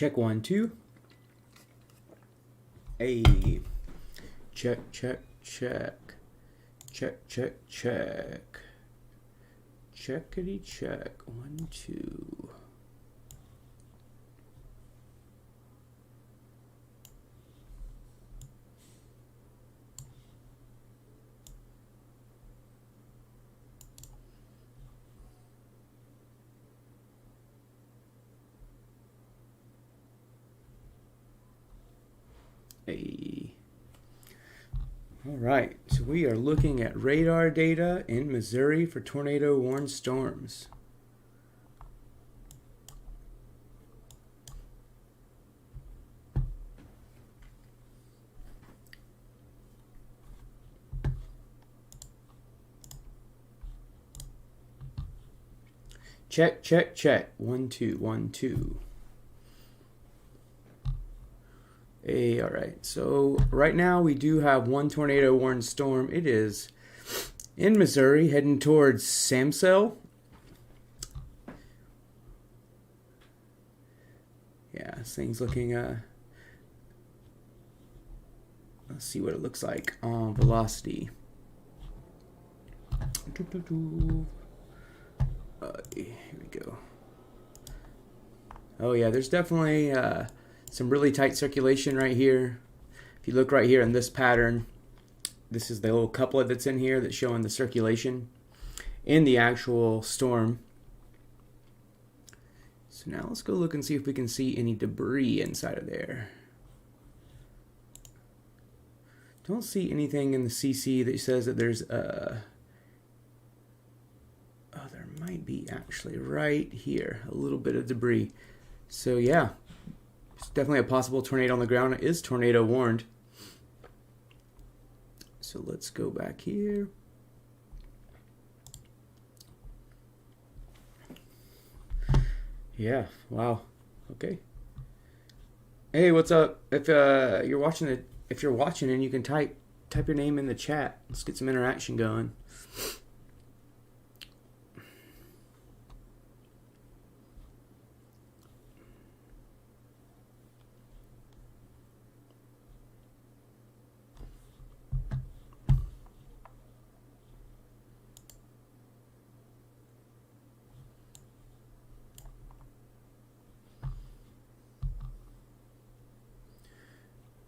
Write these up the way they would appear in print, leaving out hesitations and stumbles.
Check 1, 2. Hey. Check, check, check. Check, check, check. Checkity check. 1, 2. Hey. All right, so we are looking at radar data in Missouri for tornado warned storms. Check, check, check. 1, 2, 1, 2. Hey, all right. So right now we do have one tornado warned storm. It is in Missouri, heading towards Samsel. Yeah, this thing's looking. Let's see what it looks like on velocity. Here we go. Oh yeah, there's definitely some really tight circulation right here. If you look right here in this pattern, this is the little couplet that's in here that's showing the circulation in the actual storm. So now let's go look and see if we can see any debris inside of there. Don't see anything in the CC that says that there's a... Oh, there might be actually right here a little bit of debris. So yeah, it's definitely a possible tornado on the ground. It is tornado warned. So let's go back here. Yeah, wow. Okay. Hey, what's up? If you're watching it, if you're watching and you can type your name in the chat. Let's get some interaction going.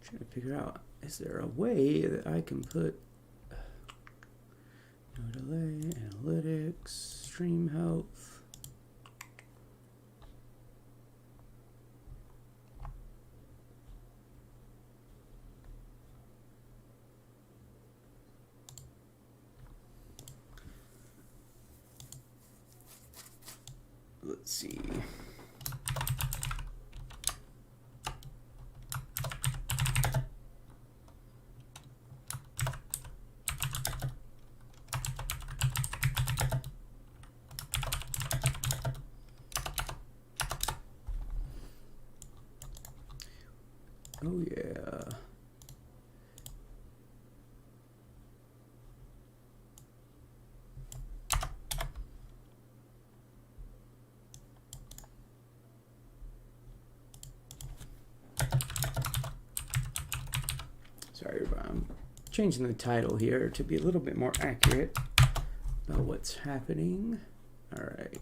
Trying to figure out, is there a way that I can put no delay, analytics, stream health. Let's see. Oh yeah. Sorry, I'm changing the title here to be a little bit more accurate about what's happening. All right.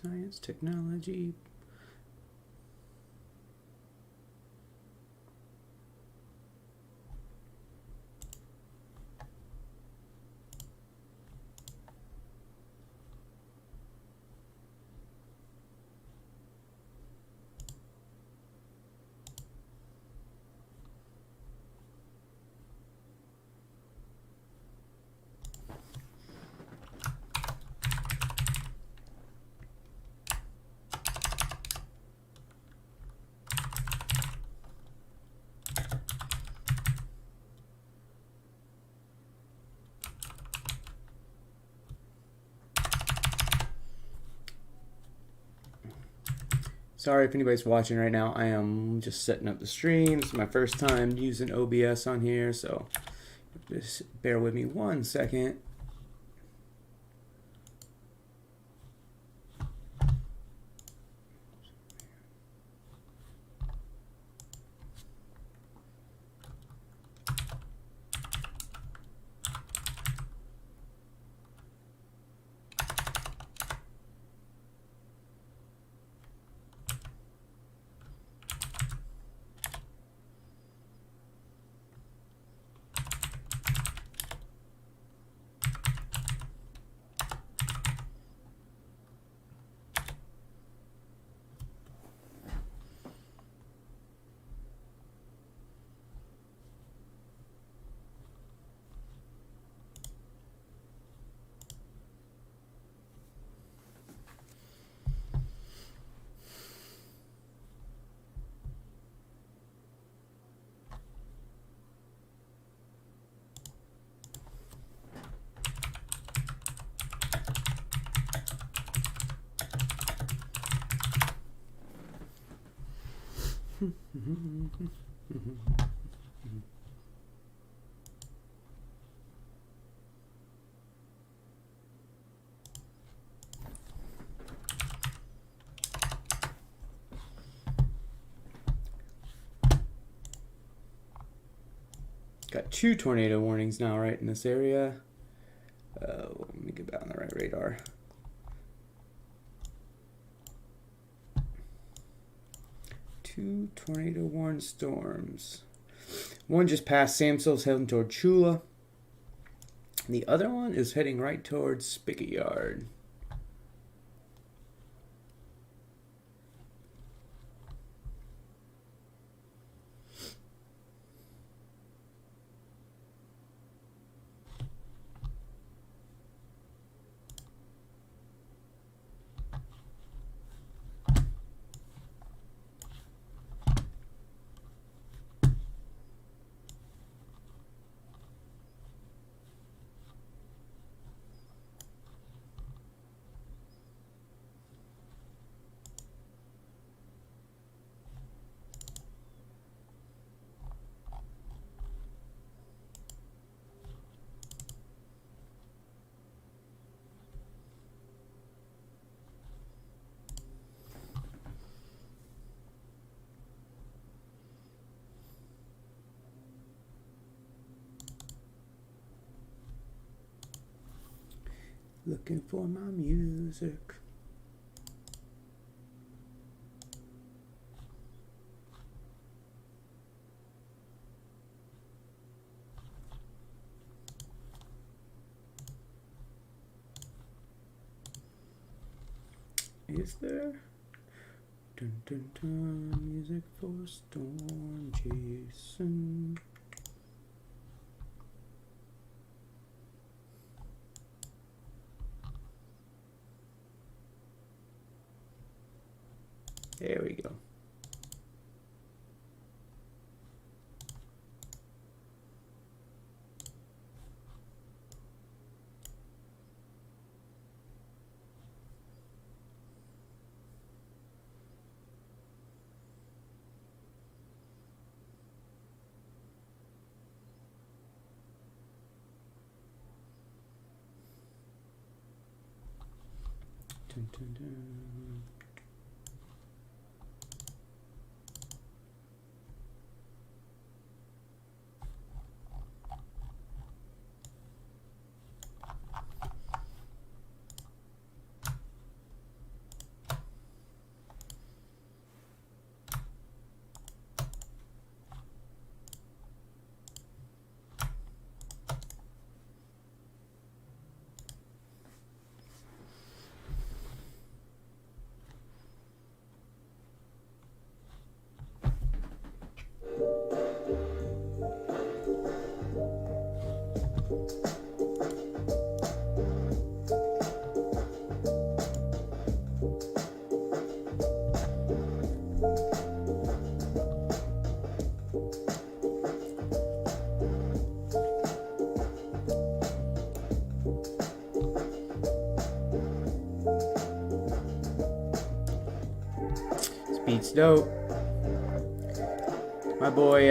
Science, technology. Sorry if anybody's watching right now. I am just setting up the stream. This is my first time using OBS on here, so just bear with me 1 second. Got 2 tornado warnings now, right, in this area. Let me get back on the right radar. Two tornado warned storms. One just passed Samsil's heading toward Chula. And the other one is heading right towards Spigot Yard. Looking for my music. Is there? Dun dun dun, music for Storm Jason. There we go. Dun, dun, dun. beats dope. My boy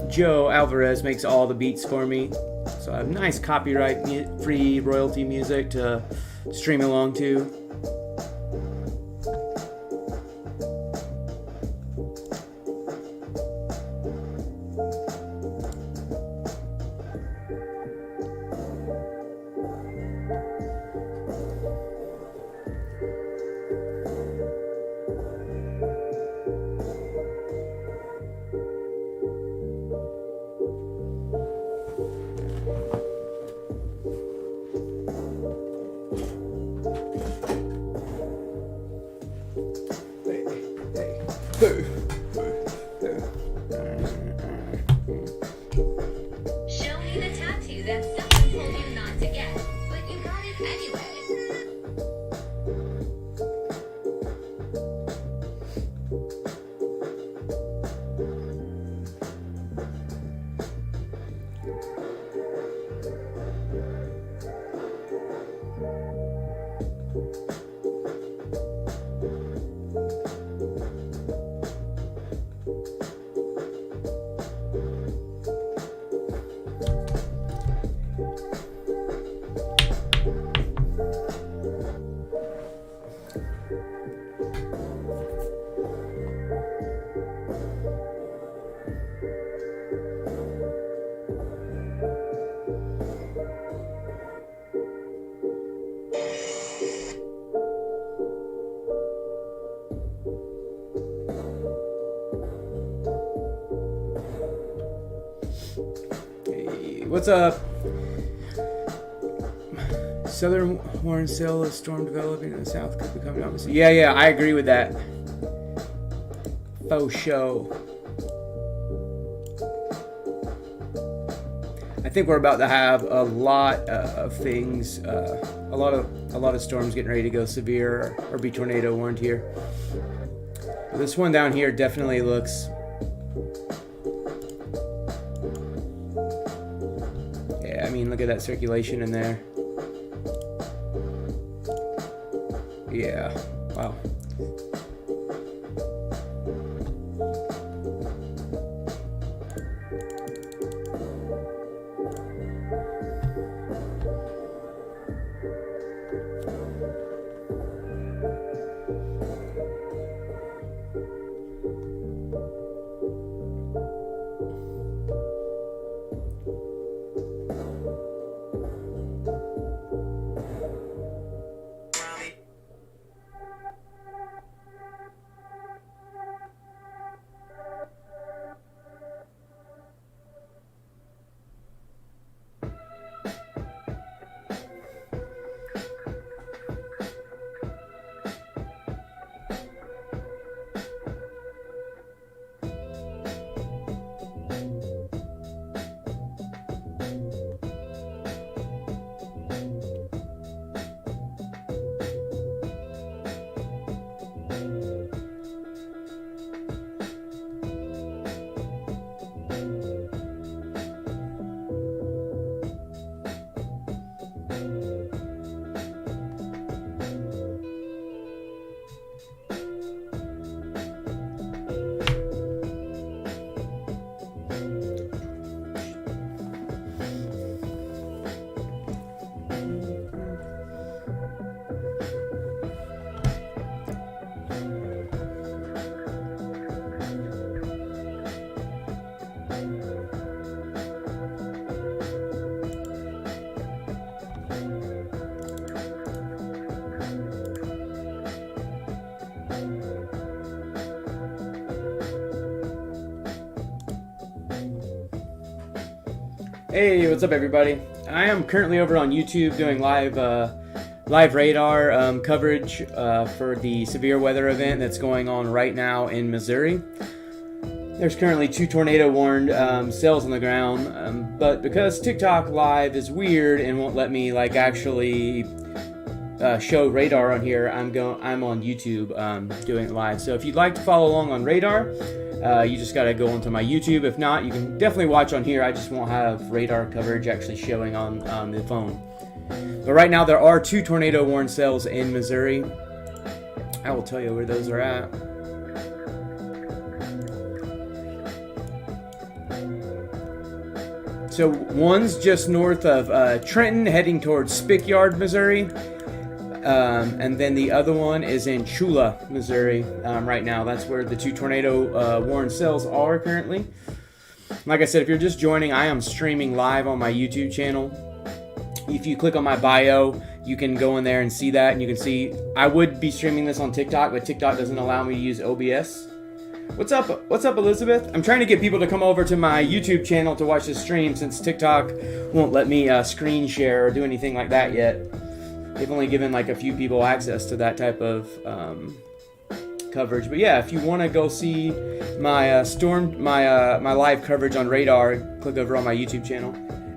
Joe Alvarez makes all the beats for me, so I have nice copyright-free royalty music to stream along to. Show me the tattoo that someone told you not to get, but you got it anyway. Hey, what's up? Southern horn cell is storm developing in the south could become an opposite. Yeah, I agree with that. Faux show. I think we're about to have a lot of things, a lot of storms getting ready to go severe or be tornado warned here. This one down here definitely looks. Yeah, I mean, look at that circulation in there. Yeah, wow. Hey, what's up, everybody? I am currently over on YouTube doing live radar coverage for the severe weather event that's going on right now in Missouri. There's currently 2 tornado warned cells on the ground, but because TikTok Live is weird and won't let me actually show radar on here, I'm on YouTube doing it live. So if you'd like to follow along on radar, you just got to go onto my YouTube. If not, you can definitely watch on here. I just won't have radar coverage actually showing on the phone. But right now there are 2 tornado warned cells in Missouri. I will tell you where those are at. So one's just north of Trenton, heading towards Spickyard, Missouri. And then the other one is in Chula, Missouri, right now. That's where the 2 tornado warning cells are currently. Like I said, if you're just joining, I am streaming live on my YouTube channel. If you click on my bio, you can go in there and see that, and you can see I would be streaming this on TikTok, but TikTok doesn't allow me to use OBS. What's up, Elizabeth? I'm trying to get people to come over to my YouTube channel to watch this stream, since TikTok won't let me screen share or do anything like that yet. They've only given like a few people access to that type of coverage. But yeah, if you want to go see my my live coverage on Radar, click over on my YouTube channel.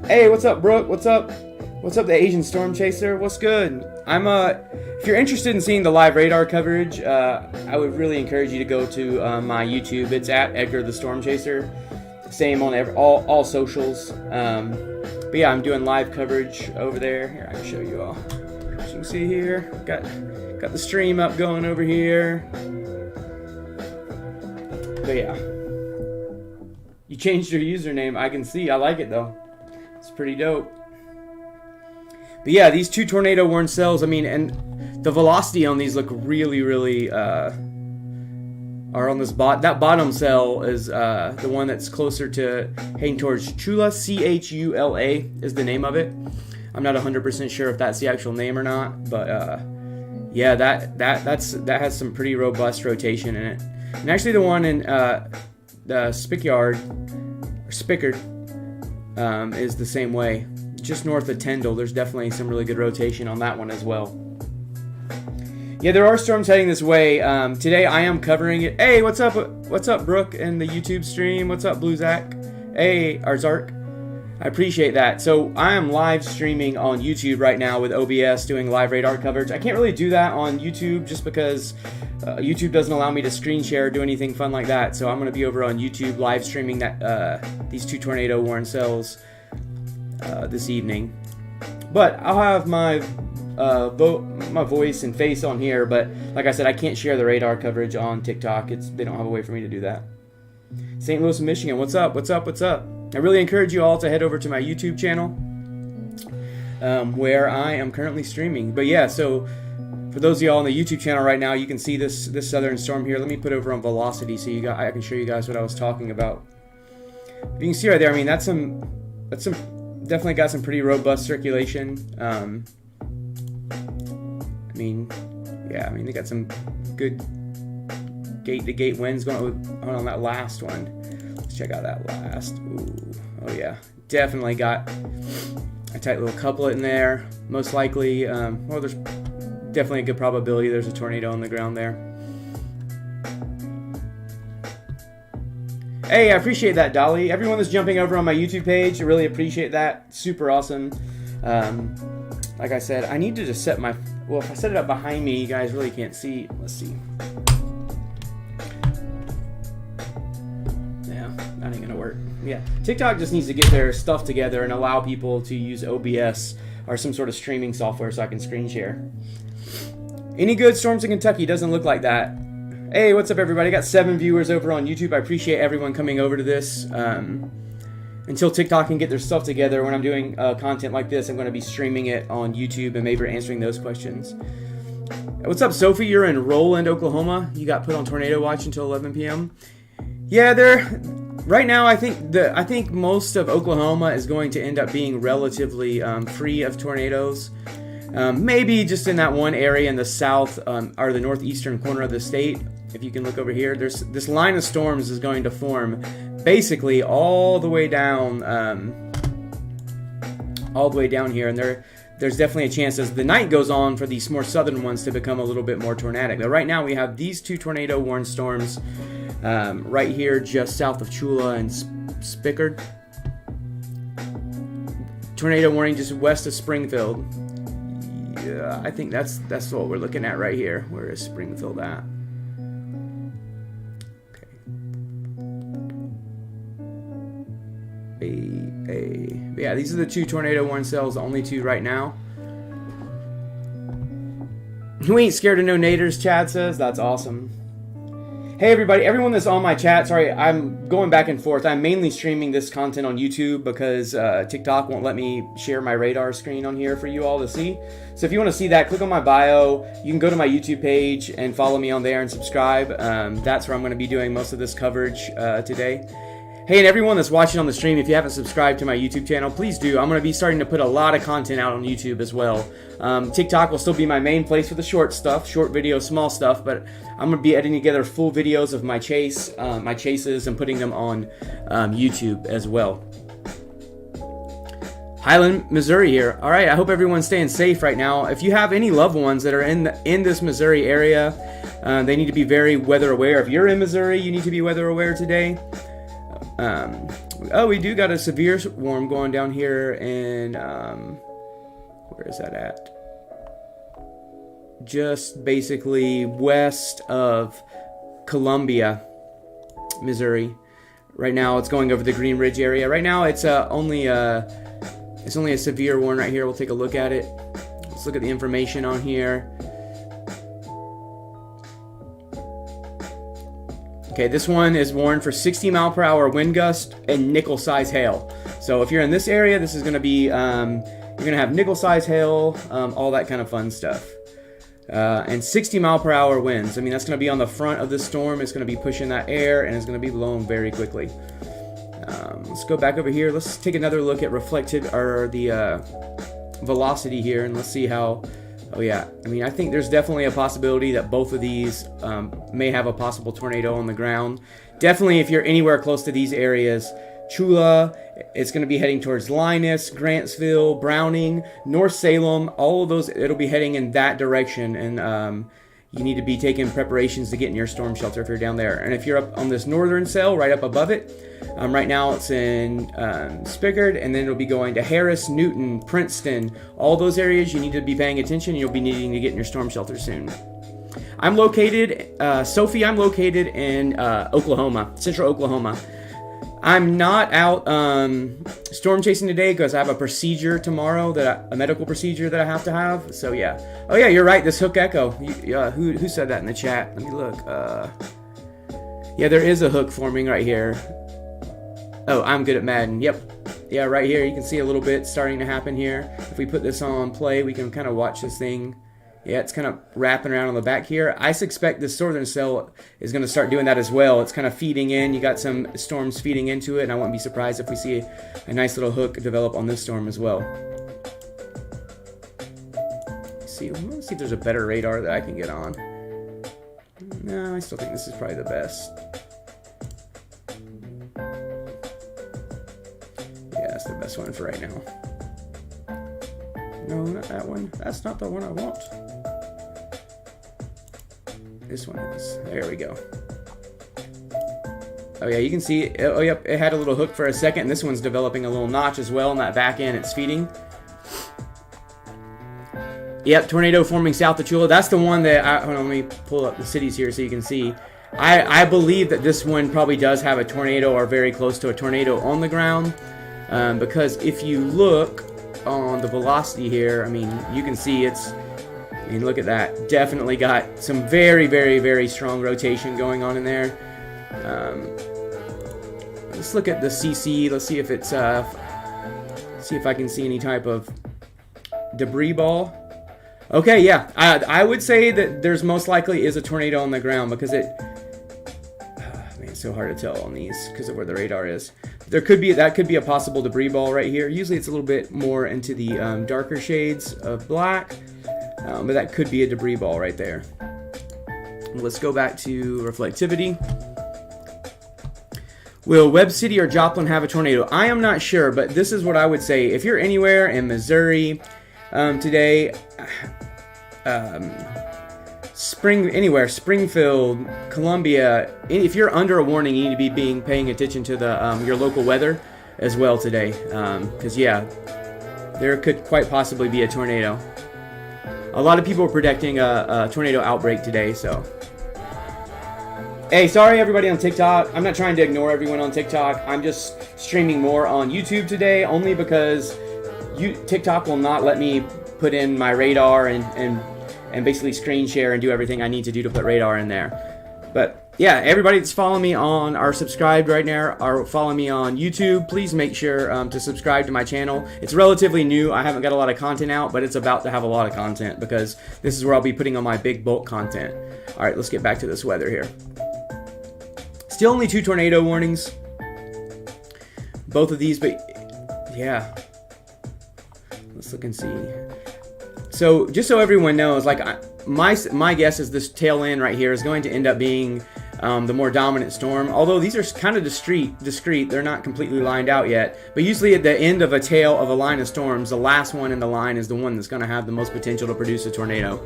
Hey, what's up, Brooke? What's up? What's up, the Asian Storm Chaser? What's good? If you're interested in seeing the live Radar coverage, I would really encourage you to go to my YouTube. It's at Edgar the Storm Chaser. Same on all socials. But yeah, I'm doing live coverage over there. Here, I can show you all. As you can see here, got the stream up going over here. But yeah, you changed your username. I can see. I like it though. It's pretty dope. But yeah, these 2 tornado warning cells, I mean, and the velocity on these look really, really, are on this that bottom cell is the one that's closer to heading towards Chula, C-H-U-L-A is the name of it. I'm not 100% sure if that's the actual name or not, but yeah, that has some pretty robust rotation in it. And actually the one in the Spickyard, or Spickard, is the same way. Just north of Tyndall, there's definitely some really good rotation on that one as well. Yeah, there are storms heading this way. Today I am covering it. Hey, what's up, Brooke, in the YouTube stream? What's up, Blue Zach? Hey, Arzark. I appreciate that. So I am live streaming on YouTube right now with OBS, doing live radar coverage. I can't really do that on YouTube just because YouTube doesn't allow me to screen share or do anything fun like that. So I'm going to be over on YouTube live streaming that these 2 tornado warning cells this evening. But I'll have my voice and face on here. But like I said, I can't share the radar coverage on TikTok. They don't have a way for me to do that. St. Louis, Michigan. What's up? I really encourage you all to head over to my YouTube channel, where I am currently streaming. But yeah, so for those of y'all on the YouTube channel right now, you can see this southern storm here. Let me put over on velocity so I can show you guys what I was talking about. You can see right there. I mean, that's some definitely got some pretty robust circulation. I mean, they got some good gate-to-gate winds going on that last one. Let's check out that last. Ooh, oh yeah, definitely got a tight little couplet in there. Most likely, well, there's definitely a good probability there's a tornado on the ground there. Hey, I appreciate that, Dolly. Everyone that's jumping over on my YouTube page, I really appreciate that. Super awesome. Like I said, I need to just set my... Well, if I set it up behind me, you guys really can't see. Let's see. Yeah, that ain't gonna work. Yeah, TikTok just needs to get their stuff together and allow people to use OBS or some sort of streaming software so I can screen share. Any good storms in Kentucky? Doesn't look like that. Hey, what's up, everybody? I got 7 viewers over on YouTube. I appreciate everyone coming over to this. Until TikTok can get their stuff together, when I'm doing content like this, I'm going to be streaming it on YouTube and maybe answering those questions. What's up, Sophie? You're in Roland, Oklahoma. You got put on tornado watch until 11 p.m. Yeah, right now, I think most of Oklahoma is going to end up being relatively free of tornadoes. Maybe just in that one area in the south or the northeastern corner of the state. If you can look over here, this line of storms is going to form basically all the way down here, and there's definitely a chance as the night goes on for these more southern ones to become a little bit more tornadic. But right now we have these 2 tornado warning storms right here just south of Chula and Spickard. Tornado warning just west of Springfield. Yeah, I think that's what we're looking at right here. Where is Springfield at? Yeah, these are the 2 tornado warning cells, the only 2 right now. You ain't scared of no naders, Chad says. That's awesome. Hey everybody, everyone that's on my chat, sorry, I'm going back and forth. I'm mainly streaming this content on YouTube because TikTok won't let me share my radar screen on here for you all to see. So if you want to see that, click on my bio. You can go to my YouTube page and follow me on there and subscribe. That's where I'm going to be doing most of this coverage today. Hey, and everyone that's watching on the stream, if you haven't subscribed to my YouTube channel, please do. I'm going to be starting to put a lot of content out on YouTube as well. TikTok will still be my main place for the short stuff, short videos, small stuff, but I'm going to be editing together full videos of my chases, and putting them on YouTube as well. Highland, Missouri here. All right, I hope everyone's staying safe right now. If you have any loved ones that are in this Missouri area, they need to be very weather aware. If you're in Missouri, you need to be weather aware today. We do got a severe storm going down here in, where is that at? Just basically west of Columbia, Missouri. Right now it's going over the Green Ridge area. Right now it's only a severe one right here. We'll take a look at it. Let's look at the information on here. Okay, this one is warned for 60 mile per hour wind gust and nickel size hail. So if you're in this area, this is going to be, you're going to have nickel size hail, all that kind of fun stuff. And 60 mile per hour winds. I mean, that's going to be on the front of the storm. It's going to be pushing that air and it's going to be blowing very quickly. Let's go back over here. Let's take another look at the velocity here, and let's see how. Oh yeah, I mean, I think there's definitely a possibility that both of these may have a possible tornado on the ground. Definitely, if you're anywhere close to these areas, Chula, it's going to be heading towards Linus, Grantsville, Browning, North Salem, all of those, it'll be heading in that direction, and you need to be taking preparations to get in your storm shelter if you're down there. And if you're up on this northern cell, right up above it, right now it's in Spickard, and then it'll be going to Harris, Newton, Princeton, all those areas. You need to be paying attention. You'll be needing to get in your storm shelter soon. I'm located, Sophie, I'm located in Oklahoma, central Oklahoma. I'm not out storm chasing today because I have a procedure tomorrow, a medical procedure that I have to have. So yeah. Oh yeah, you're right. This hook echo. Who said that in the chat? Let me look. Yeah, there is a hook forming right here. Oh, I'm good at Madden. Yep. Yeah, right here. You can see a little bit starting to happen here. If we put this on play, we can kind of watch this thing. Yeah, it's kind of wrapping around on the back here. I suspect this northern cell is going to start doing that as well. It's kind of feeding in. You got some storms feeding into it, and I wouldn't be surprised if we see a nice little hook develop on this storm as well. Let's see if there's a better radar that I can get on. No, I still think this is probably the best. Yeah, that's the best one for right now. No, not that one. That's not the one I want. This one is. There we go. Oh yeah, you can see. Oh yep, it had a little hook for a second. And this one's developing a little notch as well. On that back end, it's feeding. Yep, tornado forming south of Chula. That's the one that. Hold on, let me pull up the cities here so you can see. I believe that this one probably does have a tornado or very close to a tornado on the ground, because if you look on the velocity here, I mean, you can see I mean, look at that. Definitely got some very, very, very strong rotation going on in there. Let's look at the CC. Let's see if it's, see if I can see any type of debris ball. Okay, yeah. I would say that there's most likely is a tornado on the ground because man, it's so hard to tell on these because of where the radar is. That could be a possible debris ball right here. Usually it's a little bit more into the darker shades of black, but that could be a debris ball right there. Let's go back to reflectivity. Will Webb City or Joplin have a tornado? I am not sure, but this is what I would say. If you're anywhere in Missouri today, Springfield, Columbia, if you're under a warning, you need to be paying attention to the your local weather as well today, because yeah, there could quite possibly be a tornado. A lot of people are predicting a tornado outbreak today, so. Hey, sorry everybody on TikTok. I'm not trying to ignore everyone on TikTok. I'm just streaming more on YouTube today, only because TikTok will not let me put in my radar and basically screen share and do everything I need to do to put radar in there. But yeah, everybody that's following me on or subscribed right now or following me on YouTube, please make sure to subscribe to my channel. It's relatively new. I haven't got a lot of content out, but it's about to have a lot of content because this is where I'll be putting on my big bulk content. All right, let's get back to this weather here. Still only 2 tornado warnings. Both of these, but yeah. Let's look and see. So just so everyone knows, like my guess is this tail end right here is going to end up being the more dominant storm. Although these are kind of discrete, they're not completely lined out yet. But usually at the end of a tail of a line of storms, the last one in the line is the one that's going to have the most potential to produce a tornado.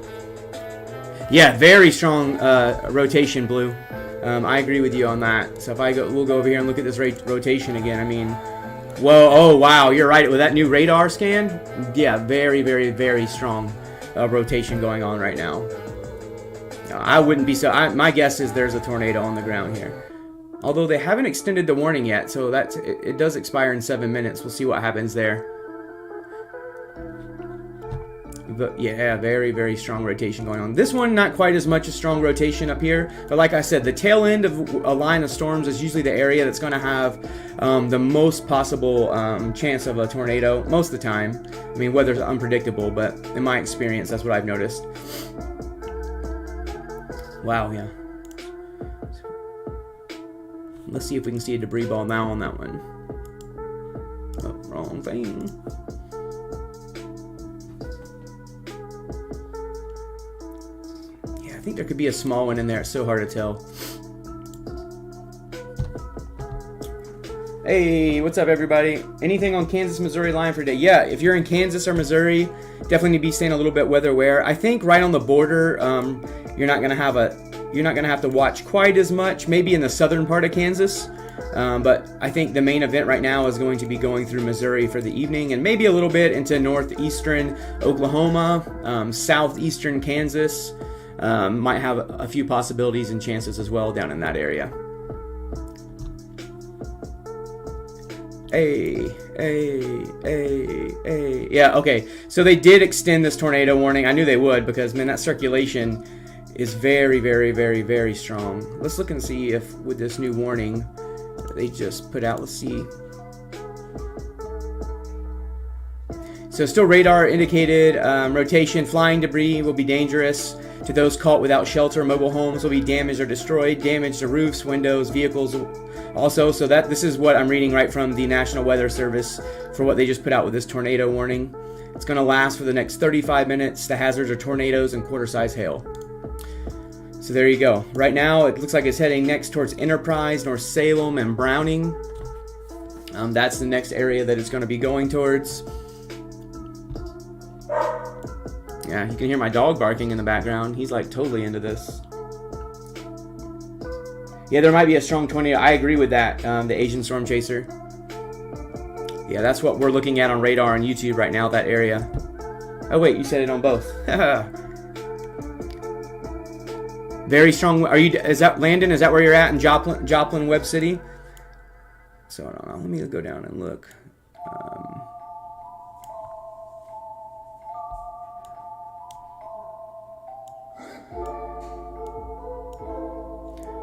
Yeah, very strong rotation, Blue. I agree with you on that. So if we'll go over here and look at this rotation again. I mean, whoa, oh wow, you're right. With that new radar scan, yeah, very, very, very strong rotation going on right now. I wouldn't be so. My guess is there's a tornado on the ground here. Although they haven't extended the warning yet, so it does expire in 7 minutes. We'll see what happens there. But yeah, very, very strong rotation going on. This one, not quite as much a strong rotation up here. But like I said, the tail end of a line of storms is usually the area that's going to have the most possible chance of a tornado most of the time. I mean, weather's unpredictable, but in my experience, that's what I've noticed. Wow, yeah. Let's see if we can see a debris ball now on that one. Oh, wrong thing. I think there could be a small one in there. It's so hard to tell. Hey, what's up, everybody? Anything on Kansas-Missouri line for today? Yeah, if you're in Kansas or Missouri, definitely need to be staying a little bit weather aware. I think right on the border, you're not gonna have to watch quite as much. Maybe in the southern part of Kansas, but I think the main event right now is going to be going through Missouri for the evening, and maybe a little bit into northeastern Oklahoma, southeastern Kansas. Might have a few possibilities and chances as well down in that area. Hey. Yeah, okay. So they did extend this tornado warning. I knew they would because, man, that circulation is very, very, very, very strong. Let's look and see if with this new warning they just put out, let's see. So still radar indicated rotation, flying debris will be dangerous to those caught without shelter. Mobile homes will be damaged or destroyed. Damage to roofs, windows, vehicles also. So this is what I'm reading right from the National Weather Service for what they just put out with this tornado warning. It's going to last for the next 35 minutes. The hazards are tornadoes and quarter-size hail. So there you go. Right now it looks like it's heading next towards Enterprise, North Salem, and Browning. That's the next area that it's going to be going towards. Yeah, you can hear my dog barking in the background. He's like totally into this. Yeah, there might be a strong tornado. I agree with that, the Asian storm chaser. Yeah, that's what we're looking at on radar on YouTube right now, that area. Oh wait, you said it on both. Very strong. Is that Landon? Is that where you're at in Joplin, Webb City? So I don't know. Let me go down and look.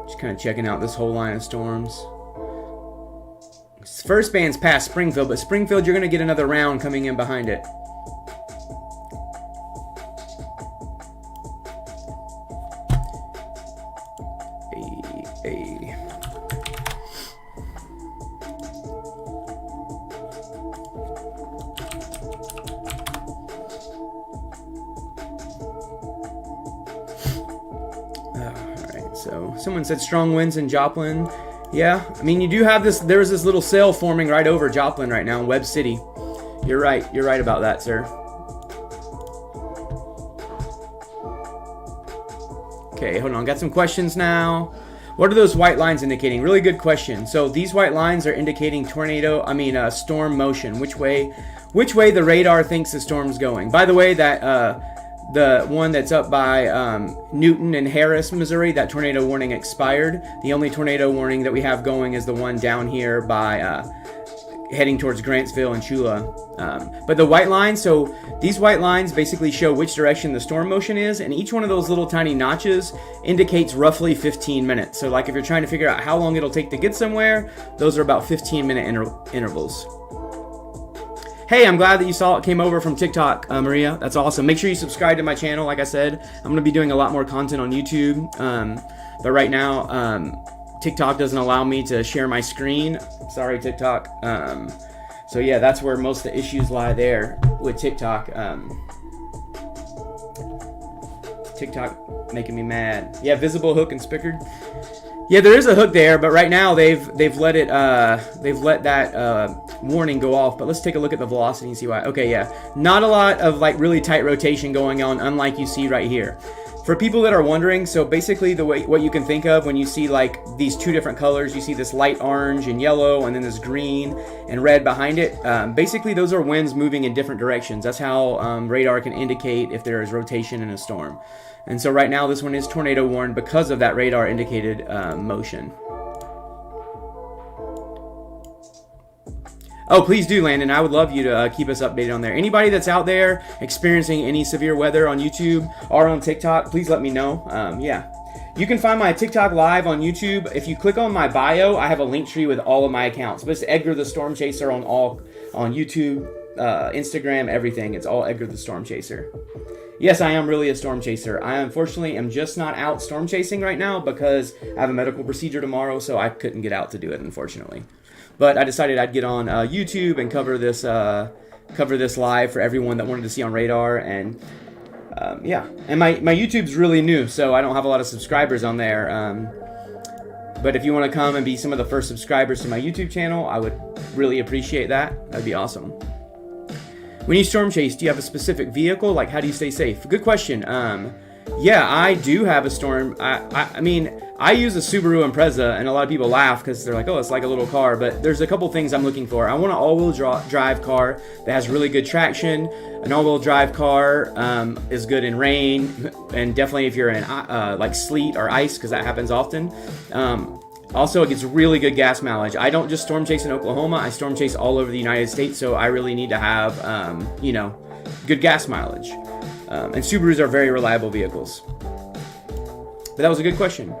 Just kind of checking out this whole line of storms. First band's past Springfield, but Springfield, you're going to get another round coming in behind it. So someone said strong winds in Joplin. Yeah, I mean, you do have this. There's this little sail forming right over Joplin right now in Webb City. You're right. You're right about that, sir. Okay, hold on. Got some questions now. What are those white lines indicating? Really good question. So these white lines are indicating storm motion. Which way the radar thinks the storm's going. By the way, that the one that's up by Newton and Harris, Missouri, that tornado warning expired. The only tornado warning that we have going is the one down here by heading towards Grantsville and Chula. But the white lines, so these white lines basically show which direction the storm motion is, and each one of those little tiny notches indicates roughly 15 minutes. So like if you're trying to figure out how long it'll take to get somewhere, those are about 15-minute intervals. Hey, I'm glad that you came over from TikTok, Maria. That's awesome. Make sure you subscribe to my channel. Like I said, I'm going to be doing a lot more content on YouTube. But right now, TikTok doesn't allow me to share my screen. Sorry, TikTok. So yeah, that's where most of the issues lie there with TikTok. TikTok making me mad. Yeah, visible hook and Spickard. Yeah, there is a hook there, but right now they've let that warning go off. But let's take a look at the velocity and see why. Okay, yeah, not a lot of like really tight rotation going on, unlike you see right here. For people that are wondering, so basically what you can think of when you see like these two different colors, you see this light orange and yellow, and then this green and red behind it. Basically, those are winds moving in different directions. That's how radar can indicate if there is rotation in a storm. And so right now, this one is tornado warned because of that radar indicated motion. Oh, please do, Landon. I would love you to keep us updated on there. Anybody that's out there experiencing any severe weather on YouTube or on TikTok, please let me know. Yeah. You can find my TikTok live on YouTube. If you click on my bio, I have a link tree with all of my accounts. But it's Edgar the Storm Chaser on YouTube, Instagram, everything. It's all Edgar the Storm Chaser. Yes, I am really a storm chaser. I unfortunately am just not out storm chasing right now because I have a medical procedure tomorrow, so I couldn't get out to do it, unfortunately. But I decided I'd get on YouTube and cover this live for everyone that wanted to see on radar. And yeah, and my YouTube's really new, so I don't have a lot of subscribers on there. But if you want to come and be some of the first subscribers to my YouTube channel, I would really appreciate that. That'd be awesome. When you storm chase, do you have a specific vehicle? Like, how do you stay safe? Good question. Yeah, I do have a storm. I mean, I use a Subaru Impreza, and a lot of people laugh because they're like, oh, it's like a little car. But there's a couple things I'm looking for. I want an all-wheel drive car that has really good traction. An all-wheel drive car is good in rain, and definitely if you're in like sleet or ice, because that happens often. Also, it gets really good gas mileage. I don't just storm chase in Oklahoma. I storm chase all over the United States, so I really need to have, good gas mileage. And Subarus are very reliable vehicles. But that was a good question.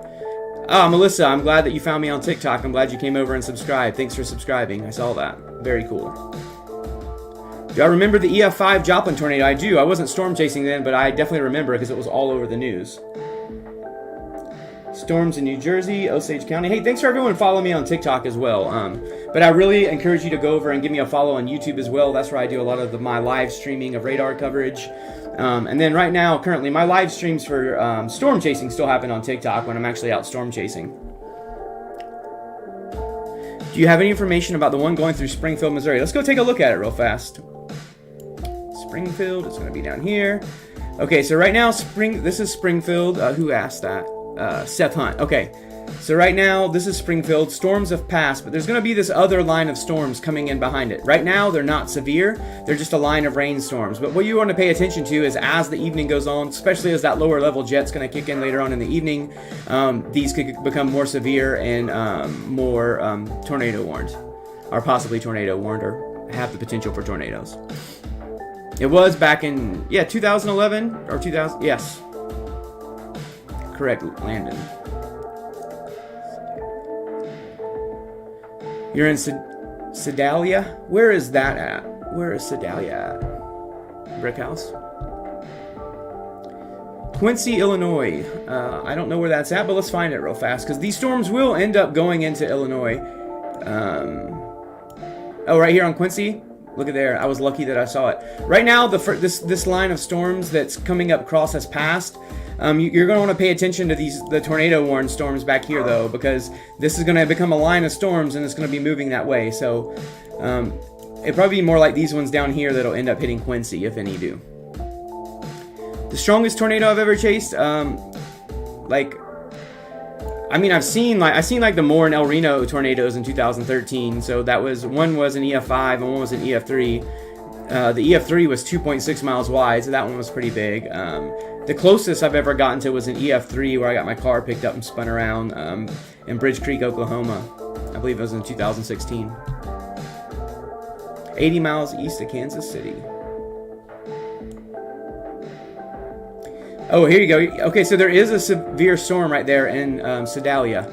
Melissa, I'm glad that you found me on TikTok. I'm glad you came over and subscribed. Thanks for subscribing. I saw that. Very cool. Do I remember the EF5 Joplin tornado? I do. I wasn't storm chasing then, but I definitely remember because it was all over the news. Storms in New Jersey, Osage County. Hey, thanks for everyone following me on TikTok as well. But I really encourage you to go over and give me a follow on YouTube as well. That's where I do a lot of my live streaming of radar coverage. And then right now, currently, my live streams for storm chasing still happen on TikTok when I'm actually out storm chasing. Do you have any information about the one going through Springfield, Missouri? Let's go take a look at it real fast. Springfield, it's going to be down here. Okay, so right now, this is Springfield. Who asked that? Seth Hunt. Okay, so right now this is Springfield. Storms have passed, but there's going to be this other line of storms coming in behind it. Right now they're not severe, they're just a line of rainstorms. But what you want to pay attention to is as the evening goes on, especially as that lower level jet's going to kick in later on in the evening, these could become more severe and more tornado warned, or possibly tornado warned, or have the potential for tornadoes. It was back in 2011 or 2000. Yes. Correct, Landon. You're in Sedalia? Where is that at? Where is Sedalia at? Brick House? Quincy, Illinois. I don't know where that's at, but let's find it real fast, because these storms will end up going into Illinois. Oh, right here on Quincy? Look at there. I was lucky that I saw it. Right now, this line of storms that's coming up across has passed. You're going to want to pay attention to the tornado warned storms back here, though, because this is going to become a line of storms and it's going to be moving that way. So it'll probably be more like these ones down here that'll end up hitting Quincy, if any do. The strongest tornado I've ever chased, I've seen the Moore and El Reno tornadoes in 2013. So one was an EF5 and one was an EF3. The EF3 was 2.6 miles wide, so that one was pretty big. The closest I've ever gotten to was an EF3, where I got my car picked up and spun around in Bridge Creek, Oklahoma. I believe it was in 2016. 80 miles east of Kansas City. Oh, here you go. Okay, so there is a severe storm right there in Sedalia.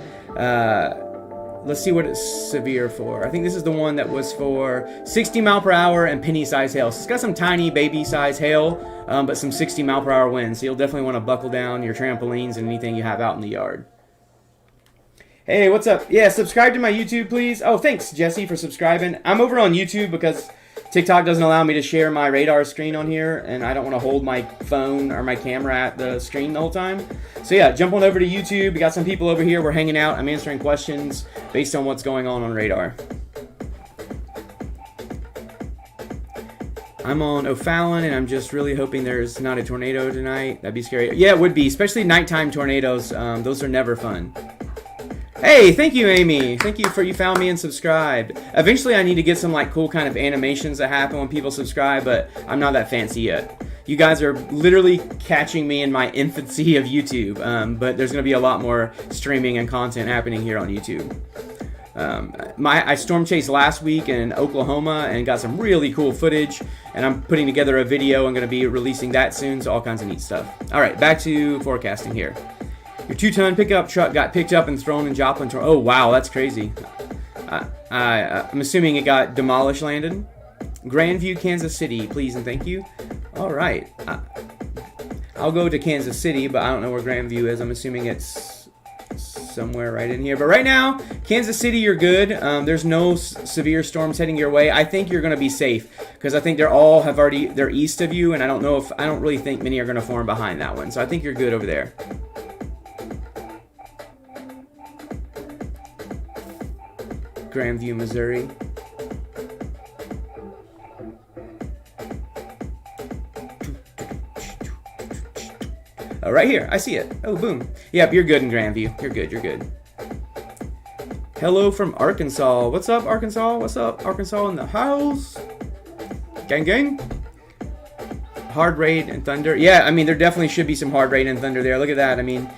Let's see what it's severe for. I think this is the one that was for 60 mile per hour and penny-sized hail. So it's got some tiny baby-sized hail, but some 60 mile per hour winds. So you'll definitely want to buckle down your trampolines and anything you have out in the yard. Hey, what's up? Yeah, subscribe to my YouTube, please. Oh, thanks, Jesse, for subscribing. I'm over on YouTube because TikTok doesn't allow me to share my radar screen on here, and I don't want to hold my phone or my camera at the screen the whole time. So yeah, jump on over to YouTube. We got some people over here. We're hanging out. I'm answering questions based on what's going on radar. I'm on O'Fallon, and I'm just really hoping there's not a tornado tonight. That'd be scary. Yeah, it would be, especially nighttime tornadoes. Those are never fun. Hey, thank you, Amy. Thank you for you found me and subscribed. Eventually, I need to get some like cool kind of animations that happen when people subscribe, but I'm not that fancy yet. You guys are literally catching me in my infancy of YouTube, but there's going to be a lot more streaming and content happening here on YouTube. I storm chased last week in Oklahoma and got some really cool footage, and I'm putting together a video. I'm going to be releasing that soon, so all kinds of neat stuff. All right, back to forecasting here. Your 2-ton pickup truck got picked up and thrown in Joplin. Oh, wow, that's crazy. I'm assuming it got demolished, Landon. Grandview, Kansas City, please and thank you. All right. I'll go to Kansas City, but I don't know where Grandview is. I'm assuming it's somewhere right in here. But right now, Kansas City, you're good. There's no severe storms heading your way. I think you're going to be safe because I think they're east of you, and I don't really think many are going to form behind that one. So I think you're good over there. Grandview, Missouri. Oh, right here. I see it. Oh, boom. Yep, you're good in Grandview. You're good. You're good. Hello from Arkansas. What's up, Arkansas? What's up, Arkansas in the house? Gang, gang. Hard rain and thunder. Yeah, I mean, there definitely should be some hard rain and thunder there. Look at that. I mean,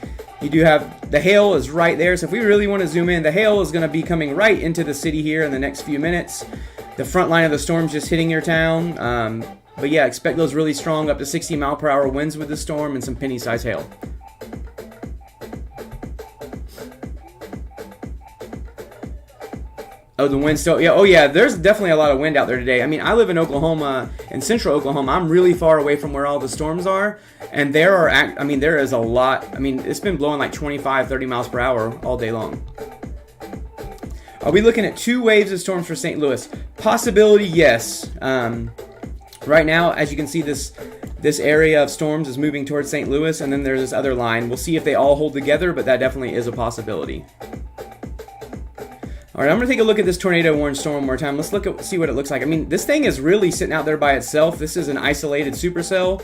you do have the hail is right there. So if we really want to zoom in, the hail is going to be coming right into the city here in the next few minutes. The front line of the storm's just hitting your town. But yeah, expect those really strong up to 60 mile per hour winds with the storm and some penny-sized hail. Oh, the wind still, yeah, oh yeah, there's definitely a lot of wind out there today. I mean, I live in Oklahoma, in central Oklahoma. I'm really far away from where all the storms are, and there is a lot. I mean, it's been blowing like 25, 30 miles per hour all day long. Are we looking at 2 waves of storms for St. Louis? Possibility, yes. Right now, as you can see, this area of storms is moving towards St. Louis, and then there's this other line. We'll see if they all hold together, but that definitely is a possibility. All right, I'm going to take a look at this tornado warning storm one more time. Let's see what it looks like. I mean, this thing is really sitting out there by itself. This is an isolated supercell.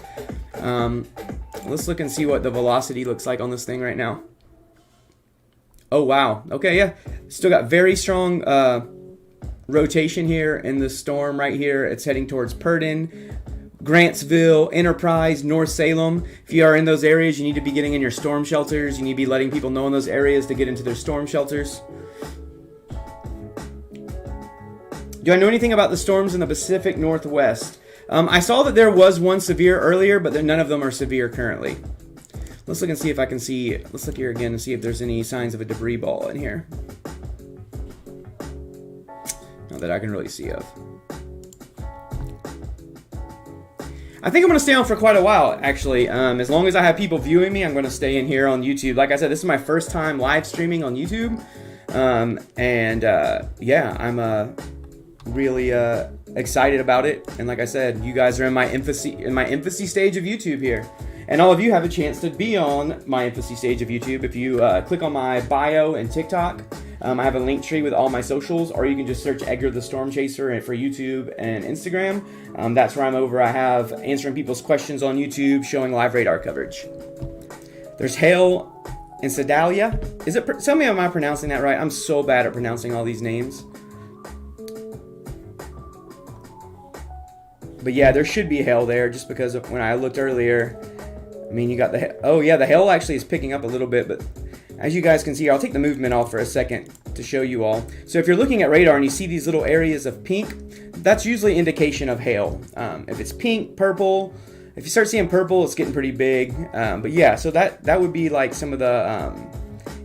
Let's look and see what the velocity looks like on this thing right now. Oh, wow. Okay, yeah. Still got very strong rotation here in the storm right here. It's heading towards Purdon, Grantsville, Enterprise, North Salem. If you are in those areas, you need to be getting in your storm shelters. You need to be letting people know in those areas to get into their storm shelters. Do I know anything about the storms in the Pacific Northwest? I saw that there was one severe earlier, but none of them are severe currently. Let's look and see if I can see. Let's look here again and see if there's any signs of a debris ball in here. Not that I can really see of. I think I'm going to stay on for quite a while, actually. As long as I have people viewing me, I'm going to stay in here on YouTube. Like I said, this is my first time live streaming on YouTube. Yeah, I'm really excited about it. And like I said, you guys are in my infancy stage of YouTube here. And all of you have a chance to be on my infancy stage of YouTube. If you click on my bio and TikTok, I have a link tree with all my socials, or you can just search Edgar the Storm Chaser for YouTube and Instagram. That's where I'm over. I have answering people's questions on YouTube, showing live radar coverage. There's hail in Sedalia. Tell me, am I pronouncing that right? I'm so bad at pronouncing all these names. But yeah, there should be hail there just because of when I looked earlier. I mean, you got the hail actually is picking up a little bit, but as you guys can see, I'll take the movement off for a second to show you all. So if you're looking at radar and you see these little areas of pink, that's usually indication of hail. If it's pink, purple, if you start seeing purple, it's getting pretty big. But yeah, so that would be like some of the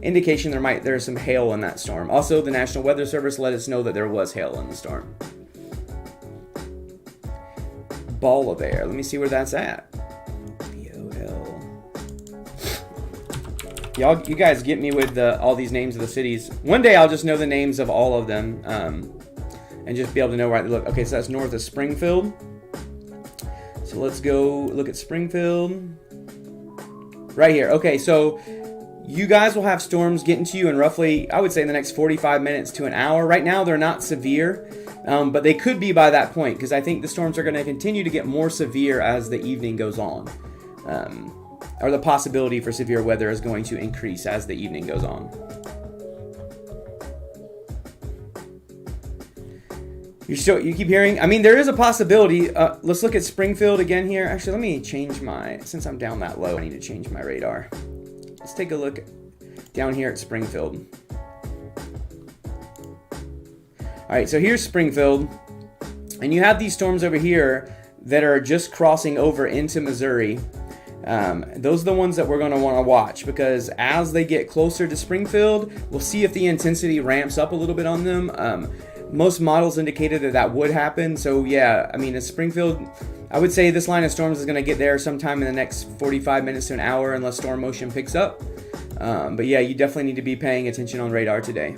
indication there's some hail in that storm. Also, the National Weather Service let us know that there was hail in the storm. Ball of Air. Let me see where that's at. B-O-L. You guys get me with all these names of the cities. One day I'll just know the names of all of them and just be able to know where to look. Okay, so that's north of Springfield. So let's go look at Springfield. Right here. Okay, so you guys will have storms getting to you in roughly, I would say, in the next 45 minutes to an hour. Right now, they're not severe, but they could be by that point, because I think the storms are going to continue to get more severe as the evening goes on. Or the possibility for severe weather is going to increase as the evening goes on. You keep hearing? I mean, there is a possibility. Let's look at Springfield again here. Actually, let me change since I'm down that low, I need to change my radar. Let's take a look down here at Springfield. All right, so here's Springfield. And you have these storms over here that are just crossing over into Missouri. Those are the ones that we're going to want to watch, because as they get closer to Springfield, we'll see if the intensity ramps up a little bit on them. Most models indicated that would happen. So yeah, I mean, at Springfield, I would say this line of storms is going to get there sometime in the next 45 minutes to an hour unless storm motion picks up. But yeah, you definitely need to be paying attention on radar today.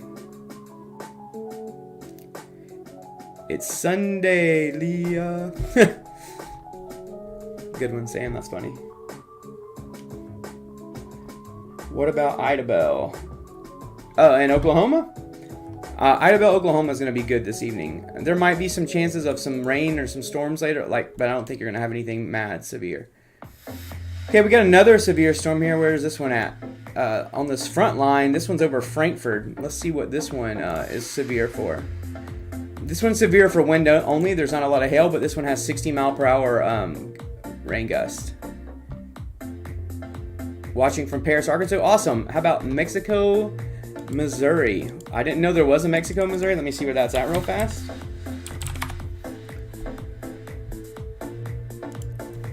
It's Sunday, Leah. Good one, Sam. That's funny. What about Idabel? Oh, and Oklahoma? Idabel, Oklahoma is going to be good this evening. There might be some chances of some rain or some storms later, but I don't think you're going to have anything mad severe. Okay, we got another severe storm here. Where is this one at? On this front line, this one's over Frankfurt. Let's see what this one is severe for. This one's severe for wind only. There's not a lot of hail, but this one has 60 mile per hour rain gust. Watching from Paris, Arkansas. Awesome. How about Mexico, Missouri? I didn't know there was a Mexico, Missouri. Let me see where that's at real fast.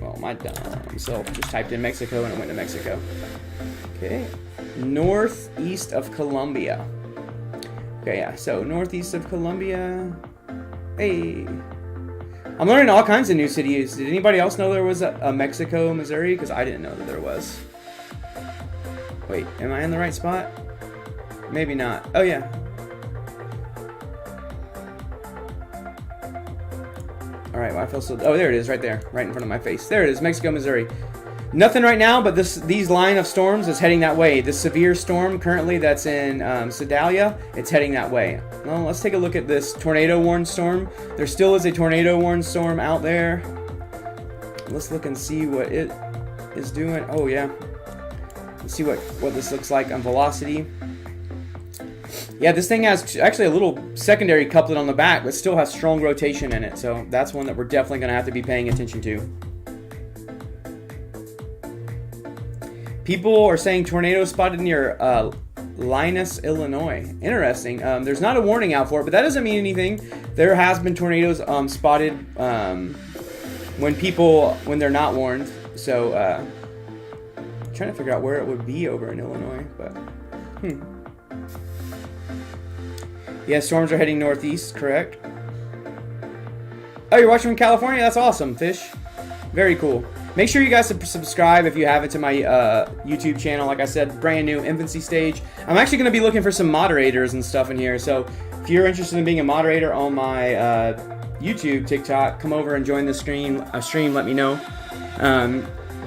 Well, my dumb self just typed in Mexico and it went to Mexico. Okay. Northeast of Colombia. Okay, yeah. So northeast of Colombia. Hey. I'm learning all kinds of new cities. Did anybody else know there was a Mexico, Missouri? Because I didn't know that there was. Wait, am I in the right spot? Maybe not. Oh, yeah. All right, well, I feel so... Oh, there it is, right there. Right in front of my face. There it is, Mexico, Missouri. Nothing right now, but these line of storms is heading that way. This severe storm currently that's in Sedalia, it's heading that way. Well, let's take a look at this tornado-warned storm. There still is a tornado-warned storm out there. Let's look and see what it is doing. Oh, yeah. Let's see what this looks like on velocity. Yeah, this thing has actually a little secondary couplet on the back, but still has strong rotation in it. So that's one that we're definitely going to have to be paying attention to. People are saying tornado spotted near Linus, Illinois. Interesting. There's not a warning out for it, but that doesn't mean anything. There has been tornadoes spotted when they're not warned. So trying to figure out where it would be over in Illinois, but yeah, storms are heading northeast, correct? Oh, you're watching from California? That's awesome, Fish. Very cool. Make sure you guys subscribe if you haven't to my YouTube channel. Like I said, brand new, infancy stage. I'm actually going to be looking for some moderators and stuff in here, so if you're interested in being a moderator on my YouTube, TikTok, come over and join the stream, let me know.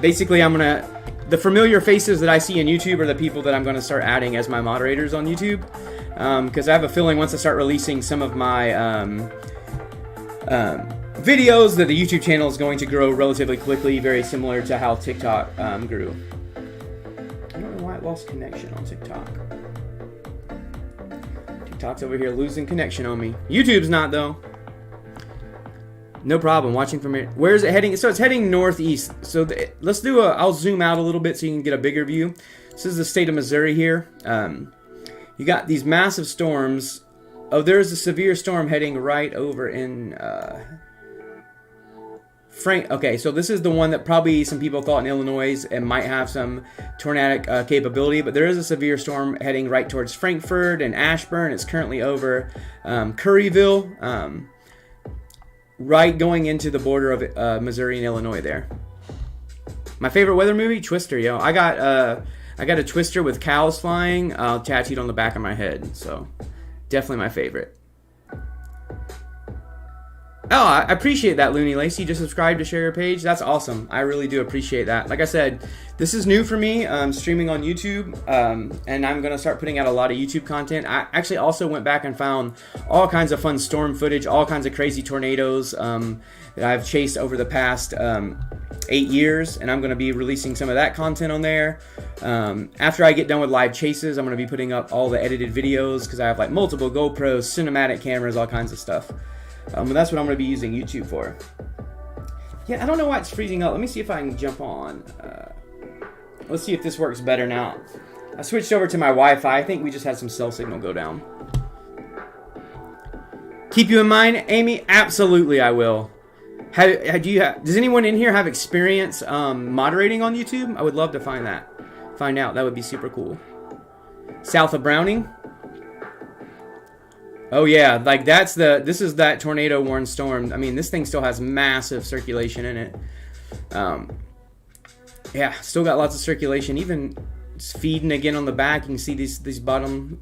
Basically, the familiar faces that I see in YouTube are the people that I'm going to start adding as my moderators on YouTube. Because I have a feeling once I start releasing some of my videos that the YouTube channel is going to grow relatively quickly, very similar to how TikTok grew. I don't know why it lost connection on TikTok. TikTok's over here losing connection on me. YouTube's not, though. No problem. Watching from here. Where is it heading? So it's heading northeast. So let's do I'll zoom out a little bit so you can get a bigger view. This is the state of Missouri here. You got these massive storms Oh, there's a severe storm heading right over in okay, so this is the one that probably some people thought in Illinois and might have some tornadic capability, but there is a severe storm heading right towards Frankfort and Ashburn. It's currently over Curryville, right going into the border of Missouri and Illinois there. My favorite weather movie, Twister, yo. I got a Twister with cows flying tattooed on the back of my head, so definitely my favorite. Oh, I appreciate that, Looney Lacey. Just subscribe to share your page. That's awesome. I really do appreciate that. Like I said, this is new for me, streaming on YouTube, and I'm going to start putting out a lot of YouTube content. I actually also went back and found all kinds of fun storm footage, all kinds of crazy tornadoes that I've chased over the past 8 years, and I'm going to be releasing some of that content on there. After I get done with live chases, I'm going to be putting up all the edited videos because I have like multiple GoPros, cinematic cameras, all kinds of stuff. And that's what I'm going to be using YouTube for. Yeah, I don't know why it's freezing up. Let me see if I can jump on. Let's see if this works better now. I switched over to my Wi-Fi. I think we just had some cell signal go down. Keep you in mind, Amy? Absolutely, I will. Does anyone in here have experience moderating on YouTube? I would love to find out. That would be super cool. South of Browning. Oh yeah, like this is that tornado warned storm. I mean, this thing still has massive circulation in it. Yeah, still got lots of circulation. Even it's feeding again on the back. You can see these bottom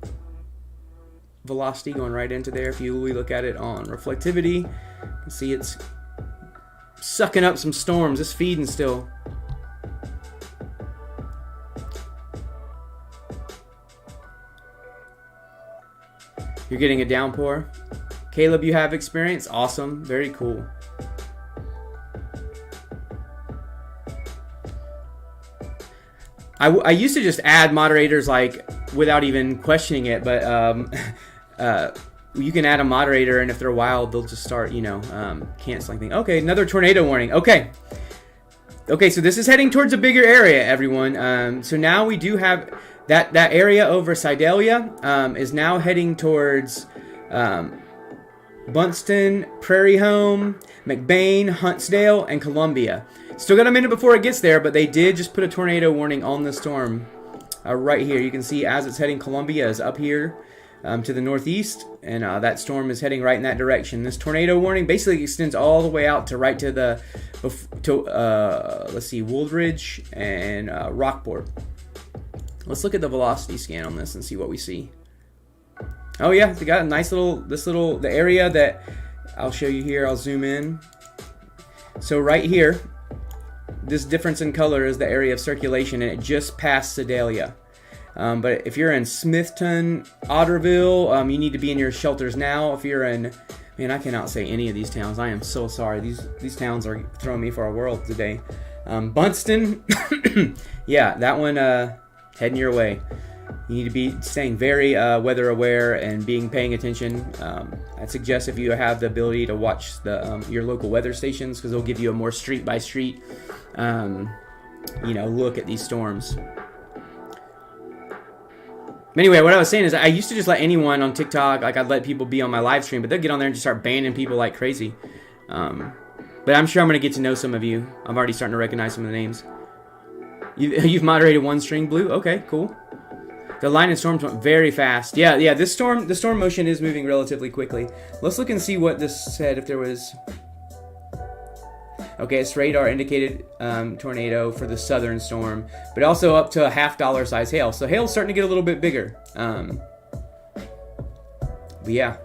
velocity going right into there. If you really look at it on reflectivity, you can see it's sucking up some storms. It's feeding still. You're getting a downpour. Caleb, you have experience? Awesome. Very cool. I used to just add moderators like without even questioning it, but you can add a moderator, and if they're wild, they'll just start, canceling things. Okay, another tornado warning. Okay, so this is heading towards a bigger area, everyone. So now we do have that area over Sedalia is now heading towards Bunston, Prairie Home, McBain, Huntsdale, and Columbia. Still got a minute before it gets there, but they did just put a tornado warning on the storm right here. You can see as it's heading, Columbia is up here to the northeast, and that storm is heading right in that direction. This tornado warning basically extends all the way out to let's see, Wooldridge and Rockport. Let's look at the velocity scan on this and see what we see. Oh yeah, they got a nice the area that I'll show you here. I'll zoom in. So right here, this difference in color is the area of circulation, and it just passed Sedalia. But if you're in Smithton, Otterville, you need to be in your shelters now. If you're in, man, I cannot say any of these towns. I am so sorry. These towns are throwing me for a whirl today. Bunston, yeah, that one heading your way. You need to be staying very weather aware and paying attention. I'd suggest if you have the ability to watch your local weather stations, because they'll give you a more street by street look at these storms. Anyway, what I was saying is I used to just let anyone on TikTok, like I'd let people be on my live stream, but they'll get on there and just start banning people like crazy. But I'm sure I'm going to get to know some of you. I'm already starting to recognize some of the names. You've moderated one string, Blue? Okay, cool. The line of storms went very fast. Yeah, the storm motion is moving relatively quickly. Let's look and see what this said, if there was... Okay, it's radar indicated tornado for the southern storm, but also up to a $half size hail. So hail's starting to get a little bit bigger. But yeah,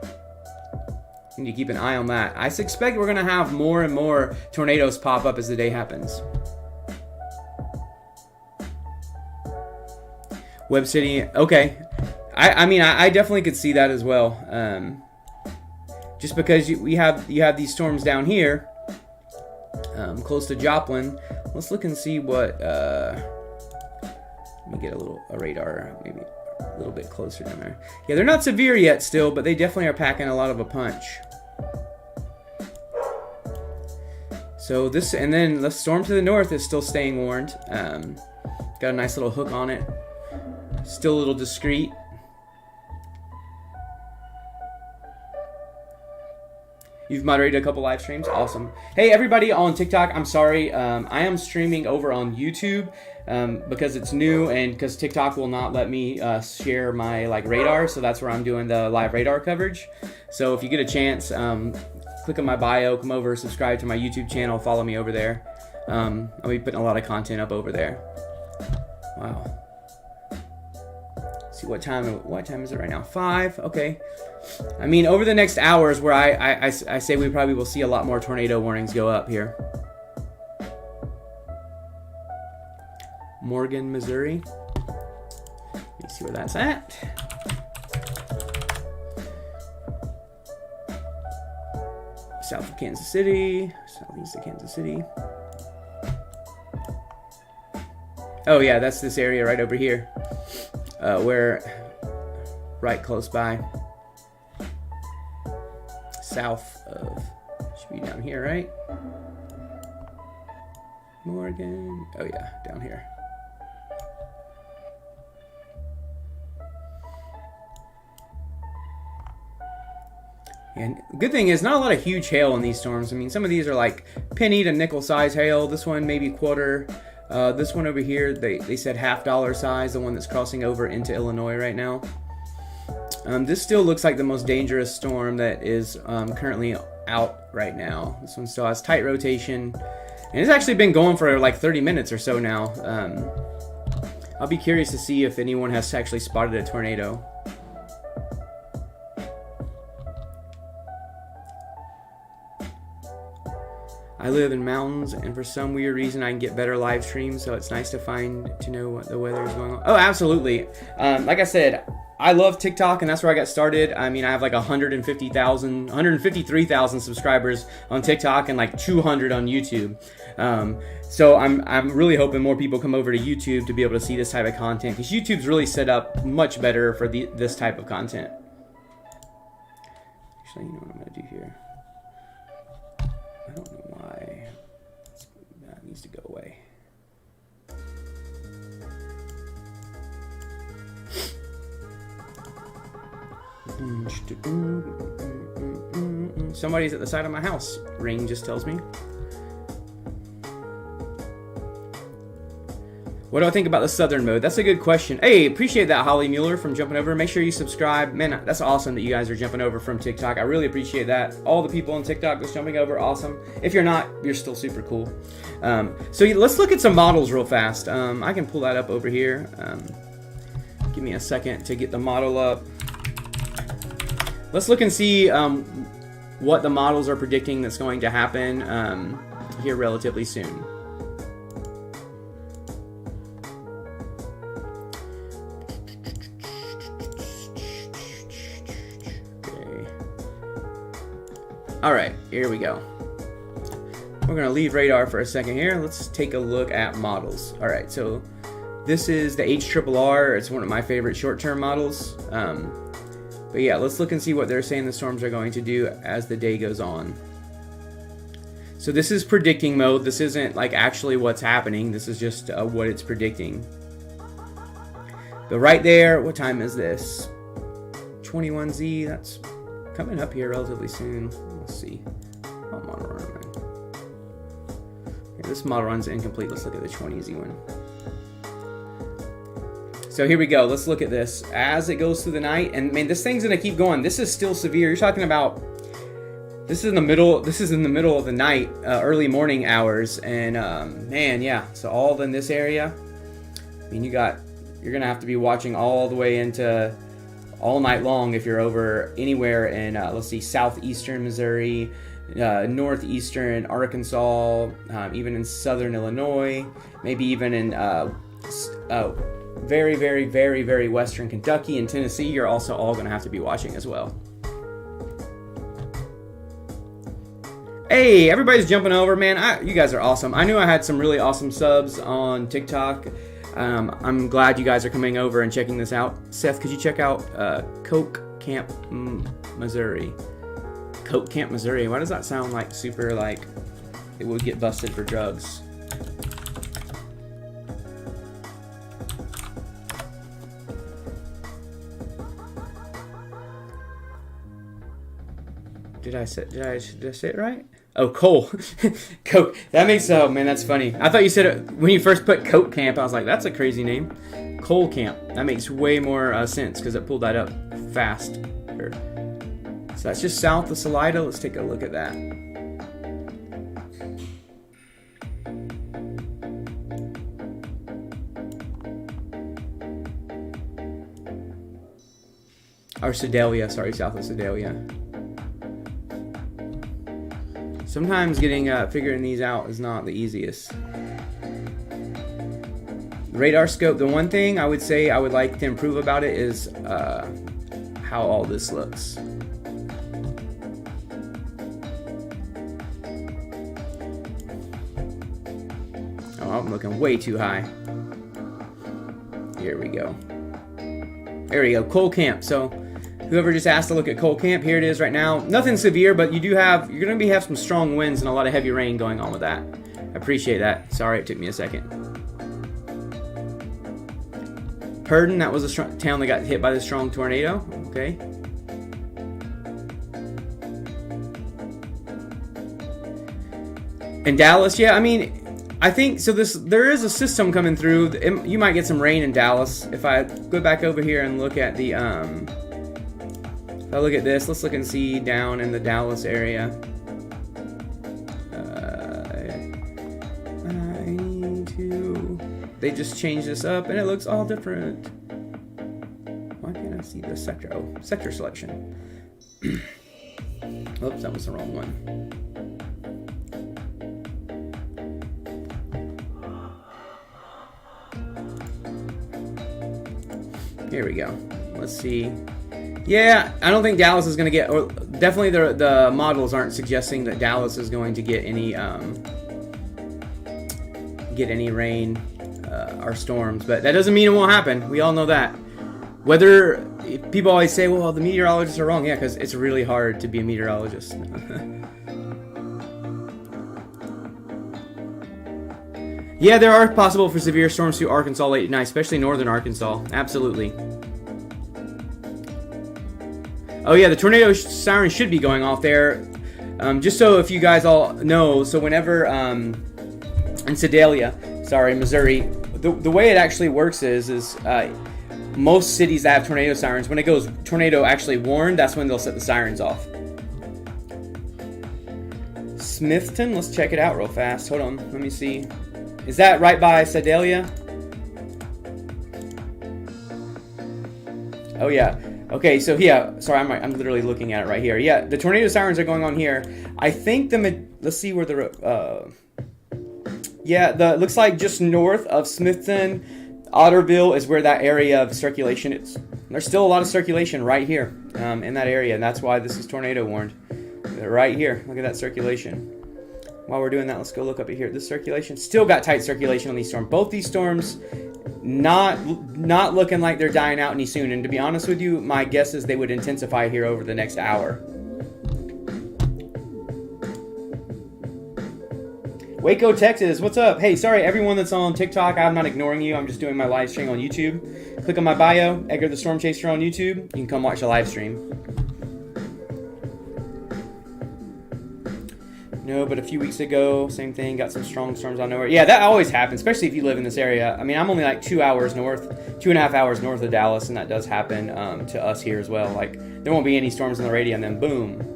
need to keep an eye on that. I suspect we're going to have more and more tornadoes pop up as the day happens. Web City, okay. I mean, I definitely could see that as well. Just because you have these storms down here, close to Joplin. Let's look and see what. Let me get a radar, maybe a little bit closer down there. Yeah, they're not severe yet, still, but they definitely are packing a lot of a punch. So this, and then the storm to the north is still staying warned. Got a nice little hook on it. Still a little discreet. You've moderated a couple live streams. Awesome. Hey, everybody on TikTok, I'm sorry. I am streaming over on YouTube because it's new and because TikTok will not let me share my radar. So that's where I'm doing the live radar coverage. So if you get a chance, click on my bio, come over, subscribe to my YouTube channel, follow me over there. I'll be putting a lot of content up over there. Wow. Let's see what time is it right now? 5. Okay. I mean, over the next hours, where I say we probably will see a lot more tornado warnings go up here. Morgan, Missouri. Let me see where that's at. South of Kansas City, southeast of Kansas City. Oh yeah, that's this area right over here, right close by. South of, should be down here, right? Morgan, oh yeah, down here. And good thing is not a lot of huge hail in these storms. I mean, some of these are like penny to nickel size hail. This one maybe quarter. This one over here, they said $half size, the one that's crossing over into Illinois right now. This still looks like the most dangerous storm that is currently out right now. This one still has tight rotation. And it's actually been going for like 30 minutes or so now. I'll be curious to see if anyone has actually spotted a tornado. I live in mountains, and for some weird reason, I can get better live streams, so it's nice to know what the weather is going on. Oh, absolutely. Like I said, I love TikTok, and that's where I got started. I mean, I have like 153,000 subscribers on TikTok and like 200 on YouTube. So I'm really hoping more people come over to YouTube to be able to see this type of content, because YouTube's really set up much better for this type of content. Actually, you know what I'm going to do here? I don't know why that needs to go away. Somebody's at the side of my house, Ring just tells me. What do I think about the southern mode? That's a good question. Hey, appreciate that, Holly Mueller, from jumping over. Make sure you subscribe. Man, that's awesome that you guys are jumping over from TikTok. I really appreciate that. All the people on TikTok that's jumping over, awesome. If you're not, you're still super cool. So let's look at some models real fast. I can pull that up over here. Give me a second to get the model up. Let's look and see what the models are predicting that's going to happen here relatively soon. All right, here we go. We're gonna leave radar for a second here. Let's take a look at models. All right, so this is the HRRR. It's one of my favorite short-term models. But yeah, let's look and see what they're saying the storms are going to do as the day goes on. So this is predicting mode. This isn't like actually what's happening. This is just what it's predicting. But right there, what time is this? 21Z, that's coming up here relatively soon. Let's see. What model run am I? Okay, this model run's incomplete. Let's look at the 20Z one. So here we go. Let's look at this as it goes through the night. And man, this thing's gonna keep going. This is still severe. You're talking about this is in the middle of the night, early morning hours, and man, yeah. So all in this area. I mean, you're gonna have to be watching all the way into all night long if you're over anywhere in, let's see, southeastern Missouri, northeastern Arkansas, even in southern Illinois, maybe even in very, very, very, very western Kentucky and Tennessee. You're also all going to have to be watching as well. Hey, everybody's jumping over, man. You guys are awesome. I knew I had some really awesome subs on TikTok. I'm glad you guys are coming over and checking this out. Seth, could you check out Coke Camp, Missouri? Coke Camp, Missouri. Why does that sound like super like it would get busted for drugs? Did I say it right? Oh, coal. Coke. That makes, oh man, that's funny. I thought you said it when you first put Coke Camp. I was like, that's a crazy name. Coal Camp. That makes way more sense because it pulled that up fast. So that's just south of Salida. Let's take a look at that. Or Sedalia, sorry, south of Sedalia. Sometimes figuring these out is not the easiest. Radar scope, the one thing I would say I would like to improve about it is how all this looks. Oh, I'm looking way too high. Here we go. There we go, Coal Camp. So whoever just asked to look at Coal Camp, here it is right now. Nothing severe, but you're going to have some strong winds and a lot of heavy rain going on with that. I appreciate that. Sorry it took me a second. Herndon, that was a town that got hit by the strong tornado. Okay. And Dallas, yeah, I mean, I think so. There is a system coming through. You might get some rain in Dallas. If I go back over here and look at the if I look at this, let's look and see down in the Dallas area. I need to. They just changed this up, and it looks all different. Why can't I see the sector? Oh, sector selection. Oops, that was the wrong one. Here we go. Let's see. Yeah, I don't think Dallas is going to get, or definitely the models aren't suggesting that Dallas is going to get any rain or storms, but that doesn't mean it won't happen. We all know that. Whether people always say, well, the meteorologists are wrong. Yeah, because it's really hard to be a meteorologist. Yeah, there are possible for severe storms through Arkansas late at night, especially northern Arkansas. Absolutely. Oh yeah, the tornado siren should be going off there. Just so if you guys all know, so whenever in Sedalia, Missouri, the way it actually works is most cities that have tornado sirens, when it goes tornado actually warned, that's when they'll set the sirens off. Smithton, let's check it out real fast. Hold on, let me see. Is that right by Sedalia? Oh yeah. Okay, so yeah, sorry, I'm literally looking at it right here. Yeah, the tornado sirens are going on here. I think let's see where looks like just north of Smithton, Otterville is where that area of circulation is. There's still a lot of circulation right here in that area, and that's why this is tornado warned. Right here, look at that circulation. While we're doing that, let's go look up here. This circulation still got tight circulation on these storms. Both these storms not looking like they're dying out any soon. And to be honest with you, my guess is they would intensify here over the next hour. Waco, Texas, what's up? Hey, sorry, everyone that's on TikTok, I'm not ignoring you. I'm just doing my live stream on YouTube. Click on my bio, Edgar the Storm Chaser on YouTube. You can come watch the live stream. No, but a few weeks ago, same thing, got some strong storms out of nowhere. Yeah, that always happens, especially if you live in this area. I mean, I'm only like 2.5 hours north of Dallas, and that does happen to us here as well. Like, there won't be any storms in the radio, and then boom.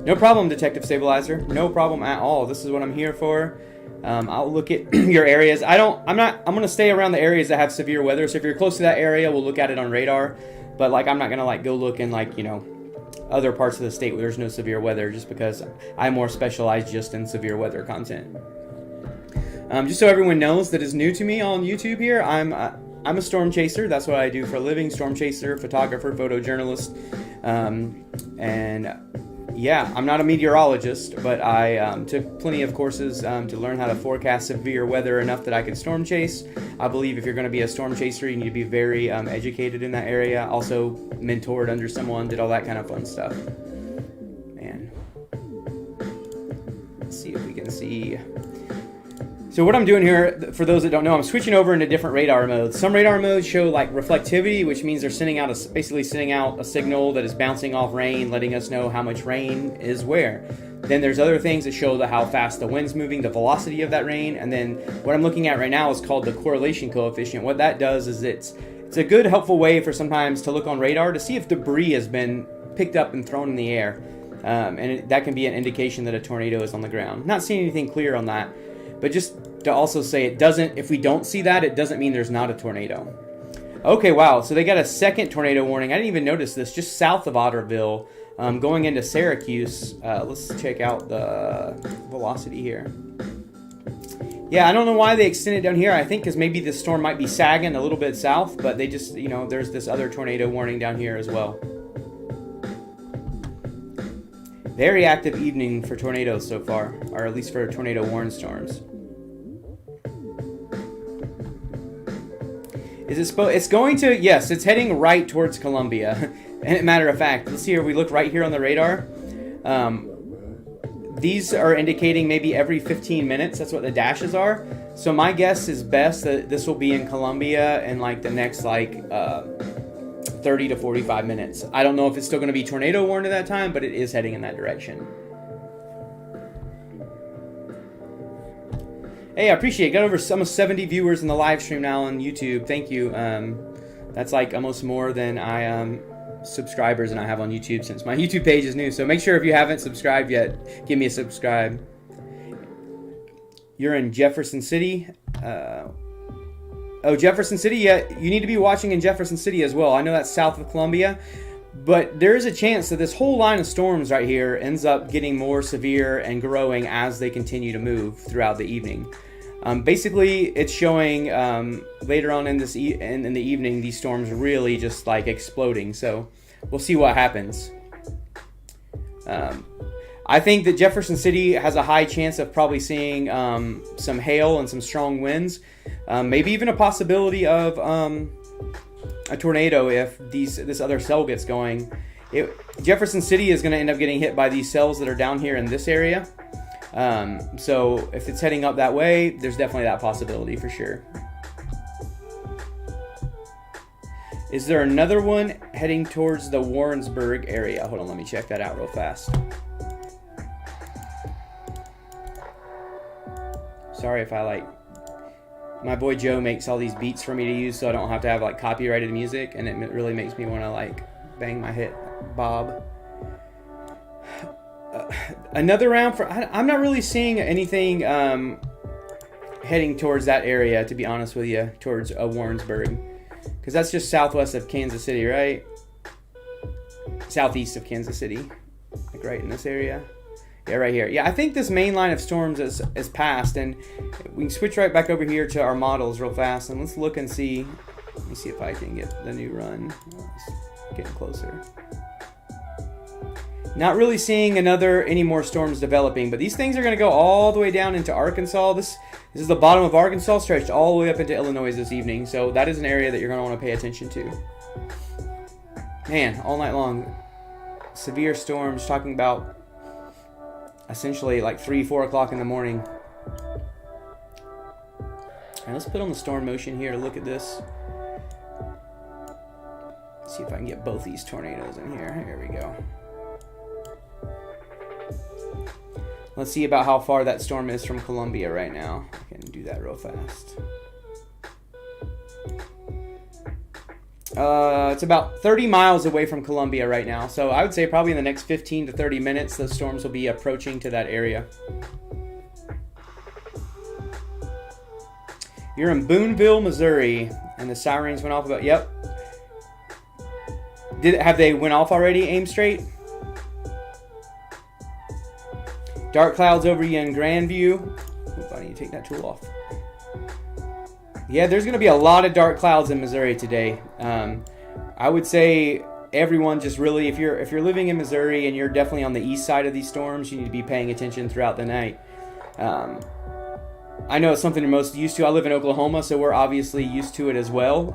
No problem, Detective Stabilizer. No problem at all. This is what I'm here for. I'll look at your areas. I'm going to stay around the areas that have severe weather. So if you're close to that area, we'll look at it on radar. But like, I'm not going to like go look in like, other parts of the state where there's no severe weather, just because I'm more specialized just in severe weather content. Just so everyone knows that is new to me on YouTube here, I'm a storm chaser. That's what I do for a living. Storm chaser, photographer, photojournalist. And yeah, I'm not a meteorologist, but I took plenty of courses to learn how to forecast severe weather enough that I could storm chase. I believe if you're going to be a storm chaser, you need to be very educated in that area. Also mentored under someone, did all that kind of fun stuff. Man. Let's see if we can see. So what I'm doing here, for those that don't know, I'm switching over into different radar modes. Some radar modes show like reflectivity, which means they're basically sending out a signal that is bouncing off rain, letting us know how much rain is where. Then there's other things that show how fast the wind's moving, the velocity of that rain, and then what I'm looking at right now is called the correlation coefficient. What that does is it's a good, helpful way for sometimes to look on radar to see if debris has been picked up and thrown in the air, that can be an indication that a tornado is on the ground. Not seeing anything clear on that. But just to also say, if we don't see that, it doesn't mean there's not a tornado. Okay, wow. So they got a second tornado warning. I didn't even notice this. Just south of Otterville, going into Syracuse. Let's check out the velocity here. Yeah, I don't know why they extended down here. I think because maybe this storm might be sagging a little bit south, but they just, there's this other tornado warning down here as well. Very active evening for tornadoes so far, or at least for tornado warning storms. It's going to, yes, it's heading right towards Columbia. And matter of fact, let's see here, we look right here on the radar. These are indicating maybe every 15 minutes. That's what the dashes are. So my guess is best that this will be in Columbia in like the next 30 to 45 minutes. I don't know if it's still going to be tornado warned at that time, but it is heading in that direction. Hey, I appreciate it. Got over almost 70 viewers in the live stream now on YouTube. Thank you. That's like almost more than subscribers than I have on YouTube since my YouTube page is new. So make sure if you haven't subscribed yet, give me a subscribe. You're in Jefferson City. Jefferson City. Yeah, you need to be watching in Jefferson City as well. I know that's south of Columbia. But there is a chance that this whole line of storms right here ends up getting more severe and growing as they continue to move throughout the evening. Basically, it's showing later on in in the evening, these storms really just like exploding. So we'll see what happens. I think that Jefferson City has a high chance of probably seeing some hail and some strong winds. Maybe even a possibility of a tornado if this other cell gets going. Jefferson City is going to end up getting hit by these cells that are down here in this area. So if it's heading up that way, there's definitely that possibility for sure. Is there another one heading towards the Warrensburg area? Hold on, let me check that out real fast. Sorry if my boy Joe makes all these beats for me to use so I don't have to have copyrighted music, and it really makes me want to bang my hit bob. Another round I'm not really seeing anything heading towards that area, to be honest with you, towards Warrensburg, because that's just southwest of Kansas City, right? Southeast of Kansas City, right in this area. Yeah, right here. Yeah, I think this main line of storms is passed, and we can switch right back over here to our models real fast, and let's look and see. Let me see if I can get the new run. It's getting closer. Not really seeing any more storms developing, but these things are going to go all the way down into Arkansas. This is the bottom of Arkansas, stretched all the way up into Illinois this evening, so that is an area that you're going to want to pay attention to. Man, all night long, severe storms, talking about essentially 3-4 o'clock in the morning. Alright, let's put on the storm motion here to look at this. See if I can get both these tornadoes in here. Here we go. Let's see about how far that storm is from Columbia right now. I can do that real fast. It's about 30 miles away from Columbia right now. So I would say probably in the next 15 to 30 minutes, the storms will be approaching to that area. You're in Boonville, Missouri, and the sirens went off about, yep. Have they went off already, Aim Straight? Dark clouds over you in Grandview. Oop, I need to take that tool off. Yeah, there's going to be a lot of dark clouds in Missouri today. I would say everyone just really, if you're living in Missouri and you're definitely on the east side of these storms, you need to be paying attention throughout the night. I know it's something you're most used to. I live in Oklahoma, so we're obviously used to it as well.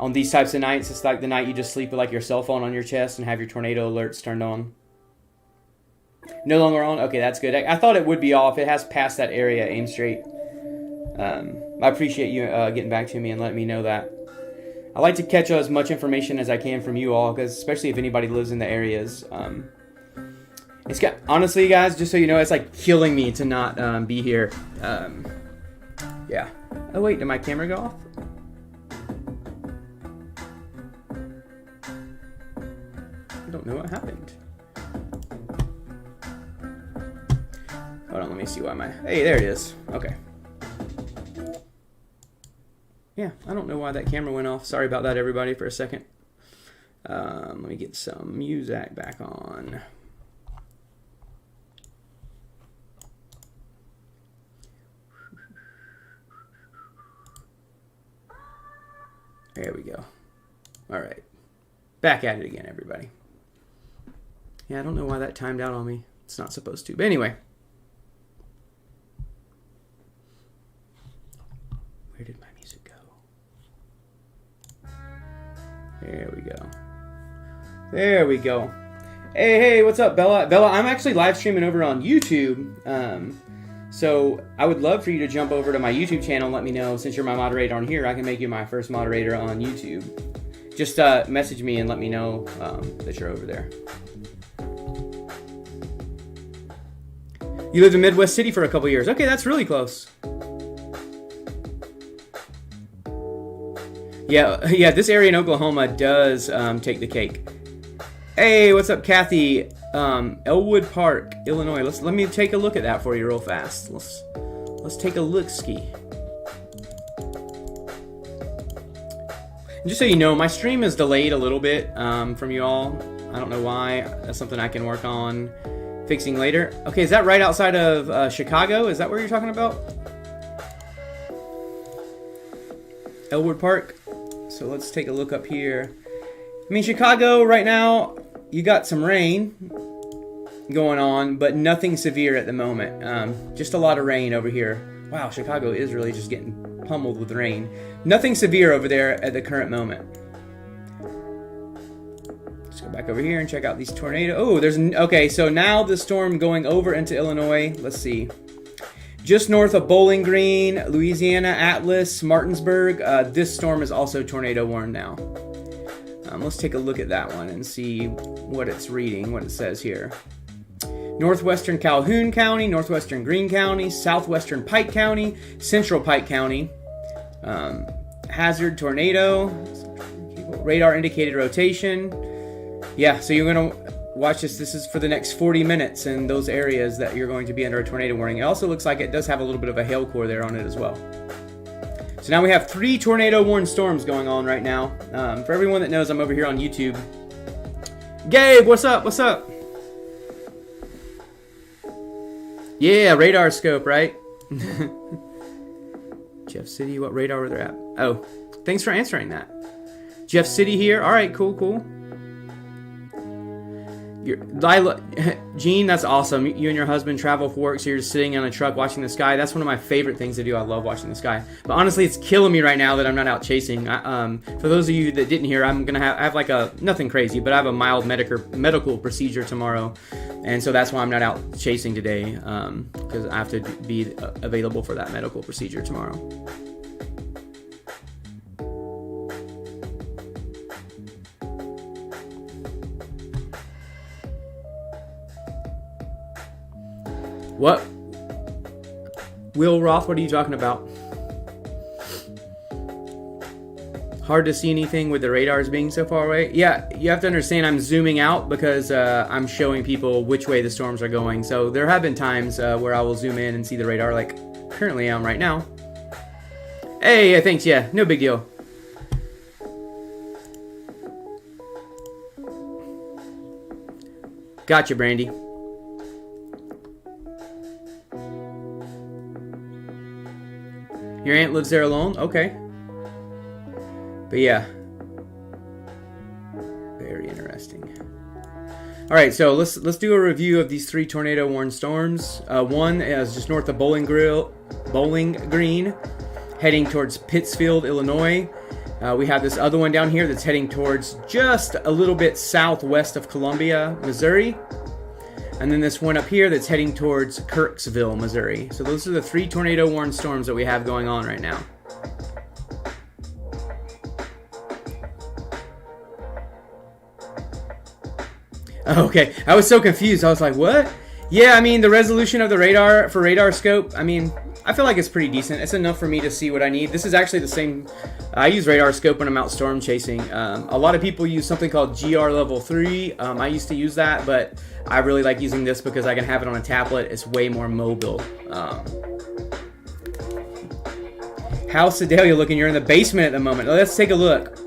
On these types of nights, it's like the night you just sleep with your cell phone on your chest and have your tornado alerts turned on. No longer on? Okay, that's good. I thought it would be off. It has passed that area, Aim Straight. I appreciate you getting back to me and letting me know that. I like to catch as much information as I can from you all, because especially if anybody lives in the areas. It's got, honestly, guys, just so you know, it's like killing me to not be here. Yeah. Oh wait, did my camera go off? I don't know what happened. Hold on, let me see why my... Hey, there it is. Okay. Yeah, I don't know why that camera went off. Sorry about that, everybody, for a second. Let me get some music back on. There we go. All right. Back at it again, everybody. Yeah, I don't know why that timed out on me. It's not supposed to. But anyway. Where did my music go? There we go. There we go. Hey, what's up, Bella? Bella, I'm actually live streaming over on YouTube. So I would love for you to jump over to my YouTube channel and let me know. Since you're my moderator on here, I can make you my first moderator on YouTube. Just message me and let me know that you're over there. You lived in Midwest City for a couple years. Okay, that's really close. Yeah, this area in Oklahoma does take the cake. Hey, what's up, Kathy? Elwood Park, Illinois. Let me take a look at that for you real fast. Let's take a look-ski. And just so you know, my stream is delayed a little bit from you all. I don't know why. That's something I can work on fixing later. Okay, is that right outside of Chicago? Is that where you're talking about? Elwood Park. So let's take a look up here. I mean, Chicago right now, you got some rain going on, but nothing severe at the moment. Just a lot of rain over here. Wow, Chicago is really just getting pummeled with rain. Nothing severe over there at the current moment. Let's go back over here and check out these tornadoes. Oh, okay, so now the storm going over into Illinois. Let's see. Just north of Bowling Green, Louisiana, Atlas, Martinsburg. This storm is also tornado warned now. Let's take a look at that one and see what it's reading, what it says here. Northwestern Calhoun County, Northwestern Greene County, Southwestern Pike County, Central Pike County. Hazard tornado, radar indicated rotation. Yeah, so you're going to watch this. This is for the next 40 minutes in those areas that you're going to be under a tornado warning. It also looks like it does have a little bit of a hail core there on it as well. So now we have 3 tornado warned storms going on right now. For everyone that knows, I'm over here on YouTube. Gabe, what's up? What's up? Yeah, radar scope, right? Jeff City, what radar were they at? Oh, thanks for answering that. Jeff City here. All right, cool. Gene, that's awesome. You and your husband travel for work, so you're just sitting on a truck watching the sky. That's one of my favorite things to do. I love watching the sky. But honestly, it's killing me right now that I'm not out chasing. For those of you that didn't hear, I'm gonna have like nothing crazy, but I have a mild medical procedure tomorrow, and so that's why I'm not out chasing today, because I have to be available for that medical procedure tomorrow. What? Will Roth, what are you talking about? Hard to see anything with the radars being so far away? Yeah, you have to understand I'm zooming out because I'm showing people which way the storms are going. So there have been times where I will zoom in and see the radar, like currently I am right now. Hey, thanks, yeah, no big deal. Gotcha, Brandy. Your aunt lives there alone? Okay. But yeah. Very interesting. Alright, so let's do a review of these 3 tornado warned storms. One is just north of Bowling Green, heading towards Pittsfield, Illinois. We have this other one down here that's heading towards just a little bit southwest of Columbia, Missouri. and then this one up here that's heading towards Kirksville, Missouri. So those are the 3 tornado-warned storms that we have going on right now. Okay, I was so confused. I was like, what? Yeah, I mean, the resolution of the radar for radar scope, I mean, I feel like it's pretty decent. It's enough for me to see what I need. This is actually the same. I use radar scope when I'm out storm chasing. A lot of people use something called GR Level 3. I used to use that, but I really like using this because I can have it on a tablet. It's way more mobile. How's Sedalia looking? You're in the basement at the moment. Let's take a look.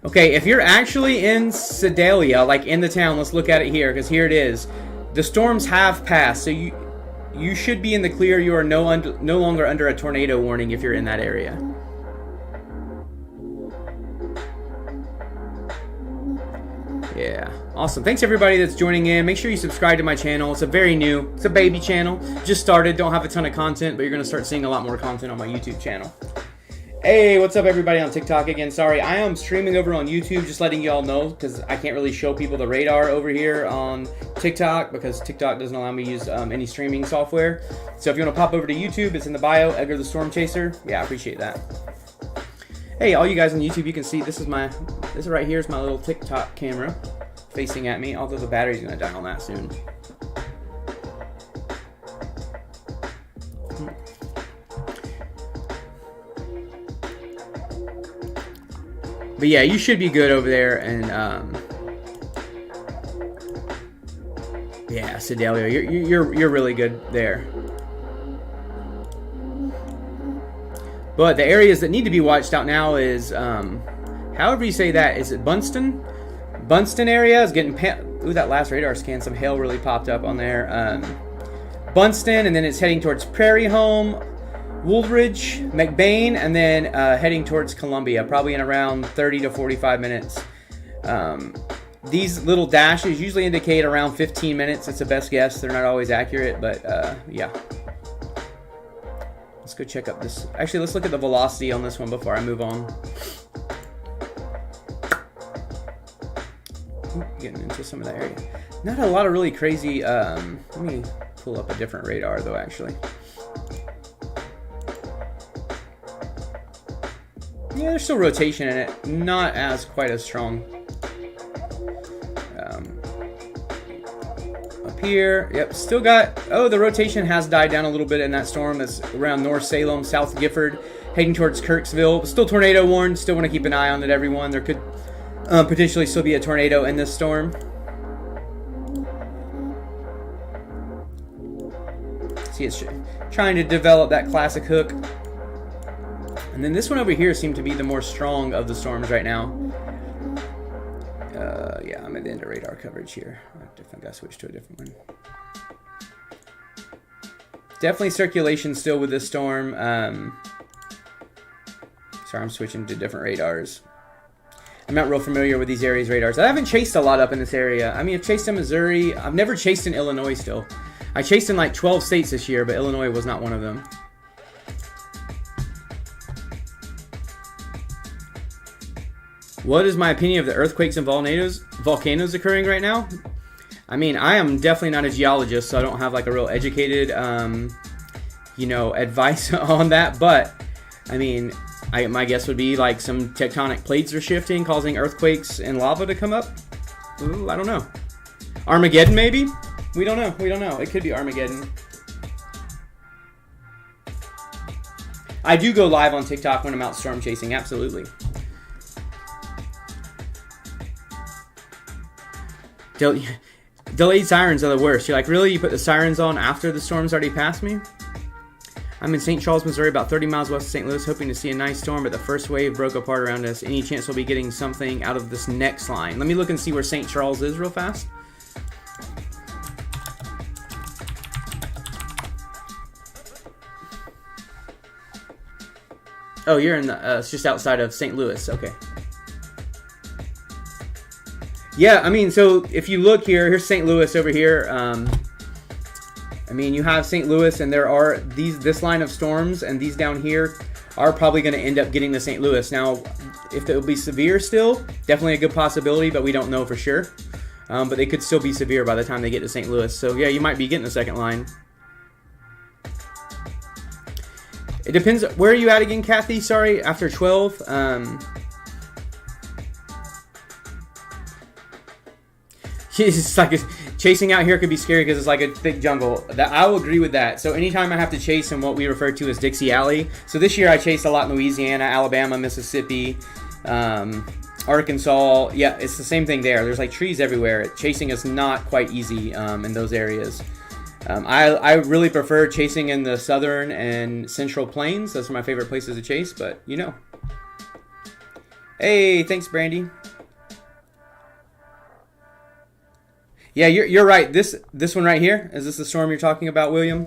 Okay, if you're actually in Sedalia, like in the town, let's look at it here, because here it is. The storms have passed, so you should be in the clear. You are no longer under a tornado warning if you're in that area. Yeah, awesome. Thanks everybody that's joining in. Make sure you subscribe to my channel. It's a baby channel. Just started, don't have a ton of content, but you're going to start seeing a lot more content on my YouTube channel. Hey, what's up everybody on TikTok again? Sorry, I am streaming over on YouTube, just letting y'all know, because I can't really show people the radar over here on TikTok, because TikTok doesn't allow me to use any streaming software. So if you want to pop over to YouTube, it's in the bio, Edgar the Storm Chaser. Yeah, I appreciate that. Hey, all you guys on YouTube, you can see this right here is my little TikTok camera facing at me, although the battery's going to die on that soon. But yeah, you should be good over there, and yeah, Sedalia, you're really good there. But the areas that need to be watched out now is, however you say that, is it Bunston? Bunston area is getting, ooh, that last radar scan, some hail really popped up on there. Bunston, and then it's heading towards Prairie Home, Woolridge, McBain, and then heading towards Columbia, probably in around 30 to 45 minutes. These little dashes usually indicate around 15 minutes. It's a best guess. They're not always accurate, but yeah. Let's go check up this. Actually, let's look at the velocity on this one before I move on. Ooh, getting into some of that area. Not a lot of really crazy. Let me pull up a different radar, though, actually. Yeah, there's still rotation in it. Not quite as strong. Up here, yep, still got, oh, the rotation has died down a little bit in that storm. That's around North Salem, South Gifford, heading towards Kirksville. Still tornado warned. Still want to keep an eye on it, everyone. There could potentially still be a tornado in this storm. See, it's trying to develop that classic hook. And then this one over here seemed to be the more strong of the storms right now. Yeah, I'm at the end of radar coverage here. I definitely got to switch to a different one. Definitely circulation still with this storm. Sorry, I'm switching to different radars. I'm not real familiar with these areas' radars. I haven't chased a lot up in this area. I mean, I've chased in Missouri. I've never chased in Illinois still. I chased in like 12 states this year, but Illinois was not one of them. What is my opinion of the earthquakes and volcanoes occurring right now? I mean, I am definitely not a geologist, so I don't have like a real educated, you know, advice on that. But I mean, my guess would be like some tectonic plates are shifting, causing earthquakes and lava to come up. Ooh, I don't know. Armageddon, maybe? We don't know. We don't know. It could be Armageddon. I do go live on TikTok when I'm out storm chasing. Absolutely. Delayed sirens are the worst. You're like, really? You put the sirens on after the storm's already passed me? I'm in St. Charles, Missouri, about 30 miles west of St. Louis, hoping to see a nice storm, but the first wave broke apart around us. Any chance we'll be getting something out of this next line? Let me look and see where St. Charles is real fast. Oh, you're in the, it's just outside of St. Louis. Okay. Yeah, I mean, so if you look here, here's St. Louis over here. I mean, you have St. Louis, and there are this line of storms, and these down here are probably going to end up getting to St. Louis. Now, if it will be severe still, definitely a good possibility, but we don't know for sure. but they could still be severe by the time they get to St. Louis. So yeah, you might be getting the second line. It depends. Where are you at again, Kathy? Sorry, after 12. It's like chasing out here could be scary because it's like a thick jungle. I'll agree with that. So anytime I have to chase in what we refer to as Dixie Alley. So this year I chased a lot in Louisiana, Alabama, Mississippi, Arkansas. Yeah, it's the same thing there. There's like trees everywhere. Chasing is not quite easy in those areas. I really prefer chasing in the southern and central plains. Those are my favorite places to chase, but you know. Hey, thanks, Brandy. Yeah, you're right. This one right here, is this the storm you're talking about, William?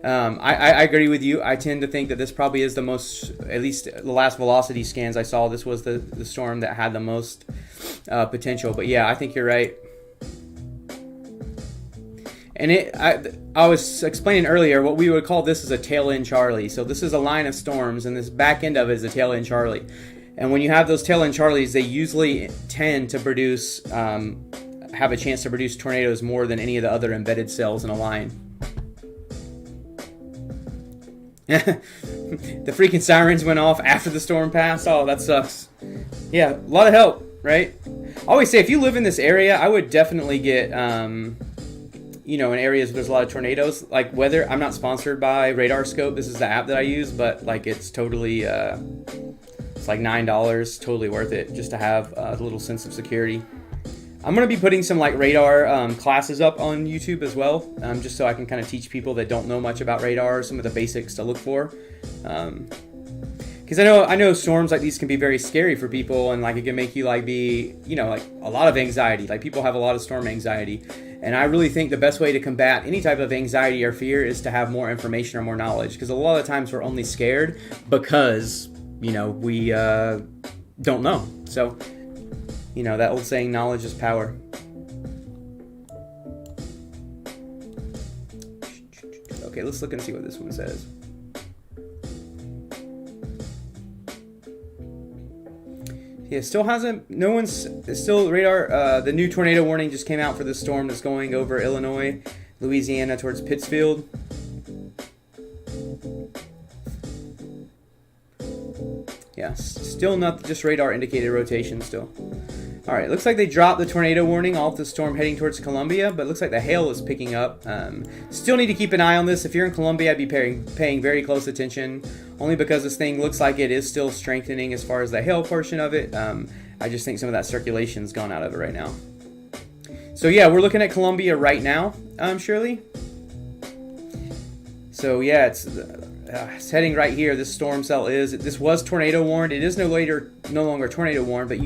I agree with you. I tend to think that this probably is the most, at least the last velocity scans I saw, this was the storm that had the most potential. But yeah, I think you're right. And I was explaining earlier, what we would call this is a tail end Charlie. So this is a line of storms, and this back end of it is a tail end Charlie. And when you have those tail end Charlies, they usually tend to produce, have a chance to produce tornadoes more than any of the other embedded cells in a line. The freaking sirens went off after the storm passed. Oh, that sucks. Yeah, a lot of help, right? I always say, if you live in this area, I would definitely get, you know, in areas where there's a lot of tornadoes, like weather. I'm not sponsored by RadarScope. This is the app that I use, but like it's totally, it's like $9, totally worth it just to have a little sense of security. I'm going to be putting some like radar classes up on YouTube as well, just so I can kind of teach people that don't know much about radar some of the basics to look for. Because I know storms like these can be very scary for people, and like it can make you like be, you know, like a lot of anxiety. Like people have a lot of storm anxiety, and I really think the best way to combat any type of anxiety or fear is to have more information or more knowledge. Because a lot of times we're only scared because, you know, we don't know. So, you know, that old saying, knowledge is power. Okay, let's look and see what this one says. Yeah, still hasn't, no one's, still radar, the new tornado warning just came out for the storm that's going over Illinois, Louisiana towards Pittsfield. Yeah, still not just radar indicated rotation still. All right, looks like they dropped the tornado warning off the storm heading towards Columbia, but looks like the hail is picking up. Still need to keep an eye on this. If you're in Columbia, I'd be paying very close attention, only because this thing looks like it is still strengthening as far as the hail portion of it. I just think some of that circulation's gone out of it right now. So yeah, we're looking at Columbia right now, Shirley. So yeah, it's heading right here. This storm cell this was tornado warned. It is no longer tornado warned, but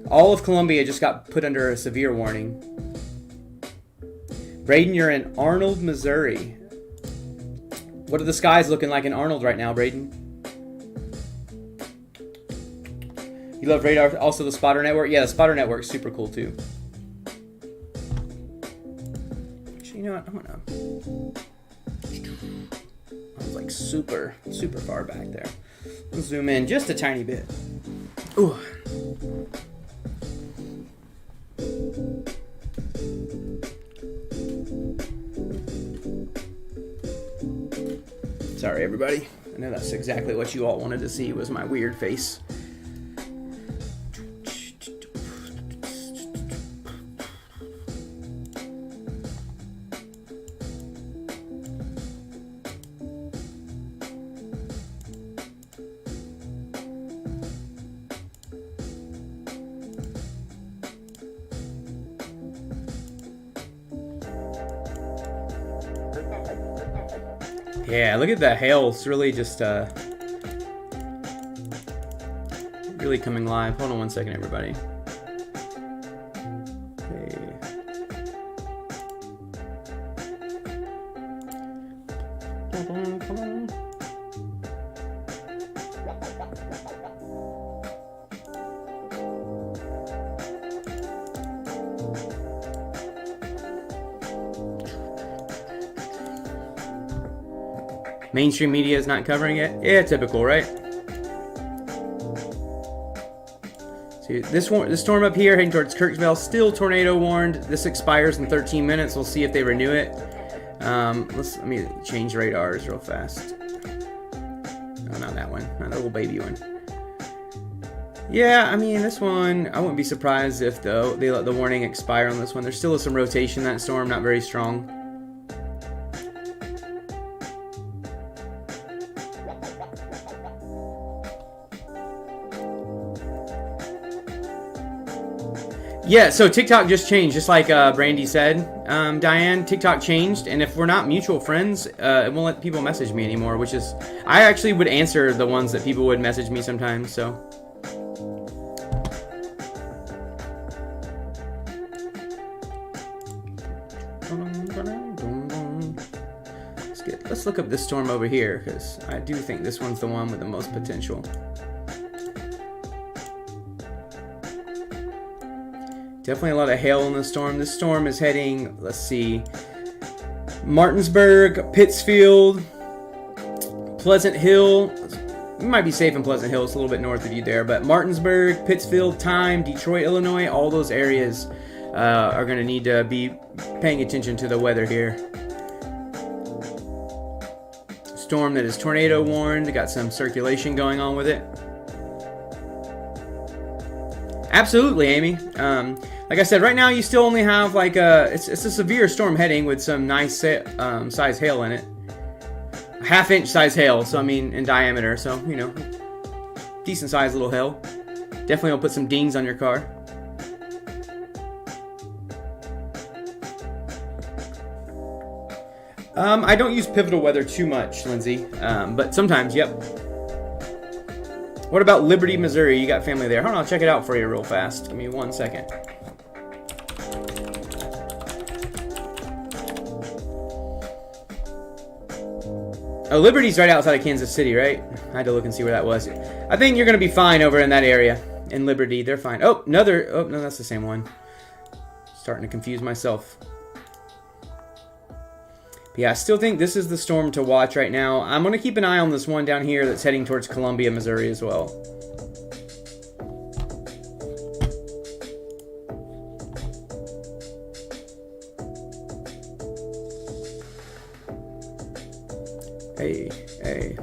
all of Columbia just got put under a severe warning. Braden, you're in Arnold, Missouri. What are the skies looking like in Arnold right now, Braden? You love radar, also the spotter network? Yeah, the spotter network's super cool too. Actually, you know what? I'm gonna, I was like super far back there. Let's zoom in just a tiny bit. Ooh. Sorry, everybody. I know that's exactly what you all wanted to see, was my weird face. Yeah, look at the hail. It's really just really coming live. Hold on one second, everybody. Okay. Come on. Mainstream media is not covering it. Yeah, typical, right? So this storm up here heading towards Kirksville, still tornado warned. This expires in 13 minutes. We'll see if they renew it. Let me change radars real fast. Oh, not that one. Not the little baby one. Yeah, I mean, this one, I wouldn't be surprised if they let the warning expire on this one. There's still some rotation in that storm, not very strong. Yeah, so TikTok just changed, just like Brandy said. Diane, TikTok changed, and if we're not mutual friends, it won't let people message me anymore, which is... I actually would answer the ones that people would message me sometimes, so... Let's look up this storm over here, because I do think this one's the one with the most potential. Definitely a lot of hail in the storm. This storm is heading, let's see, Martinsburg, Pittsfield, Pleasant Hill. You might be safe in Pleasant Hill. It's a little bit north of you there. But Martinsburg, Pittsfield, Time, Detroit, Illinois, all those areas are going to need to be paying attention to the weather here. Storm that is tornado warned. Got some circulation going on with it. Absolutely, Amy. Like I said, right now you still only have like it's a severe storm heading with some nice size hail in it. A half-inch size hail, so I mean in diameter, so you know, decent size little hail. Definitely will put some dings on your car. I don't use Pivotal Weather too much, Lindsay, but sometimes, yep. What about Liberty, Missouri? You got family there. Hold on, I'll check it out for you real fast. Give me 1 second. Oh, Liberty's right outside of Kansas City, right? I had to look and see where that was. I think you're going to be fine over in that area. In Liberty, they're fine. Oh, another... Oh, no, that's the same one. Starting to confuse myself. Yeah, I still think this is the storm to watch right now. I'm going to keep an eye on this one down here that's heading towards Columbia, Missouri as well. Hey, hey.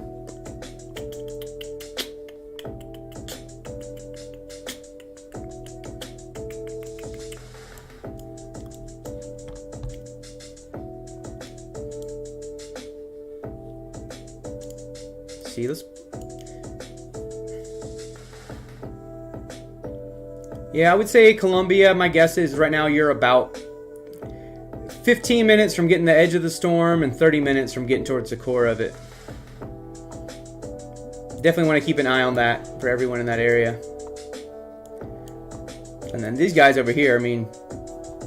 See this? Yeah, I would say Columbia, my guess is right now you're about 15 minutes from getting the edge of the storm and 30 minutes from getting towards the core of it. Definitely want to keep an eye on that for everyone in that area. And then these guys over here, I mean,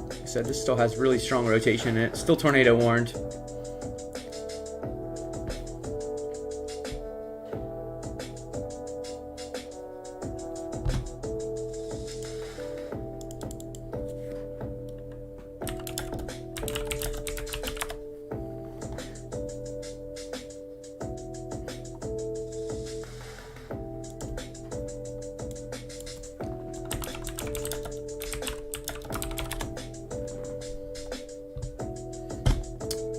like I said, this still has really strong rotation in it. Still tornado warned.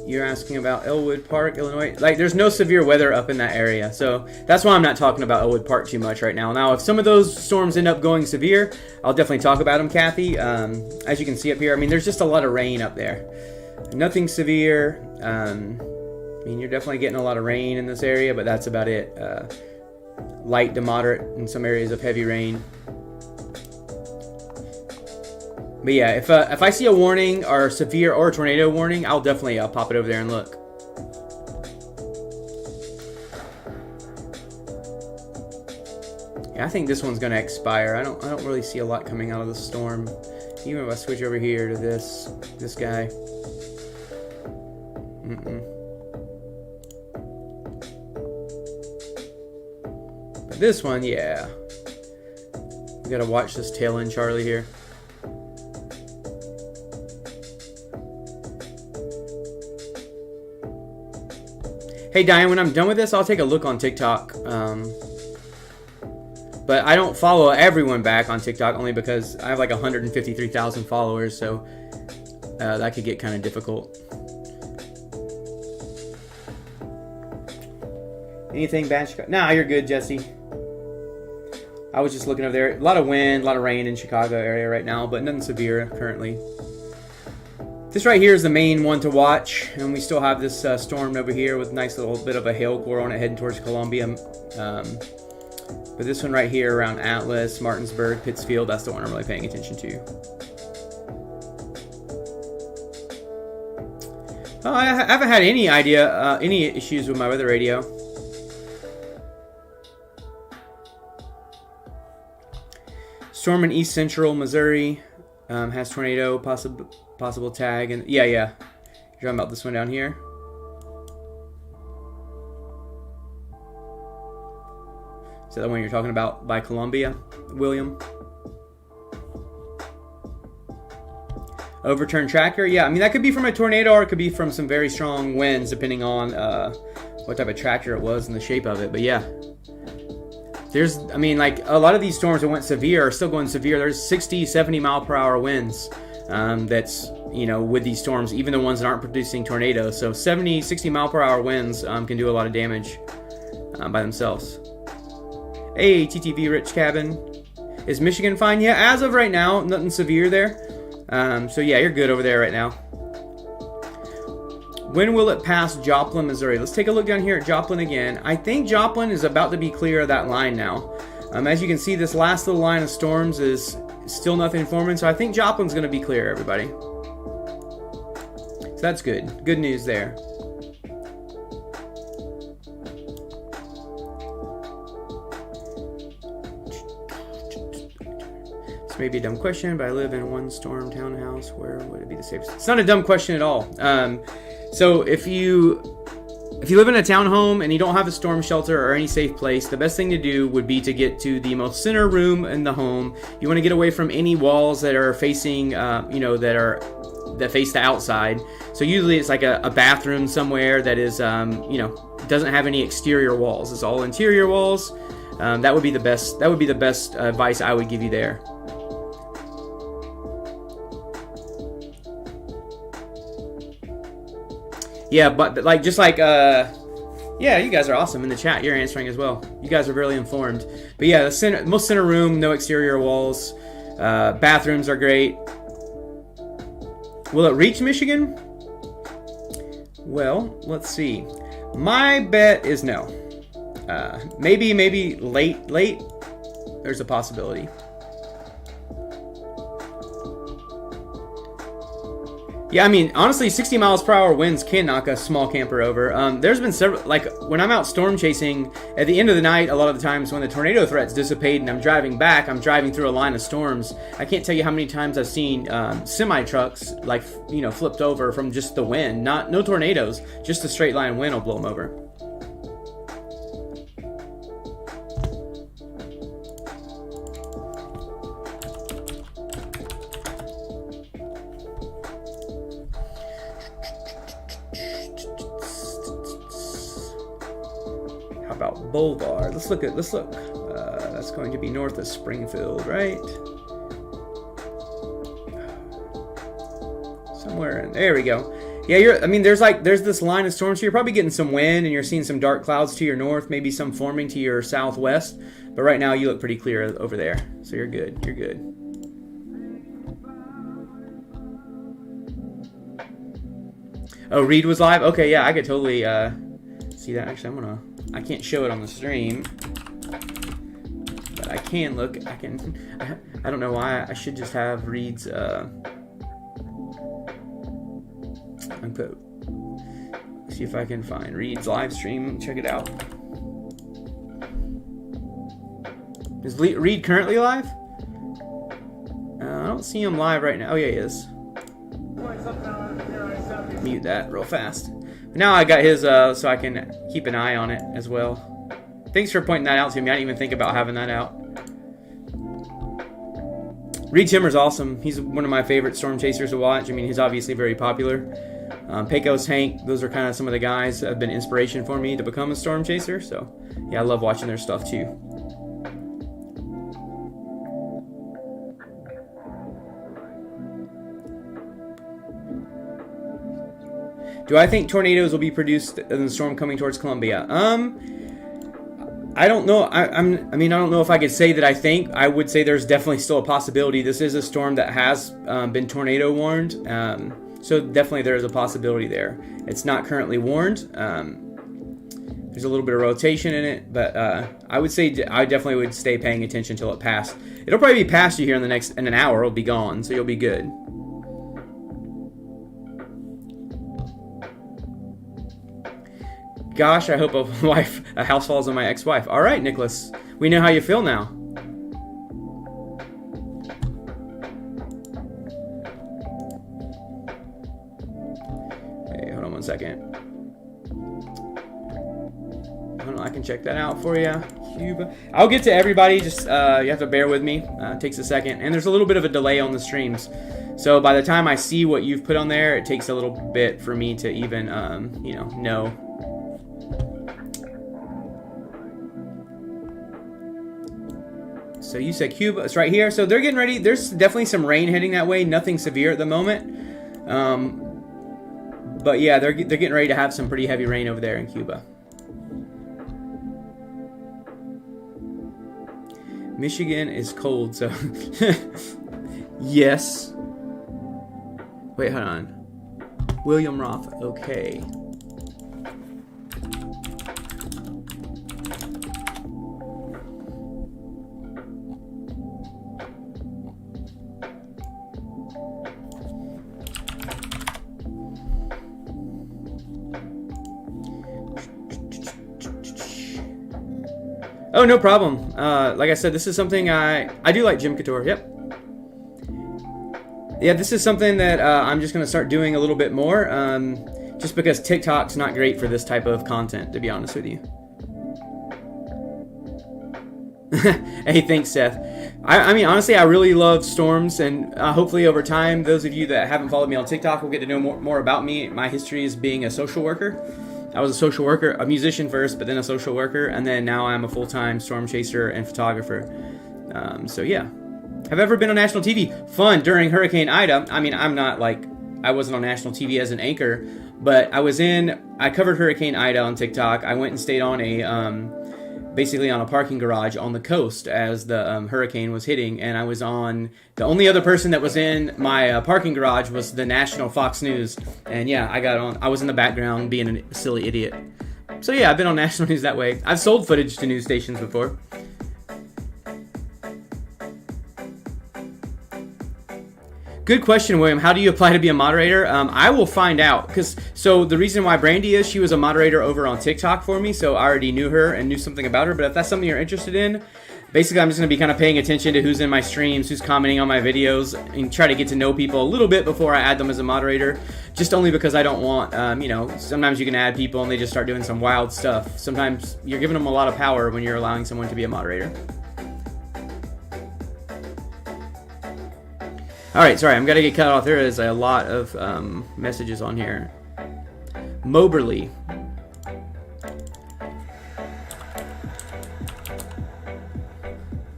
You're asking about Elwood Park, Illinois. Like, there's no severe weather up in that area, so that's why I'm not talking about Elwood Park too much right now. Now, if some of those storms end up going severe, I'll definitely talk about them, Kathy. As you can see up here, I mean, there's just a lot of rain up there. Nothing severe. I mean, you're definitely getting a lot of rain in this area, but that's about it. Light to moderate in some areas of heavy rain. But yeah, if I see a warning or severe or a tornado warning, I'll definitely pop it over there and look. Yeah, I think this one's gonna expire. I don't really see a lot coming out of the storm. Even if I switch over here to this guy. But this one, yeah. We gotta watch this tail end Charlie here. Hey Diane, when I'm done with this, I'll take a look on TikTok. But I don't follow everyone back on TikTok only because I have like 153,000 followers, so that could get kind of difficult. Anything bad? Nah, you're good, Jesse. I was just looking over there. A lot of wind, a lot of rain in Chicago area right now, but nothing severe currently. This right here is the main one to watch, and we still have this storm over here with a nice little bit of a hail core on it heading towards Columbia. But this one right here around Atlas, Martinsburg, Pittsfield, that's the one I'm really paying attention to. Oh, I haven't had any issues with my weather radio. Storm in east central Missouri has tornado possible tag, and yeah. You're talking about this one down here. Is that the one you're talking about by Columbia, William? Overturned tracker? Yeah, I mean, that could be from a tornado or it could be from some very strong winds, depending on what type of tractor it was and the shape of it. But yeah, I mean, like a lot of these storms that went severe are still going severe. There's 60, 70 mile per hour winds that's, with these storms, even the ones that aren't producing tornadoes. So 70, 60 mile per hour winds can do a lot of damage by themselves. Hey, TTV Rich Cabin. Is Michigan fine? Yeah, as of right now, nothing severe there. So yeah, you're good over there right now. When will it pass Joplin, Missouri? Let's take a look down here at Joplin again. I think Joplin is about to be clear of that line now. As you can see, this last little line of storms is still nothing forming, so I think Joplin's going to be clear, everybody. So that's good. Good news there. Maybe a dumb question, but I live in one storm townhouse. Where would it be the safest? It's not a dumb question at all. So if you live in a townhome and you don't have a storm shelter or any safe place, the best thing to do would be to get to the most center room in the home. You want to get away from any walls that are facing, that face the outside. So usually it's like a bathroom somewhere that is, doesn't have any exterior walls. It's all interior walls. That would be the best. That would be the best advice I would give you there. Yeah, but you guys are awesome in the chat. You're answering as well. You guys are really informed. But yeah, the most center room, no exterior walls. Bathrooms are great. Will it reach Michigan? Well, let's see. My bet is no. Maybe late. There's a possibility. Yeah, I mean, honestly, 60 miles per hour winds can knock a small camper over. There's been several, like when I'm out storm chasing, at the end of the night, a lot of the times when the tornado threats dissipate and I'm driving back, I'm driving through a line of storms. I can't tell you how many times I've seen semi-trucks, flipped over from just the wind. No tornadoes, just a straight line wind will blow them over. About Boulevard. Let's look. That's going to be north of Springfield, right? Somewhere in there we go. Yeah, there's this line of storms. So you're probably getting some wind, and you're seeing some dark clouds to your north, maybe some forming to your southwest. But right now you look pretty clear over there, so you're good. You're good. Oh, Reed was live. Okay, yeah, I could totally see that. Actually, I can't show it on the stream, but I can look. I don't know why. I should just have Reed's see if I can find Reed's live stream. Check it out. Is Reed currently live? I don't see him live right now. Oh yeah, he is. Mute that real fast. Now I got his, so I can keep an eye on it as well. Thanks for pointing that out to me. I didn't even think about having that out. Reed Timmer's awesome. He's one of my favorite storm chasers to watch. I mean, he's obviously very popular. Pecos Hank, those are kind of some of the guys that have been inspiration for me to become a storm chaser. So, yeah, I love watching their stuff too. Do I think tornadoes will be produced in the storm coming towards Columbia? I don't know. I mean, I don't know if I could say that I think. I would say there's definitely still a possibility. This is a storm that has been tornado warned. So definitely there is a possibility there. It's not currently warned. There's a little bit of rotation in it, but I would say I definitely would stay paying attention until it passed. It'll probably be past you here in an hour. It'll be gone, so you'll be good. Gosh, I hope a house falls on my ex-wife. All right, Nicholas, we know how you feel now. Hey, hold on one second. Hold on, I can check that out for you. Cuba. I'll get to everybody. Just you have to bear with me. It takes a second, and there's a little bit of a delay on the streams. So by the time I see what you've put on there, it takes a little bit for me to even know. So you said Cuba, it's right here. So they're getting ready. There's definitely some rain heading that way. Nothing severe at the moment. But yeah, they're getting ready to have some pretty heavy rain over there in Cuba. Michigan is cold, so yes. Wait, hold on. William Roth, okay. Oh, no problem. Like I said, this is something I do like Jim Couture. Yep. Yeah, this is something that I'm just going to start doing a little bit more. Just because TikTok's not great for this type of content, to be honest with you. Hey, thanks, Seth. I mean, honestly, I really love storms, and hopefully over time, those of you that haven't followed me on TikTok will get to know more about me. My history is being a social worker. I was a social worker, a musician first, but then a social worker, and then now I'm a full-time storm chaser and photographer. So yeah. Have ever been on national TV? Fun during Hurricane Ida. I mean, I wasn't on national TV as an anchor, but I covered Hurricane Ida on TikTok. I went and stayed on basically on a parking garage on the coast as the hurricane was hitting, and the only other person that was in my parking garage was the national Fox News, and yeah, I was in the background being a silly idiot. So yeah, I've been on national news that way. I've sold footage to news stations before. Good question, William. How do you apply to be a moderator? I will find out. So the reason why Brandy is, she was a moderator over on TikTok for me, so I already knew her and knew something about her. But if that's something you're interested in, basically I'm just going to be kind of paying attention to who's in my streams, who's commenting on my videos, and try to get to know people a little bit before I add them as a moderator. Just only because I don't want, sometimes you can add people and they just start doing some wild stuff. Sometimes you're giving them a lot of power when you're allowing someone to be a moderator. Alright, sorry, I'm going to get cut off. There is a lot of messages on here. Moberly.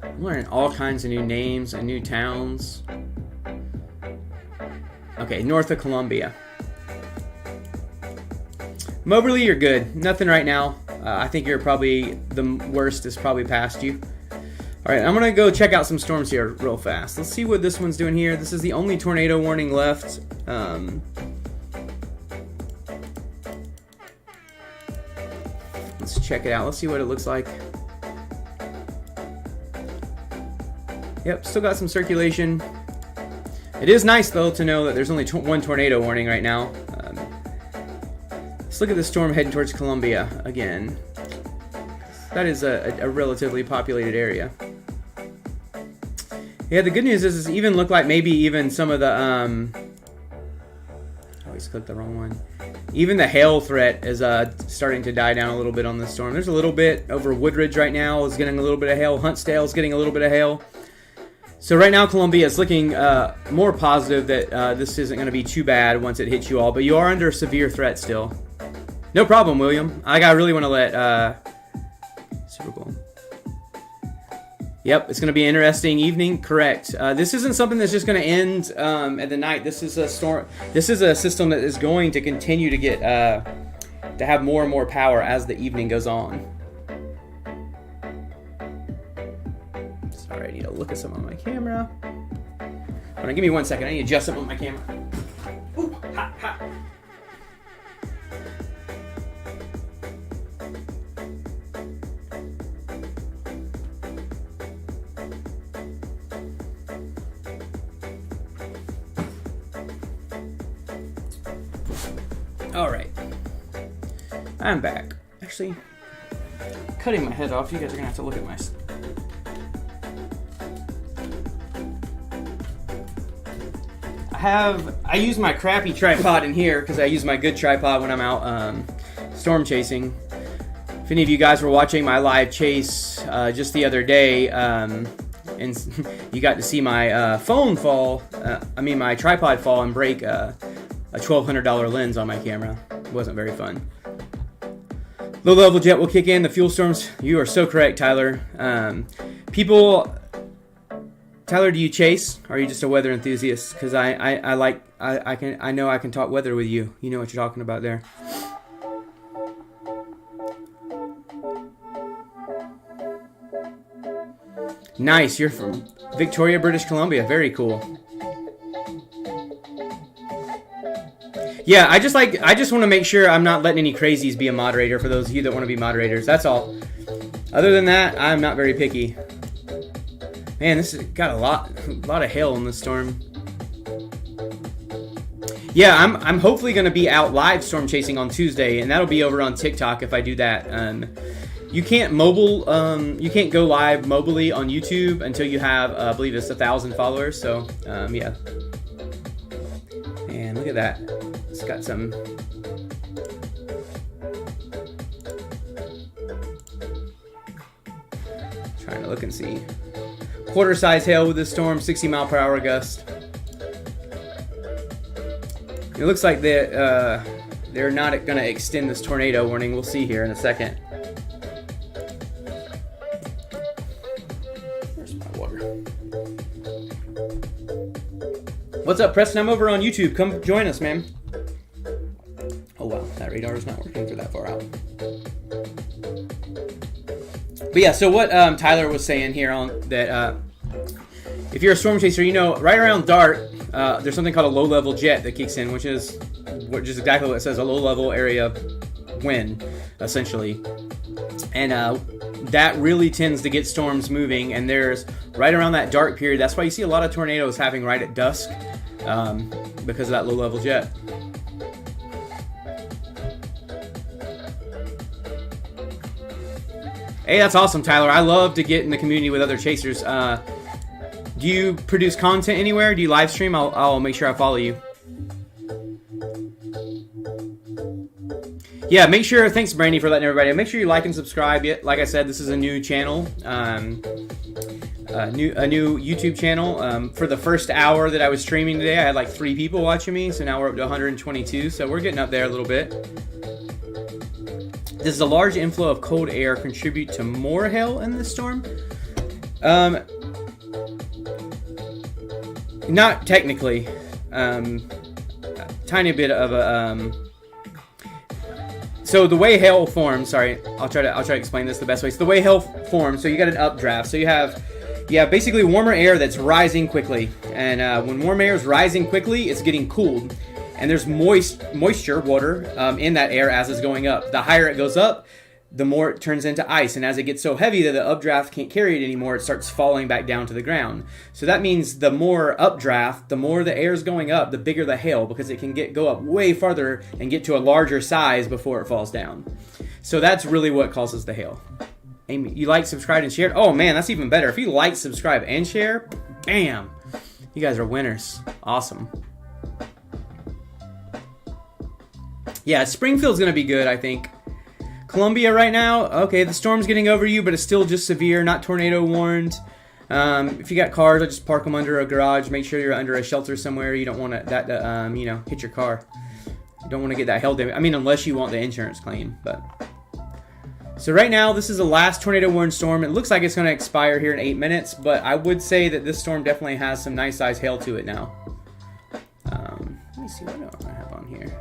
I'm learning all kinds of new names and new towns. Okay, north of Columbia. Moberly, you're good. Nothing right now. I think you're probably, the worst is probably past you. Alright, I'm going to go check out some storms here real fast. Let's see what this one's doing here. This is the only tornado warning left. Let's check it out. Let's see what it looks like. Yep, still got some circulation. It is nice, though, to know that there's only one tornado warning right now. Let's look at the storm heading towards Columbia again. That is a relatively populated area. Yeah, the good news is it even look like maybe even some of the I always clicked the wrong one. Even the hail threat is starting to die down a little bit on this storm. There's a little bit over Woodridge right now is getting a little bit of hail. Huntsdale is getting a little bit of hail. So right now Columbia is looking more positive that this isn't going to be too bad once it hits you all, but you are under severe threat still. No problem, William. I really want to let Super Bowl. Yep, it's going to be an interesting evening. Correct. This isn't something that's just going to end at the night. This is a storm. This is a system that is going to continue to get to have more and more power as the evening goes on. Sorry, I need to look at some on my camera. Hold on, give me 1 second. I need to adjust something on my camera. Ooh, hot, hot. Alright, I'm back. Actually, cutting my head off, you guys are gonna have to look at my... I use my crappy tripod in here because I use my good tripod when I'm out storm chasing. If any of you guys were watching my live chase just the other day, and you got to see my my tripod fall and break a $1,200 lens on my camera. It wasn't very fun. Low level jet will kick in. The fuel storms. You are so correct, Tyler. Tyler, do you chase? Or are you just a weather enthusiast? Because I know I can talk weather with you. You know what you're talking about there. Nice. You're from Victoria, British Columbia. Very cool. Yeah, I just want to make sure I'm not letting any crazies be a moderator for those of you that want to be moderators. That's all. Other than that, I'm not very picky. Man, this has got a lot of hail in this storm. Yeah, I'm hopefully going to be out live storm chasing on Tuesday, and that'll be over on TikTok if I do that. You can't you can't go live mobily on YouTube until you have, I believe it's 1,000 followers. So, yeah. And look at that. It's got some. Trying to look and see. Quarter size hail with this storm, 60 mile per hour gust. It looks like they're not going to extend this tornado warning. We'll see here in a second. Where's my water? What's up, Preston? I'm over on YouTube. Come join us, man. Oh, wow. That radar is not working for that far out. But yeah, so what Tyler was saying here on that, if you're a storm chaser, you know, right around dark, there's something called a low-level jet that kicks in, which is exactly what it says, a low-level area wind, essentially. And that really tends to get storms moving, and there's, right around that dark period, that's why you see a lot of tornadoes happening right at dusk, because of that low-level jet. Hey, that's awesome, Tyler. I love to get in the community with other chasers. Do you produce content anywhere? Do you live stream? I'll make sure I follow you. Yeah, make sure. Thanks, Brandy, for letting everybody know. Make sure you like and subscribe. Like I said, this is a new channel, a new YouTube channel. For the first hour that I was streaming today, I had like 3 people watching me. So now we're up to 122. So we're getting up there a little bit. Does the large inflow of cold air contribute to more hail in this storm? Not technically. Tiny bit of a. So the way hail forms. Sorry, I'll try to explain this the best way. So the way hail forms. So you got an updraft. So you have basically warmer air that's rising quickly, and when warm air is rising quickly, it's getting cooled. And there's moisture, water, in that air as it's going up. The higher it goes up, the more it turns into ice. And as it gets so heavy that the updraft can't carry it anymore, it starts falling back down to the ground. So that means the more updraft, the more the air is going up, the bigger the hail, because it can go up way farther and get to a larger size before it falls down. So that's really what causes the hail. Amy, you like, subscribe, and share? Oh man, that's even better. If you like, subscribe, and share, bam! You guys are winners. Awesome. Yeah, Springfield's going to be good, I think. Columbia right now, okay, the storm's getting over you, but it's still just severe, not tornado warned. If you got cars, I'll just park them under a garage. Make sure you're under a shelter somewhere. You don't want that to hit your car. You don't want to get that hail damage. I mean, unless you want the insurance claim, but... So right now, this is the last tornado warning storm. It looks like it's going to expire here in 8 minutes, but I would say that this storm definitely has some nice size hail to it now. Let me see what else I have on here.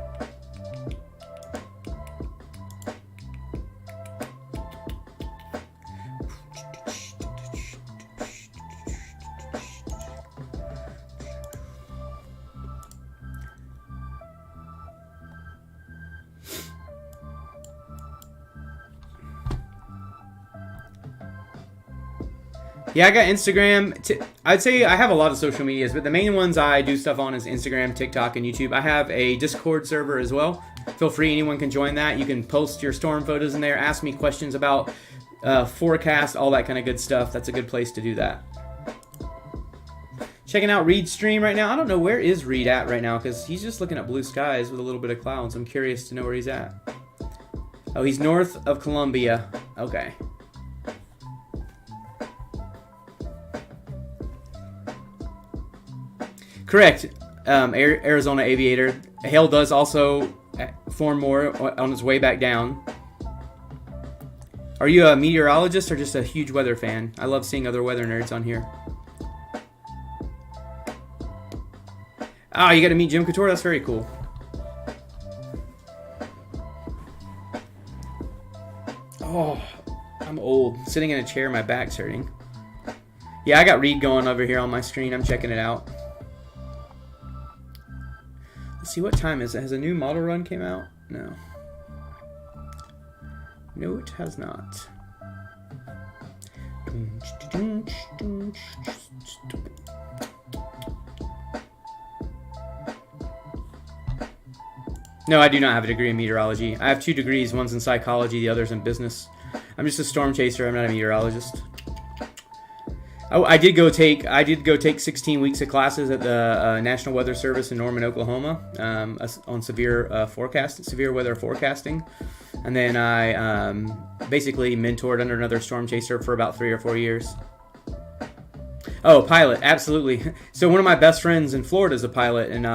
Yeah, I got Instagram. I'd say I have a lot of social medias, but the main ones I do stuff on is Instagram, TikTok, and YouTube. I have a Discord server as well. Feel free, anyone can join that. You can post your storm photos in there, ask me questions about forecast, all that kind of good stuff. That's a good place to do that. Checking out Reed's stream right now. I don't know, where is Reed at right now, because he's just looking at blue skies with a little bit of clouds. I'm curious to know where he's at. Oh, he's north of Columbia. Okay. Correct, Arizona Aviator. Hail does also form more on its way back down. Are you a meteorologist or just a huge weather fan? I love seeing other weather nerds on here. Ah, you got to meet Jim Couture? That's very cool. Oh, I'm old. Sitting in a chair, my back's hurting. Yeah, I got Reed going over here on my screen. I'm checking it out. Let's see, what time is it? Has a new model run came out? No. No, it has not. No, I do not have a degree in meteorology. I have 2 degrees. One's in psychology, the other's in business. I'm just a storm chaser. I'm not a meteorologist. Oh, I did go take 16 weeks of classes at the National Weather Service in Norman, Oklahoma, on severe weather forecasting, and then I basically mentored under another storm chaser for about 3 or 4 years. Oh, pilot, absolutely. So one of my best friends in Florida is a pilot, and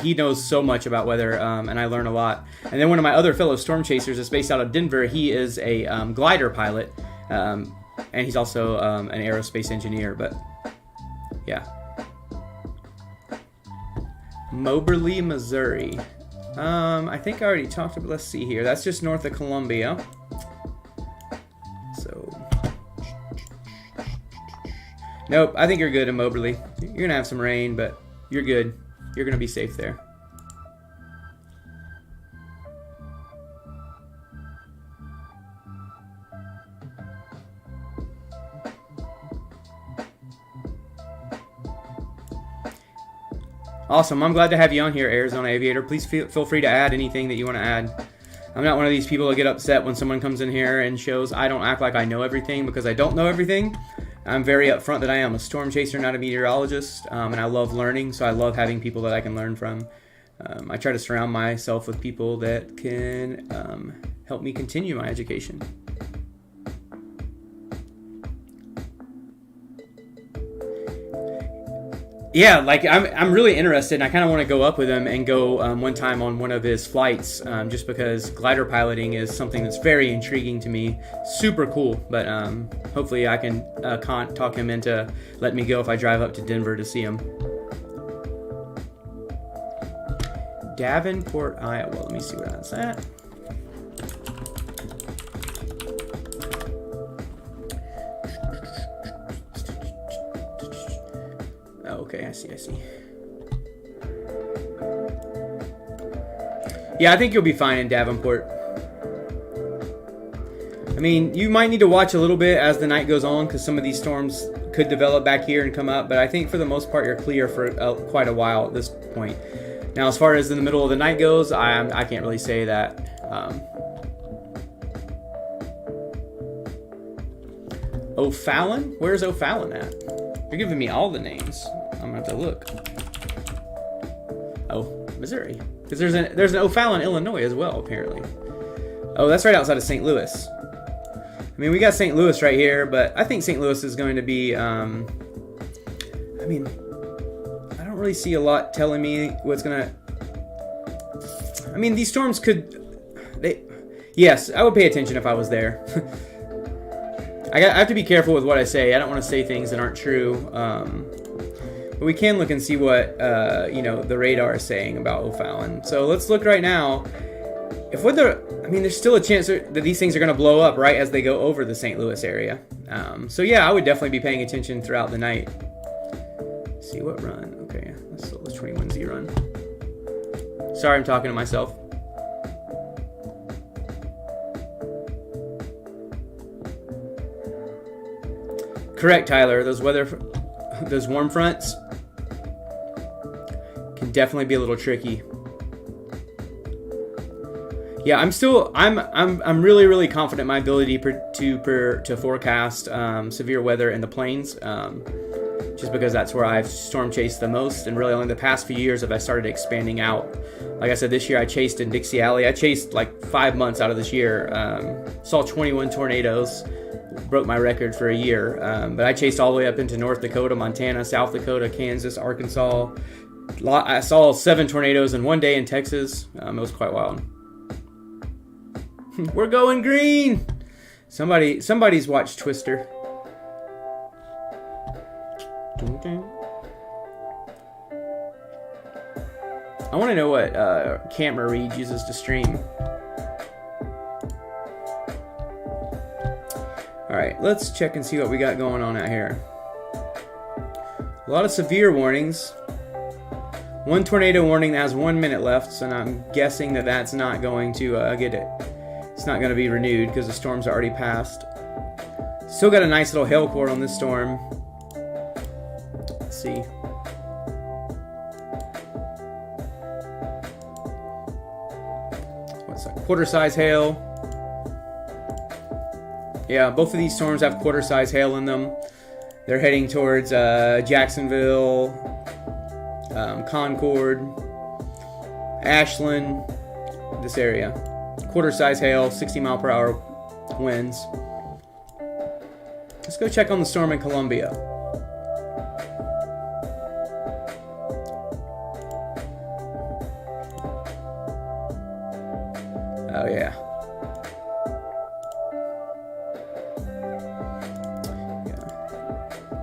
he knows so much about weather, and I learn a lot. And then one of my other fellow storm chasers is based out of Denver. He is a glider pilot. And he's also an aerospace engineer, but yeah. Moberly, Missouri. I think I already talked about, let's see here. That's just north of Columbia. So, nope, I think you're good in Moberly. You're going to have some rain, but you're good. You're going to be safe there. Awesome. I'm glad to have you on here, Arizona Aviator. Please feel free to add anything that you want to add. I'm not one of these people that get upset when someone comes in here and shows I don't act like I know everything, because I don't know everything. I'm very upfront that I am a storm chaser, not a meteorologist, and I love learning, so I love having people that I can learn from. I try to surround myself with people that can help me continue my education. Yeah, like I'm really interested, and I kind of want to go up with him and go one time on one of his flights, just because glider piloting is something that's very intriguing to me. Super cool, but hopefully I can talk him into letting me go if I drive up to Denver to see him. Davenport, Iowa. Let me see where that's at. Okay, I see. Yeah, I think you'll be fine in Davenport. I mean, you might need to watch a little bit as the night goes on, because some of these storms could develop back here and come up, but I think for the most part you're clear for quite a while at this point. Now, as far as in the middle of the night goes, I can't really say that. O'Fallon? Where's O'Fallon at? You're giving me all the names. I'm gonna have to look. Oh, Missouri. Because there's an O'Fallon, Illinois as well, apparently. Oh, that's right outside of St. Louis. I mean, we got St. Louis right here, but I think St. Louis is going to be, I mean, I don't really see a lot telling me what's gonna. I mean, these storms could, Yes, I would pay attention if I was there. I have to be careful with what I say. I don't want to say things that aren't true. But we can look and see what the radar is saying about O'Fallon. So let's look right now. There's still a chance that these things are going to blow up right as they go over the St. Louis area. So yeah, I would definitely be paying attention throughout the night. Let's see what run. Okay, let's 21Z run. Sorry, I'm talking to myself. Correct, Tyler. Those warm fronts can definitely be a little tricky. Yeah, I'm really, really confident in my ability to forecast severe weather in the plains, just because that's where I've storm chased the most, and really only the past few years have I started expanding out. Like I said, this year I chased in Dixie Alley. I chased like 5 months out of this year. Saw 21 tornadoes, broke my record for a year. But I chased all the way up into North Dakota, Montana, South Dakota, Kansas, Arkansas. I saw 7 tornadoes in one day in Texas. It was quite wild. We're going green. Somebody's watched Twister. I want to know what camera Reed uses to stream. All right, let's check and see what we got going on out here. A lot of severe warnings. One tornado warning that has 1 minute left, so I'm guessing that that's not going to get it. It's not going to be renewed because the storm's already passed. Still got a nice little hail core on this storm. Let's see. What's that? Quarter size hail. Yeah, both of these storms have quarter size hail in them. They're heading towards Jacksonville, Concord, Ashland, this area. Quarter size hail, 60 mile per hour winds. Let's go check on the storm in Columbia. Oh yeah.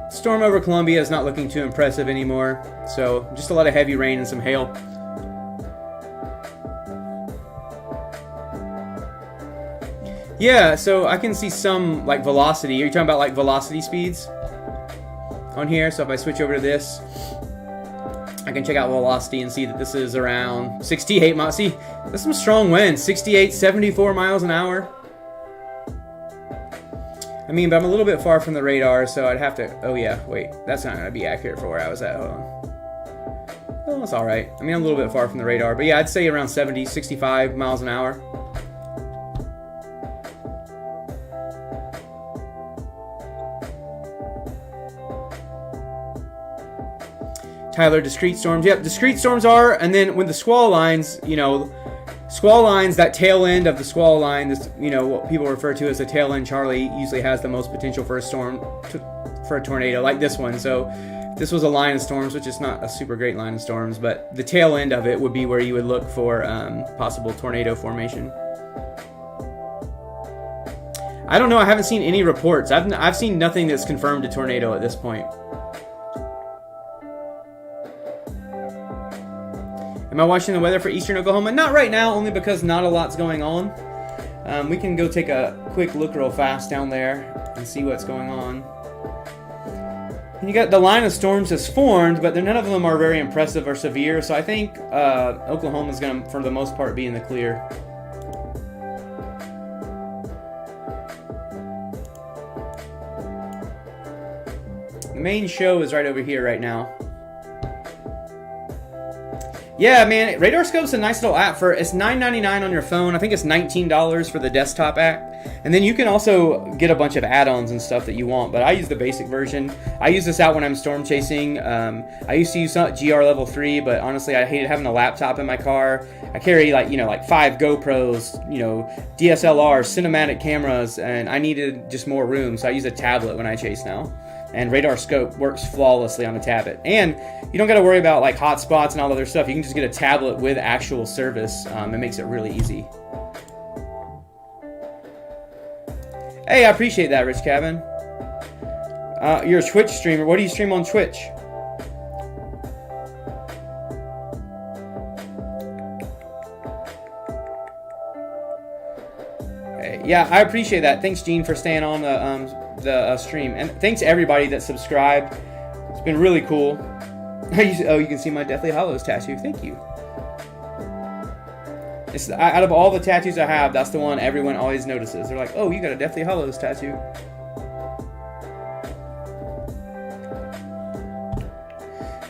Storm over Columbia is not looking too impressive anymore, so just a lot of heavy rain and some hail. Yeah, so I can see some like velocity. Are you talking about like velocity speeds on here? So if I switch over to this, I can check out velocity and see that this is around 68 miles. See, that's some strong winds, 68, 74 miles an hour. I mean, but I'm a little bit far from the radar, so I'd have to... Oh, yeah, wait. That's not going to be accurate for where I was at. Hold on. Well, that's all right. I mean, I'm a little bit far from the radar. But yeah, I'd say around 70, 65 miles an hour. Tyler, discrete storms. Yep, discrete storms are, and then when the squall lines, squall lines, that tail end of the squall line, this, what people refer to as the tail end Charlie, usually has the most potential for a storm, for a tornado, like this one. So this was a line of storms, which is not a super great line of storms, but the tail end of it would be where you would look for possible tornado formation. I don't know. I haven't seen any reports. I've seen nothing that's confirmed a tornado at this point. Am I watching the weather for eastern Oklahoma? Not right now, only because not a lot's going on. We can go take a quick look real fast down there and see what's going on. And you got the line of storms has formed, but none of them are very impressive or severe, so I think Oklahoma's going to, for the most part, be in the clear. The main show is right over here right now. Yeah, man, RadarScope's a nice little app it's $9.99 on your phone. I think it's $19 for the desktop app. And then you can also get a bunch of add-ons and stuff that you want, but I use the basic version. I use this out when I'm storm chasing. I used to use GR Level 3, but honestly, I hated having a laptop in my car. I carry like 5 GoPros, DSLRs, cinematic cameras, and I needed just more room, so I use a tablet when I chase now. And RadarScope works flawlessly on a tablet. And you don't got to worry about like hotspots and all other stuff. You can just get a tablet with actual service. It makes it really easy. Hey, I appreciate that, Rich Cabin. You're a Twitch streamer. What do you stream on Twitch? Hey, yeah, I appreciate that. Thanks, Gene, for staying on the stream, and thanks everybody that subscribed. It's been really cool. Oh, you can see my Deathly Hallows tattoo. Thank you. It's out of all the tattoos I have, that's the one everyone always notices. They're like, "Oh, you got a Deathly Hallows tattoo."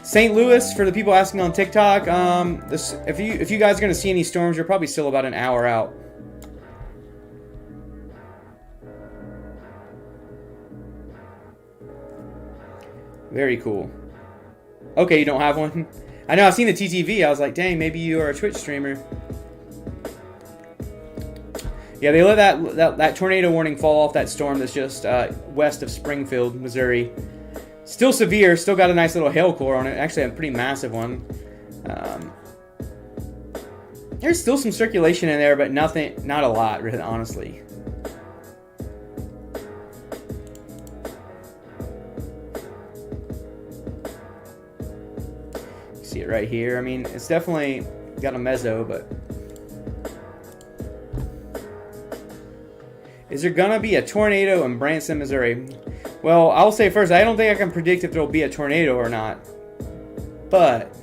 St. Louis, for the people asking on TikTok, if you guys are gonna see any storms, you're probably still about an hour out. Very cool. Okay, you don't have one? I know, I've seen the TTV. I was like, dang, maybe you are a Twitch streamer. Yeah, they let that tornado warning fall off that storm that's just west of Springfield, Missouri. Still severe, still got a nice little hail core on it. Actually, a pretty massive one. There's still some circulation in there, but not a lot, really, honestly. See it right here. I mean, it's definitely got a mezzo, but is there gonna be a tornado in Branson, Missouri? Well, I'll say first, I don't think I can predict if there'll be a tornado or not, but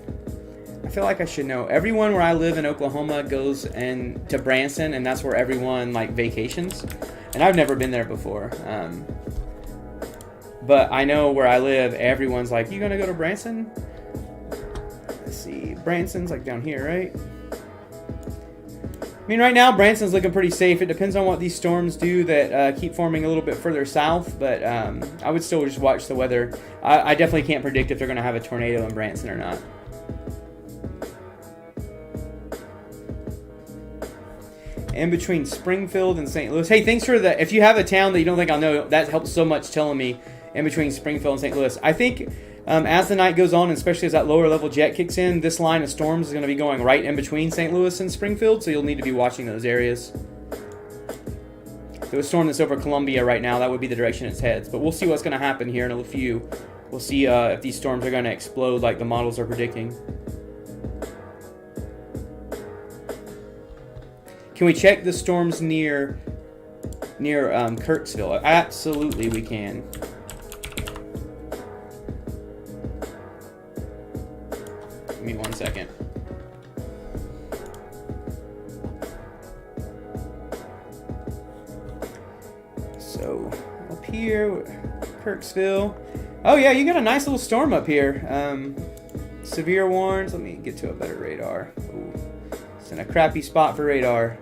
I feel like I should know. Everyone where I live in Oklahoma goes to Branson, and that's where everyone like vacations, and I've never been there before. But I know where I live, everyone's like, "You gonna go to Branson?" Let's see, Branson's like down here, right? I mean, right now, Branson's looking pretty safe. It depends on what these storms do that keep forming a little bit further south, but I would still just watch the weather. I definitely can't predict if they're going to have a tornado in Branson or not. In between Springfield and St. Louis. Hey, thanks for if you have a town that you don't think I'll know, that helps so much telling me in between Springfield and St. Louis. I think as the night goes on, especially as that lower level jet kicks in, this line of storms is going to be going right in between St. Louis and Springfield, so you'll need to be watching those areas. If it was a storm that's over Columbia right now, that would be the direction it heads. But we'll see what's going to happen here in a few. We'll see if these storms are going to explode like the models are predicting. Can we check the storms near Kirksville? Absolutely, we can. Give me 1 second. So, up here, Kirksville. Oh yeah, you got a nice little storm up here. Severe warns. Let me get to a better radar. Ooh, it's in a crappy spot for radar.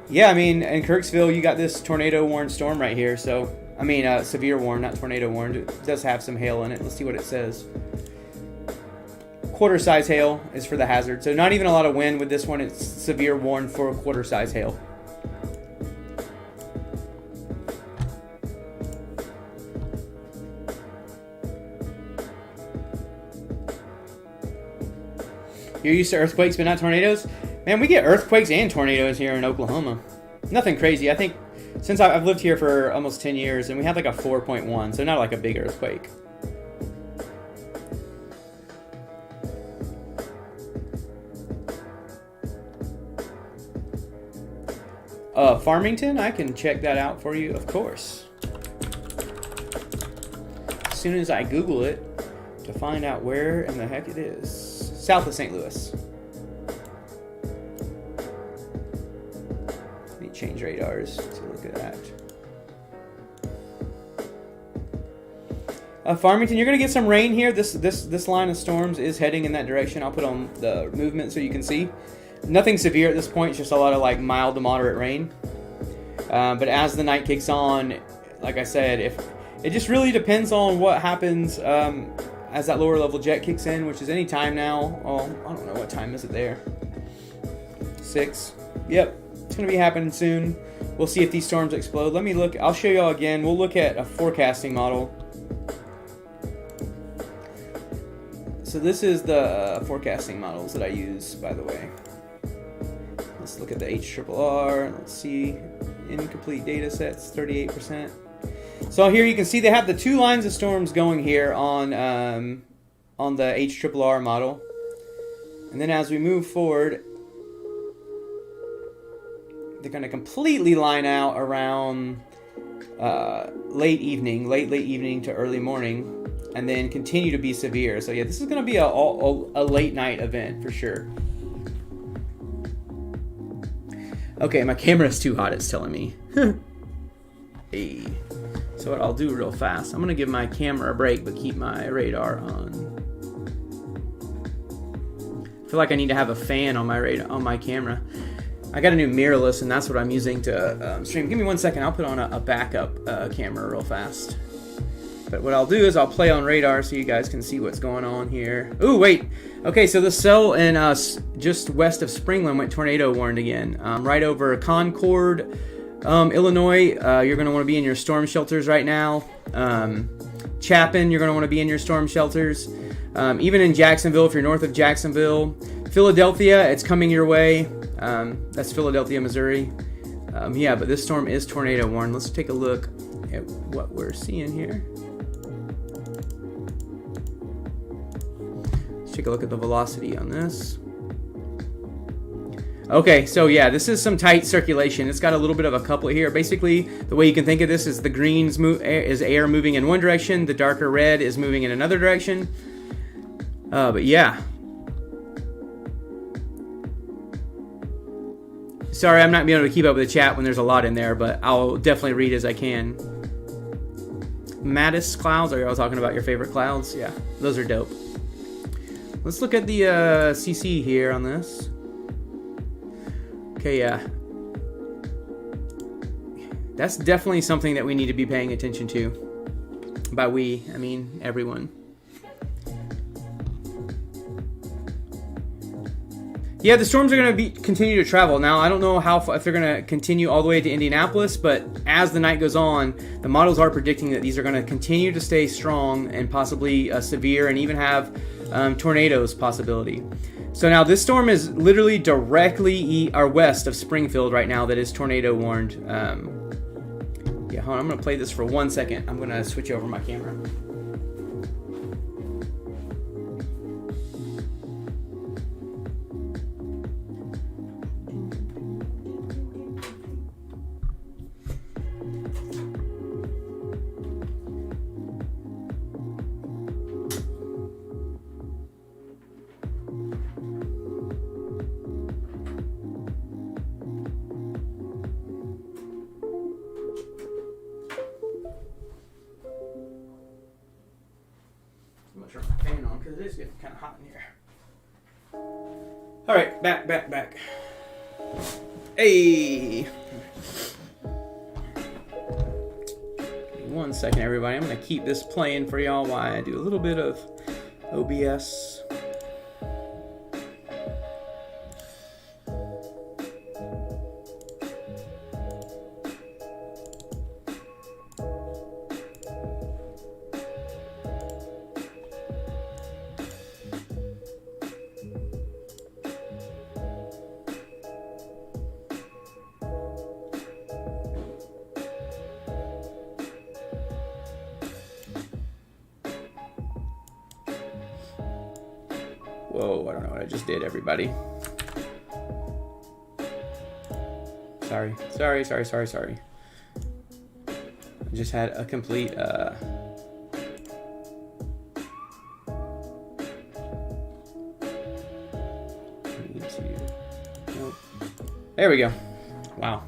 Yeah, I mean, in Kirksville, you got this tornado warned storm right here. So, I mean, severe warn, not tornado warned. It does have some hail in it. Let's see what it says. Quarter size hail is for the hazard. So not even a lot of wind with this one. It's severe warned for a quarter size hail. You're used to earthquakes, but not tornadoes? Man, we get earthquakes and tornadoes here in Oklahoma. Nothing crazy. I think since I've lived here for almost 10 years, and we had like a 4.1, so not like a big earthquake. Farmington, I can check that out for you, of course. As soon as I Google it to find out where in the heck it is. South of St. Louis. Let me change radars to look at that. Farmington, you're going to get some rain here. This line of storms is heading in that direction. I'll put on the movement so you can see. Nothing severe at this point. It's just a lot of like mild to moderate rain. But as the night kicks on, like I said, it just really depends on what happens as that lower level jet kicks in, which is any time now. Oh, I don't know, what time is it there? 6. Yep, it's going to be happening soon. We'll see if these storms explode. Let me look. I'll show y'all again. We'll look at a forecasting model. So this is the forecasting models that I use, by the way. Let's look at the HRRR. Let's see. Incomplete data sets, 38%. So here you can see they have the 2 lines of storms going here on the HRRR model. And then as we move forward, they're going to completely line out around late evening to early morning, and then continue to be severe. So yeah, this is going to be a late night event for sure. Okay, my camera is too hot, it's telling me. Hey. So what I'll do real fast, I'm going to give my camera a break, but keep my radar on. I feel like I need to have a fan on my radar, on my camera. I got a new mirrorless, and that's what I'm using to stream. Give me 1 second. I'll put on a backup camera real fast. But what I'll do is I'll play on radar so you guys can see what's going on here. Ooh, wait. Okay, so the cell in just west of Springland went tornado warned again. Right over Concord, Illinois. You're going to want to be in your storm shelters right now. Chapin, you're going to want to be in your storm shelters. Even in Jacksonville, if you're north of Jacksonville. Philadelphia, it's coming your way. That's Philadelphia, Missouri. Yeah, but this storm is tornado warned. Let's take a look at what we're seeing here. Let's take a look at the velocity on this. Okay, so yeah, this is some tight circulation. It's got a little bit of a couplet here. Basically, the way you can think of this is the greens is air moving in one direction, the darker red is moving in another direction. But yeah. Sorry, I'm not being able to keep up with the chat when there's a lot in there, but I'll definitely read as I can. Mattis clouds, are y'all talking about your favorite clouds? Yeah, those are dope. Let's look at the CC here on this. Okay, yeah. That's definitely something that we need to be paying attention to. By we, I mean everyone. Yeah, the storms are going to continue to travel. Now, I don't know if they're going to continue all the way to Indianapolis, but as the night goes on, the models are predicting that these are going to continue to stay strong and possibly severe, and even have tornadoes possibility. So now this storm is literally directly west of Springfield right now that is tornado warned. Yeah, hold on, I'm going to play this for 1 second. I'm going to switch over my camera. Turn my fan on because it is getting kind of hot in here. All right, back. Hey. Give me 1 second, everybody. I'm gonna keep this playing for y'all while I do a little bit of OBS. Whoa, I don't know what I just did, everybody. Sorry. I just had a complete, Nope. There we go. Wow.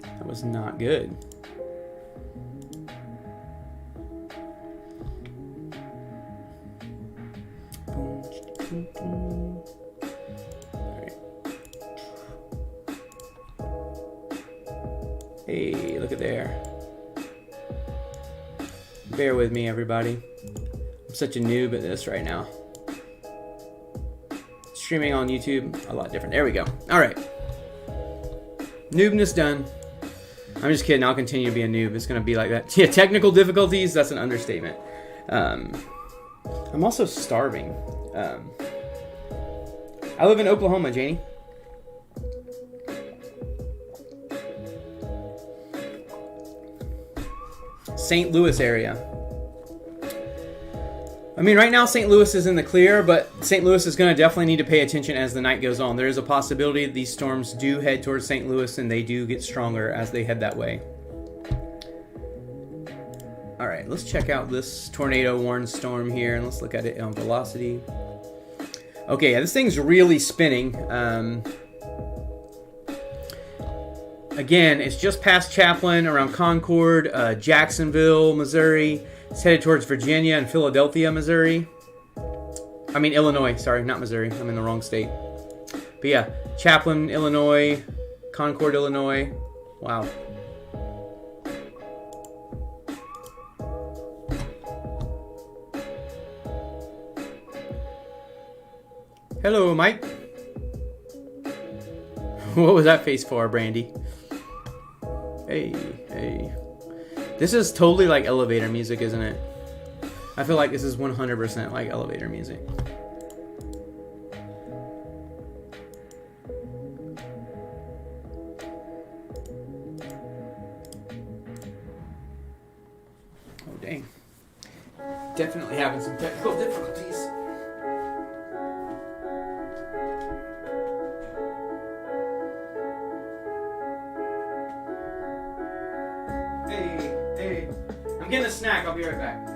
That was not good. Hey, look at there. Bear with me, everybody. I'm such a noob at this right now. Streaming on YouTube, a lot different. There we go. All right. Noobness done. I'm just kidding. I'll continue to be a noob. It's going to be like that. Yeah, technical difficulties, that's an understatement. I'm also starving. I live in Oklahoma, Janie. St. Louis area. I mean, right now St. Louis is in the clear, but St. Louis is going to definitely need to pay attention as the night goes on. There is a possibility that these storms do head towards St. Louis, and they do get stronger as they head that way. All right, let's check out this tornado warned storm here, and let's look at it on velocity. Okay, yeah, this thing's really spinning. Again, it's just past Chaplin, around Concord, Jacksonville, Missouri. It's headed towards Virginia and Philadelphia, Missouri. I mean, Illinois. Sorry, not Missouri. I'm in the wrong state. But yeah, Chaplin, Illinois, Concord, Illinois. Wow. Hello, Mike. What was that face for, Brandy? Hey, hey. This is totally like elevator music, isn't it? I feel like this is 100% like elevator music. Oh, dang. Definitely having some technical difficulties. Hey, I'm getting a snack. I'll be right back.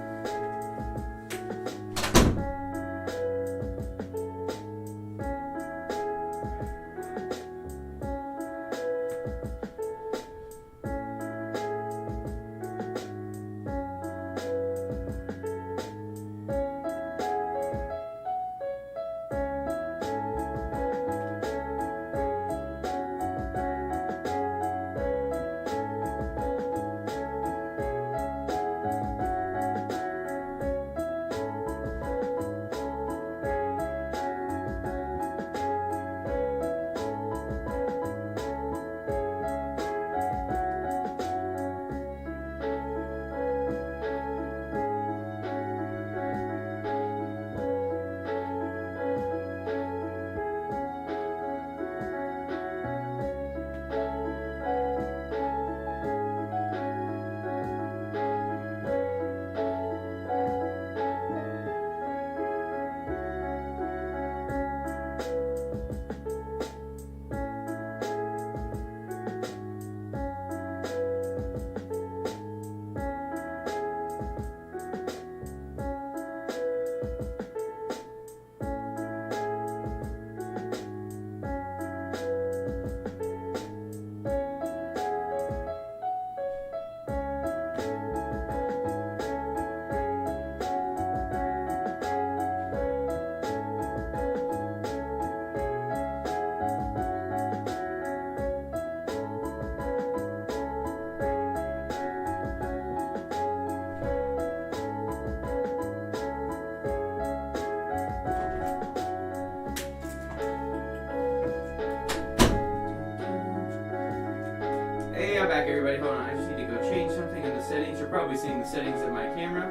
Hey, I'm back, everybody. Hold on, I just need to go change something in the settings. You're probably seeing the settings of my camera.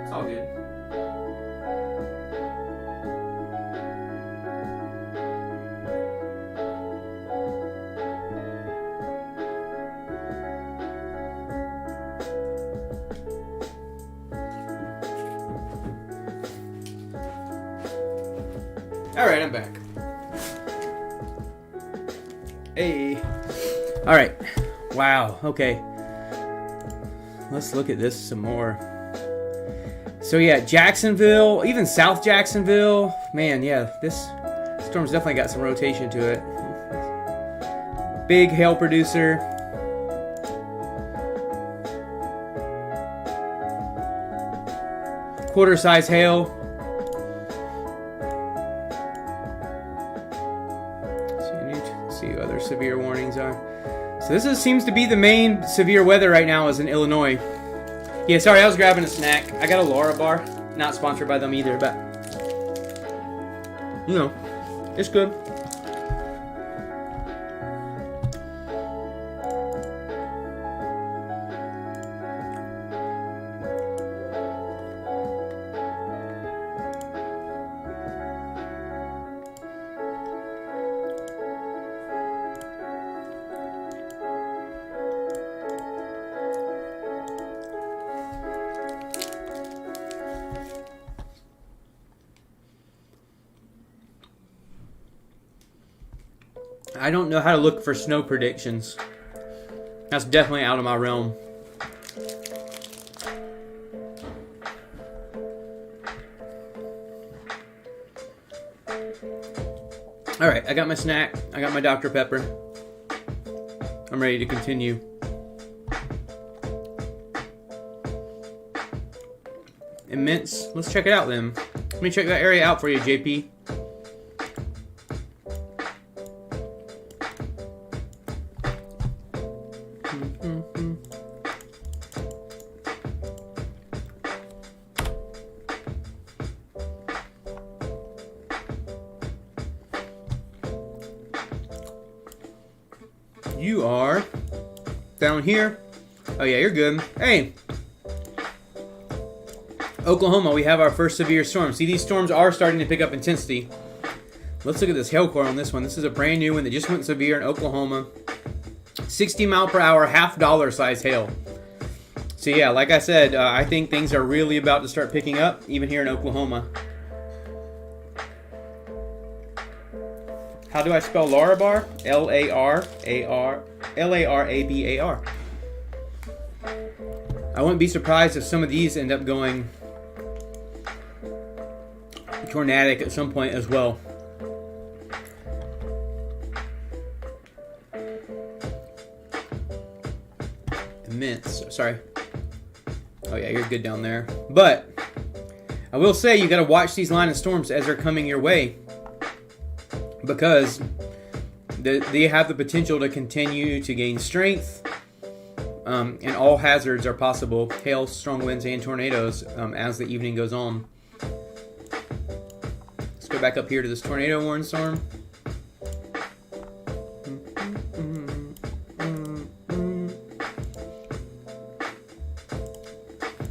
It's all good. Alright, I'm back. Hey. Alright. Wow. Okay. Let's look at this some more. So yeah, Jacksonville, even South Jacksonville. Man, yeah, this storm's definitely got some rotation to it. Big hail producer. Quarter size hail. See what other severe warnings are. So this seems to be the main severe weather right now is in Illinois. Yeah, sorry, I was grabbing a snack. I got a Laura bar. Not sponsored by them either, but you know, it's good. I don't know how to look for snow predictions. That's definitely out of my realm. Alright, I got my snack. I got my Dr. Pepper. I'm ready to continue. Immense. Let's check it out then. Let me check that area out for you, JP. You are down here. Oh yeah, you're good. Hey, Oklahoma, we have our first severe storm. See, these storms are starting to pick up intensity. Let's look at this hail core on this one. This is a brand new one that just went severe in Oklahoma. 60 mile per hour, $half size hail. So yeah, like I said, I think things are really about to start picking up, even here in Oklahoma. How do I spell Larabar? L-A-R-A-B-A-R. I wouldn't be surprised if some of these end up going tornadic at some point as well. Immense. Sorry. Oh yeah, you're good down there. But I will say you got to watch these line of storms as they're coming your way, because they have the potential to continue to gain strength, and all hazards are possible: hail, strong winds, and tornadoes as the evening goes on. Let's go back up here to this tornado warning storm.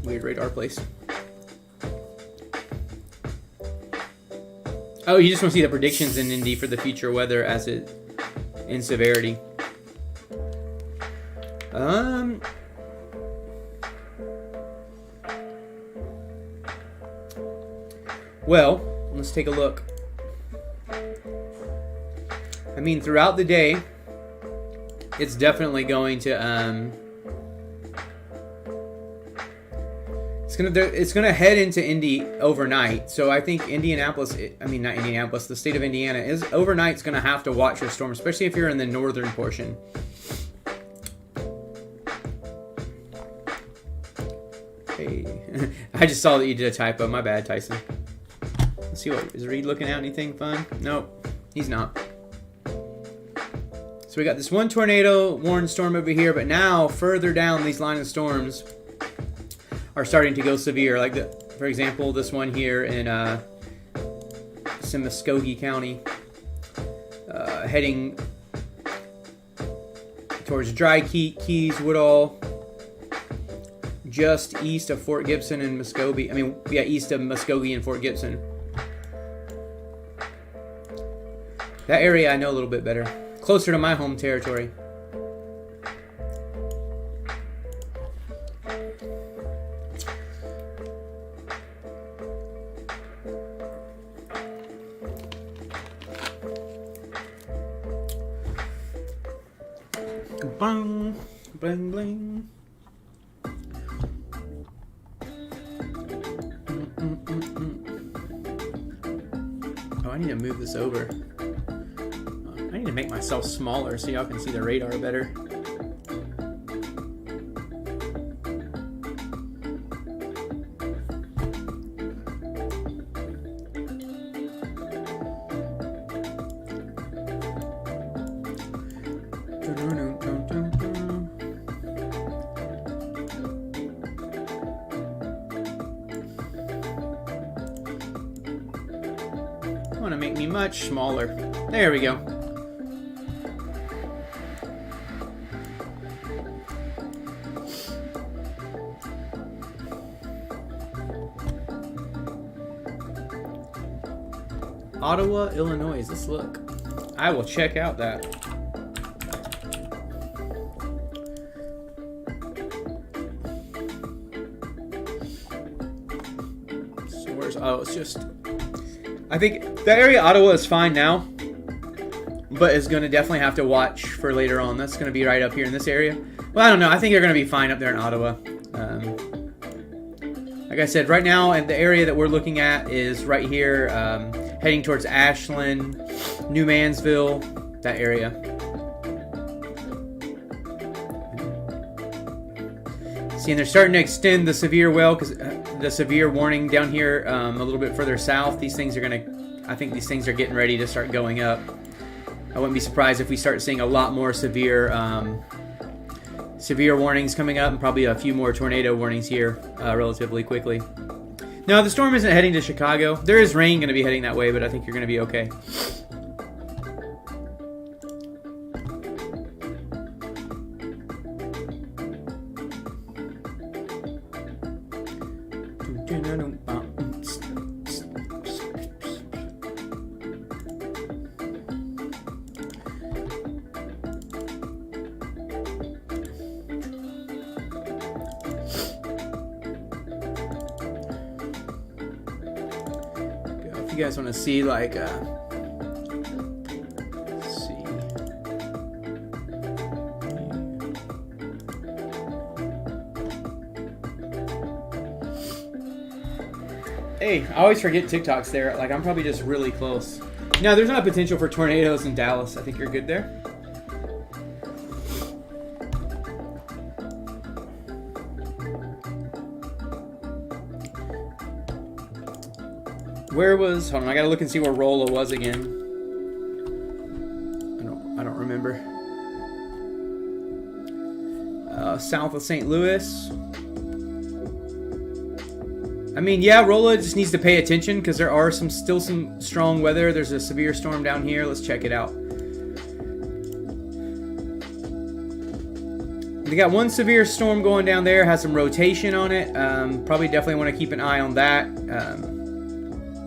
Weird radar place. Oh, you just want to see the predictions in Indy for the future weather as it in severity. Well, let's take a look. I mean, throughout the day, it's definitely going to it's gonna head into Indy overnight. So I think the state of Indiana is overnight's gonna have to watch your storm, especially if you're in the northern portion. Hey, I just saw that you did a typo. My bad, Tyson. Let's see, what is Reed looking at? Anything fun? Nope, he's not. So we got this one tornado warning storm over here, but now further down these line of storms are starting to go severe. Like, for example, this one here in Muskogee County, heading towards Dry Keys, Woodall, just east of Fort Gibson and Muskogee. East of Muskogee and Fort Gibson. That area I know a little bit better. Closer to my home territory. Bang, bling, bling. Oh, I need to move this over. I need to make myself smaller so y'all can see the radar better. I want to make me much smaller. There we go. Ottawa, Illinois. Let's look. I will check out that. So where's... Oh, it's just... I think the area Ottawa is fine now. but is going to definitely have to watch for later on. That's going to be right up here in this area. Well, I don't know. I think they're going to be fine up there in Ottawa. Like I said, right now, and the area that we're looking at is right here, heading towards Ashland, New Mansville, that area. See, and they're starting to extend the severe well, because the severe warning down here a little bit further south. These things are going to, I think these things are getting ready to start going up. I wouldn't be surprised if we start seeing a lot more severe warnings coming up, and probably a few more tornado warnings here relatively quickly. No, the storm isn't heading to Chicago. There is rain going to be heading that way, but I think you're going to be okay. You guys want to see, like, let's see. Hey, I always forget TikTok's there. Like, I'm probably just really close. No, there's not potential for tornadoes in Dallas. I think you're good there. Where was? Hold on, I gotta look and see where Rolla was again. I don't remember. South of St. Louis. I mean, yeah, Rolla just needs to pay attention because there are still some strong weather. There's a severe storm down here. Let's check it out. They got one severe storm going down there. Has some rotation on it. Probably definitely want to keep an eye on that.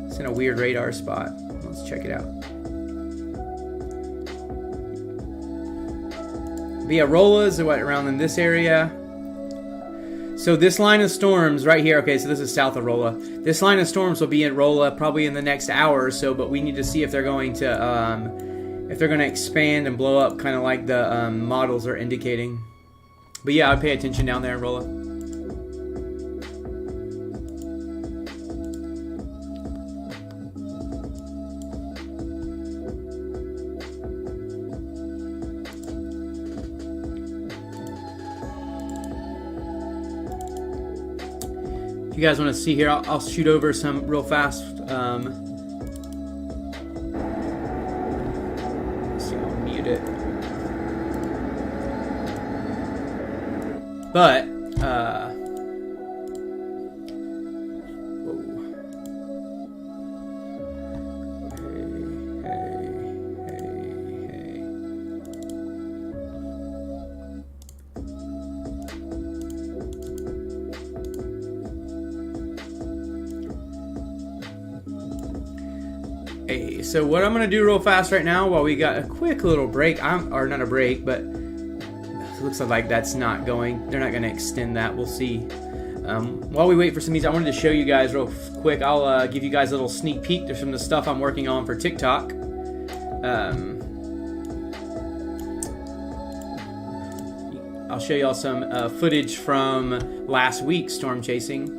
It's in a weird radar spot. Let's check it out. But yeah, Rolla is around in this area. So this line of storms right here, okay, so this is south of Rolla. This line of storms will be in Rolla probably in the next hour or so, but we need to see if they're going to expand and blow up, kind of like the models are indicating. But yeah, I'd pay attention down there in Rolla. If you guys want to see here, I'll shoot over some real fast. Let's see, I'll mute it. But, whoa. Hey. Hey, so what I'm going to do real fast right now while we got a quick little break, or not a break, but it looks like that's not going. They're not going to extend that. We'll see. While we wait for some of these, I wanted to show you guys real quick. I'll give you guys a little sneak peek. There's some of the stuff I'm working on for TikTok. I'll show y'all some footage from last week's storm chasing.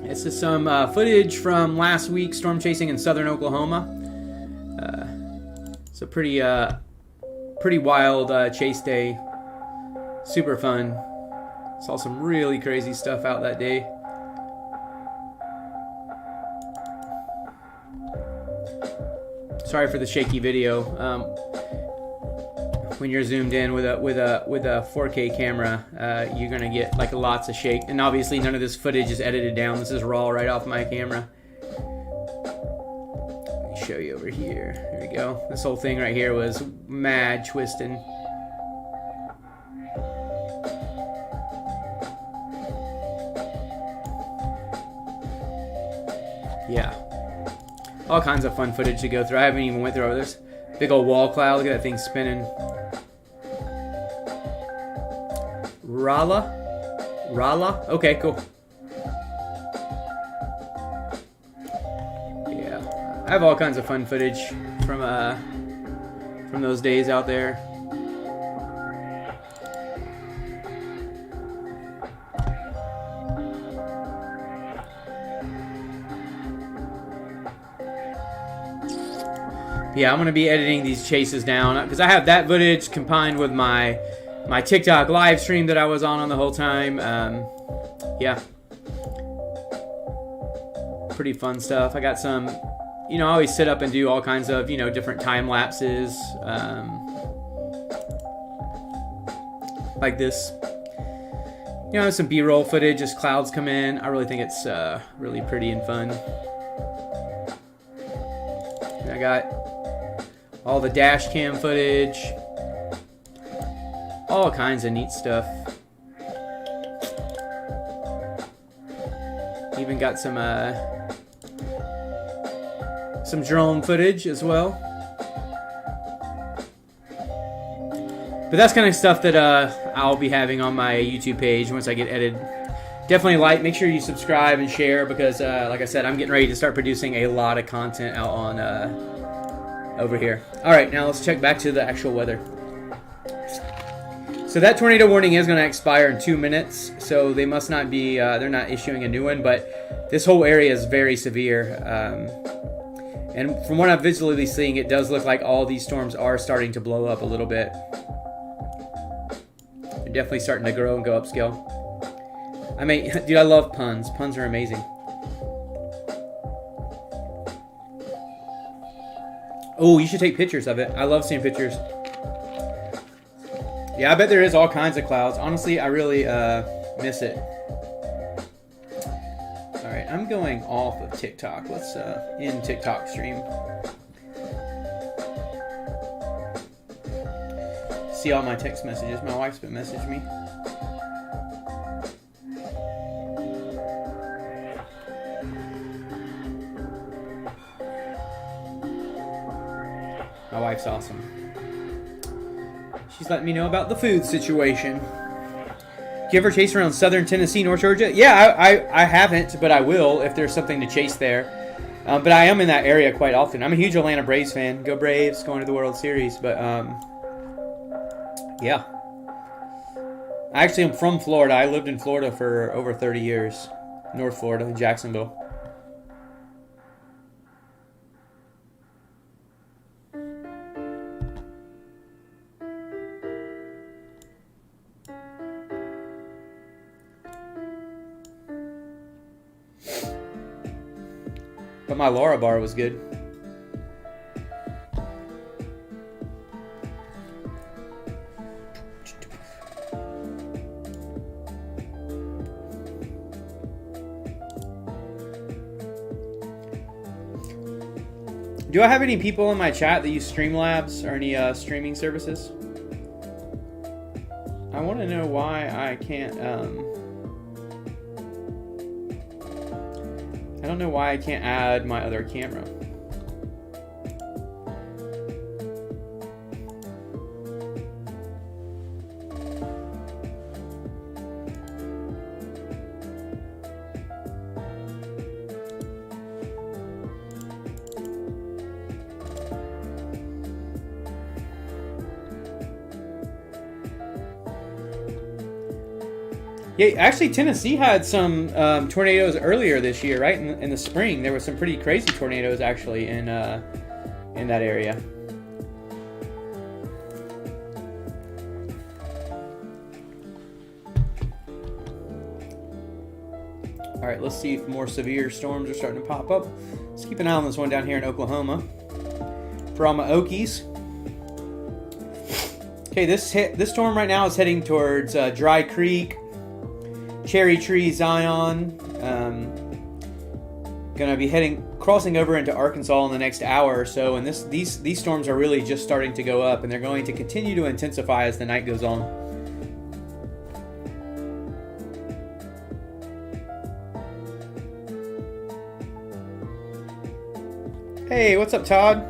This is some footage from last week's storm chasing in southern Oklahoma. It's a pretty wild chase day. Super fun. Saw some really crazy stuff out that day. Sorry for the shaky video. When you're zoomed in with a 4K camera, you're gonna get like lots of shake. And obviously, none of this footage is edited down. This is raw right off my camera. Let me show you over here. Here we go. This whole thing right here was mad twisting. Yeah. All kinds of fun footage to go through. I haven't even went through all this. Big old wall cloud. Look at that thing spinning. Rolla? Okay, cool. I have all kinds of fun footage from those days out there. Yeah, I'm gonna be editing these chases down because I have that footage combined with my TikTok live stream that I was on the whole time. Yeah, pretty fun stuff. I got some, I always sit up and do all kinds of, different time lapses, like this. Some B-roll footage as clouds come in. I really think it's really pretty and fun. And I got all the dash cam footage, all kinds of neat stuff. Even got some drone footage as well. But that's kind of stuff that I'll be having on my YouTube page once I get edited. Definitely make sure you subscribe and share because, like I said, I'm getting ready to start producing a lot of content out on over here. All right, now let's check back to the actual weather. So that tornado warning is going to expire in 2 minutes, so they must not be, they're not issuing a new one, but this whole area is very severe. And from what I'm visually seeing, it does look like all these storms are starting to blow up a little bit. They're definitely starting to grow and go upscale. I mean, dude, I love puns. Puns are amazing. Oh, you should take pictures of it. I love seeing pictures. Yeah, I bet there is all kinds of clouds. Honestly, I really miss it. Alright, I'm going off of TikTok. Let's end TikTok stream. See all my text messages. My wife's been messaging me. My wife's awesome. She's letting me know about the food situation. Do you ever chase around southern Tennessee, North Georgia? Yeah, I haven't, but I will if there's something to chase there. But I am in that area quite often. I'm a huge Atlanta Braves fan. Go Braves, going to the World Series. But, yeah. I actually am from Florida. I lived in Florida for over 30 years. North Florida, in Jacksonville. But my Laura bar was good. Do I have any people in my chat that use Streamlabs or any streaming services? I want to know why I can't, I don't know why I can't add my other camera. Yeah, actually, Tennessee had some tornadoes earlier this year, right? In the spring, there were some pretty crazy tornadoes actually in that area. All right, let's see if more severe storms are starting to pop up. Let's keep an eye on this one down here in Oklahoma. For all my Okies. Okay, this storm right now is heading towards Dry Creek, Cherry Tree, Zion. Gonna be crossing over into Arkansas in the next hour or so, and these storms are really just starting to go up, and they're going to continue to intensify as the night goes on. Hey, what's up, Todd?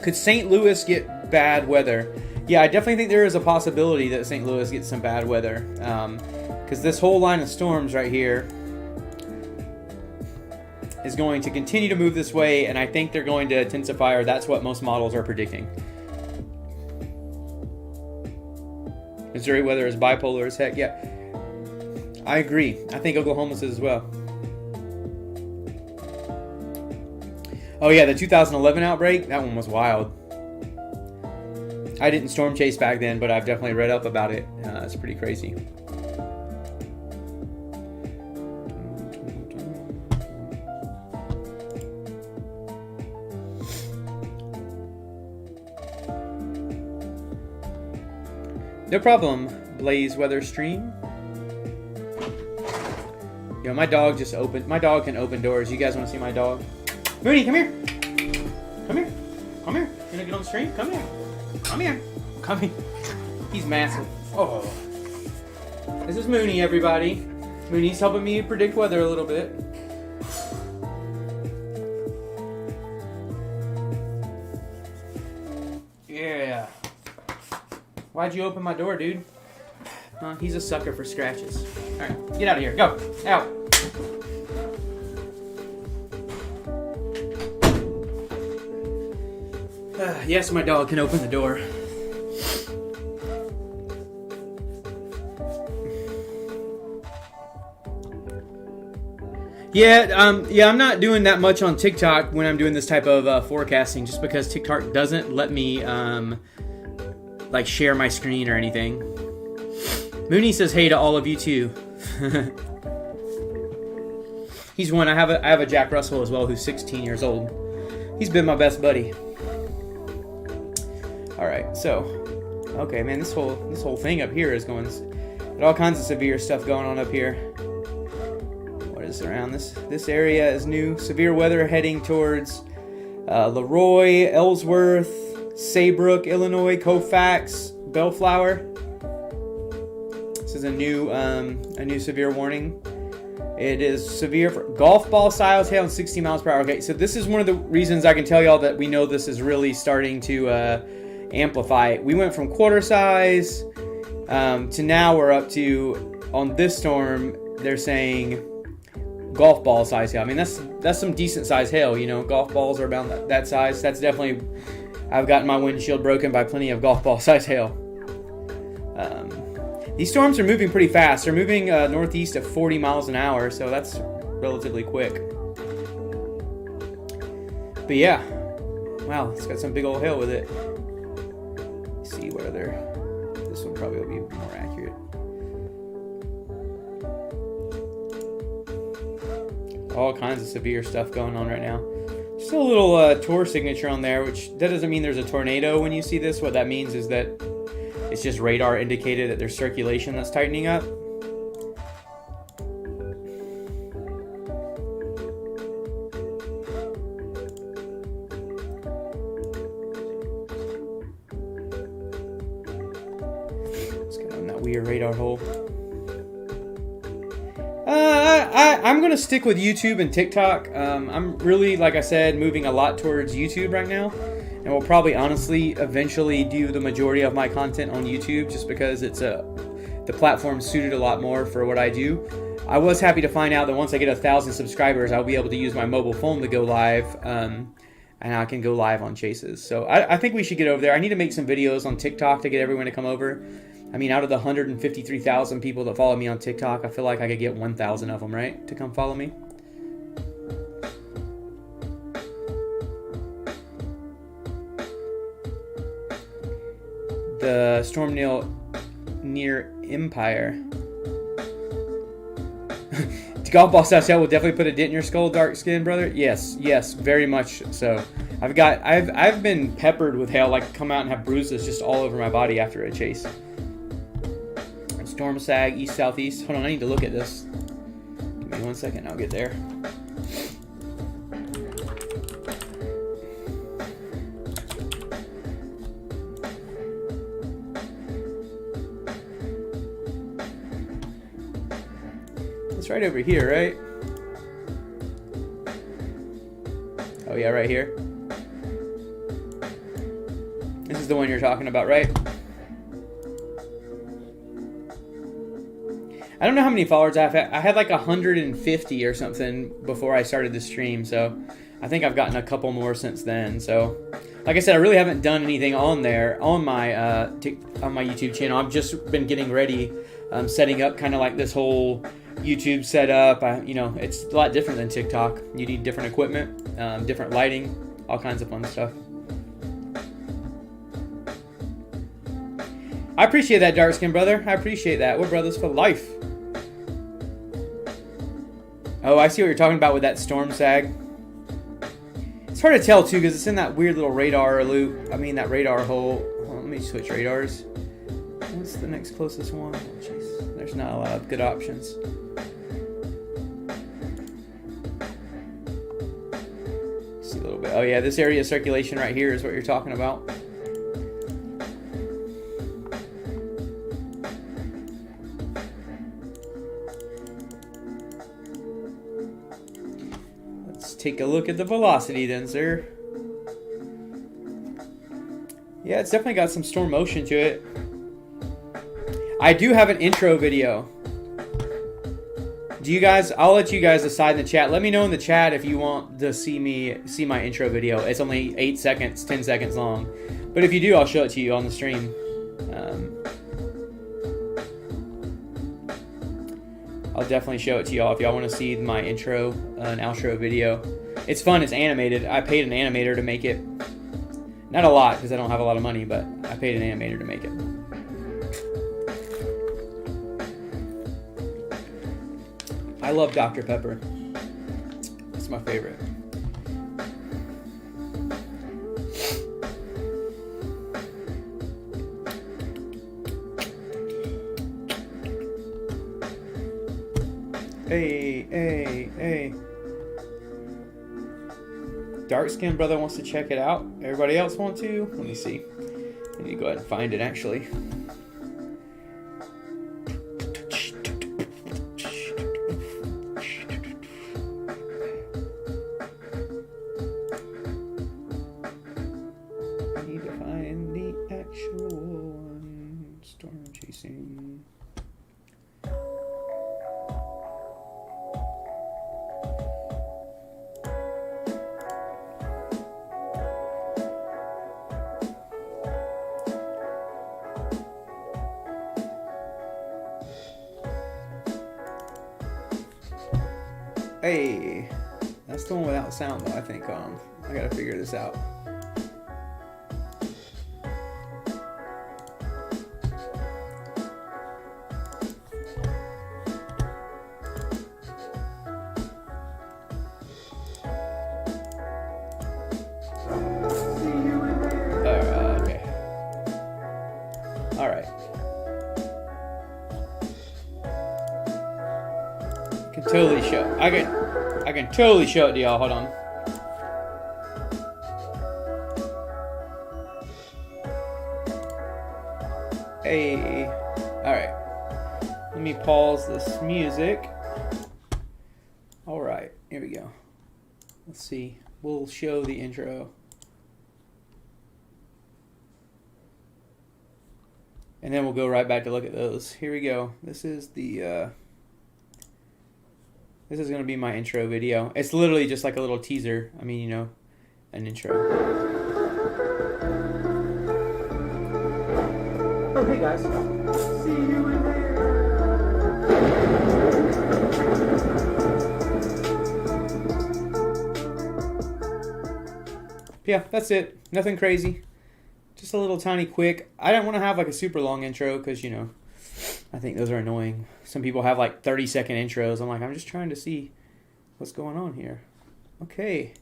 Could St. Louis get bad weather? Yeah, I definitely think there is a possibility that St. Louis gets some bad weather. Because this whole line of storms right here, is going to continue to move this way, and I think they're going to intensify, or that's what most models are predicting. Missouri weather is bipolar as heck. Yeah, I agree. I think Oklahoma's is as well. Oh yeah, the 2011 outbreak, that one was wild. I didn't storm chase back then, but I've definitely read up about it. It's pretty crazy. No problem, Blaze Weather Stream. Yo, my dog just opened. My dog can open doors. You guys want to see my dog? Mooney, come here. Come here. Come here. You gonna get on the stream? Come here. Come here. Come here. He's massive. Oh. This is Mooney, everybody. Mooney's helping me predict weather a little bit. Yeah. Why'd you open my door, dude? He's a sucker for scratches. Alright, get out of here. Go. Out. Yes, my dog can open the door. Yeah, I'm not doing that much on TikTok when I'm doing this type of forecasting, just because TikTok doesn't let me like share my screen or anything. Mooney says hey to all of you too. He's one. I have a Jack Russell as well, who's 16 years old. He's been my best buddy. All right, so okay, man, this whole thing up here is going. Got all kinds of severe stuff going on up here. What is around this area is new. Severe weather heading towards Leroy, Ellsworth, Saybrook, Illinois, Colfax, Bellflower. This is a new severe warning. It is severe for golf ball size hail and 60 miles per hour. Okay, so this is one of the reasons I can tell y'all that we know this is really starting to amplify. We went from quarter size to now we're up to, on this storm, they're saying golf ball size hail. I mean, that's some decent size hail, you know. Golf balls are about that size. That's definitely, I've gotten my windshield broken by plenty of golf ball size hail. These storms are moving pretty fast. They're moving northeast at 40 miles an hour, so that's relatively quick. But yeah, wow, it's got some big old hail with it. Let's see what other, this one probably will be more accurate. All kinds of severe stuff going on right now. Just a little Tor signature on there, which that doesn't mean there's a tornado when you see this. What that means is that it's just radar indicated that there's circulation that's tightening up. Let's get on that weird radar hole. I'm going to stick with YouTube and TikTok. I'm really, like I said, moving a lot towards YouTube right now. And we'll probably honestly eventually do the majority of my content on YouTube, just because it's the platform suited a lot more for what I do. I was happy to find out that once I get 1,000 subscribers, I'll be able to use my mobile phone to go live, and I can go live on chases. So I think we should get over there. I need to make some videos on TikTok to get everyone to come over. I mean, out of the 153,000 people that follow me on TikTok, I feel like I could get 1,000 of them, right, to come follow me. The storm near Empire. Golf ball size hail will definitely put a dent in your skull, dark skin brother. Yes, very much so. I've been peppered with hail, like come out and have bruises just all over my body after a chase. Storm sag east southeast. Hold on, I need to look at this. Give me 1 second, I'll get there. It's right over here, right? Oh yeah, right here. This is the one you're talking about, right? I don't know how many followers I had like 150 or something before I started the stream, so I think I've gotten a couple more since then. So, like I said, I really haven't done anything on there on my YouTube channel. I've just been getting ready, setting up kind of like this whole YouTube setup. It's a lot different than TikTok. You need different equipment, different lighting, all kinds of fun stuff. I appreciate that, dark skin brother. I appreciate that. We're brothers for life. Oh, I see what you're talking about with that storm sag. It's hard to tell too because it's in that weird little radar loop. I mean that radar hole. Hold on, let me switch radars. What's the next closest one? Oh, jeez, there's not a lot of good options. See a little bit. Oh yeah, this area of circulation right here is what you're talking about. Take a look at the velocity then, sir. Yeah, it's definitely got some storm motion to it. I do have an intro video. Do you guys, I'll let you guys decide in the chat. Let me know in the chat if you want to see my intro video. It's only 8 seconds, 10 seconds long. But if you do, I'll show it to you on the stream. I'll definitely show it to y'all if y'all want to see my intro and outro video. It's fun. It's animated. I paid an animator to make it. Not a lot because I don't have a lot of money, but I paid an animator to make it. I love Dr. Pepper. It's my favorite. Hey. Dark skin brother wants to check it out. Everybody else want to? Let me see. I need to go ahead and find it actually. I need to find the actual one. Storm chasing. Hey, that's the one without sound though, I think. I gotta figure this out. Okay. All right. Can totally show. I can totally show it to y'all. Hold on. Hey. All right. Let me pause this music. All right. Here we go. Let's see. We'll show the intro. And then we'll go right back to look at those. Here we go. This is the this is going to be my intro video. It's literally just like a little teaser. I mean, you know, an intro. Oh, hey guys. See you in there. Yeah, that's it. Nothing crazy. Just a little tiny quick. I don't want to have like a super long intro because, you know, I think those are annoying. Some people have like 30-second intros. I'm like, I'm just trying to see what's going on here. Okay.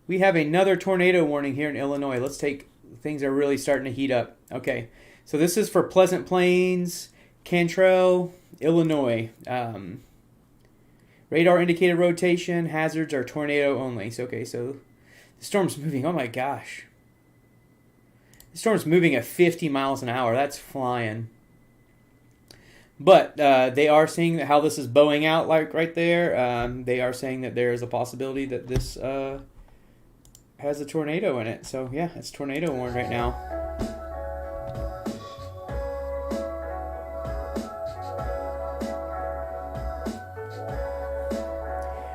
We have another tornado warning here in Illinois. Let's take, things are really starting to heat up. Okay. So this is for Pleasant Plains, Cantrell, Illinois. Radar indicated rotation. Hazards are tornado only. So, okay, so the storm's moving. Oh my gosh. The storm's moving at 50 miles an hour. That's flying. But they are seeing how this is bowing out, like right there. They are saying that there is a possibility that this has a tornado in it. So yeah, it's tornado warned right now.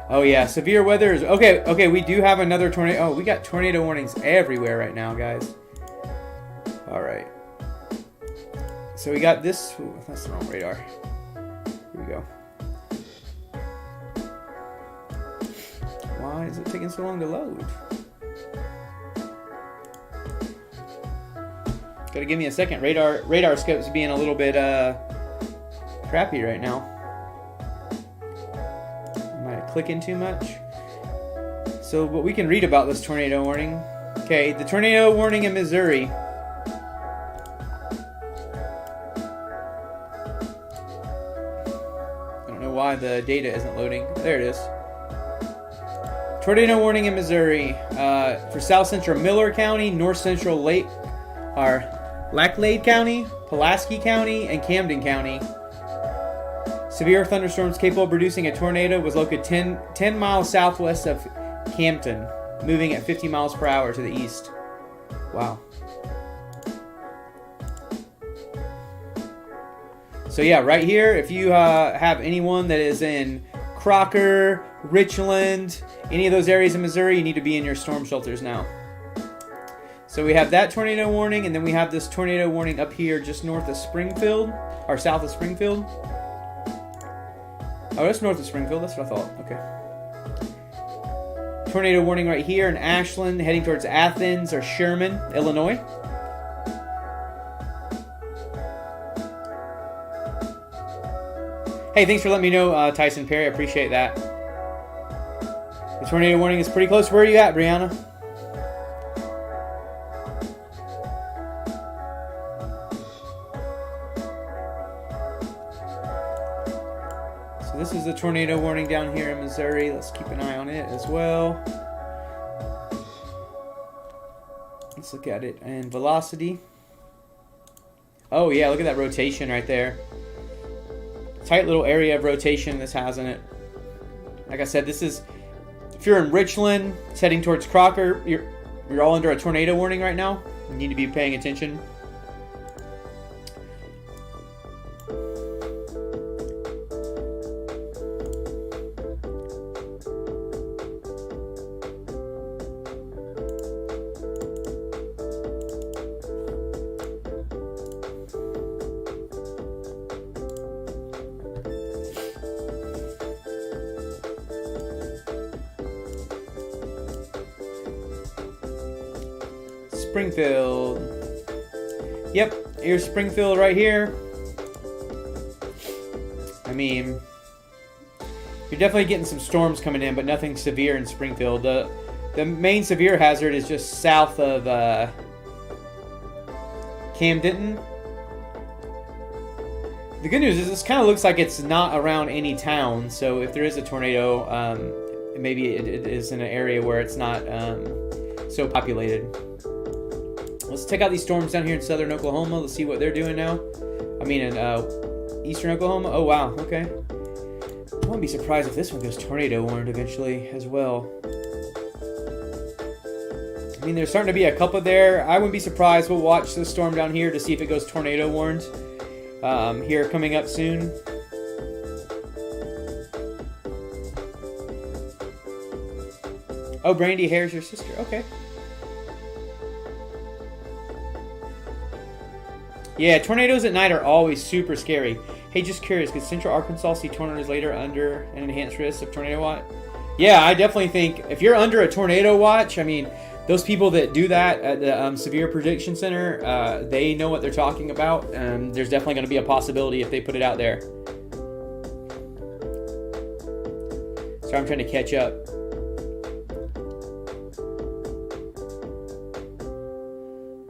Oh yeah, severe weather is okay. Okay, we do have another tornado. Oh, we got tornado warnings everywhere right now, guys. All right. So we got this. Ooh, that's the wrong radar. Here we go. Why is it taking so long to load? Gotta give me a second. Radar scope's being a little bit crappy right now. Am I clicking too much? So, but we can read about this tornado warning. Okay, the tornado warning in Missouri. I don't know why the data isn't loading. There it is. Tornado warning in Missouri for South Central Miller County, North Central Laclade County, Pulaski County, and Camden County. Severe thunderstorms capable of producing a tornado was located 10 miles southwest of Campton, moving at 50 miles per hour to the east. Wow. So yeah, right here, if you have anyone that is in Crocker, Richland, any of those areas in Missouri, you need to be in your storm shelters now. So we have that tornado warning, and then we have this tornado warning up here just north of Springfield, or south of Springfield. Oh, that's north of Springfield. That's what I thought. Okay. Tornado warning right here in Ashland, heading towards Athens or Sherman, Illinois. Hey, thanks for letting me know, Tyson Perry. I appreciate that. The tornado warning is pretty close. Where are you at, Brianna? So this is the tornado warning down here in Missouri. Let's keep an eye on it as well. Let's look at it. And velocity. Oh yeah, look at that rotation right there. Tight little area of rotation this has in it. Like I said, this is, if you're in Richland, it's heading towards Crocker, you're all under a tornado warning right now. You need to be paying attention. Springfield. Yep, here's Springfield right here. I mean, you're definitely getting some storms coming in, but nothing severe in Springfield. The main severe hazard is just south of Camden. The good news is this kind of looks like it's not around any town, so if there is a tornado, maybe it is in an area where it's not so populated. Let's check out these storms down here in southern Oklahoma. Let's see what they're doing now. I mean, in eastern Oklahoma. Oh, wow. Okay. I wouldn't be surprised if this one goes tornado warned eventually as well. I mean, there's starting to be a couple there. I wouldn't be surprised. We'll watch the storm down here to see if it goes tornado warned here coming up soon. Oh, Brandy Hare's your sister. Okay. Yeah, tornadoes at night are always super scary. Hey, just curious, could Central Arkansas see tornadoes later under an enhanced risk of tornado watch? Yeah, I definitely think if you're under a tornado watch, I mean, those people that do that at the Severe Prediction Center, they know what they're talking about. There's definitely going to be a possibility if they put it out there. So I'm trying to catch up.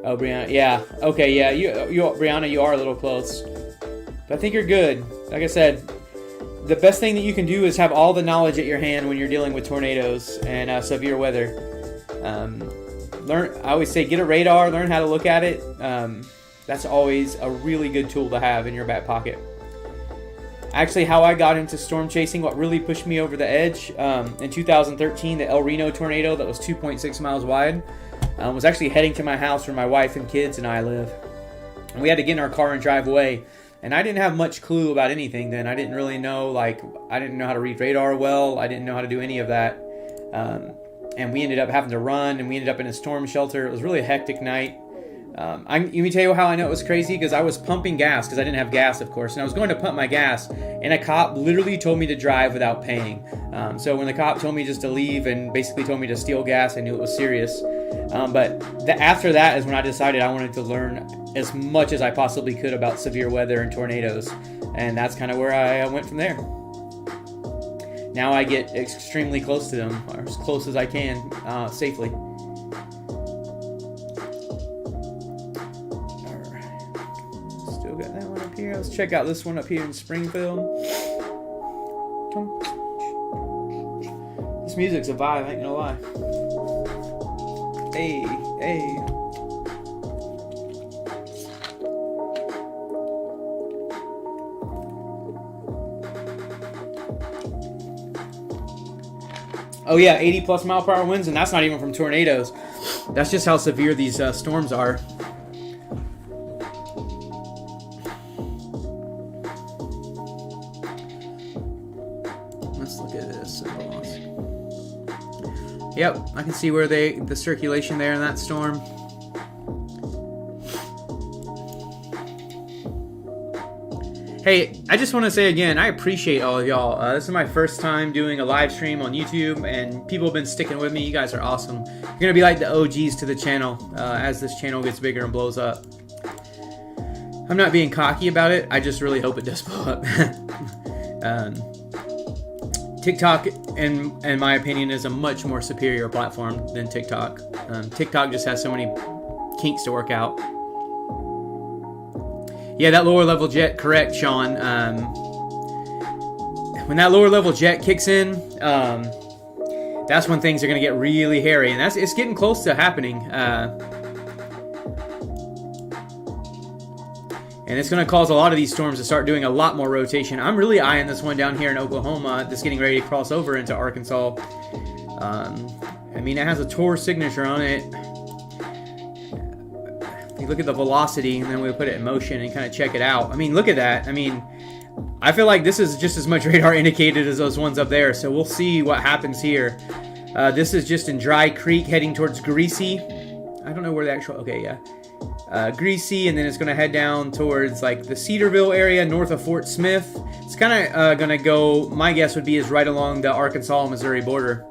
Oh, Brianna, yeah. Okay, yeah, you, Brianna, you are a little close. But I think you're good. Like I said, the best thing that you can do is have all the knowledge at your hand when you're dealing with tornadoes and severe weather. I always say get a radar, learn how to look at it. That's always a really good tool to have in your back pocket. Actually, how I got into storm chasing, what really pushed me over the edge, in 2013, the El Reno tornado that was 2.6 miles wide, was actually heading to my house where my wife and kids and I live. And we had to get in our car and drive away. And I didn't have much clue about anything then. I didn't really know, like, I didn't know how to read radar well. I didn't know how to do any of that. And we ended up having to run, and we ended up in a storm shelter. It was really a hectic night. Let me tell you how I know it was crazy, because I was pumping gas, because I didn't have gas, of course, and I was going to pump my gas, and a cop literally told me to drive without paying. So when the cop told me just to leave and basically told me to steal gas, I knew it was serious. But after that is when I decided I wanted to learn as much as I possibly could about severe weather and tornadoes, and that's kind of where I went from there. Now I get extremely close to them, or as close as I can, safely. Still got that one up here. Let's check out this one up here in Springfield. This music's a vibe, I ain't gonna lie. Hey, hey. Oh yeah, 80 plus mile per hour winds, and that's not even from tornadoes. That's just how severe these storms are. Let's look at this. Yep, I can see where the circulation there in that storm. Hey, I just want to say again, I appreciate all of y'all. This is my first time doing a live stream on YouTube, and people have been sticking with me. You guys are awesome. You're going to be like the OGs to the channel as this channel gets bigger and blows up. I'm not being cocky about it. I just really hope it does blow up. TikTok, in my opinion, is a much more superior platform than TikTok. TikTok just has so many kinks to work out. Yeah, that lower level jet, correct, Sean. When that lower level jet kicks in, that's when things are going to get really hairy, and it's getting close to happening. And it's going to cause a lot of these storms to start doing a lot more rotation. I'm really eyeing this one down here in Oklahoma that's getting ready to cross over into Arkansas. I mean, it has a Tor signature on it. You look at the velocity, and then we put it in motion and kind of check it out. I mean, look at that. I mean, I feel like this is just as much radar indicated as those ones up there, so we'll see what happens here. This is just in Dry Creek heading towards Greasy. I don't know where the actual... Okay, yeah. Greasy, and then it's going to head down towards like the Cedarville area north of Fort Smith. It's kind of going to go, my guess would be, is right along the Arkansas-Missouri border.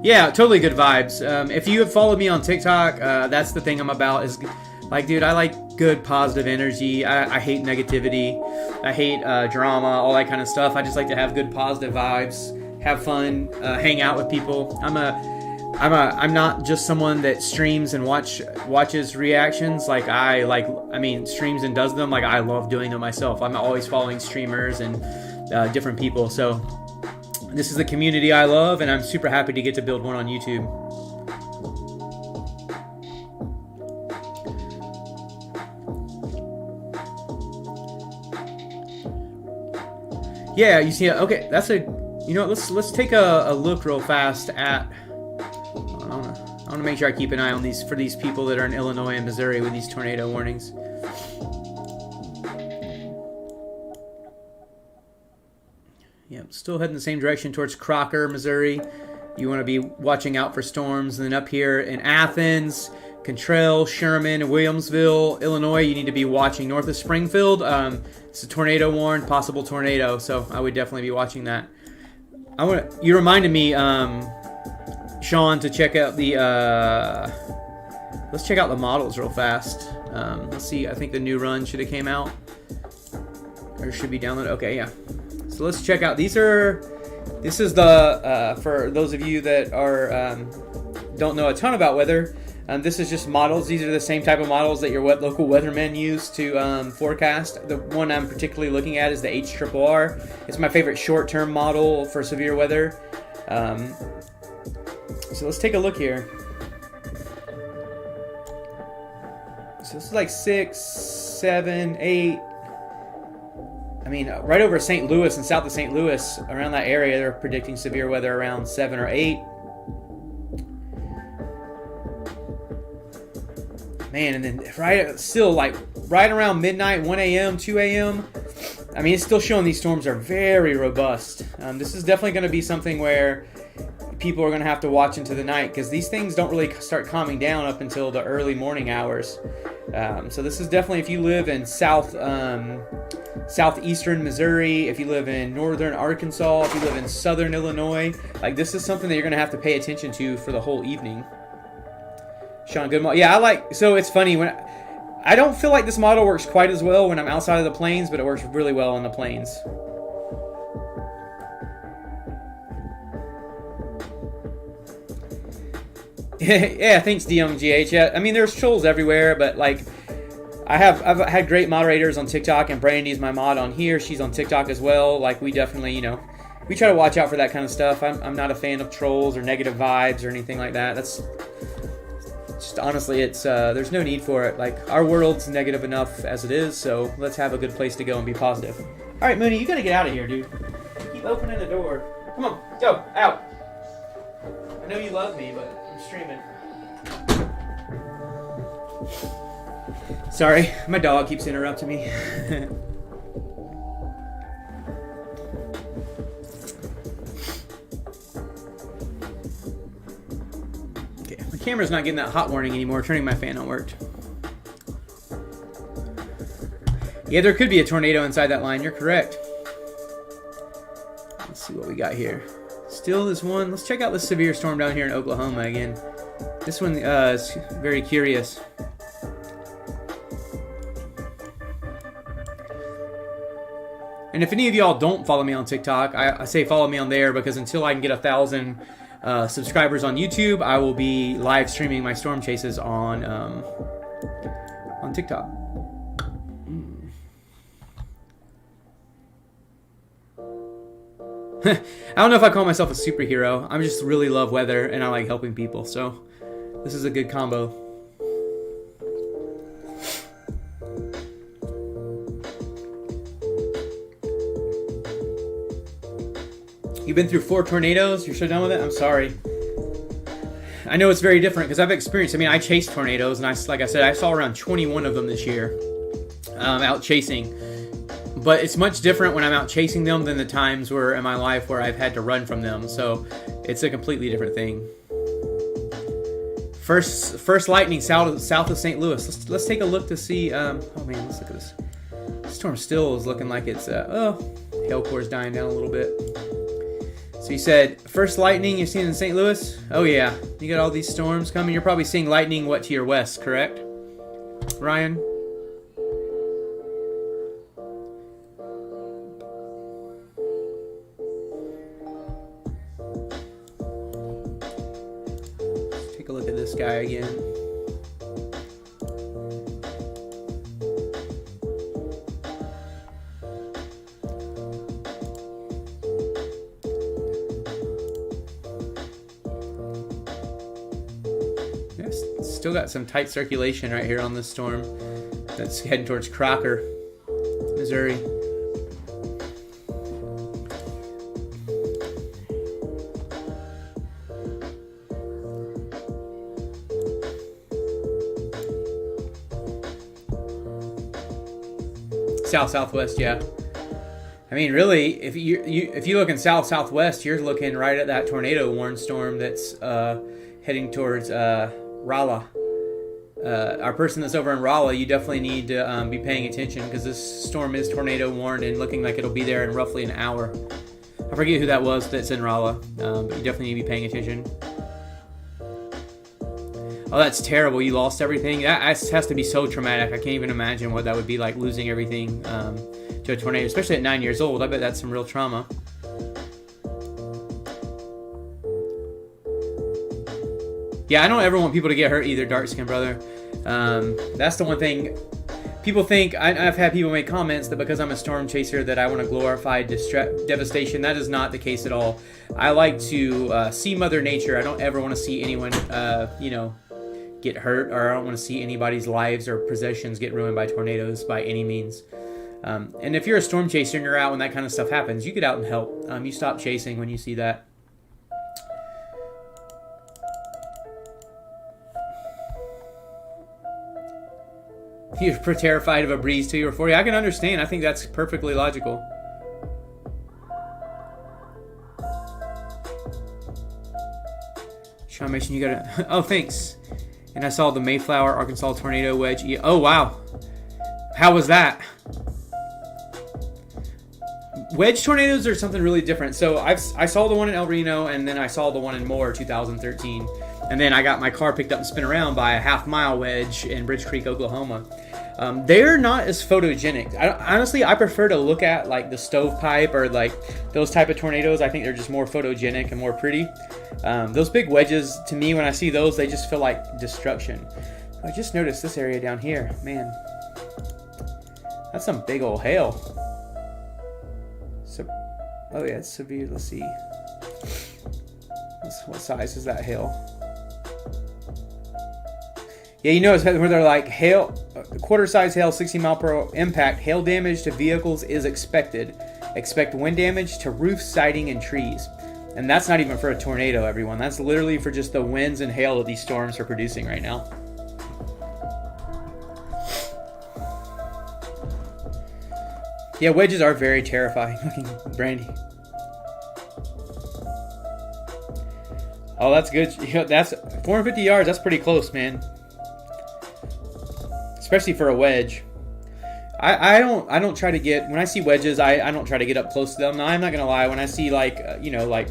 Yeah, totally good vibes. If you have followed me on TikTok, that's the thing I'm about. Is like, dude, I like good, positive energy. I hate negativity. I hate drama, all that kind of stuff. I just like to have good, positive vibes, have fun, hang out with people. I'm not just someone that streams and watches reactions. Streams and does them. Like, I love doing them myself. I'm always following streamers and different people. So this is the community I love, and I'm super happy to get to build one on YouTube. Yeah, you see, okay, that's a, you know, let's take a look real fast at, I want to make sure I keep an eye on these, for these people that are in Illinois and Missouri with these tornado warnings. Yep, still heading the same direction towards Crocker, Missouri. You want to be watching out for storms. And then up here in Athens, Cantrell, Sherman, Williamsville, Illinois, you need to be watching north of Springfield. It's a tornado warned, possible tornado, so I would definitely be watching that. You reminded me, Sean, to check out the. Let's check out the models real fast. Let's see. I think the new run should have came out, or should be downloaded. Okay, yeah. So let's check out. This is the for those of you that are don't know a ton about weather. This is just models. These are the same type of models that your local weathermen use to forecast. The one I'm particularly looking at is the HRRR. It's my favorite short-term model for severe weather. So let's take a look here. So this is like 6, 7, 8. I mean, right over St. Louis and south of St. Louis, around that area, they're predicting severe weather around 7 or 8. Man, and then right around midnight, 1 a.m., 2 a.m., I mean, it's still showing these storms are very robust. This is definitely going to be something where people are going to have to watch into the night, because these things don't really start calming down up until the early morning hours. So this is definitely, if you live in southeastern Missouri, if you live in northern Arkansas, if you live in southern Illinois, like, this is something that you're going to have to pay attention to for the whole evening. Sean, good model. Yeah, so it's funny, when I don't feel like this model works quite as well when I'm outside of the plains, but it works really well in the plains. Yeah, thanks DMGH. Yeah, I mean, there's trolls everywhere, but like, I've had great moderators on TikTok, and Brandy's my mod on here. She's on TikTok as well. Like, we definitely, we try to watch out for that kind of stuff. I'm not a fan of trolls or negative vibes or anything like that. That's just, honestly, it's there's no need for it. Like, our world's negative enough as it is, so let's have a good place to go and be positive. All right, Mooney, you gotta get out of here, dude. Keep opening the door. Come on, go, out. I know you love me, but I'm streaming. Sorry, my dog keeps interrupting me. Okay, my camera's not getting that hot warning anymore. Turning my fan on worked. Yeah, there could be a tornado inside that line. You're correct. Let's see what we got here. Still this one. Let's check out this severe storm down here in Oklahoma again. This one is very curious. And if any of y'all don't follow me on TikTok, I say follow me on there, because until I can get 1,000 subscribers on YouTube, I will be live streaming my storm chases on TikTok. I don't know if I call myself a superhero. I just really love weather, and I like helping people. So this is a good combo. You've been through 4 tornadoes? You're so done with it? I'm sorry. I know it's very different, because I've experienced, I chased tornadoes, and like I said, I saw around 21 of them this year out chasing. But it's much different when I'm out chasing them than the times where in my life where I've had to run from them. So it's a completely different thing. First lightning south of St. Louis. Let's take a look to see. Oh man, let's look at this. Storm still is looking like it's hail core's dying down a little bit. So you said first lightning you've seen in St. Louis? Oh yeah, you got all these storms coming. You're probably seeing lightning to your west, correct, Ryan? Let's take a look at this guy again. Still got some tight circulation right here on this storm that's heading towards Crocker, Missouri. Southwest, yeah. I mean, really, if you look in southwest, you're looking right at that tornado warn storm that's heading towards Rolla. Our person that's over in Rolla, you definitely need to be paying attention, because this storm is tornado warned and looking like it'll be there in roughly an hour. I forget who that was that's in Rolla, but you definitely need to be paying attention. Oh, that's terrible. You lost everything. That has to be so traumatic. I can't even imagine what that would be like, losing everything to a tornado, especially at 9 years old. I bet that's some real trauma. Yeah, I don't ever want people to get hurt either, dark skin brother. That's the one thing. People think, I've had people make comments that because I'm a storm chaser that I want to glorify devastation. That is not the case at all. I like to see Mother Nature. I don't ever want to see anyone, get hurt, or I don't want to see anybody's lives or possessions get ruined by tornadoes by any means. And if you're a storm chaser and you're out when that kind of stuff happens, you get out and help. You stop chasing when you see that. You're terrified of a breeze to or 40. I can understand. I think that's perfectly logical. Sean Mason, you gotta. Oh, thanks. And I saw the Mayflower, Arkansas tornado wedge. Oh, wow. How was that? Wedge tornadoes are something really different. So I saw the one in El Reno, and then I saw the one in Moore 2013. And then I got my car picked up and spin around by a half-mile wedge in Bridge Creek, Oklahoma. They're not as photogenic. Honestly, I prefer to look at like the stovepipe or like those type of tornadoes. I think they're just more photogenic and more pretty. Those big wedges, to me, when I see those, they just feel like destruction. I just noticed this area down here. Man, that's some big old hail. So, oh yeah, it's severe. Let's see. What size is that hail? Yeah, you know, it's where they're like, hail, quarter-size hail, 60 mile per hour impact, hail damage to vehicles is expected. Expect wind damage to roofs, siding, and trees. And that's not even for a tornado, everyone. That's literally for just the winds and hail that these storms are producing right now. Yeah, wedges are very terrifying looking, Brandy. Oh, that's good. That's 450 yards. That's pretty close, man. Especially for a wedge. I don't try to get, when I see wedges, I don't try to get up close to them. Now, I'm not gonna lie, when I see like like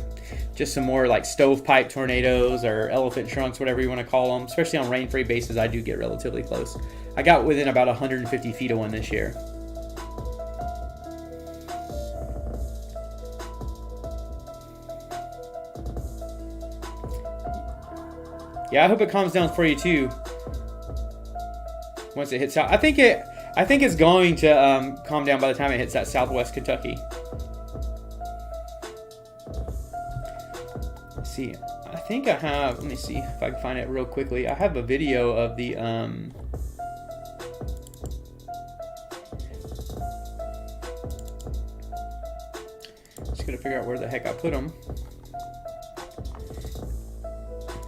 just some more like stovepipe tornadoes or elephant trunks, whatever you want to call them, especially on rain-free bases, I do get relatively close. I got within about 150 feet of one this year. Yeah, I hope it calms down for you too. Once it hits out, I think it's going to calm down by the time it hits that southwest Kentucky. Let's see, I think I have. Let me see if I can find it real quickly. I have a video of the. Just gotta figure out where the heck I put them.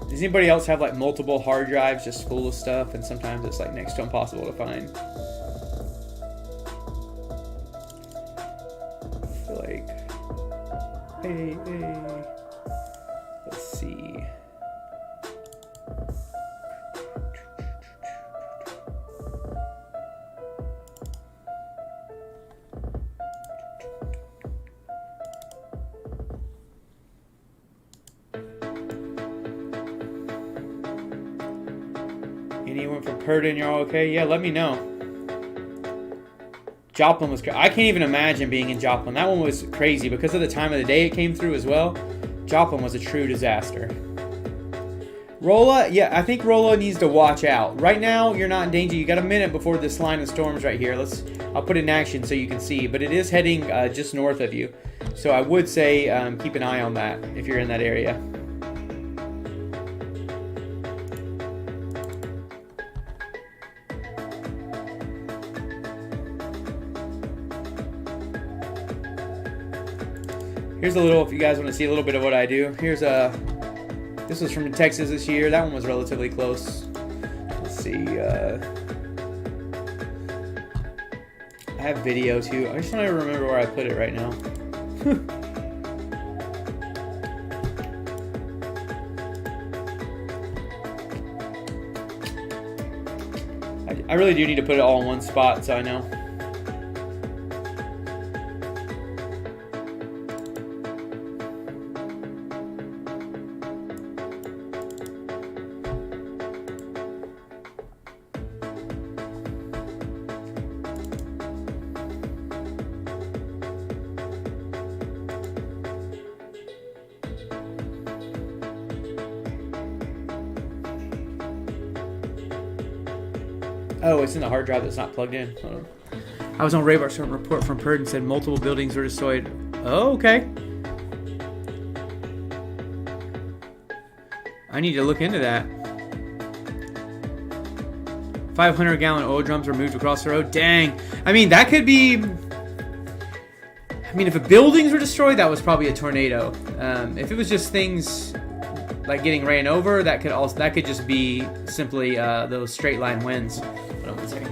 Does anybody else have like multiple hard drives just full of stuff, and sometimes it's like next to impossible to find? I feel like, hey, let's see. Anyone from Purdon, you're all okay? Yeah, let me know. Joplin was I can't even imagine being in Joplin. That one was crazy because of the time of the day it came through as well. Joplin was a true disaster. Rolla, yeah, I think Rolla needs to watch out. Right now, you're not in danger. You got a minute before this line of storms right here. I'll put it in action so you can see, but it is heading just north of you. So I would say keep an eye on that if you're in that area. Here's a little, if you guys want to see a little bit of what I do. Here's this was from Texas this year. That one was relatively close. Let's see. I have video too. I just want to remember where I put it right now. I really do need to put it all in one spot so I know. Oh, it's in the hard drive that's not plugged in. Hold on. I was on Radar, so a report from Purdon said multiple buildings were destroyed. Oh, okay. I need to look into that. 500-gallon oil drums were moved across the road. Dang. I mean, that could be... I mean, if the buildings were destroyed, that was probably a tornado. If it was just things like getting ran over, that could just be simply those straight line winds. Hold on one second.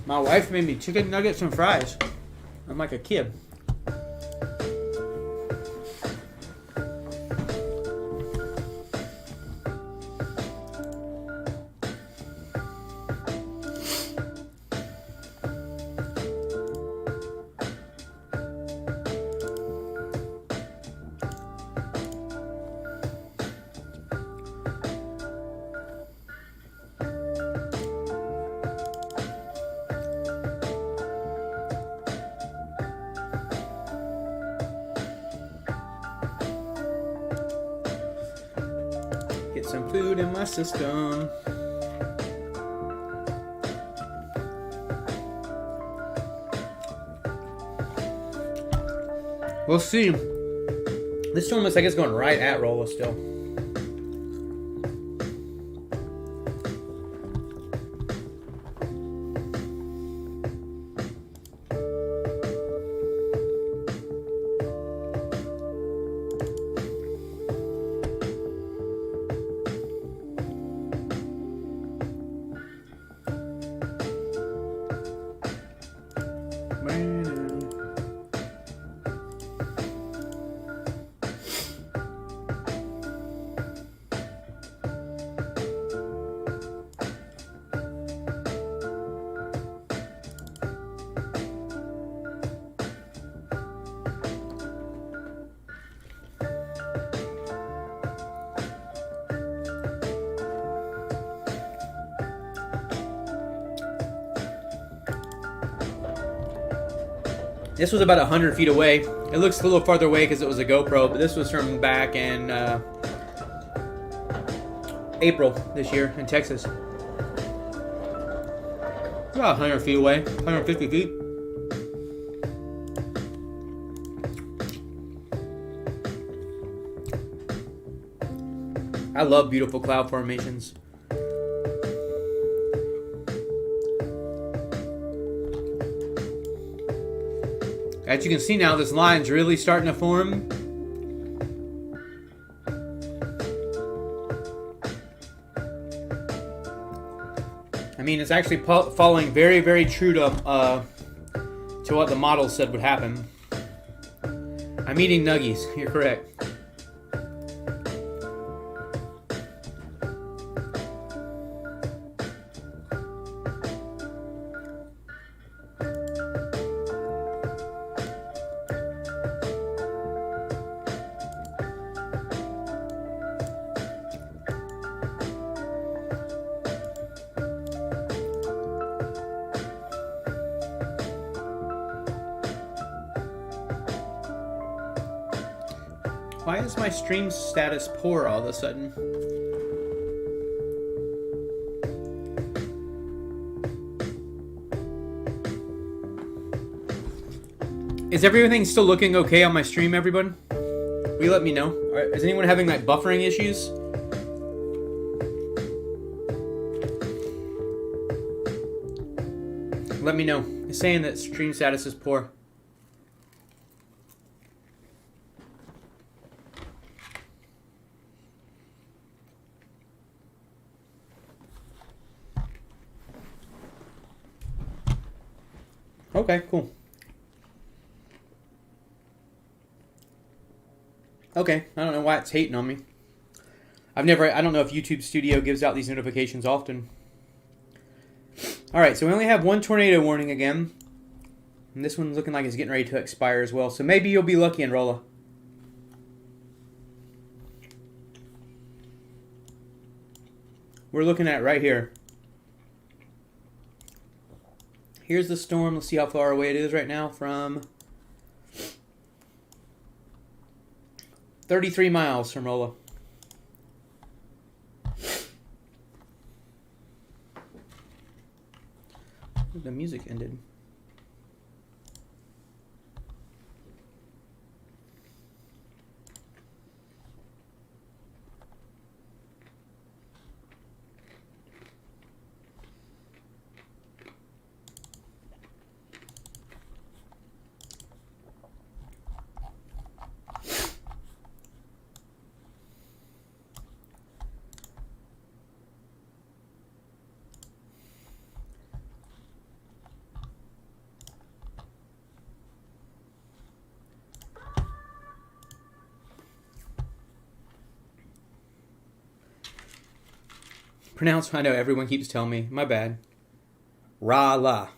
My wife made me chicken nuggets and fries. I'm like a kid. Get some food in my system. We'll see. This storm looks like it's going right at Rolla still. This was about 100 feet away. It looks a little farther away because it was a GoPro, but this was from back in April this year in Texas. About 100 feet away, 150 feet. I love beautiful cloud formations. As you can see now, this line's really starting to form. I mean, it's actually following very, very true to what the model said would happen. I'm eating nuggies. You're correct. Why is my stream status poor all of a sudden? Is everything still looking okay on my stream, everyone? Will you let me know? Is anyone having like buffering issues? Let me know. It's saying that stream status is poor. Okay, cool. Okay, I don't know why it's hating on me. I don't know if YouTube Studio gives out these notifications often. Alright, so we only have one tornado warning again. And this one's looking like it's getting ready to expire as well. So maybe you'll be lucky in Rolla. We're looking at right here. Here's the storm. Let's see how far away it is right now from 33 miles from Rolla. The music ended. pronounced, I know everyone keeps telling me, my bad. Rala.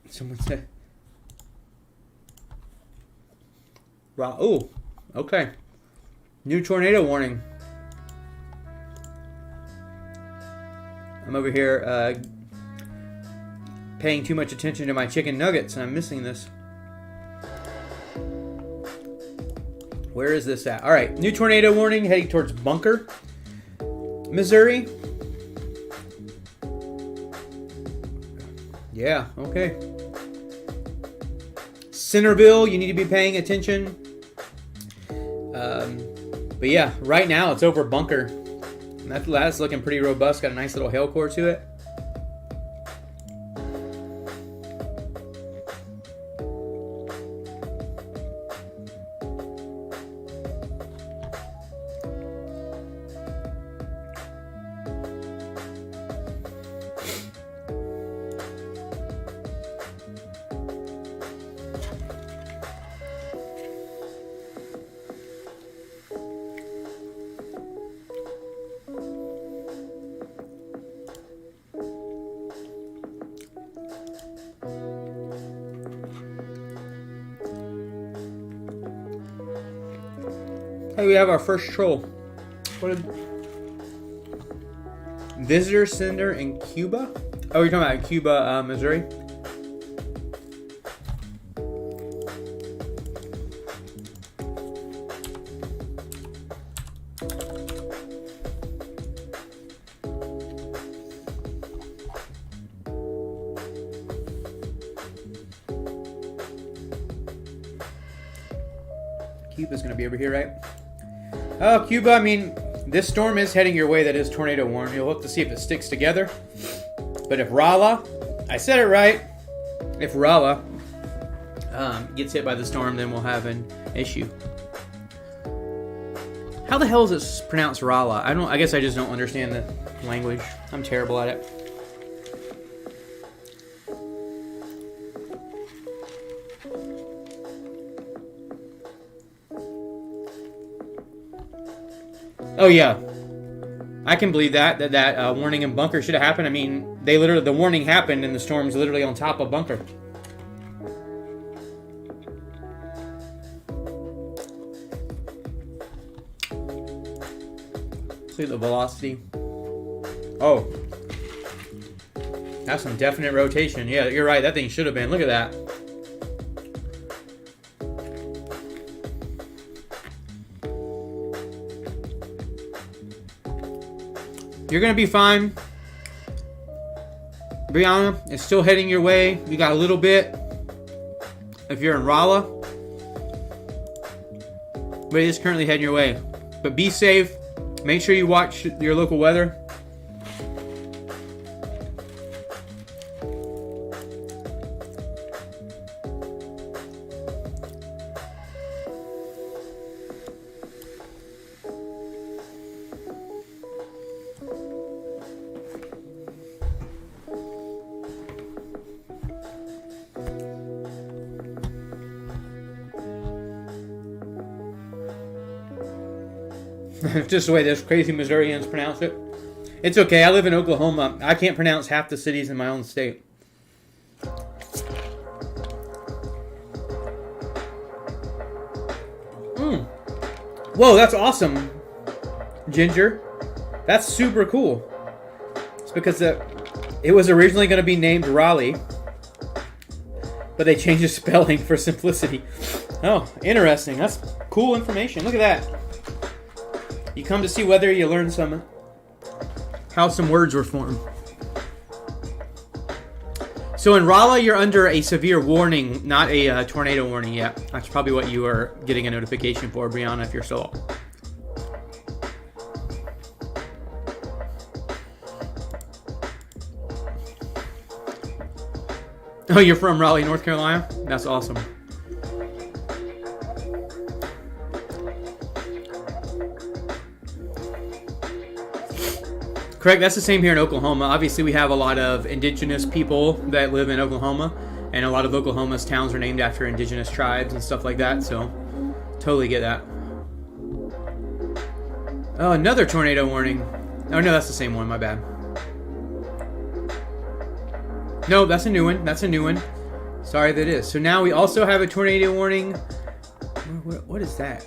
Someone said. Oh, okay. New tornado warning. I'm over here paying too much attention to my chicken nuggets, and I'm missing this. Where is this at? All right, new tornado warning heading towards Bunker, Missouri. Yeah, okay. Centerville, you need to be paying attention. But yeah, right now it's over Bunker. That's looking pretty robust. Got a nice little hail core to it. Hey, we have our first troll. What a visitor center in Cuba? Oh, you're talking about Cuba, Missouri? Cuba's gonna be over here, right? Oh, Cuba, I mean, this storm is heading your way. That is tornado warning. You'll have to see if it sticks together. But if Rala, I said it right, if Rala gets hit by the storm, then we'll have an issue. How the hell is it pronounced Rala? I guess I just don't understand the language. I'm terrible at it. Oh yeah, I can believe that warning in Bunker should have happened. I mean, the warning happened, and the storm's literally on top of Bunker. See the velocity. Oh, that's some definite rotation. Yeah, you're right. That thing should have been. Look at that. You're going to be fine. Brianna, it's still heading your way. You got a little bit if you're in Rolla. But it is currently heading your way. But be safe. Make sure you watch your local weather. Just the way those crazy Missourians pronounce it. It's okay. I live in Oklahoma. I can't pronounce half the cities in my own state. Whoa, that's awesome, Ginger. That's super cool. It's because it was originally going to be named Raleigh, but they changed the spelling for simplicity. Oh, interesting. That's cool information. Look at that. You come to see whether you learn how some words were formed. So in Rolla, you're under a severe warning, not a tornado warning yet. That's probably what you are getting a notification for, Brianna, if you're still up. Oh, you're from Raleigh, North Carolina? That's awesome. Correct, that's the same here in Oklahoma. Obviously, we have a lot of indigenous people that live in Oklahoma, and a lot of Oklahoma's towns are named after indigenous tribes and stuff like that, so totally get that. Oh, another tornado warning. Oh, no, that's the same one. My bad. No, that's a new one. That's a new one. Sorry, that is. So now we also have a tornado warning. What is that?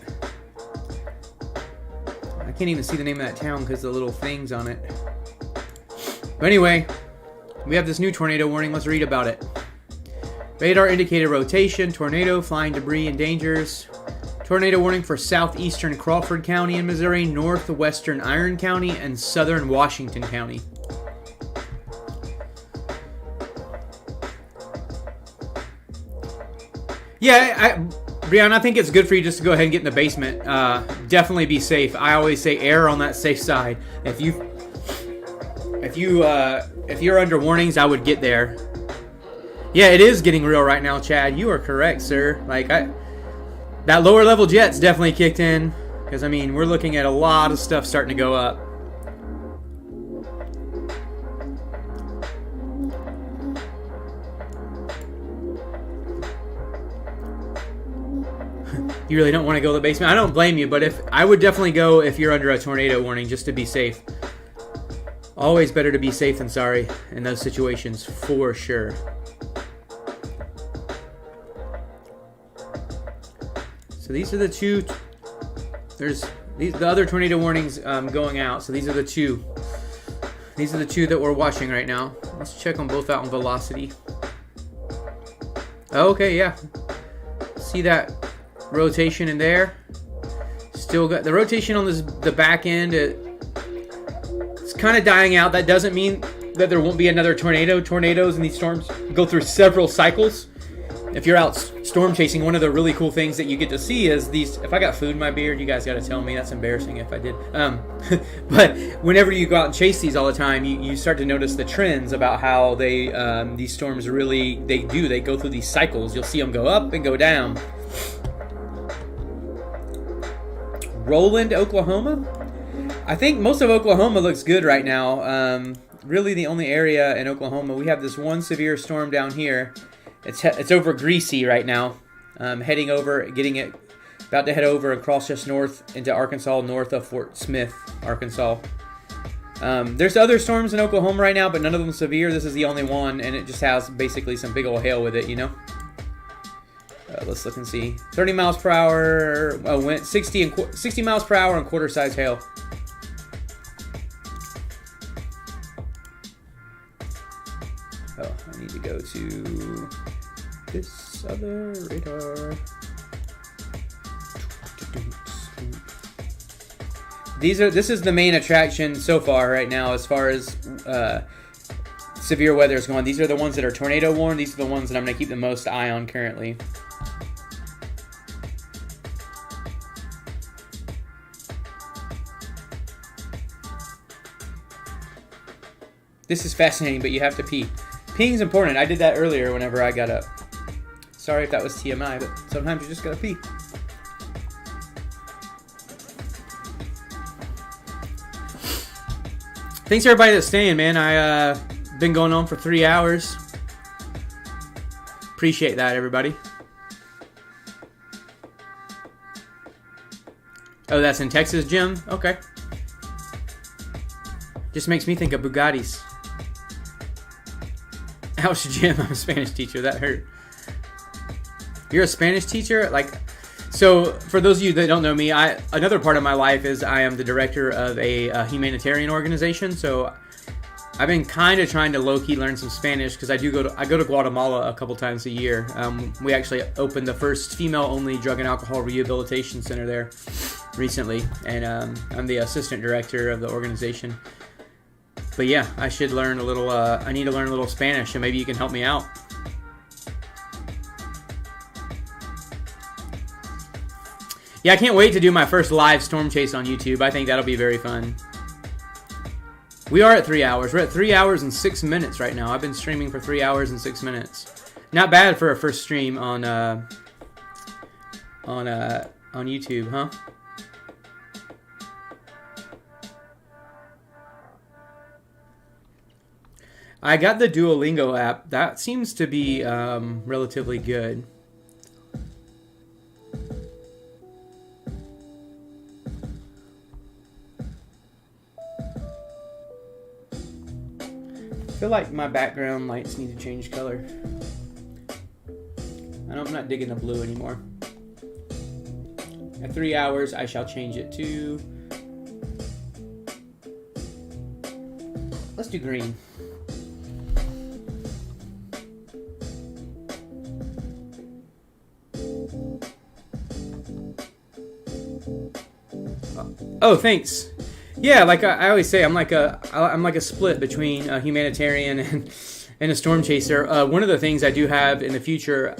I can't even see the name of that town because the little things on it. But anyway, we have this new tornado warning. Let's read about it. Radar indicated rotation, tornado, flying debris and dangers. Tornado warning for southeastern Crawford County in Missouri, northwestern Iron County, and southern Washington County. Yeah, Brianna, I think it's good for you just to go ahead and get in the basement. Definitely be safe. I always say err on that safe side. If you're under warnings, I would get there. Yeah, it is getting real right now, Chad. You are correct, sir. That lower level jet's definitely kicked in. Because, I mean, we're looking at a lot of stuff starting to go up. You really don't want to go to the basement? I don't blame you, but I would definitely go if you're under a tornado warning, just to be safe. Always better to be safe than sorry in those situations, for sure. So these are the two. There's the other tornado warnings going out. So these are the two. These are the two that we're watching right now. Let's check them both out on velocity. Okay, yeah. See that rotation in there? Still got the rotation on the back end. It's kind of dying out. That doesn't mean that there won't be another tornado. Tornadoes and these storms go through several cycles. If you're out storm chasing, one of the really cool things that you get to see is these. If I got food in my beard, you guys got to tell me. That's embarrassing if I did. But whenever you go out and chase these all the time, you start to notice the trends about how these storms really they go through these cycles. You'll see them go up and go down. Roland, Oklahoma. I think most of Oklahoma looks good right now. Really, the only area in Oklahoma, we have this one severe storm down here. It's over Greasy right now. Heading over, about to head over across just north into Arkansas, north of Fort Smith, Arkansas. There's other storms in Oklahoma right now, but none of them severe. This is the only one, and it just has basically some big old hail with it, you know. Let's look and see. 30 miles per hour, wind, 60 miles per hour and quarter-size hail. Oh, I need to go to this other radar. This is the main attraction so far right now as far as severe weather is going. These are the ones that are tornado warned. These are the ones that I'm going to keep the most eye on currently. This is fascinating, but you have to pee. Peeing's important. I did that earlier whenever I got up. Sorry if that was TMI, but sometimes you just gotta pee. Thanks everybody that's staying, man. I been going on for 3 hours. Appreciate that, everybody. Oh, that's in Texas, Jim? Okay. Just makes me think of Bugattis. Ouch, Jim. I'm a Spanish teacher. That hurt. You're a Spanish teacher? So for those of you that don't know me, another part of my life is I am the director of a humanitarian organization. So I've been kind of trying to low-key learn some Spanish because I go to Guatemala a couple times a year. We actually opened the first female-only drug and alcohol rehabilitation center there recently, and I'm the assistant director of the organization. But yeah, I should learn a little. I need to learn a little Spanish, and maybe you can help me out. Yeah, I can't wait to do my first live storm chase on YouTube. I think that'll be very fun. We are at 3 hours. We're at 3 hours and 6 minutes right now. I've been streaming for 3 hours and 6 minutes. Not bad for a first stream on YouTube, huh? I got the Duolingo app. That seems to be relatively good. feel like my background lights need to change color. I'm not digging the blue anymore. At 3 hours, I shall change it to... Let's do green. Oh, thanks. Yeah, like I always say, I'm like a split between a humanitarian and a storm chaser. One of the things I do have in the future,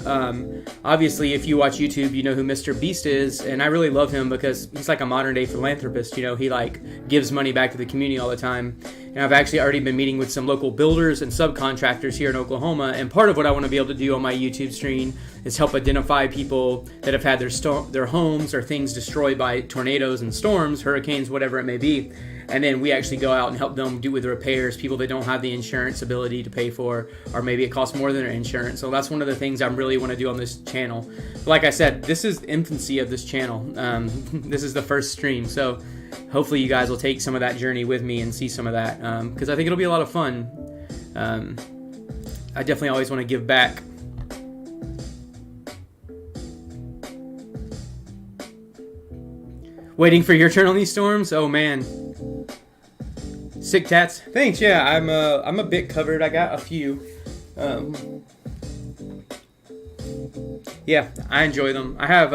obviously, if you watch YouTube, you know who Mr. Beast is, and I really love him because he's like a modern day philanthropist. You know, he like gives money back to the community all the time. And I've actually already been meeting with some local builders and subcontractors here in Oklahoma. And part of what I want to be able to do on my YouTube stream is help identify people that have had their homes or things destroyed by tornadoes and storms, hurricanes, whatever it may be. And then we actually go out and help them do with the repairs, people that don't have the insurance ability to pay for, or maybe it costs more than their insurance. So that's one of the things I really want to do on this channel. But like I said, this is the infancy of this channel. This is the first stream. So hopefully you guys will take some of that journey with me and see some of that, because I think it'll be a lot of fun. I definitely always want to give back. Waiting for your turn on these storms? Oh man. Sick tats. Thanks. Yeah, I'm a bit covered. I got a few. Yeah, I enjoy them. I have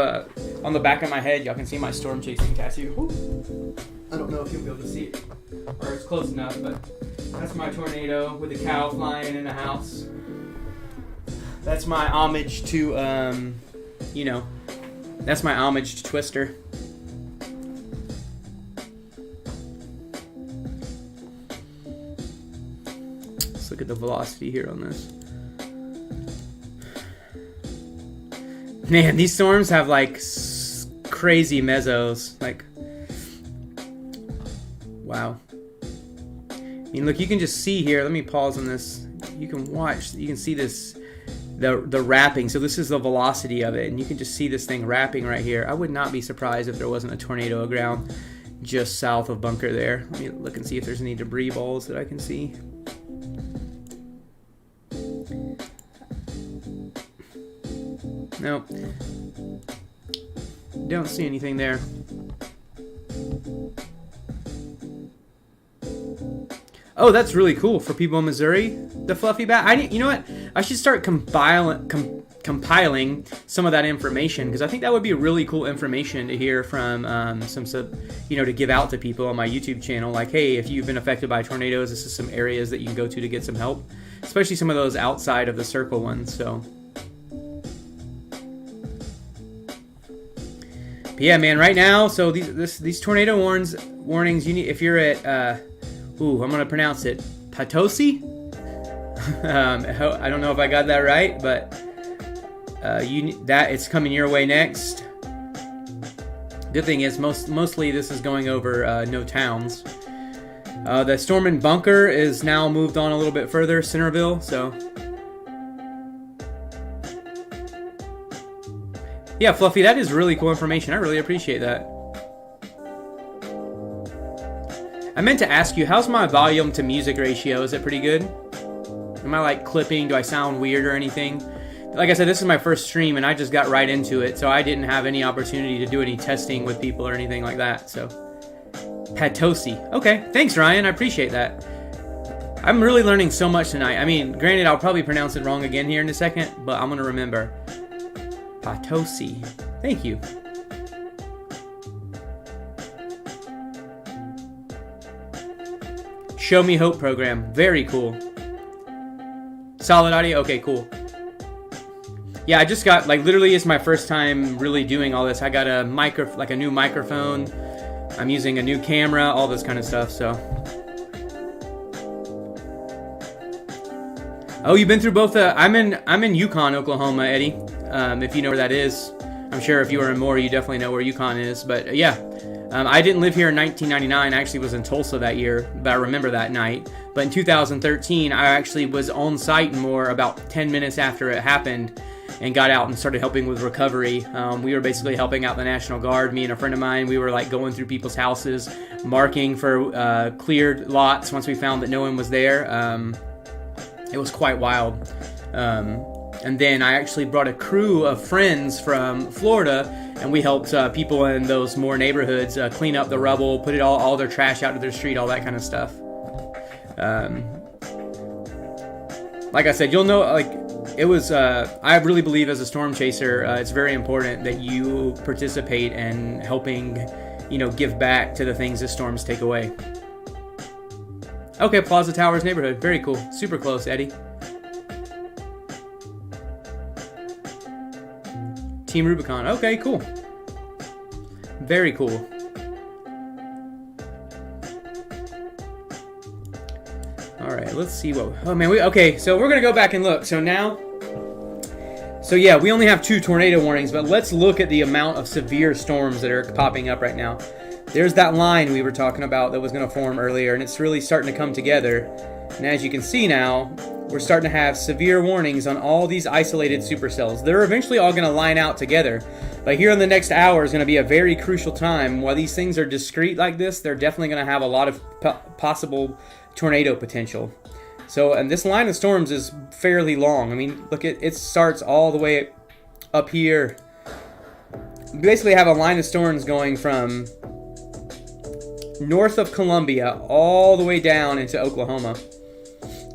on the back of my head, y'all can see my storm chasing tattoo. Ooh. I don't know if you'll be able to see it, or it's close enough, but that's my tornado with the cow flying in the house. That's my homage to, that's my homage to Twister. Let's look at the velocity here on this. Man, these storms have like crazy mesos. Like, wow. I mean, look, you can just see here. Let me pause on this. You can watch. You can see this, the wrapping. So this is the velocity of it, and you can just see this thing wrapping right here. I would not be surprised if there wasn't a tornado aground just south of Bunker there. Let me look and see if there's any debris balls that I can see. Nope. Don't see anything there. Oh, that's really cool for people in Missouri. The fluffy bat. You know what? I should start compiling some of that information, because I think that would be really cool information to hear from to give out to people on my YouTube channel. Like, hey, if you've been affected by tornadoes, this is some areas that you can go to get some help, especially some of those outside of the circle ones. So. But yeah, man, right now, so these tornado warnings, you need, if you're at, I'm going to pronounce it, Potosi? I don't know if I got that right, but it's coming your way next. Good thing is, mostly this is going over no towns. The storm in Bunker is now moved on a little bit further, Centerville, so... Yeah, Fluffy, that is really cool information. I really appreciate that. I meant to ask you, how's my volume to music ratio? Is it pretty good? Am I like clipping? Do I sound weird or anything? Like I said, this is my first stream and I just got right into it, so I didn't have any opportunity to do any testing with people or anything like that, so. Patosi. Okay, thanks Ryan, I appreciate that. I'm really learning so much tonight. I mean, granted, I'll probably pronounce it wrong again here in a second, but I'm gonna remember. Potosi. Thank you. Show Me Hope program. Very cool. Solid audio? Okay, cool. Yeah, I just got, like, literally it's my first time really doing all this. I got a a new microphone. I'm using a new camera, all this kind of stuff, so. Oh, you've been through both I'm in Yukon, Oklahoma, Eddie. If you know where that is. I'm sure if you were in Moore, you definitely know where Yukon is. But yeah, I didn't live here in 1999. I actually was in Tulsa that year, but I remember that night. But in 2013, I actually was on site in Moore about 10 minutes after it happened and got out and started helping with recovery. We were basically helping out the National Guard. Me and a friend of mine, we were like going through people's houses, marking for cleared lots once we found that no one was there. It was quite wild. And then I actually brought a crew of friends from Florida, and we helped people in those more neighborhoods clean up the rubble, put it all their trash out to their street, all that kind of stuff. Like I said, you'll know, like, it was, I really believe as a storm chaser, it's very important that you participate in helping, give back to the things the storms take away. Okay, Plaza Towers neighborhood. Very cool. Super close, Eddie. Team Rubicon. Okay, cool. Very cool. Alright, let's see what... Oh, man, okay, so we're going to go back and look. So now... So, yeah, we only have 2 tornado warnings, but let's look at the amount of severe storms that are popping up right now. There's that line we were talking about that was going to form earlier, and it's really starting to come together. And as you can see now, we're starting to have severe warnings on all these isolated supercells. They're eventually all going to line out together. But here in the next hour is going to be a very crucial time. While these things are discrete like this, they're definitely going to have a lot of possible tornado potential. So, and this line of storms is fairly long. I mean, look, it starts all the way up here. We basically have a line of storms going from north of Columbia all the way down into Oklahoma.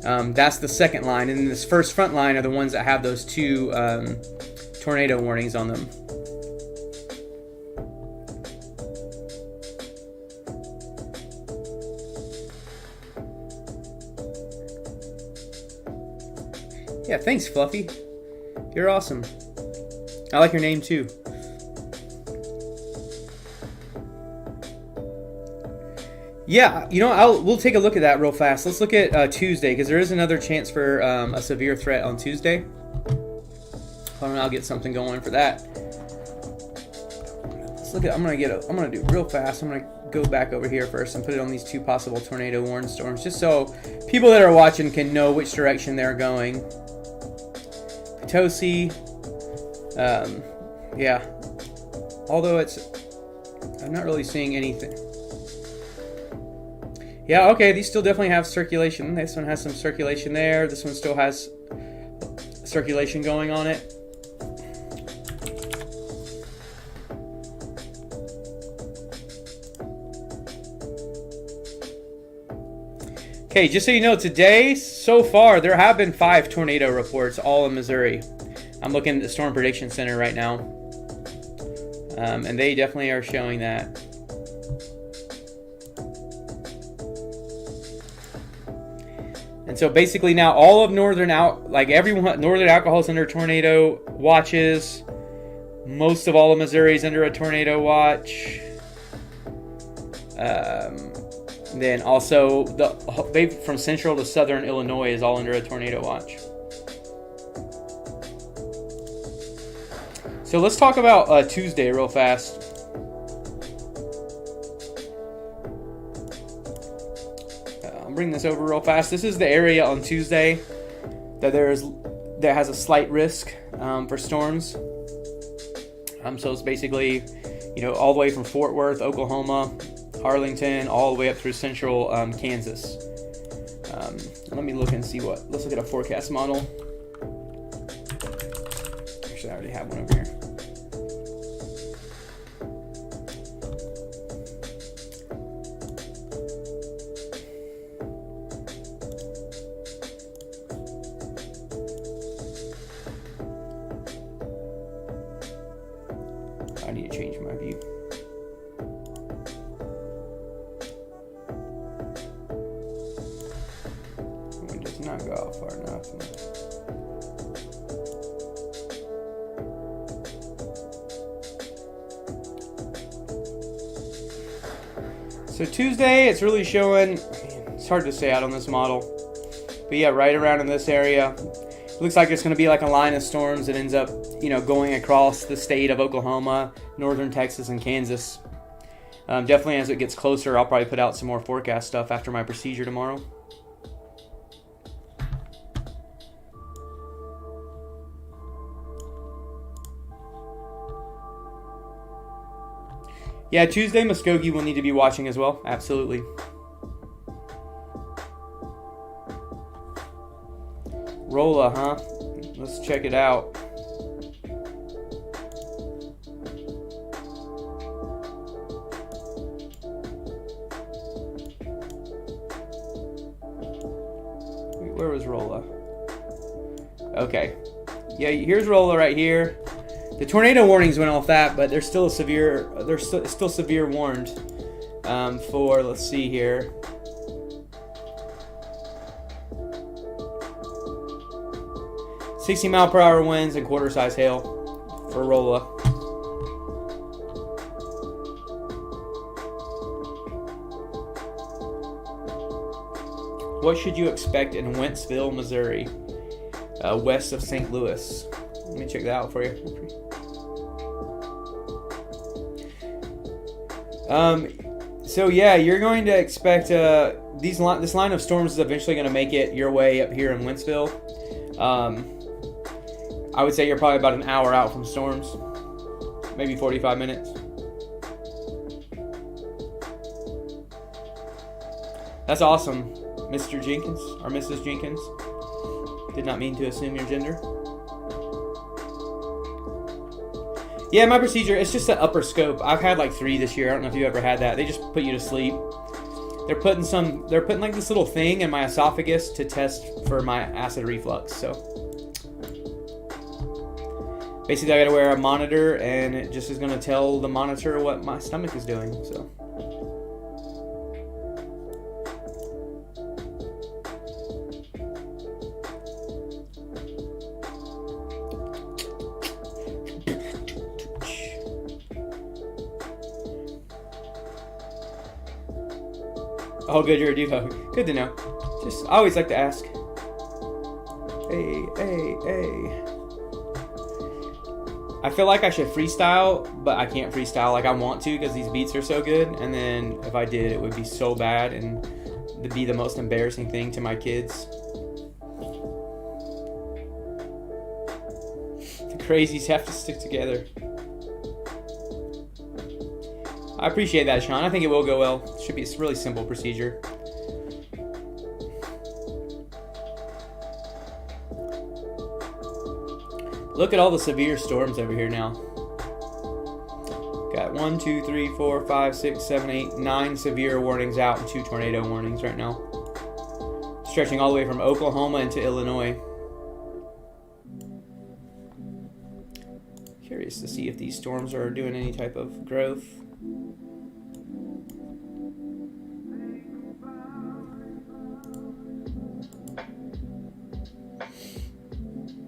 That's the second line, and then this first front line are the ones that have those 2 tornado warnings on them. Yeah, thanks, Fluffy. You're awesome. I like your name too. Yeah, we'll take a look at that real fast. Let's look at Tuesday, because there is another chance for a severe threat on Tuesday. I'll get something going for that. Let's look at. I'm gonna do it real fast. I'm gonna go back over here first and put it on these 2 possible tornado warning storms, just so people that are watching can know which direction they're going. Potosi. Yeah. Although I'm not really seeing anything. Yeah, okay, these still definitely have circulation. This one has some circulation there. This one still has circulation going on it. Okay, just so you know, today, so far, there have been 5 tornado reports, all in Missouri. I'm looking at the Storm Prediction Center right now. And they definitely are showing that. And so basically now all of northern alcohol is under tornado watches. Most of all of Missouri is under a tornado watch. Then also from central to southern Illinois is all under a tornado watch. So let's talk about Tuesday real fast. I'll bring this over real fast. This is the area on Tuesday that has a slight risk for storms. So it's basically, all the way from Fort Worth, Oklahoma, Arlington, all the way up through central Kansas. Let me look and see let's look at a forecast model. Actually, I already have one over here. I need to change my view. It does not go out far enough. So Tuesday, it's really showing, it's hard to say out on this model, but yeah, right around in this area. It looks like it's going to be like a line of storms that ends up, going across the state of Oklahoma, northern Texas, and Kansas. Definitely as it gets closer, I'll probably put out some more forecast stuff after my procedure tomorrow. Yeah, Tuesday, Muskogee will need to be watching as well. Absolutely. Rolla, huh? Let's check it out. Wait, where was Rolla? Okay. Yeah, here's Rolla right here. The tornado warnings went off that, but they're still severe. They're still severe warned for. Let's see here. "60-mile-per-hour winds and quarter-size hail for Rolla." What should you expect in Wentzville, Missouri, west of St. Louis? Let me check that out for you. So yeah, you're going to expect this line of storms is eventually going to make it your way up here in Wentzville. I would say you're probably about an hour out from storms, maybe 45 minutes. That's awesome, Mr. Jenkins or Mrs. Jenkins. Did not mean to assume your gender. Yeah, my procedure, it's just an upper scope. I've had like 3 this year. I don't know if you ever had that. They just put you to sleep. They're putting like this little thing in my esophagus to test for my acid reflux. So basically I gotta wear a monitor, and it just is gonna tell the monitor what my stomach is doing. So oh, good, you're a dude. Good to know. Just, I always like to ask. Hey. I feel like I should freestyle, but I can't freestyle like I want to because these beats are so good. And then if I did, it would be so bad and it'd be the most embarrassing thing to my kids. The crazies have to stick together. I appreciate that, Sean. I think it will go well. It should be a really simple procedure. Look at all the severe storms over here now. Got 1, 2, 3, 4, 5, 6, 7, 8, 9 severe warnings out and 2 tornado warnings right now. Stretching all the way from Oklahoma into Illinois. Curious to see if these storms are doing any type of growth.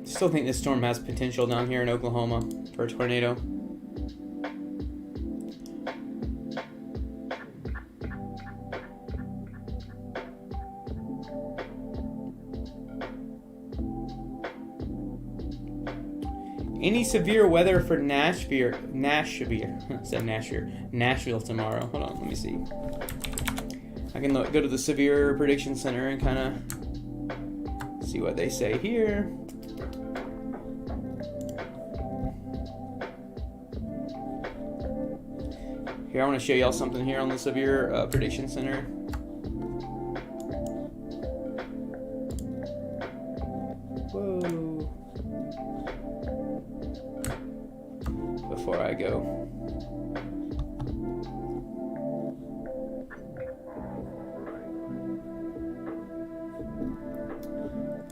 Still think this storm has potential down here in Oklahoma for a tornado. Any severe weather for Nashville tomorrow? Hold on, let me see. I can go to the Severe Prediction Center and kind of see what they say here. Here, I want to show y'all something here on the Severe Prediction Center. Whoa. Before I go.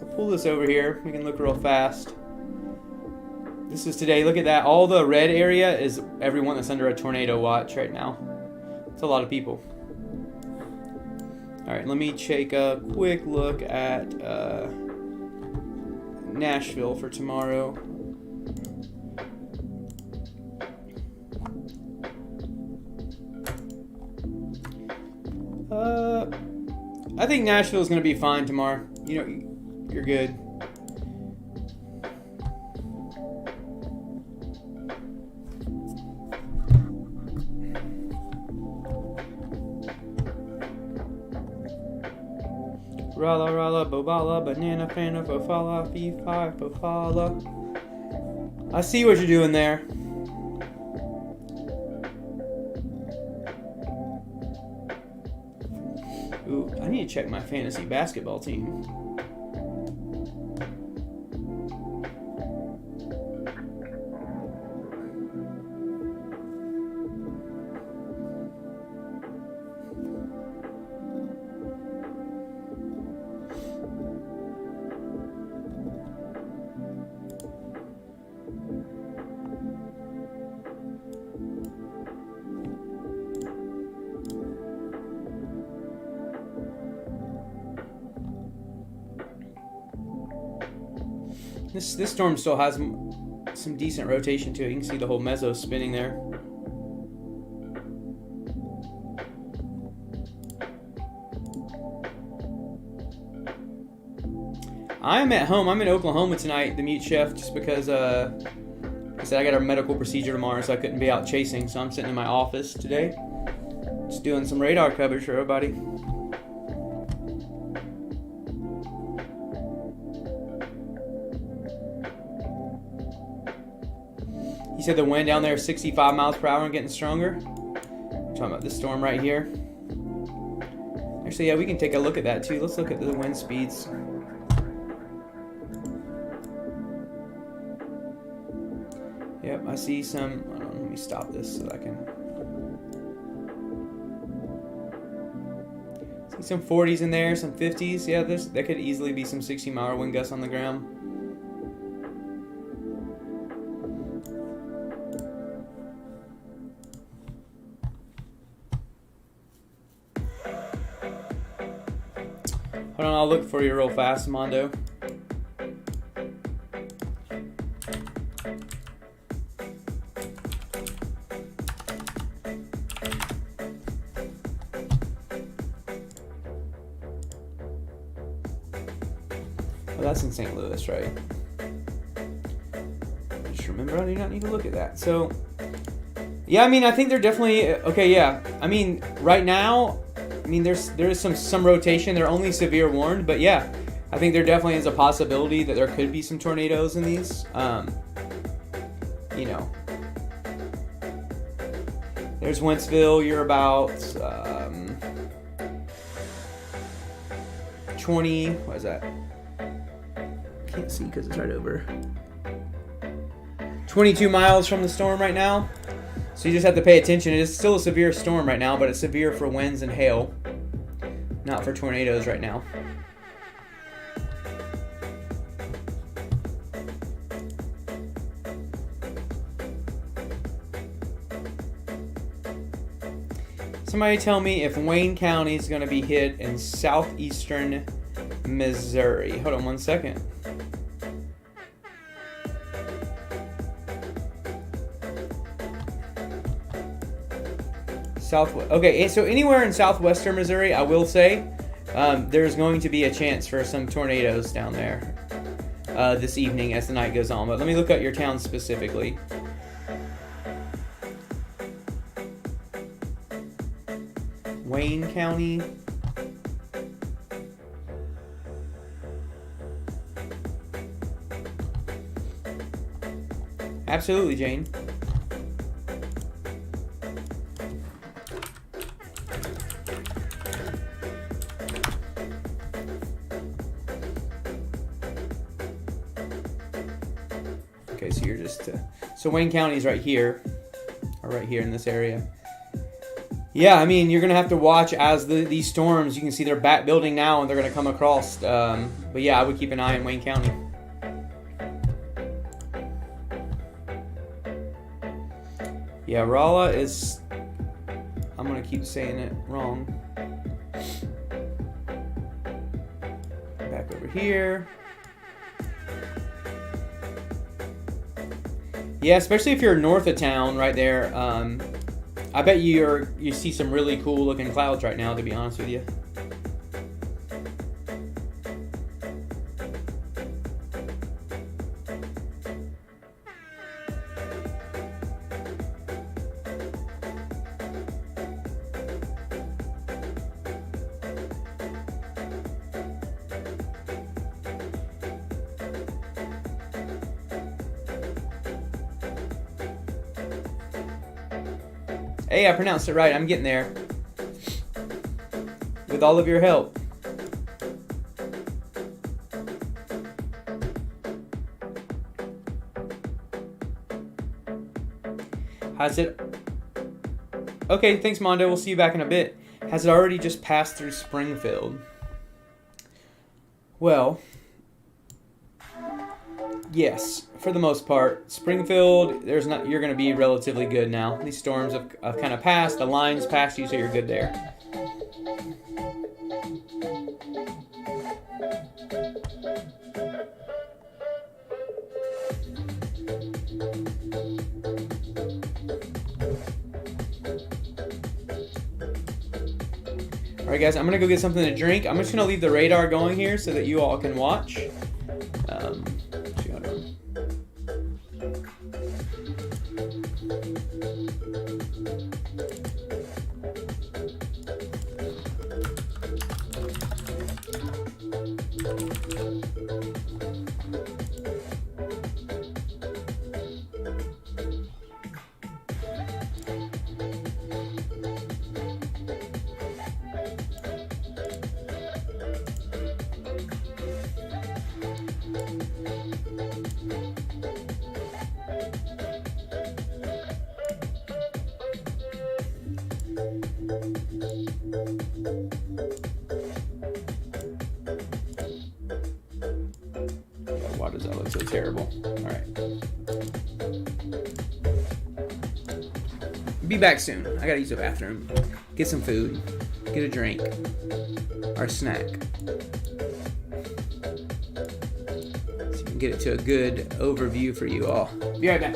I'll pull this over here. We can look real fast. This is today. Look at that. All the red area is everyone that's under a tornado watch right now. It's a lot of people. All right, let me take a quick look at Nashville for tomorrow. I think Nashville is going to be fine tomorrow. You know, you're good. Rala, rala, bobala, banana, fana, fofala, fee-fi, fofala. I see what you're doing there. Ooh, I need to check my fantasy basketball team. This storm still has some decent rotation to it. You can see the whole meso spinning there. I'm at home. I'm in Oklahoma tonight, the Mute Chef, just because I said I got a medical procedure tomorrow, so I couldn't be out chasing. So I'm sitting in my office today, just doing some radar coverage for everybody. He said the wind down there is 65 miles per hour and getting stronger. We're talking about this storm right here. Actually, yeah, we can take a look at that too. Let's look at the wind speeds. Yep, I see some. Hold on, let me stop this so that I can see some 40s in there, some 50s. Yeah, that could easily be some 60-mile wind gusts on the ground. Hold on, I'll look for you real fast, Mondo. Oh, that's in St. Louis, right? Just remember, I do not need to look at that. So, yeah, I mean, I think they're definitely okay. Yeah, I mean, right now, I mean, there is some rotation. They're only severe warned, but yeah, I think there definitely is a possibility that there could be some tornadoes in these. You know, there's Wentzville. You're about 20. What is that? Can't see because it's right over 22 miles from the storm right now. So you just have to pay attention. It is still a severe storm right now, but it's severe for winds and hail, not for tornadoes right now. Somebody tell me if Wayne County is going to be hit in southeastern Missouri. Hold on one second. Southwest. Okay, so anywhere in southwestern Missouri, I will say, there's going to be a chance for some tornadoes down there this evening as the night goes on. But let me look at your town specifically. Wayne County. Absolutely, Jane. Okay, so you're just... so Wayne County is right here. Or right here in this area. Yeah, I mean, you're going to have to watch as these storms, you can see they're back building now and they're going to come across. But yeah, I would keep an eye on Wayne County. Yeah, Rolla is... I'm going to keep saying it wrong. Back over here. Yeah, especially if you're north of town right there. I bet you see some really cool looking clouds right now, to be honest with you. Hey, I pronounced it right. I'm getting there. With all of your help. Has it... Okay, thanks, Mondo. We'll see you back in a bit. Has it already just passed through Springfield? Well... yes, for the most part. Springfield, you're going to be relatively good now. These storms have kind of passed. The line's passed you, so you're good there. All right, guys, I'm gonna go get something to drink. I'm just gonna leave the radar going here so that you all can watch. Why does that look so terrible? All right. Be back soon. I gotta use the bathroom. Get some food. Get a drink. Or a snack. So you can get it to a good overview for you all. Be right back.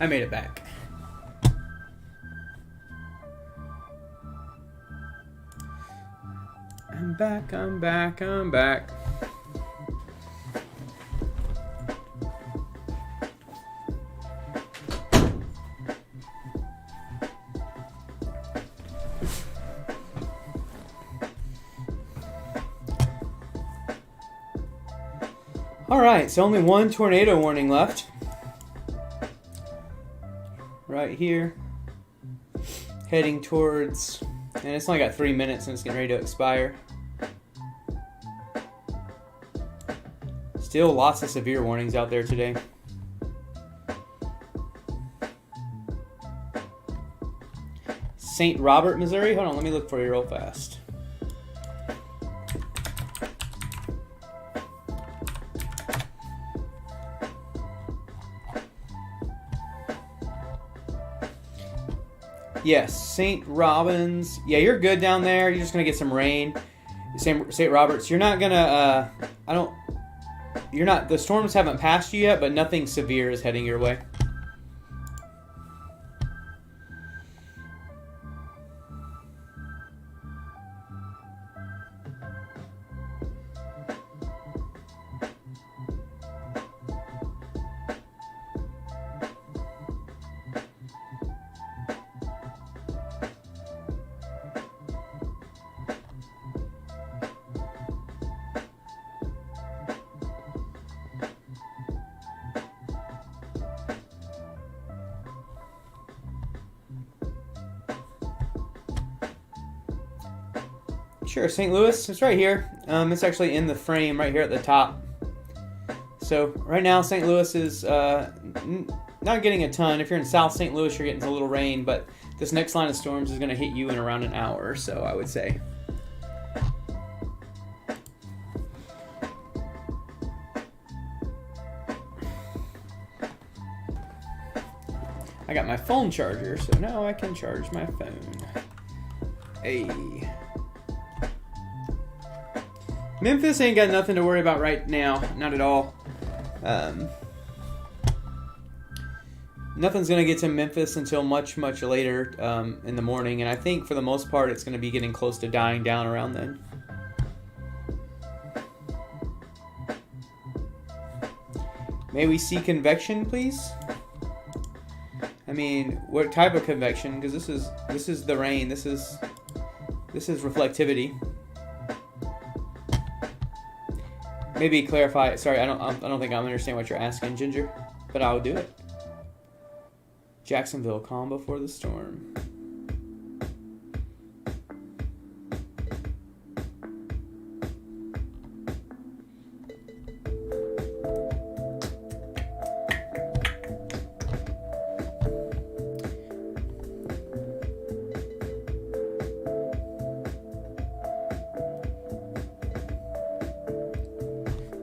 I made it back. I'm back, I'm back, I'm back. All right, so only one tornado warning left. Right here. Heading towards, and it's only got 3 minutes and it's getting ready to expire. Still lots of severe warnings out there today. St. Robert, Missouri. Hold on, let me look for you real fast. Yes, St. Robins. Yeah, you're good down there. You're just going to get some rain. St. Roberts, you're not going to, the storms haven't passed you yet, but nothing severe is heading your way. Sure, St. Louis. It's right here. It's actually in the frame right here at the top. So right now, St. Louis is not getting a ton. If you're in South St. Louis, you're getting a little rain, but this next line of storms is going to hit you in around an hour or so, I would say. I got my phone charger, so now I can charge my phone. Hey. Memphis ain't got nothing to worry about right now. Not at all. Nothing's going to get to Memphis until much, much later in the morning. And I think for the most part, it's going to be getting close to dying down around then. May we see convection, please? I mean, what type of convection? Because this is the rain. This is reflectivity. Maybe clarify. Sorry, I don't think I understand what you're asking, Ginger, but I'll do it. Jacksonville, calm before the storm.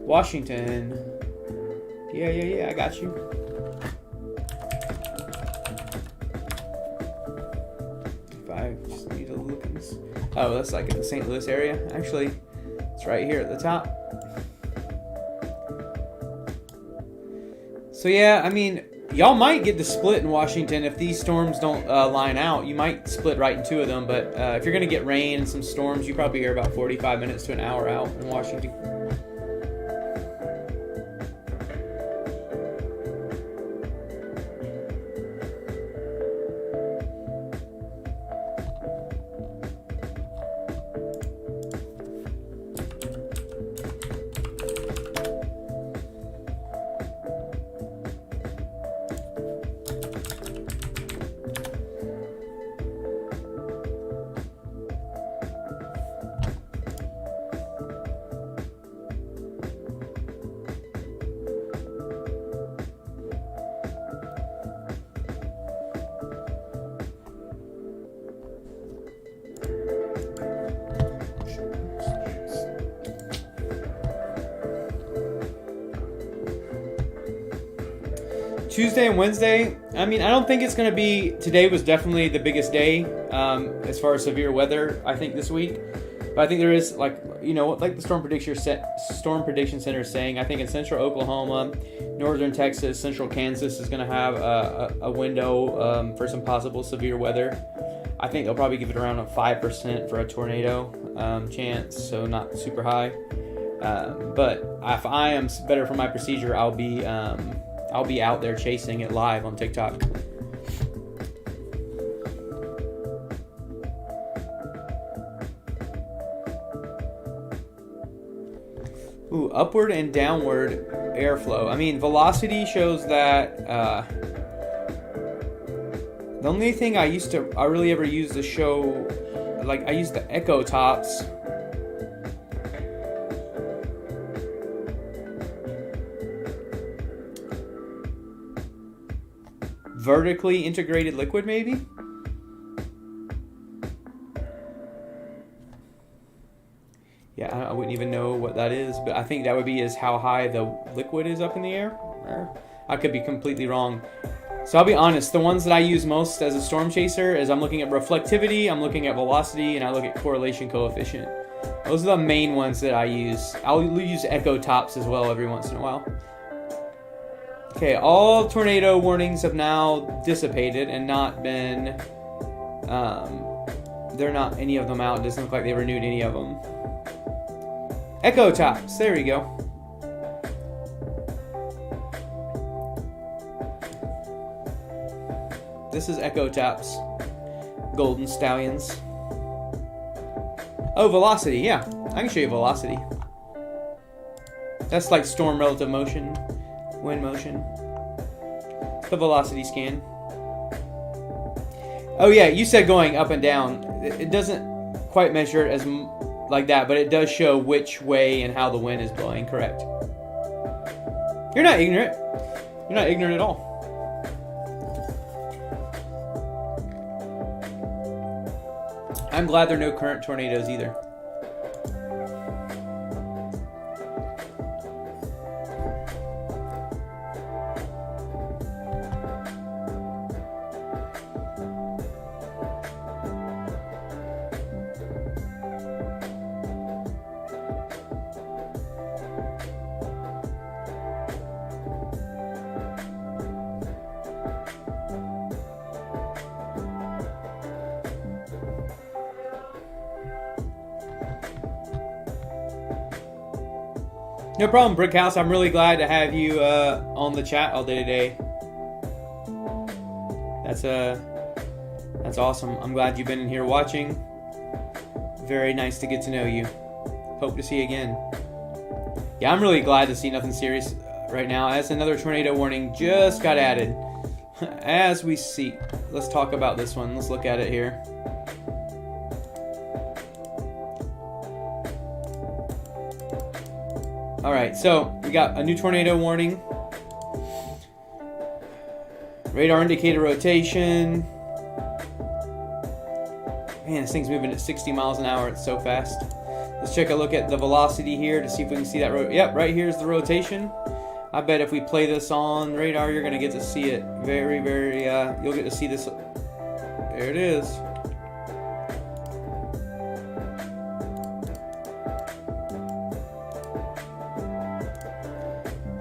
Washington. Yeah, I got you. If I just need to look in this. Oh, that's like in the St. Louis area. Actually, it's right here at the top. So yeah, I mean, y'all might get the split in Washington if these storms don't line out. You might split right in two of them, but if you're going to get rain and some storms, you probably hear about 45 minutes to an hour out in Washington. Tuesday and Wednesday, I mean, I don't think it's going to be... Today was definitely the biggest day as far as severe weather, I think, this week. But I think there is, like the Storm Prediction Center is saying, I think in central Oklahoma, northern Texas, central Kansas is going to have a window for some possible severe weather. I think they'll probably give it around a 5% for a tornado chance, so not super high. But if I am better for my procedure, I'll be out there chasing it live on TikTok. Ooh, upward and downward airflow. I mean, velocity shows that the only thing I really ever used to show, like I used the echo tops. Vertically integrated liquid, maybe? Yeah, I wouldn't even know what that is, but I think that would be as how high the liquid is up in the air. I could be completely wrong. So I'll be honest, the ones that I use most as a storm chaser is I'm looking at reflectivity, I'm looking at velocity, and I look at correlation coefficient. Those are the main ones that I use. I'll use echo tops as well every once in a while. Okay, all tornado warnings have now dissipated and not been, they're not any of them out. It doesn't look like they renewed any of them. Echo tops, there we go. This is echo tops. Golden Stallions. Oh, velocity, yeah. I can show you velocity. That's like storm relative motion. Wind motion. The velocity scan. Oh yeah, you said going up and down. It doesn't quite measure it as like that, but it does show which way and how the wind is blowing. Correct. You're not ignorant. You're not ignorant at all. I'm glad there are no current tornadoes either. No problem, Brickhouse. I'm really glad to have you on the chat all day today. That's awesome. I'm glad you've been in here watching. Very nice to get to know you. Hope to see you again. Yeah, I'm really glad to see nothing serious right now, as another tornado warning just got added. As we see, let's talk about this one. Let's look at it here. Alright, so we got a new tornado warning. Radar indicator rotation. Man, this thing's moving at 60 miles an hour. It's so fast. Let's take a look at the velocity here to see if we can see that. Yep, right here's the rotation. I bet if we play this on radar, you're going to get to see it very, very, you'll get to see this. There it is.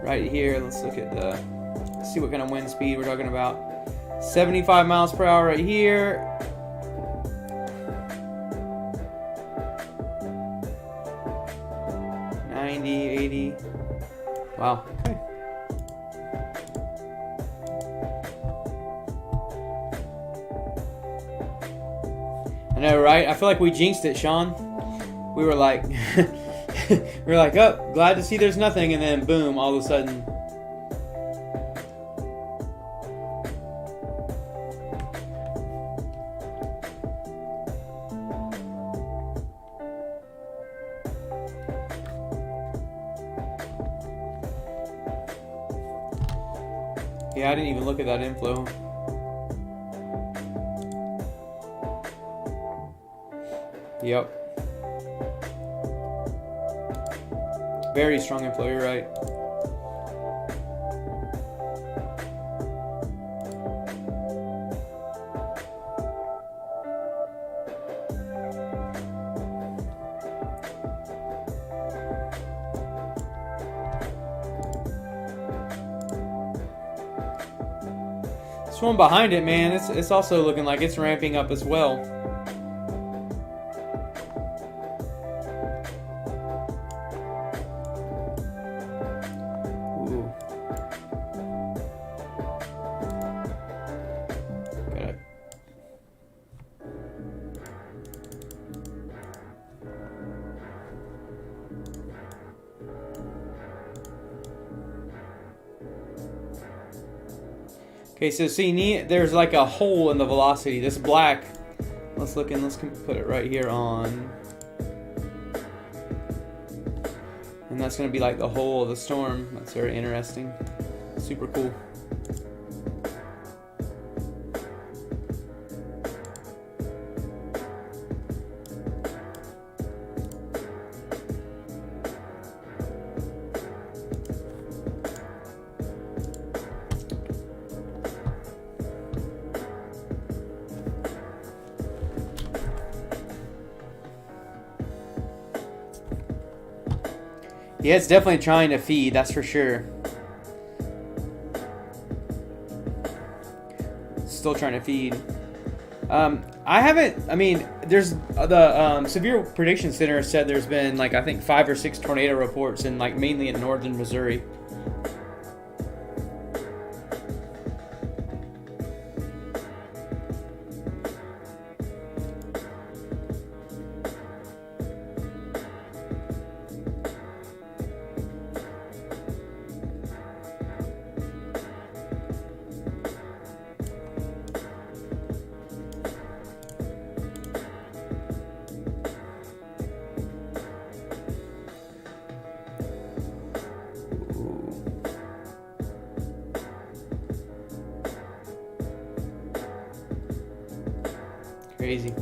Right here, let's look at let's see what kind of wind speed we're talking about. 75 miles per hour right here. '90, 80. Wow. Okay. I know, right? I feel like we jinxed it, Sean. We were like, we were like, oh, glad to see there's nothing, and then boom, all of a sudden. Yeah, I didn't even look at that inflow. Yep. Very strong inflow, you're right. This one behind it, man, it's also looking like it's ramping up as well. Okay, so see, there's like a hole in the velocity. This black, let's look and let's put it right here on. And that's going to be like the hole of the storm. That's very interesting. Super cool. Yeah, it's definitely trying to feed, that's for sure. Still trying to feed. I mean, there's the Severe Prediction Center said there's been like, I think 5 or 6 tornado reports in like mainly in northern Missouri. Crazy.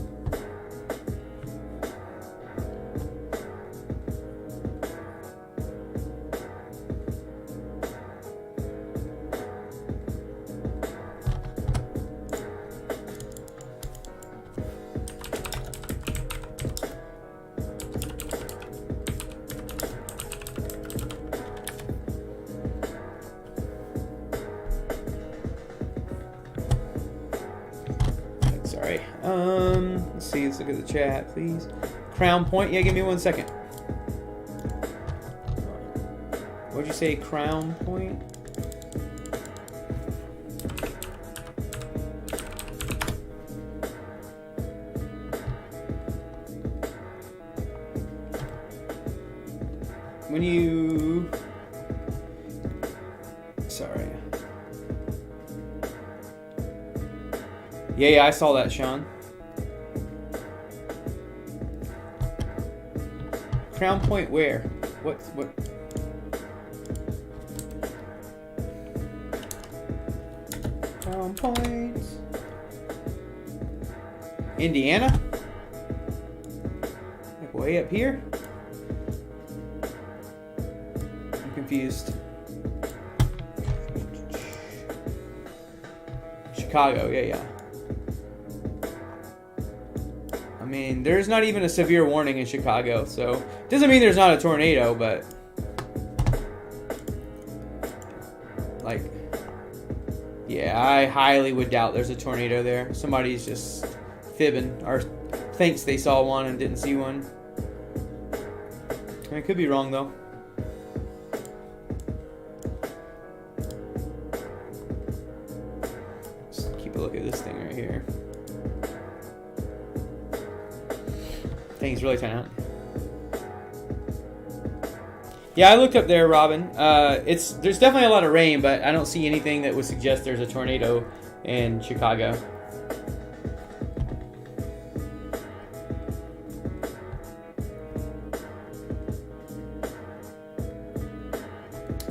Sorry. Let's see. Let's look at the chat, please. Crown Point. Yeah, give me 1 second. What'd you say? Crown Point? When you... Sorry. Yeah, I saw that, Sean. Crown Point where? What? Crown Point. Indiana? Like way up here? I'm confused. Chicago, yeah. I mean, there's not even a severe warning in Chicago, so doesn't mean there's not a tornado, but like, yeah, I highly would doubt there's a tornado there. Somebody's just fibbing or thinks they saw one and didn't see one. I could be wrong though. Just keep a look at this thing right here. Thing's really tight out. Yeah, I looked up there, Robin. There's definitely a lot of rain, but I don't see anything that would suggest there's a tornado in Chicago.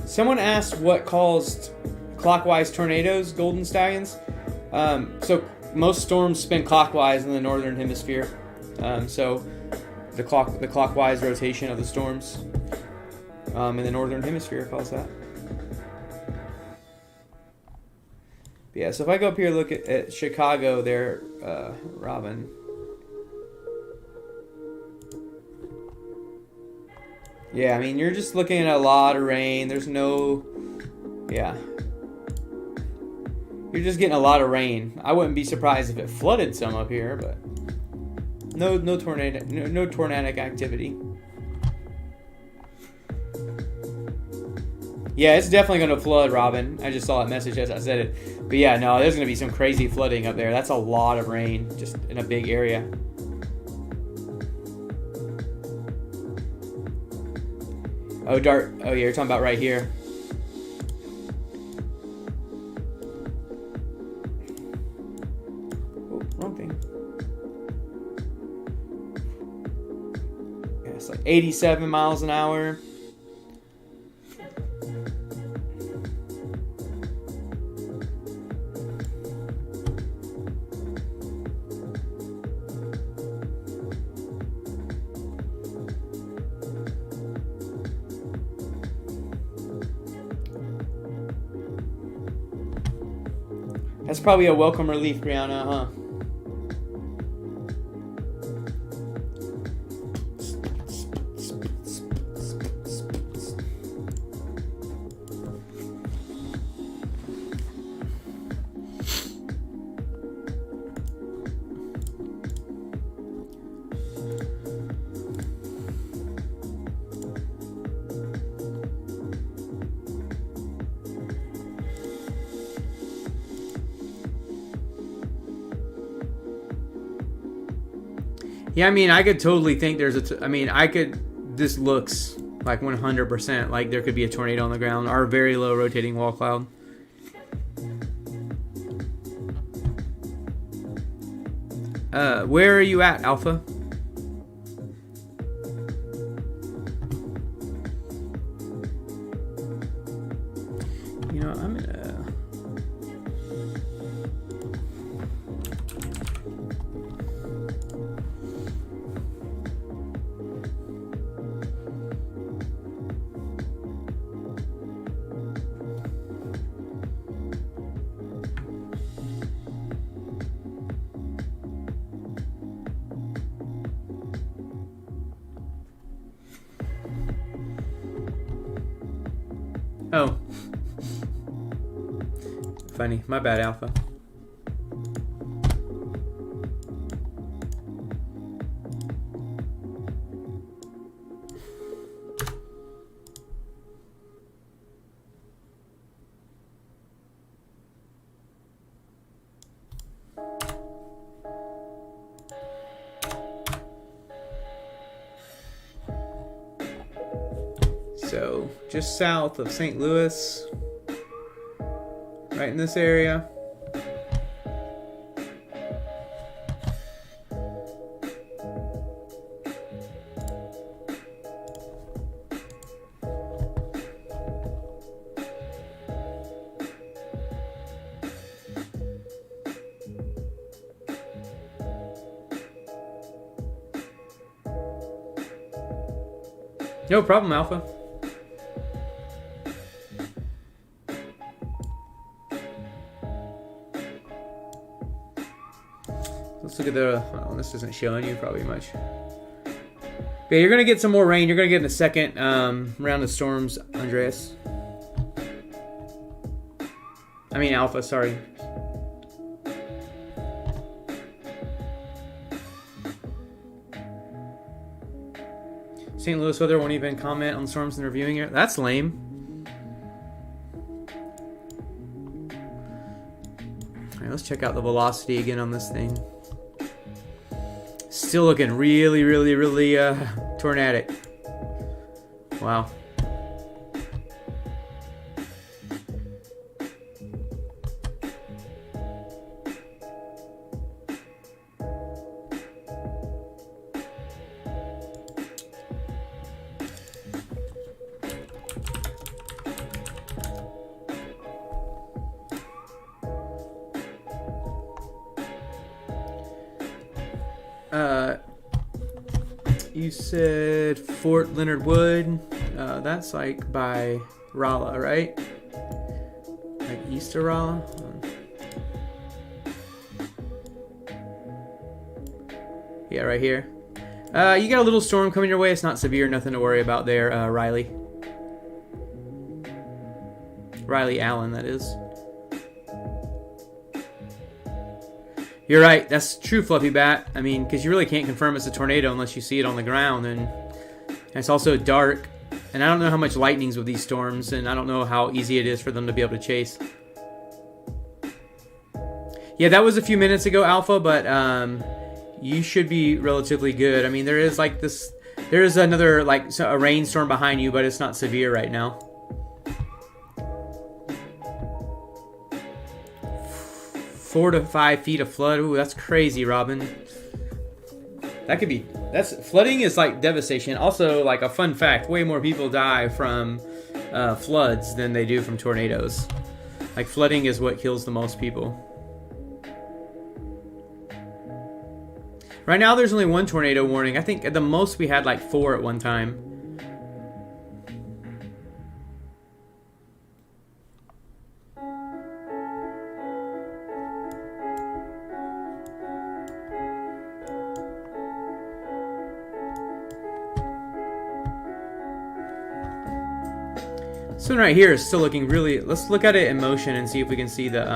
Someone asked what caused clockwise tornadoes, Golden Stallions. So most storms spin clockwise in the northern hemisphere. So the clockwise rotation of the storms in the northern hemisphere calls that. But yeah, so if I go up here and look at Chicago there, Robin. Yeah, I mean, you're just looking at a lot of rain. There's no... Yeah. You're just getting a lot of rain. I wouldn't be surprised if it flooded some up here, but... No tornadic activity. Yeah, it's definitely going to flood, Robin. I just saw that message as I said it. But yeah, no, there's going to be some crazy flooding up there. That's a lot of rain just in a big area. Oh, Dart. Oh, yeah, you're talking about right here. Oh, wrong thing. Yeah, it's like 87 miles an hour. That's probably a welcome relief, Brianna, huh? Yeah, I mean, I could totally think there's this looks like 100% like there could be a tornado on the ground or a very low rotating wall cloud. Where are you at, Alpha? You know, I'm gonna... Funny. My bad, Alpha. So, just south of St. Louis, right in this area. No problem, Alpha. Let's look at the... Well, this isn't showing you probably much. But you're going to get some more rain. You're going to get in the second round of storms, Andreas. I mean, Alpha, sorry. St. Louis weather won't even comment on storms and reviewing it. That's lame. All right, let's check out the velocity again on this thing. Still looking really, really, really tornadic. Wow. You said Fort Leonard Wood. That's like by Rolla, right? Like east of Rolla. Yeah, right here. You got a little storm coming your way. It's not severe, nothing to worry about there, Riley. Riley Allen, that is. You're right. That's true, Fluffy Bat. I mean, because you really can't confirm it's a tornado unless you see it on the ground. And it's also dark. And I don't know how much lightning's with these storms. And I don't know how easy it is for them to be able to chase. Yeah, that was a few minutes ago, Alpha. But you should be relatively good. I mean, there is like this... There is another, like, a rainstorm behind you. But it's not severe right now. 4 to 5 feet of flood. Ooh, that's crazy, Robin. That could be... flooding is like devastation. Also, like a fun fact, way more people die from floods than they do from tornadoes. Like flooding is what kills the most people. Right now there's only one tornado warning. I think at the most we had like 4 at one time. This one right here is still looking really... Let's look at it in motion and see if we can see the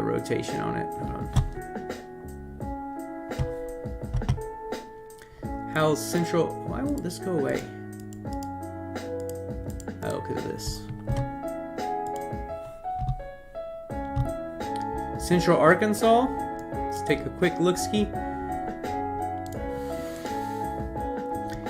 rotation on it. Hold on. How's Central... Why won't this go away? Oh, because of this. Central Arkansas. Let's take a quick look-ski.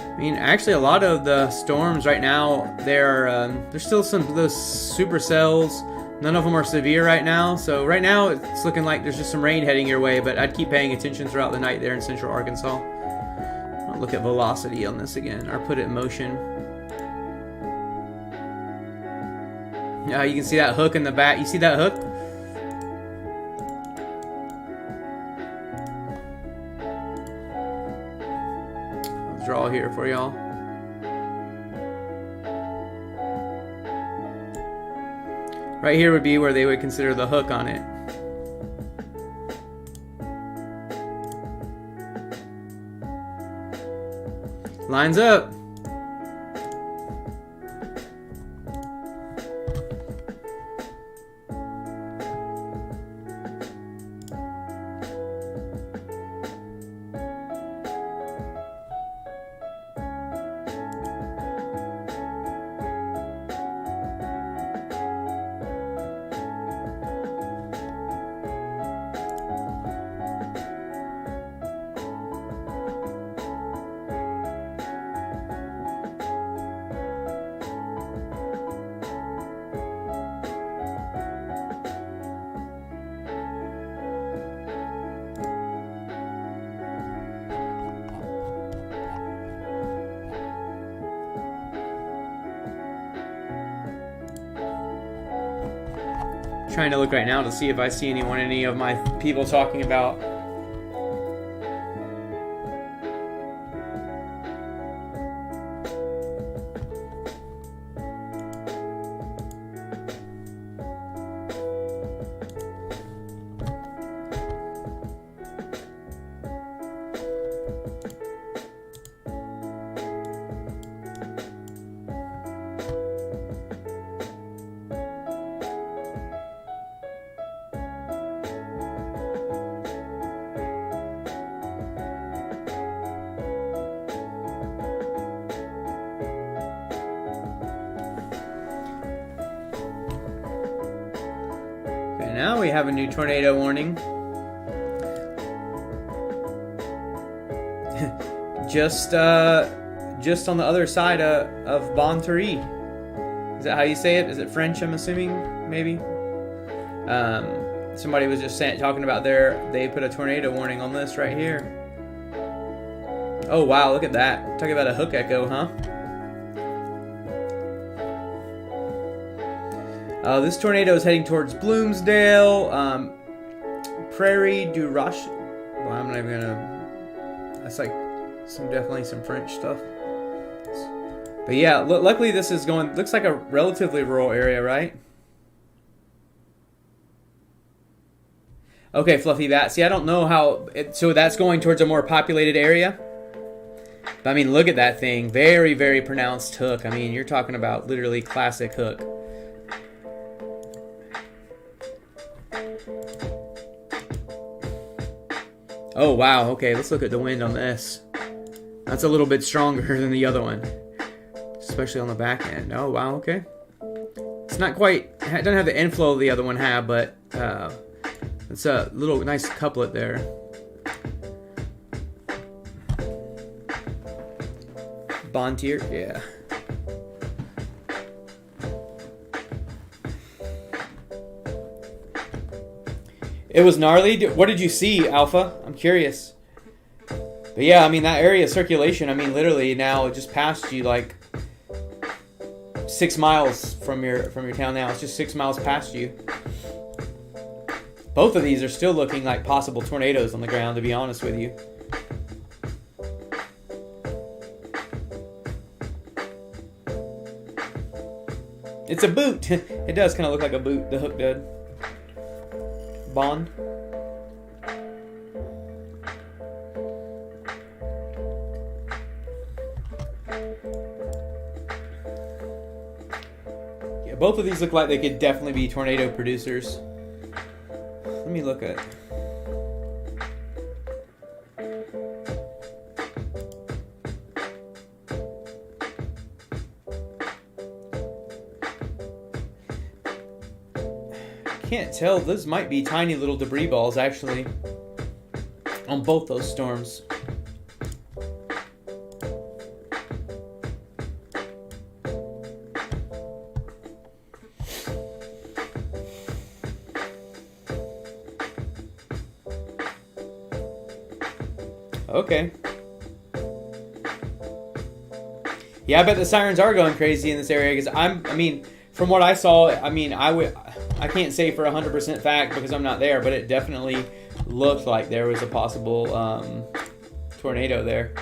I mean, actually, a lot of the storms right now, there's still some of those supercells. None of them are severe right now. So right now, it's looking like there's just some rain heading your way. But I'd keep paying attention throughout the night there in Central Arkansas. I'll look at velocity on this again, or put it in motion. Yeah, you can see that hook in the back. You see that hook? Draw here for y'all. Right here would be where they would consider the hook on it. Lines up. Trying to look right now to see if I see any of my people talking about. Now we have a new tornado warning. just on the other side of Bontarry. Is that how you say it? Is it French, I'm assuming? Maybe? Somebody was just talking about they put a tornado warning on this right here. Oh wow, look at that. Talk about a hook echo, huh? This tornado is heading towards Bloomsdale, Prairie du Roche. Well, I'm not even gonna. That's like definitely some French stuff. But yeah, luckily this is going. Looks like a relatively rural area, right? Okay, Fluffy Bat. See, I don't know how. So that's going towards a more populated area. But I mean, look at that thing. Very, very pronounced hook. I mean, you're talking about literally classic hook. Oh, wow. Okay, let's look at the wind on this. That's a little bit stronger than the other one. Especially on the back end. Oh, wow. Okay. It's not quite... It doesn't have the inflow the other one had, but... it's a little nice couplet there. Bontier? Yeah. It was gnarly. What did you see, Alpha? I'm curious. But yeah, I mean, that area of circulation, I mean, literally now it just passed you like 6 miles from your town now. It's just 6 miles past you. Both of these are still looking like possible tornadoes on the ground, to be honest with you. It's a boot. It does kind of look like a boot, the hook did. Bond. Yeah, both of these look like they could definitely be tornado producers. Let me look at... Can't tell. Those might be tiny little debris balls actually on both those storms. Okay. Yeah, I bet the sirens are going crazy in this area because I mean, from what I saw, I mean, I can't say for 100% fact because I'm not there, but it definitely looked like there was a possible tornado there.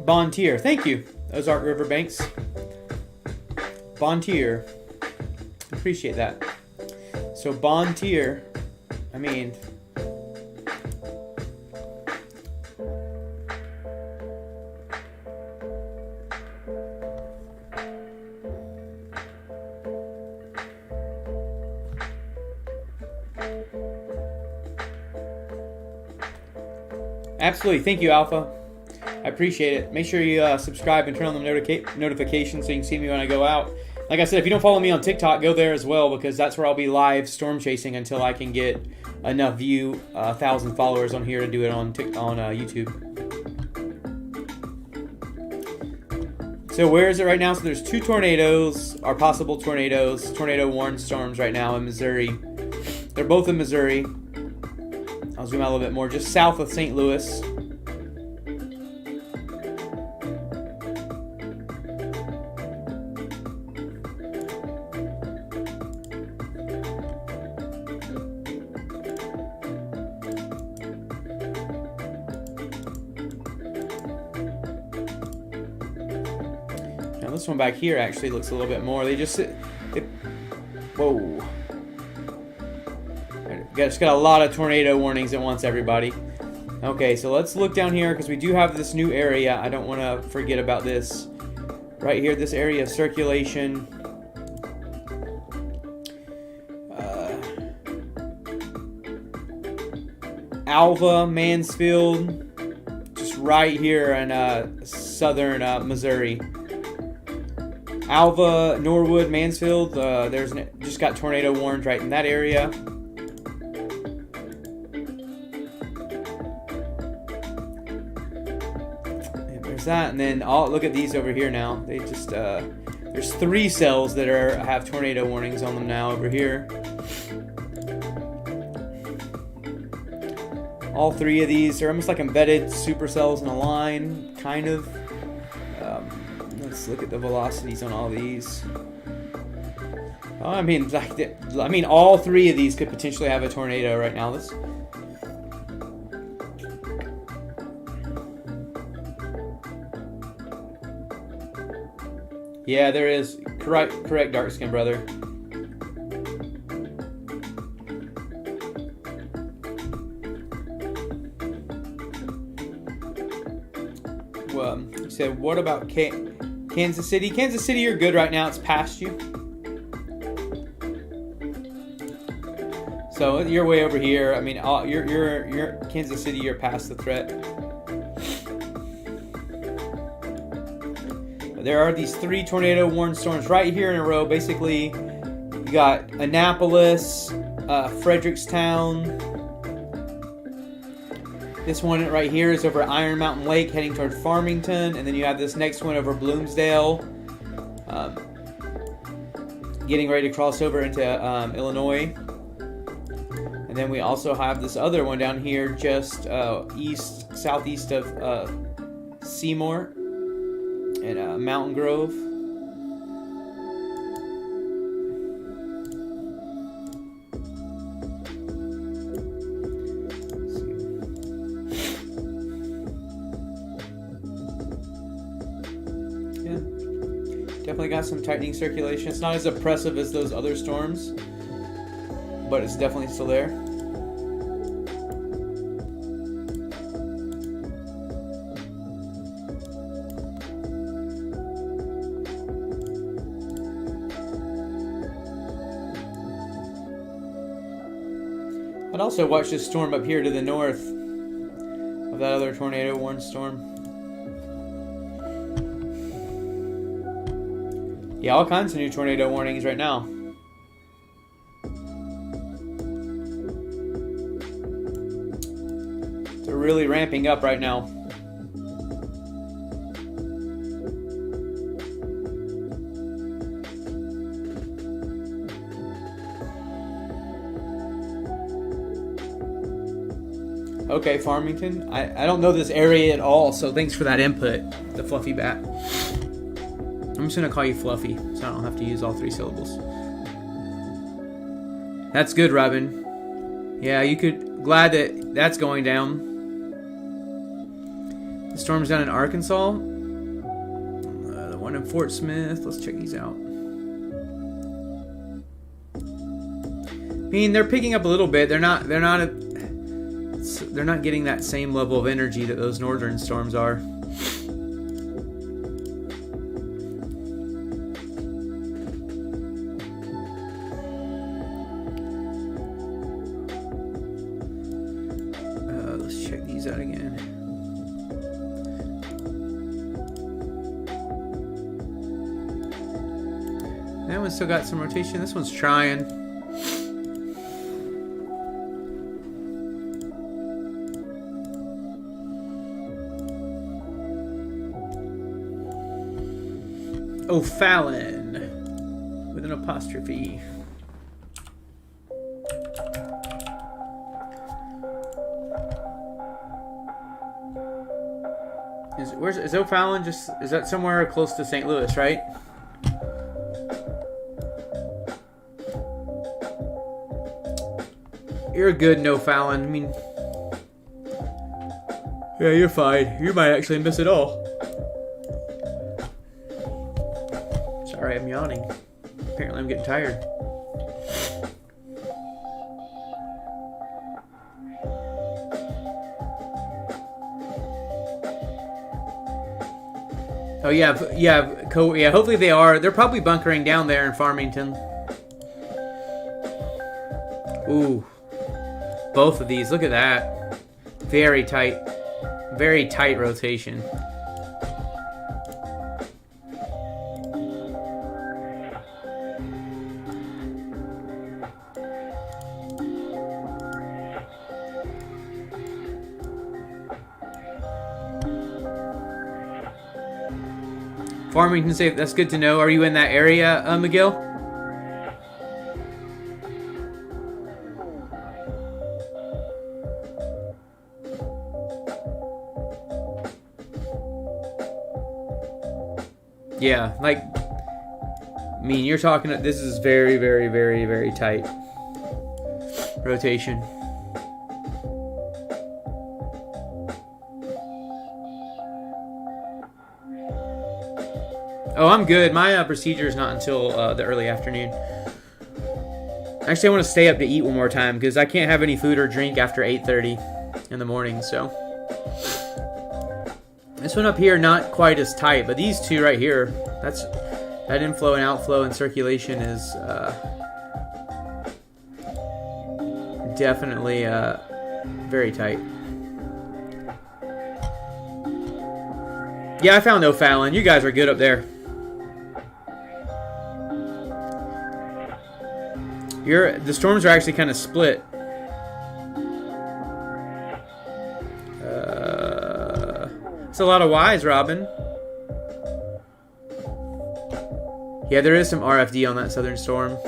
Bontier. Thank you, Ozark Riverbanks. Bontier. Appreciate that. So Bontier, I mean... Absolutely. Thank you, Alpha. I appreciate it. Make sure you subscribe and turn on the notifications so you can see me when I go out. Like I said, if you don't follow me on TikTok, go there as well, because that's where I'll be live storm chasing until I can get enough 1,000 followers on here to do it on YouTube. So where is it right now? So there's 2 tornadoes, or possible tornadoes, tornado warned storms right now in Missouri. They're both in Missouri. I'll zoom out a little bit more, just south of St. Louis. Now this one back here actually looks a little bit more. They just whoa. Just got a lot of tornado warnings at once, everybody. Okay, so let's look down here because we do have this new area. I don't want to forget about this. Right here, this area of circulation. Alva, Mansfield, just right here in southern Missouri. Alva, Norwood, Mansfield, just got tornado warned right in that area. That, and then look at these over here now. They just there's 3 cells that have tornado warnings on them now over here. All 3 of these are almost like embedded supercells in a line, kind of. Let's look at the velocities on all these. I mean, all 3 of these could potentially have a tornado right now. Yeah, there is. Correct, dark skin brother. Well, you said, what about Kansas City? Kansas City, you're good right now. It's past you. So you're way over here. I mean, you're Kansas City. You're past the threat. There are these 3 tornado warned storms right here in a row. Basically, you got Annapolis, Frederickstown. This one right here is over Iron Mountain Lake heading toward Farmington. And then you have this next one over Bloomsdale, getting ready to cross over into Illinois. And then we also have this other one down here just southeast of Seymour. And Mountain Grove. Yeah, definitely got some tightening circulation. It's not as oppressive as those other storms, but it's definitely still there. I'd also watch this storm up here to the north of that other tornado warned storm. Yeah, all kinds of new tornado warnings right now. They're really ramping up right now. Okay, Farmington. I don't know this area at all, so thanks for that input, the Fluffy Bat. I'm just going to call you Fluffy, so I don't have to use all 3 syllables. That's good, Robin. Yeah, you could... Glad that that's going down. The storm's down in Arkansas. The one in Fort Smith. Let's check these out. I mean, they're picking up a little bit. They're not getting that same level of energy that those northern storms are. Let's check check these out again. That one's still got some rotation. This one's trying. O'Fallon with an apostrophe. Is O'Fallon just, is that somewhere close to St. Louis, right? You're good, no Fallon. I mean, yeah, you're fine. You might actually miss it all. Sorry, I'm yawning. Apparently, I'm getting tired. Oh yeah, yeah. Hopefully they are. They're probably bunkering down there in Farmington. Ooh, both of these. Look at that. Very tight rotation. Farmington safe. That's good to know. Are you in that area, Miguel? Yeah, like, I mean, you're talking. This is very, very, very, very tight rotation. Oh, I'm good. My procedure is not until the early afternoon. Actually, I want to stay up to eat one more time because I can't have any food or drink after 8:30 in the morning. So this one up here not quite as tight, but these two right here, that inflow and outflow and circulation is definitely very tight. Yeah, I found O'Fallon. You guys are good up there. The storms are actually kind of split. It's a lot of Ys, Robin. Yeah, there is some RFD on that southern storm.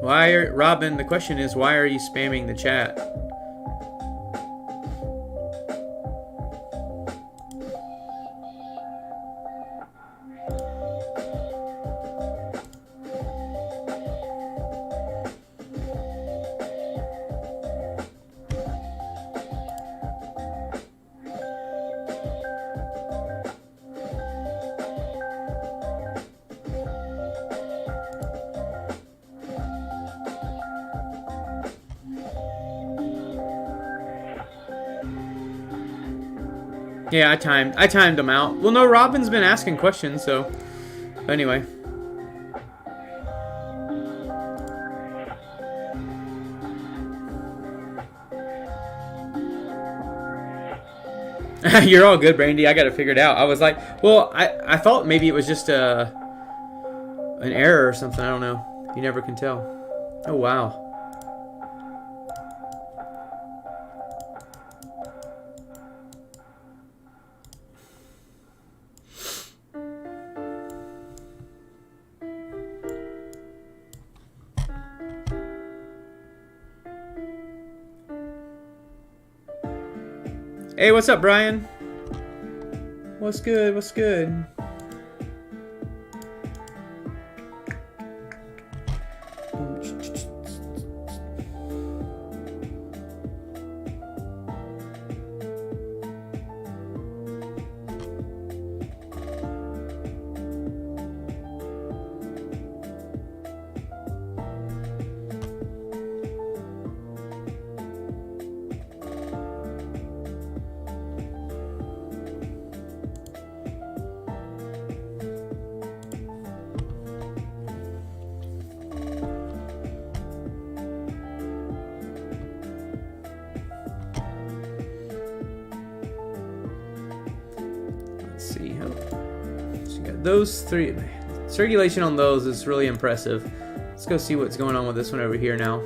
Robin, the question is, why are you spamming the chat? Yeah, I timed them out. Well, no, Robin's been asking questions, so anyway. You're all good, Brandy. I got it figured out. I was like, well, I thought maybe it was just an error or something. I don't know. You never can tell. Oh, wow. Hey, what's up, Brian? What's good? What's good? those three, circulation on those is really impressive. Let's go see what's going on with this one over here now.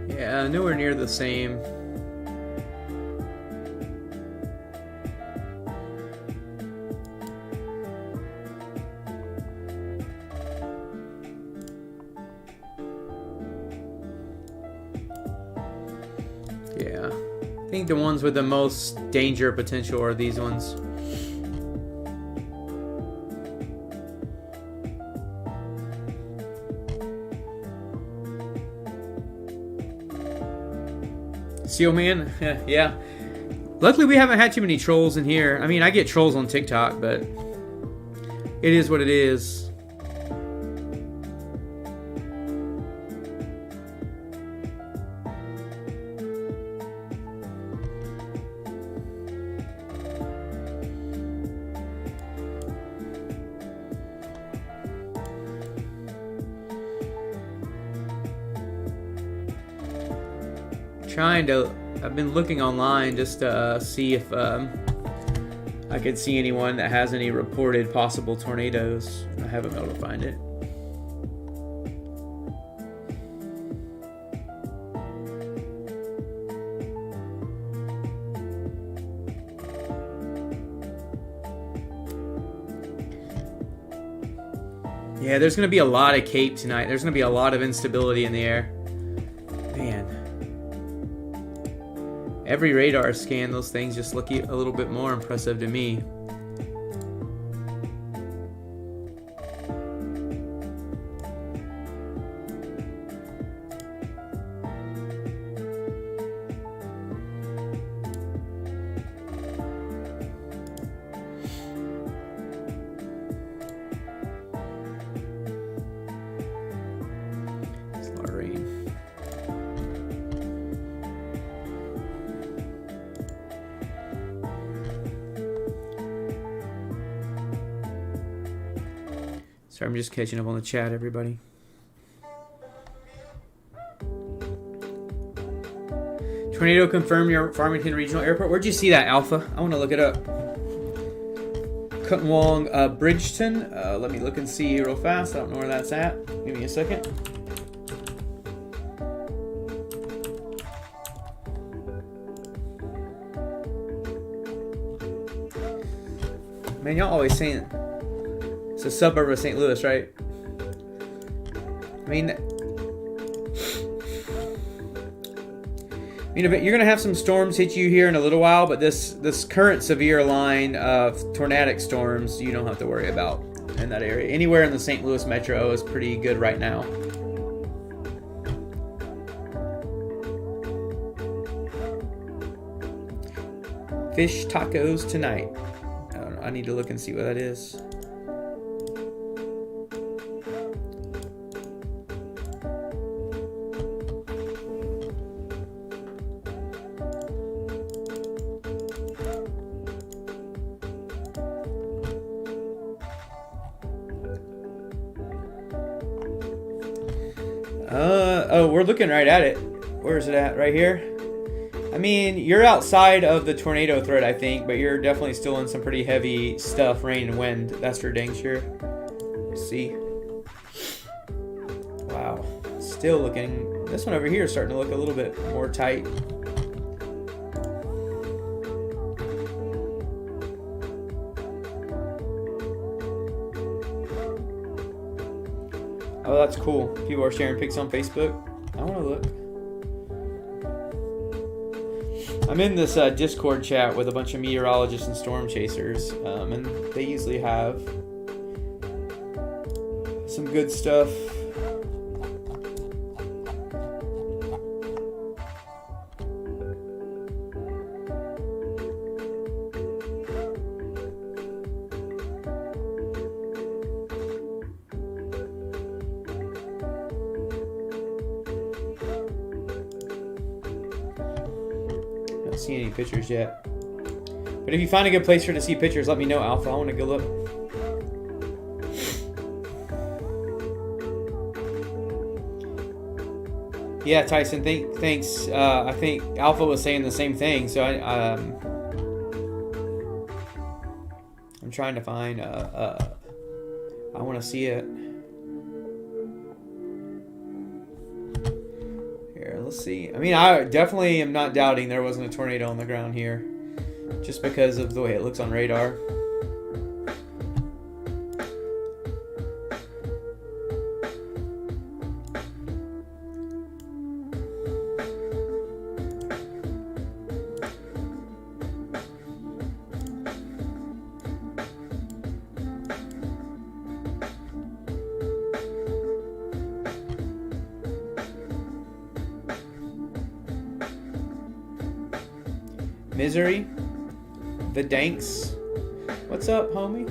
Yeah, nowhere near the same. Yeah, I think the ones with the most danger potential are these ones. Seal Man, yeah. Luckily, we haven't had too many trolls in here. I mean, I get trolls on TikTok, but it is what it is. I've been looking online just to see if I could see anyone that has any reported possible tornadoes. I haven't been able to find it. Yeah, there's going to be a lot of Cape tonight. There's going to be a lot of instability in the air. Man. Every radar scan, those things just look a little bit more impressive to me. It's a lot of rain. Sorry, I'm just catching up on the chat, everybody. Tornado confirmed near Farmington Regional Airport. Where'd you see that, Alpha? I want to look it up. Kutwong, Bridgeton. Let me look and see real fast. I don't know where that's at. Give me a second. Man, y'all always saying it's a suburb of St. Louis, right? I mean, you're going to have some storms hit you here in a little while, but this current severe line of tornadic storms you don't have to worry about in that area. Anywhere in the St. Louis metro is pretty good right now. Fish tacos tonight. I need to look and see what that is. Oh, we're looking right at it. Where is it at? Right here? I mean, you're outside of the tornado threat, I think, but you're definitely still in some pretty heavy stuff, rain and wind. That's for dang sure. Let's see. Wow. Still looking... This one over here is starting to look a little bit more tight. Oh, that's cool. People are sharing pics on Facebook. I want to look. I'm in this Discord chat with a bunch of meteorologists and storm chasers, and they usually have some good stuff. See any pictures yet, but if you find a good place for to see pictures, let me know, Alpha. I want to go look. Yeah, Tyson, thanks. I think Alpha was saying the same thing, so I'm trying to find. I want to see it. Here, let's see. I mean, I definitely am not doubting there wasn't a tornado on the ground here, just because of the way it looks on radar. Misery, the Danks. What's up, homie?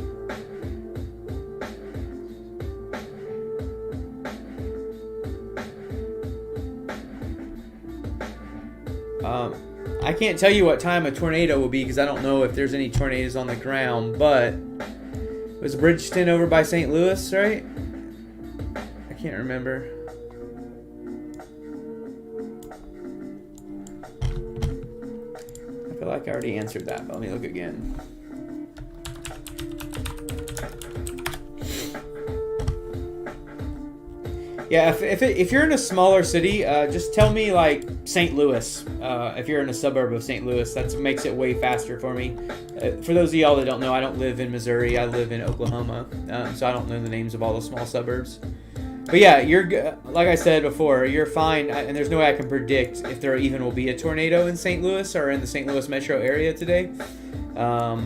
I can't tell you what time a tornado will be because I don't know if there's any tornadoes on the ground, but it was Bridgeton over by St. Louis, right? I can't remember. I feel like I already answered that, but let me look again. Yeah, if you're in a smaller city, just tell me like St. Louis. If you're in a suburb of St. Louis, that makes it way faster for me. For those of y'all that don't know, I don't live in Missouri. I live in Oklahoma, so I don't know the names of all the small suburbs. But yeah, you're like I said before, you're fine, and there's no way I can predict if there even will be a tornado in St. Louis or in the St. Louis metro area today. I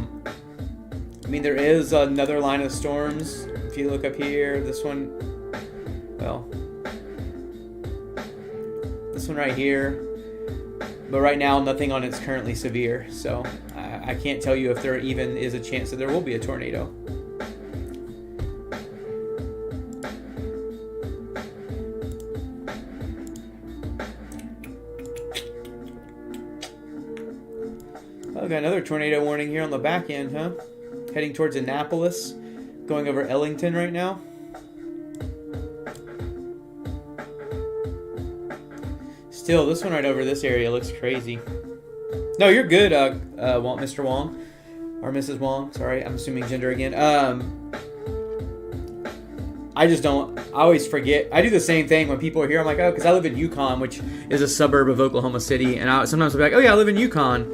mean, there is another line of storms. If you look up here, this one, well, this one right here. But right now, nothing on it's currently severe, so I can't tell you if there even is a chance that there will be a tornado. Oh, got another tornado warning here on the back end, huh? Heading towards Annapolis, going over Ellington right now. Still, this one right over this area looks crazy. No, you're good, Mr. Wong. Or Mrs. Wong, sorry, I'm assuming gender again. I just don't, I always forget. I do the same thing when people are here. I'm like, oh, because I live in Yukon, which is a suburb of Oklahoma City. And sometimes I'll be like, oh yeah, I live in Yukon.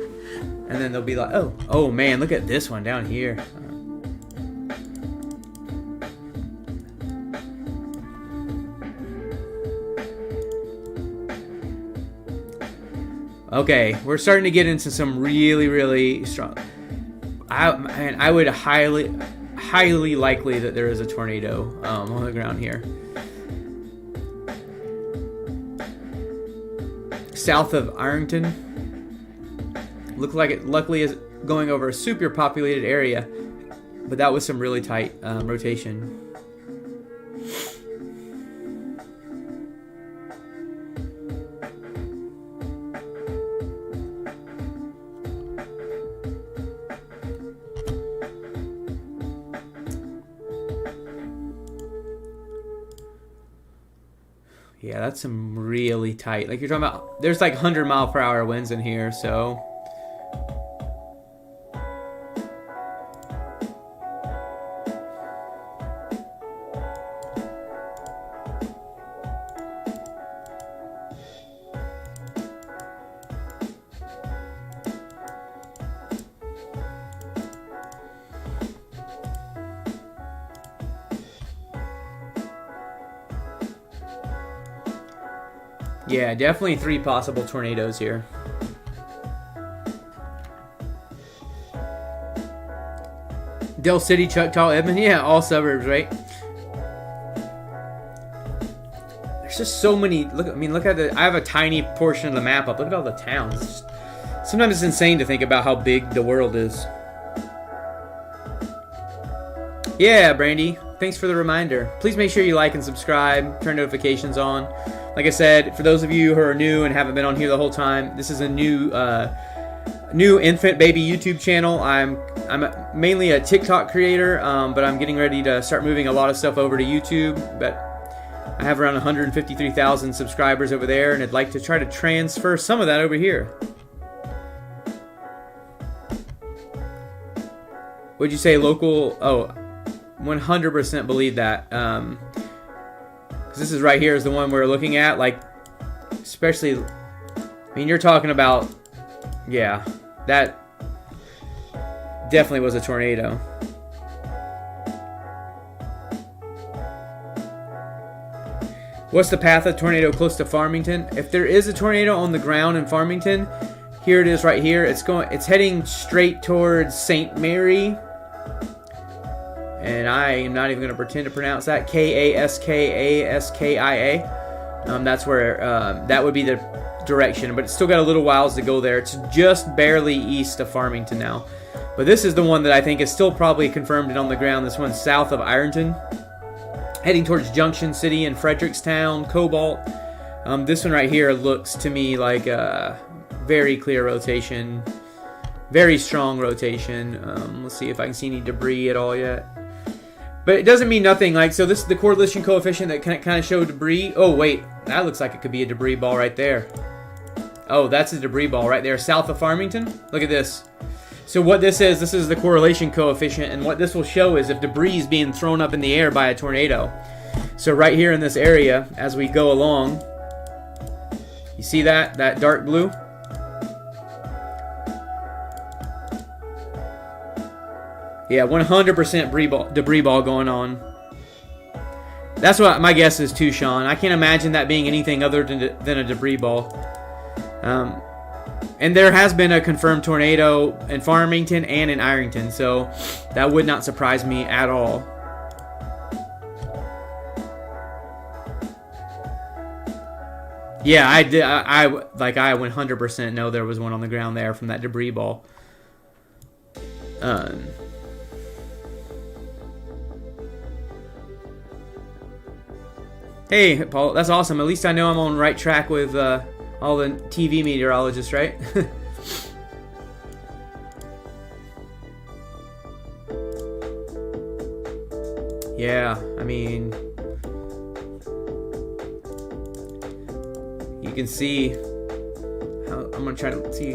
And then they'll be like, oh man, look at this one down here. Okay, we're starting to get into some really, really strong. I would highly likely that there is a tornado on the ground here. South of Ironton. Looked like it luckily is going over a super populated area, but that was some really tight rotation. Yeah, that's some really tight. Like you're talking about, there's like 100-mile-per-hour winds in here, so. Yeah, definitely 3 possible tornadoes here. Del City, Choctaw, Edmond. Yeah, all suburbs, right? There's just so many. Look at the. I have a tiny portion of the map up. Look at all the towns. Sometimes it's insane to think about how big the world is. Yeah, Brandy. Thanks for the reminder. Please make sure you like and subscribe. Turn notifications on. Like I said, for those of you who are new and haven't been on here the whole time, this is a new infant baby YouTube channel. I'm mainly a TikTok creator, but I'm getting ready to start moving a lot of stuff over to YouTube. But I have around 153,000 subscribers over there, and I'd like to try to transfer some of that over here. would you say local? Oh, 100% believe that. Because this is right here is the one we're looking at. Like, especially, I mean, you're talking about, yeah, that definitely was a tornado. What's the path of tornado close to Farmington? If there is a tornado on the ground in Farmington, here it is right here. It's heading straight towards St. Mary. And I am not even going to pretend to pronounce that. Kaskia. That's where that would be the direction, but it's still got a little whiles to go there. It's just barely east of Farmington now. But this is the one that I think is still probably confirmed and on the ground. This one's south of Ironton, heading towards Junction City and Frederickstown, Cobalt. This one right here looks to me like a very clear rotation, very strong rotation. Let's see if I can see any debris at all yet. But it doesn't mean nothing. Like, so this is the correlation coefficient that kind of show debris. Oh, wait. That looks like it could be a debris ball right there. Oh, that's a debris ball right there south of Farmington. Look at this. So what this is the correlation coefficient. And what this will show is if debris is being thrown up in the air by a tornado. So right here in this area, as we go along, you see that dark blue? Yeah, 100% debris ball going on. That's what my guess is too, Sean. I can't imagine that being anything other than a debris ball. And there has been a confirmed tornado in Farmington and in Ironton, so that would not surprise me at all. Yeah, I did. I 100% know there was one on the ground there from that debris ball. Hey, Paul, that's awesome. At least I know I'm on the right track with all the TV meteorologists, right? Yeah, I mean, you can see how I'm going to try to see.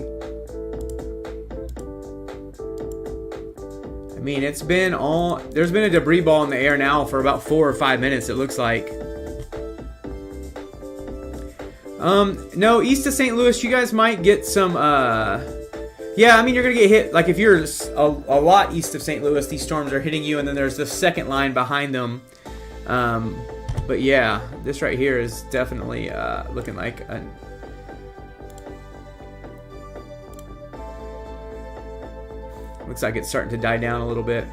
I mean, there's been a debris ball in the air now for about 4 or 5 minutes, it looks like. No, east of St. Louis, you guys might get some, yeah, I mean, you're going to get hit, like, if you're a lot east of St. Louis, these storms are hitting you, and then there's the second line behind them. But yeah, this right here is definitely, looking like a... Looks like it's starting to die down a little bit.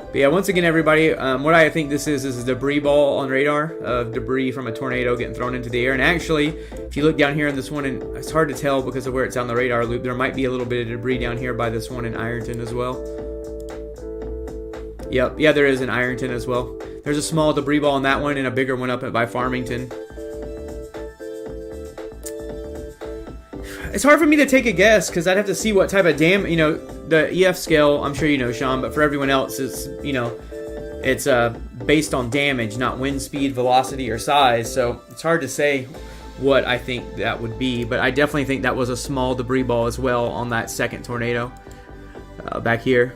But yeah, once again, everybody, what I think this is a debris ball on radar of debris from a tornado getting thrown into the air. And actually, if you look down here in this one, and it's hard to tell because of where it's on the radar loop, there might be a little bit of debris down here by this one in Ironton as well. Yep, yeah, there is in Ironton as well. There's a small debris ball on that one and a bigger one up by Farmington. It's hard for me to take a guess because I'd have to see what type of the EF scale, I'm sure you know, Sean, but for everyone else, it's, it's based on damage, not wind speed, velocity, or size. So it's hard to say what I think that would be, but I definitely think that was a small debris ball as well on that second tornado back here.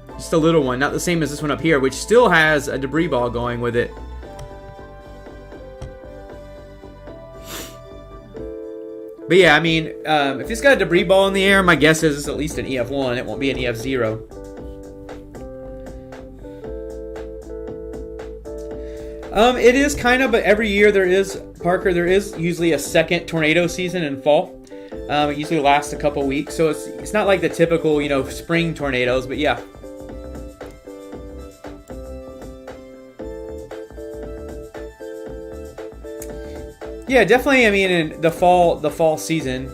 Just a little one, not the same as this one up here, which still has a debris ball going with it. But yeah, I mean, if it's got a debris ball in the air, my guess is it's at least an EF1. It won't be an EF0. It is kind of, but every year there is usually a second tornado season in fall. It usually lasts a couple weeks, so it's not like the typical, spring tornadoes, but yeah. Yeah, definitely. I mean, in the fall season,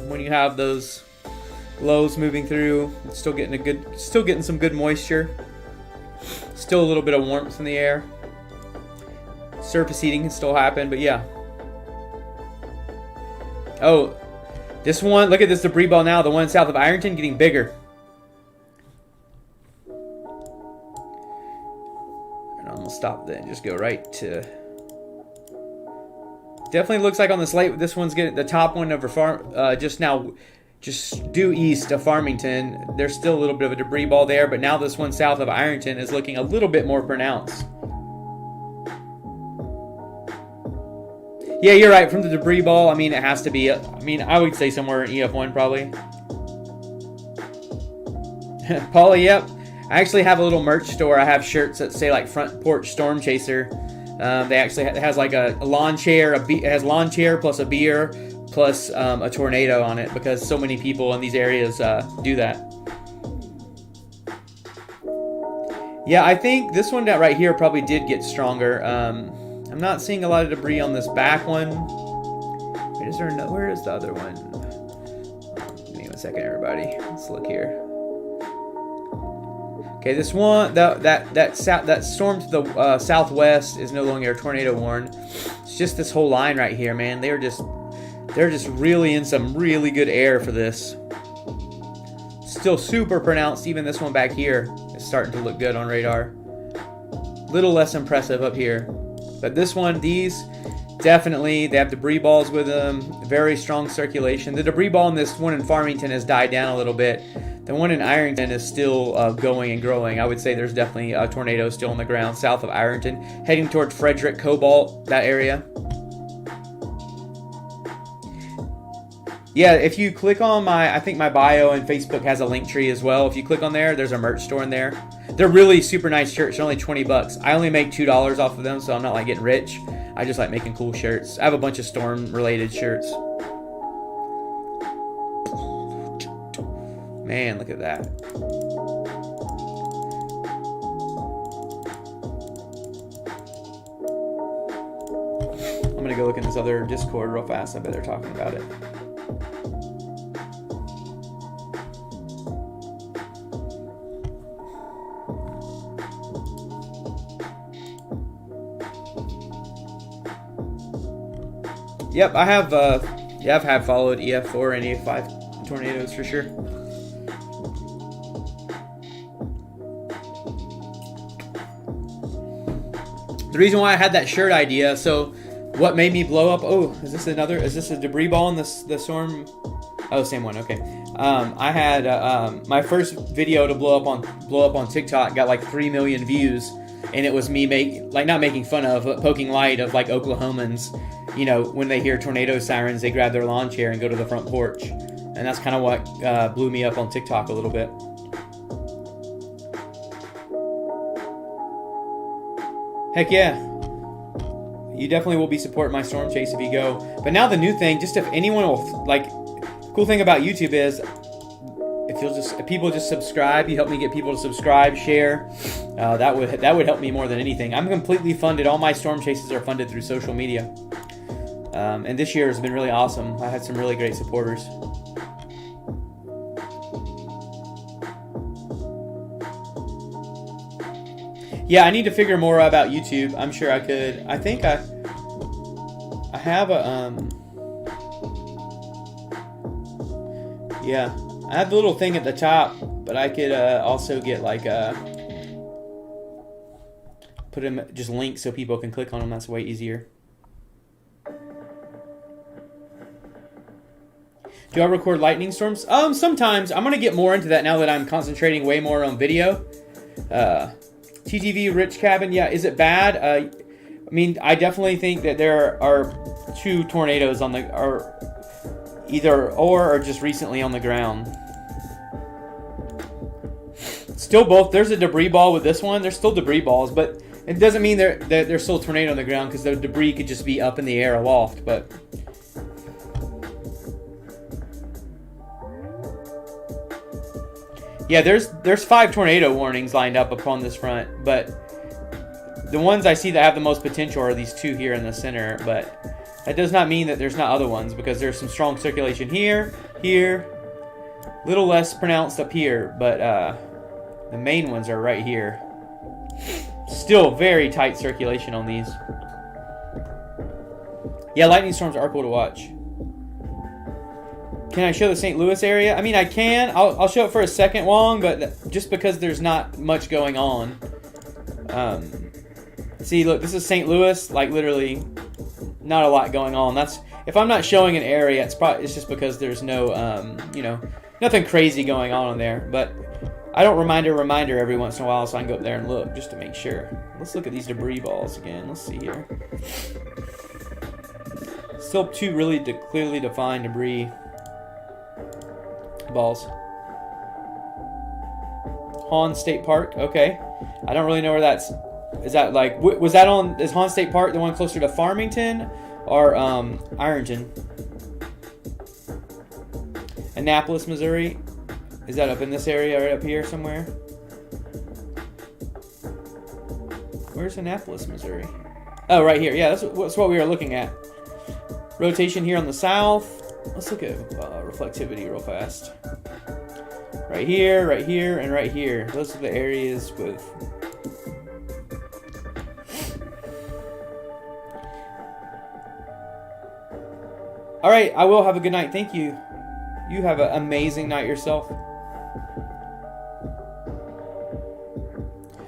when you have those lows moving through, still getting some good moisture, still a little bit of warmth in the air. Surface heating can still happen, but yeah. Oh, this one, look at this debris ball now. The one south of Ironton getting bigger. And I'm gonna stop there and just go right to. Definitely looks like on the slate, this one's getting the top one over just now. just due east of Farmington, there's still a little bit of a debris ball there, but now this one south of Ironton is looking a little bit more pronounced. Yeah, you're right. From the debris ball, I mean, it has to be, I would say somewhere in EF1 probably. Paulie, yep. I actually have a little merch store. I have shirts that say like Front Porch Storm Chaser. They actually it has like a lawn chair. It has lawn chair plus a beer plus a tornado on it because so many people in these areas do that. Yeah, I think this one right here probably did get stronger. I'm not seeing a lot of debris on this back one. Where is the other one? Give me 1 second, everybody. Let's look here. Okay, this one, that storm to the southwest is no longer tornado warned. It's just this whole line right here, man. They're just really in some really good air for this. Still super pronounced. Even this one back here is starting to look good on radar. Little less impressive up here, but this one, these definitely, they have debris balls with them. Very strong circulation. The debris ball in this one in Farmington has died down a little bit. The one in Ironton is still going and growing. I would say there's definitely a tornado still on the ground south of Ironton, heading toward Frederick, Cobalt, that area. Yeah, if you click on I think my bio and Facebook has a link tree as well. If you click on there, there's a merch store in there. They're really super nice shirts. They're only $20. I only make $2 off of them, so I'm not like getting rich. I just like making cool shirts. I have a bunch of storm-related shirts. Man, look at that. I'm gonna go look in this other Discord real fast. I bet they're talking about it. Yep, I have. I've had followed EF4 and EF5 tornadoes for sure. The reason why I had that shirt idea, so what made me blow up? Oh, is this a debris ball in the storm? Oh, same one. Okay. I had my first video to blow up on TikTok got like 3 million views, and it was me not making fun of, but poking light of like Oklahomans. You know, when they hear tornado sirens, they grab their lawn chair and go to the front porch. And that's kind of what blew me up on TikTok a little bit. Heck yeah. You definitely will be supporting my storm chase if you go. But now the new thing, just if anyone will, like, the cool thing about YouTube is if people just subscribe, you help me get people to subscribe, share. That would help me more than anything. I'm completely funded. All my storm chases are funded through social media. And this year has been really awesome. I had some really great supporters. Yeah, I need to figure more about YouTube. I'm sure I could. I think I have a yeah, I have the little thing at the top, but I could also get like put them just links so people can click on them. That's way easier. Do I record lightning storms? Sometimes. I'm gonna get more into that now that I'm concentrating way more on video. TTV Rich Cabin, yeah, is it bad? I mean, I definitely think that there are 2 tornadoes on the, or either or just recently on the ground. Still both. There's a debris ball with this one. There's still debris balls, but it doesn't mean there's still a tornado on the ground because the debris could just be up in the air aloft. But yeah, there's 5 tornado warnings lined up upon this front, but the ones I see that have the most potential are these 2 here in the center. But that does not mean that there's not other ones, because there's some strong circulation here, little less pronounced up here, but the main ones are right here. Still very tight circulation on these. Yeah, lightning storms are cool to watch. Can I show the St. Louis area? I mean, I can. I'll show it for a second, Wong, but just because there's not much going on. See, look, this is St. Louis. Like, literally, not a lot going on. if I'm not showing an area, it's just because there's no, nothing crazy going on in there. But I don't reminder every once in a while, so I can go up there and look just to make sure. Let's look at these debris balls again. Let's see here. Still two really clearly defined debris balls. Hawn State Park. Okay, I don't really know where that's. Is that like was that on? Is Hawn State Park the one closer to Farmington or Ironton? Annapolis, Missouri. Is that up in this area, right up here somewhere? Where's Annapolis, Missouri? Oh, right here. Yeah, that's what we were looking at. Rotation here on the south. Let's look at reflectivity real fast. Right here, and right here. Those are the areas with... All right, I will have a good night. Thank you. You have an amazing night yourself.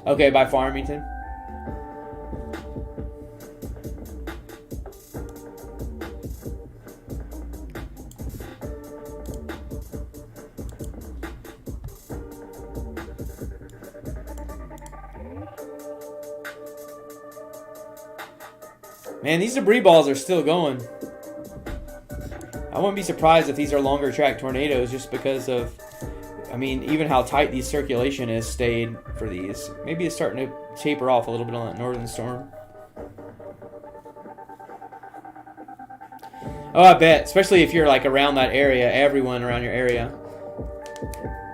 Okay, by Farmington. Man, these debris balls are still going. I wouldn't be surprised if these are longer track tornadoes just because of, I mean, even how tight the circulation is stayed for these. Maybe it's starting to taper off a little bit on that northern storm. Oh, I bet. Especially if you're like around that area, everyone around your area.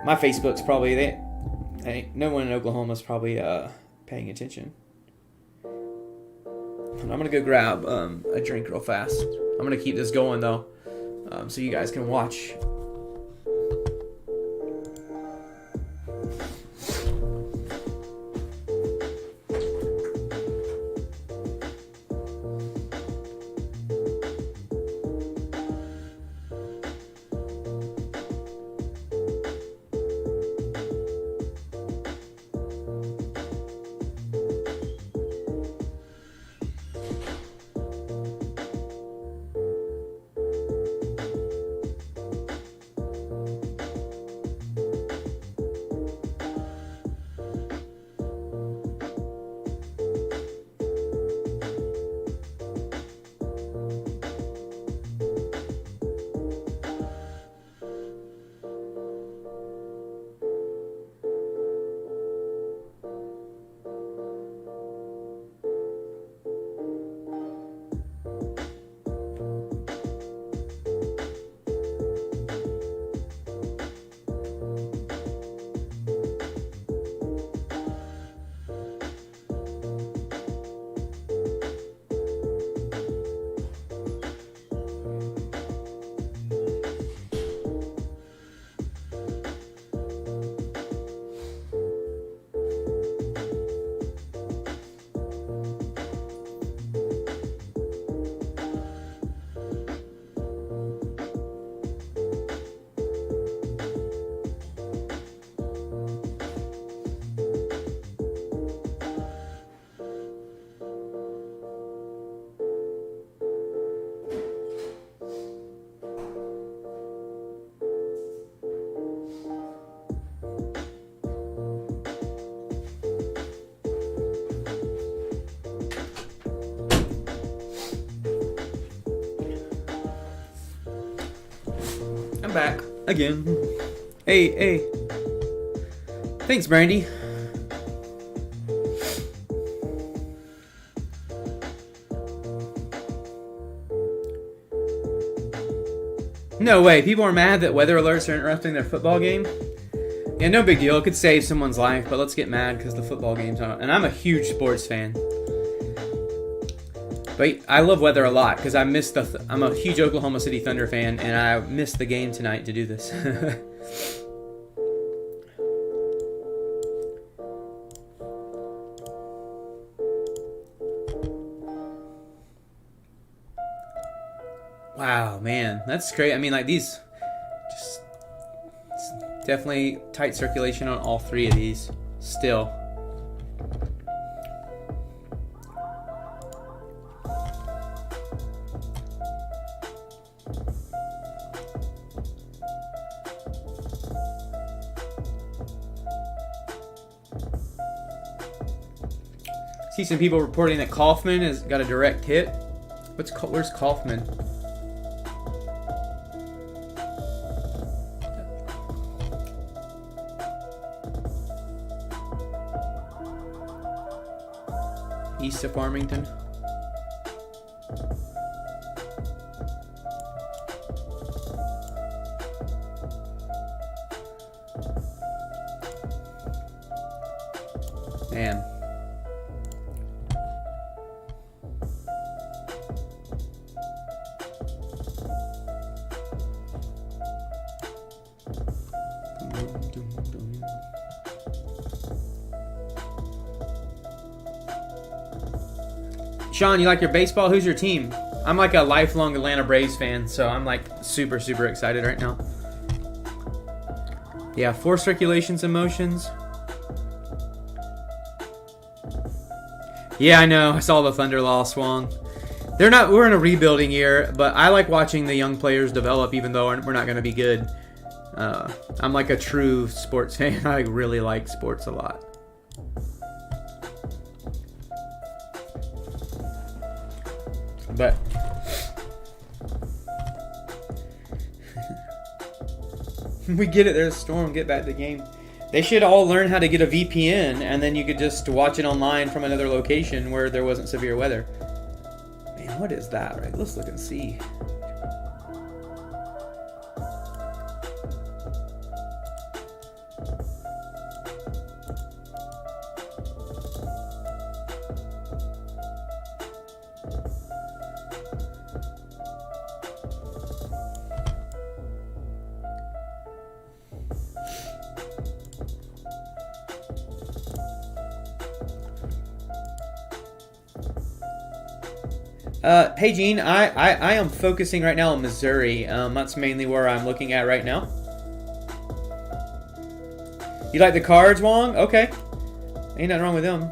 My Facebook's probably, no one in Oklahoma's probably paying attention. I'm going to go grab a drink real fast. I'm going to keep this going though. So you guys can watch. Back again. Hey. Thanks, Brandy. No way. People are mad that weather alerts are interrupting their football game. Yeah, no big deal. It could save someone's life, but let's get mad because the football game's on. And I'm a huge sports fan. But I love weather a lot because I'm a huge Oklahoma City Thunder fan, and I missed the game tonight to do this. Wow, man, that's great. I mean, like these, just definitely tight circulation on all three of these still. See some people reporting that Kaufman has got a direct hit. Where's Kaufman? East of Farmington. Man. Sean, you like your baseball? Who's your team? I'm like a lifelong Atlanta Braves fan, so I'm like super, super excited right now. Yeah, 4 circulations and motions. Yeah, I know. I saw the Thunder Law swung. We're in a rebuilding year, but I like watching the young players develop, even though we're not going to be good. I'm like a true sports fan. I really like sports a lot. But we get it. There's a storm. Get back to the game. They should all learn how to get a VPN, and then you could just watch it online from another location where there wasn't severe weather. Man, what is that? Right? Let's look and see. Hey Gene, I am focusing right now on Missouri. That's mainly where I'm looking at right now. You like the cards, Wong? Okay. Ain't nothing wrong with them.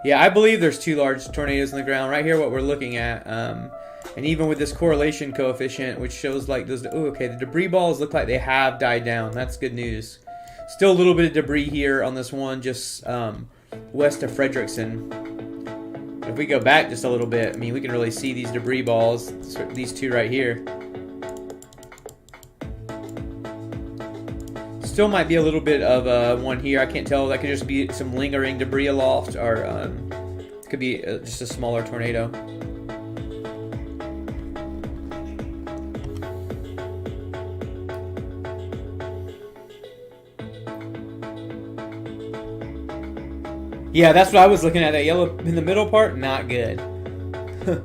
Yeah, I believe there's 2 large tornadoes on the ground. Right here, what we're looking at. And even with this correlation coefficient, which shows like those... Oh, okay, the debris balls look like they have died down. That's good news. Still a little bit of debris here on this one just west of Frederickson. If we go back just a little bit, I mean, we can really see these debris balls, these 2 right here. Still might be a little bit of one here. I can't tell. That could just be some lingering debris aloft, or it could be just a smaller tornado. Yeah, that's what I was looking at. That yellow in the middle part, not good. You're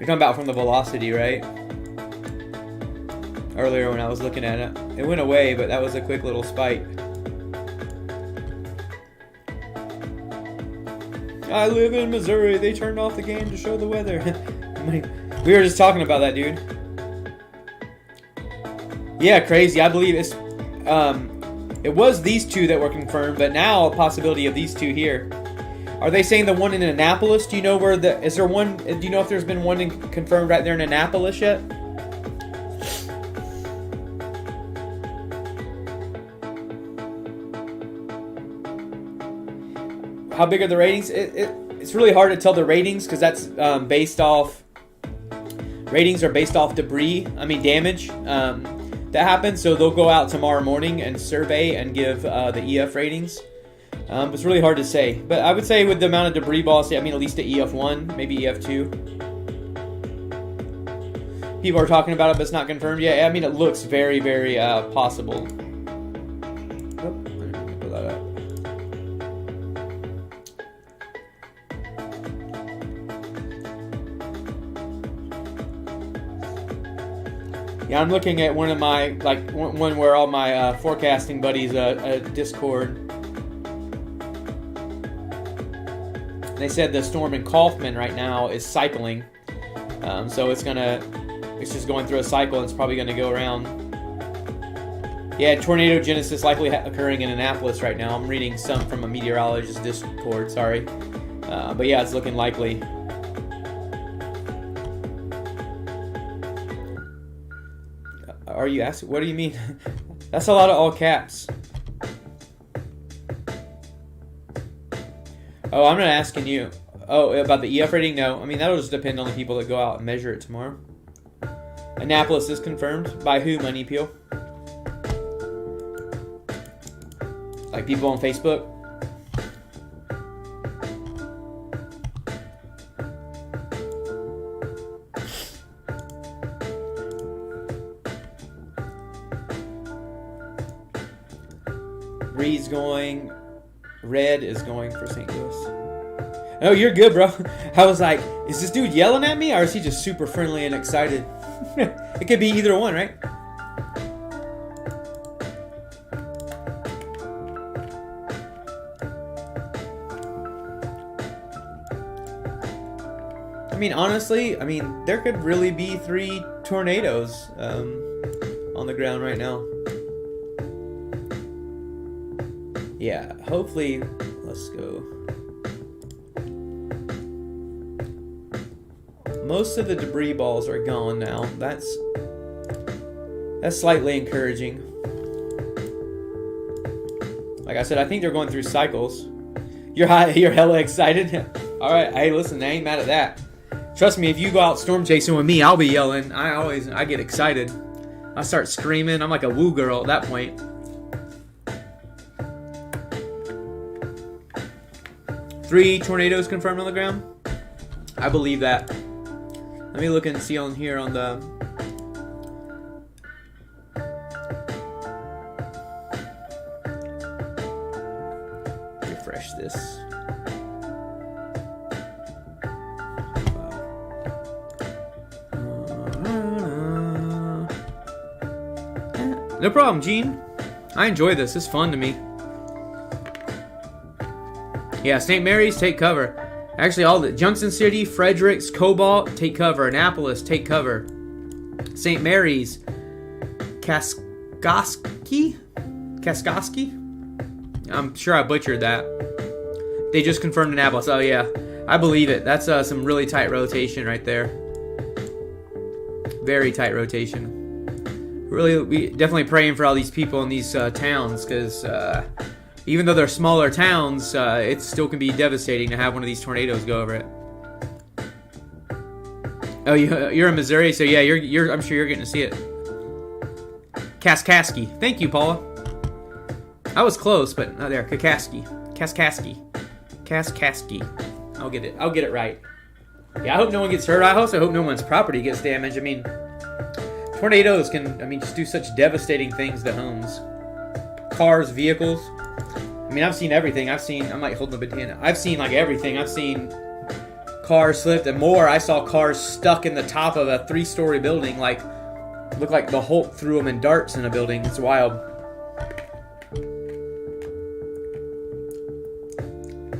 talking about from the velocity, right? Earlier when I was looking at it. It went away, but that was a quick little spike. I live in Missouri. They turned off the game to show the weather. We were just talking about that, dude. Yeah, crazy. I believe it's... it was these 2 that were confirmed, but now a possibility of these 2 here. Are they saying the one in Annapolis? Do you know where the... Is there one... Do you know if there's been one confirmed right there in Annapolis yet? How big are the ratings? It's really hard to tell the ratings because that's based off... Ratings are based off debris. I mean, damage. That happens, so they'll go out tomorrow morning and survey and give the EF ratings. It's really hard to say, but I would say with the amount of debris balls, I mean at least the EF1, maybe EF2. People are talking about it, but it's not confirmed yet. I mean, it looks very, very possible. Oh, let me pull that up. Yeah, I'm looking at one of my, like, one where all my forecasting buddies Discord. They said the storm in Kaufman right now is cycling. So it's just going through a cycle, and it's probably gonna go around. Yeah, tornado genesis likely occurring in Annapolis right now. I'm reading some from a meteorologist Discord, sorry. But yeah, it's looking likely. Are you asking? What do you mean? That's a lot of all caps. Oh, I'm not asking you. Oh, about the EF rating? No. I mean, that'll just depend on the people that go out and measure it tomorrow. Annapolis is confirmed. By who, Money Peel? Like people on Facebook? Reed's going. Red is going for St. Louis. Oh, you're good, bro. I was like, is this dude yelling at me or is he just super friendly and excited? It could be either one, right? I mean, honestly, there could really be 3 tornadoes on the ground right now. Yeah, hopefully, let's go. Most of the debris balls are gone now. That's slightly encouraging. Like I said, I think they're going through cycles. You're hella excited. All right, hey, listen, I ain't mad at that. Trust me, if you go out storm chasing with me, I'll be yelling. I get excited. I start screaming. I'm like a woo girl at that point. 3 tornadoes confirmed on the ground. I believe that. Let me look and see on here on the. Refresh this. No problem, Gene. I enjoy this. It's fun to me. Yeah, St. Mary's, take cover. Actually, all the Junction City, Fredericks, Cobalt, take cover. Annapolis, take cover. St. Mary's, Kaskasky? I'm sure I butchered that. They just confirmed Annapolis. Oh, yeah. I believe it. That's some really tight rotation right there. Very tight rotation. Really, we definitely praying for all these people in these towns because even though they're smaller towns, it still can be devastating to have one of these tornadoes go over it. Oh, you're in Missouri, so yeah, I'm sure you're getting to see it. Kaskasky. Thank you, Paula. I was close, but not there. Kaskasky. I'll get it right. Yeah, I hope no one gets hurt. I also hope no one's property gets damaged. I mean, tornadoes can, just do such devastating things to homes. Cars, vehicles. I've seen everything. I'm like holding a banana. I've seen like everything. I've seen cars slipped and more. I saw cars stuck in the top of a 3-story building. Like, looked like the Hulk threw them in darts in a building. It's wild.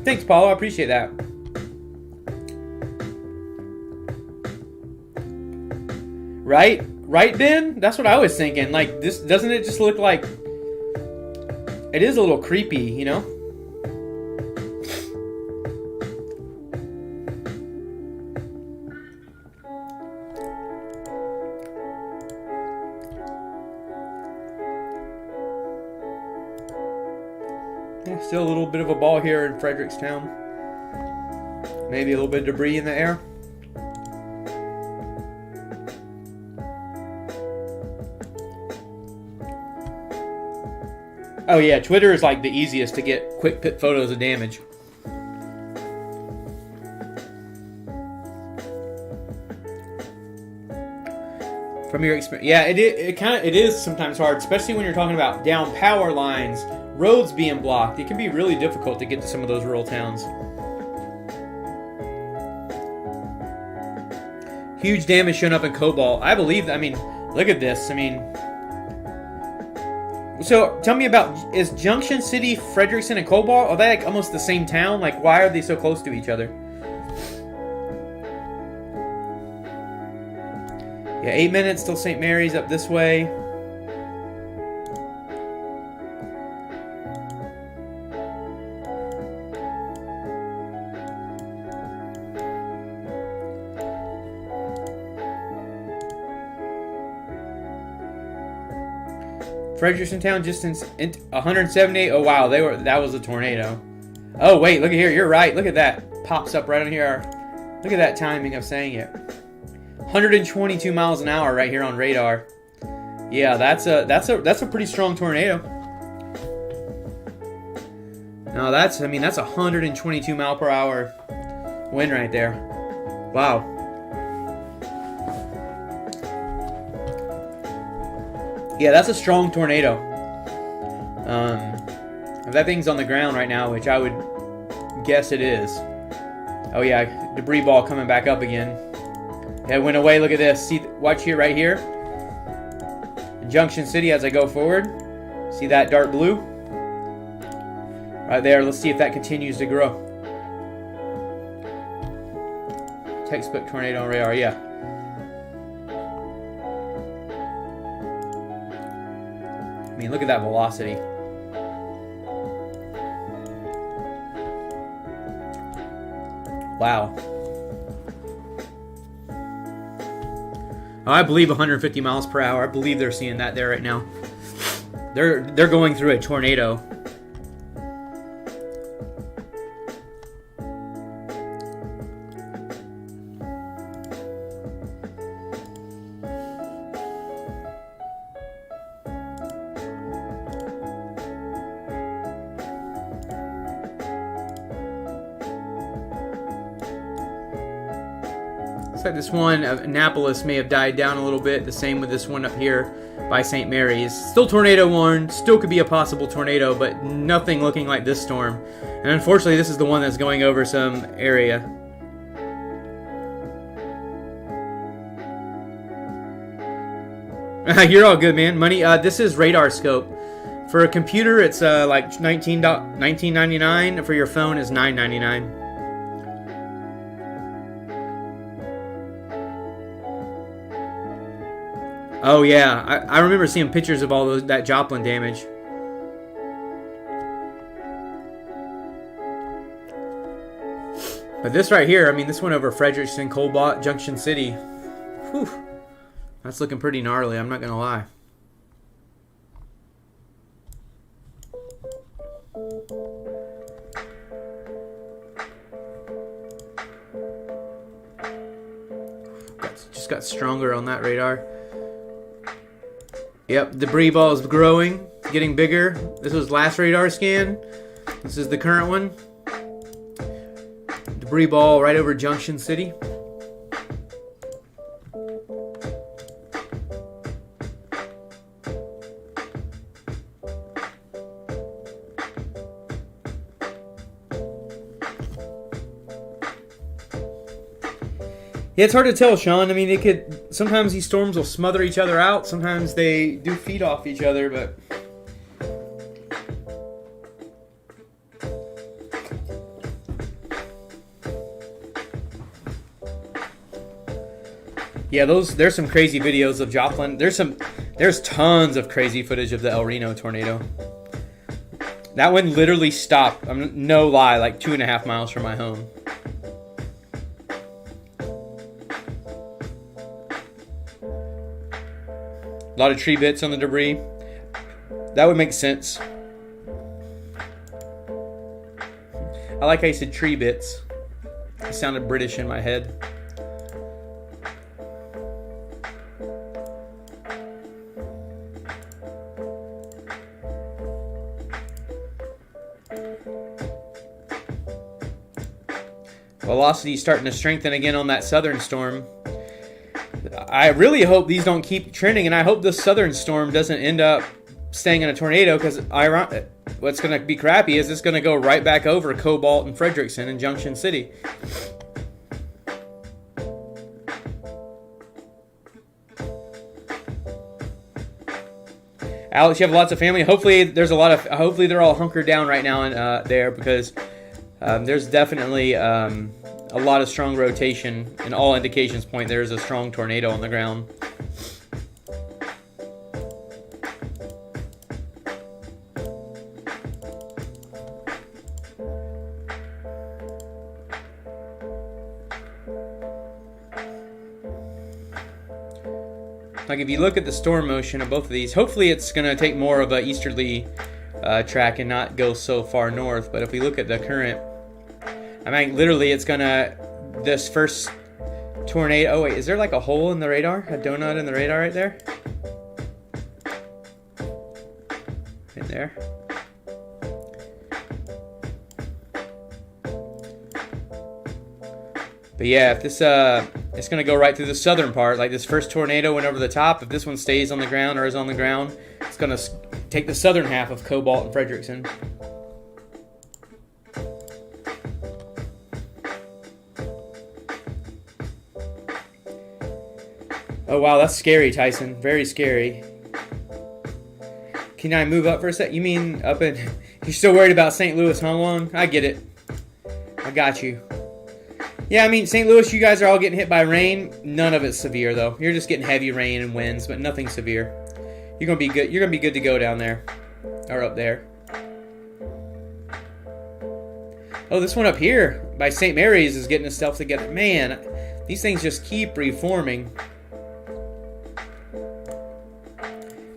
Thanks, Paulo. I appreciate that. Right? Right, Ben? That's what I was thinking. Like, this, doesn't it just look like... It is a little creepy, you know? Yeah, still a little bit of a ball here in Frederickstown. Maybe a little bit of debris in the air. Oh yeah, Twitter is like the easiest to get quick photos of damage. From your experience, yeah, it is sometimes hard, especially when you're talking about down power lines, roads being blocked. It can be really difficult to get to some of those rural towns. Huge damage shown up in Cobalt. I believe that. Look at this. So tell me about, is Junction City, Frederickson, and Cobalt, are they like almost the same town? Like, why are they so close to each other? Yeah, 8 minutes till St. Mary's up this way. Fredericksontown just in 178. Oh wow, that was a tornado. Oh wait, look at here. You're right. Look at that. Pops up right on here. Look at that timing of saying it. 122 miles an hour right here on radar. Yeah, that's a pretty strong tornado. No, that's 122 mile per hour wind right there. Wow. Yeah, that's a strong tornado. If that thing's on the ground right now, which I would guess it is. Oh yeah, debris ball coming back up again. Yeah, it went away. Look at this. See, watch here, right here. In Junction City, as I go forward, see that dark blue? Right there. Let's see if that continues to grow. Textbook tornado on radar. Yeah. I mean, look at that velocity. Wow. I believe 150 miles per hour. I believe they're seeing that there right now. They're going through a tornado. Looks like this one of Annapolis may have died down a little bit. The same with this one up here by St. Mary's. Still tornado warned. Still could be a possible tornado, but nothing looking like this storm. And unfortunately, this is the one that's going over some area. You're all good, man. Money. This is radar scope. For a computer, it's like $19.99. For your phone, is $9.99. Oh yeah, I remember seeing pictures of all that Joplin damage. But this right here, I mean, this one over Frederickson, Cobalt, Junction City. Whew, that's looking pretty gnarly, I'm not gonna lie. Just got stronger on that radar. Yep, debris ball is growing, getting bigger. This was last radar scan. This is the current one. Debris ball right over Junction City. Yeah, it's hard to tell, Sean. I mean, it could. Sometimes these storms will smother each other out. Sometimes they do feed off each other, but yeah, there's some crazy videos of Joplin. There's tons of crazy footage of the El Reno tornado. That one literally stopped. No lie, like 2.5 miles from my home. A lot of tree bits on the debris. That would make sense. I like how you said tree bits. It sounded British in my head. Velocity starting to strengthen again on that southern storm. I really hope these don't keep trending, and I hope this southern storm doesn't end up staying in a tornado, because what's going to be crappy is it's going to go right back over Cobalt and Frederickson and Junction City. Alex, you have lots of family. Hopefully they're all hunkered down right now in there, because there's definitely a lot of strong rotation, and all indications point there's a strong tornado on the ground. Like if you look at the storm motion of both of these, hopefully it's going to take more of a easterly track and not go so far north. But if we look at the current, I mean, literally it's going to, this first tornado, oh wait, is there like a hole in the radar? A donut in the radar right there? Right there. But yeah, if this, it's going to go right through the southern part. Like this first tornado went over the top. If this one stays on the ground or is on the ground, it's going to take the southern half of Cobalt and Frederickson. Oh wow, that's scary, Tyson. Very scary. Can I move up for a sec? You mean up in... You're still worried about St. Louis, huh, Long? I get it. I got you. Yeah, I mean, St. Louis, you guys are all getting hit by rain. None of it's severe, though. You're just getting heavy rain and winds, but nothing severe. You're gonna be good. You're gonna be good to go down there, or up there. Oh, this one up here by St. Mary's is getting itself together. Man, these things just keep reforming.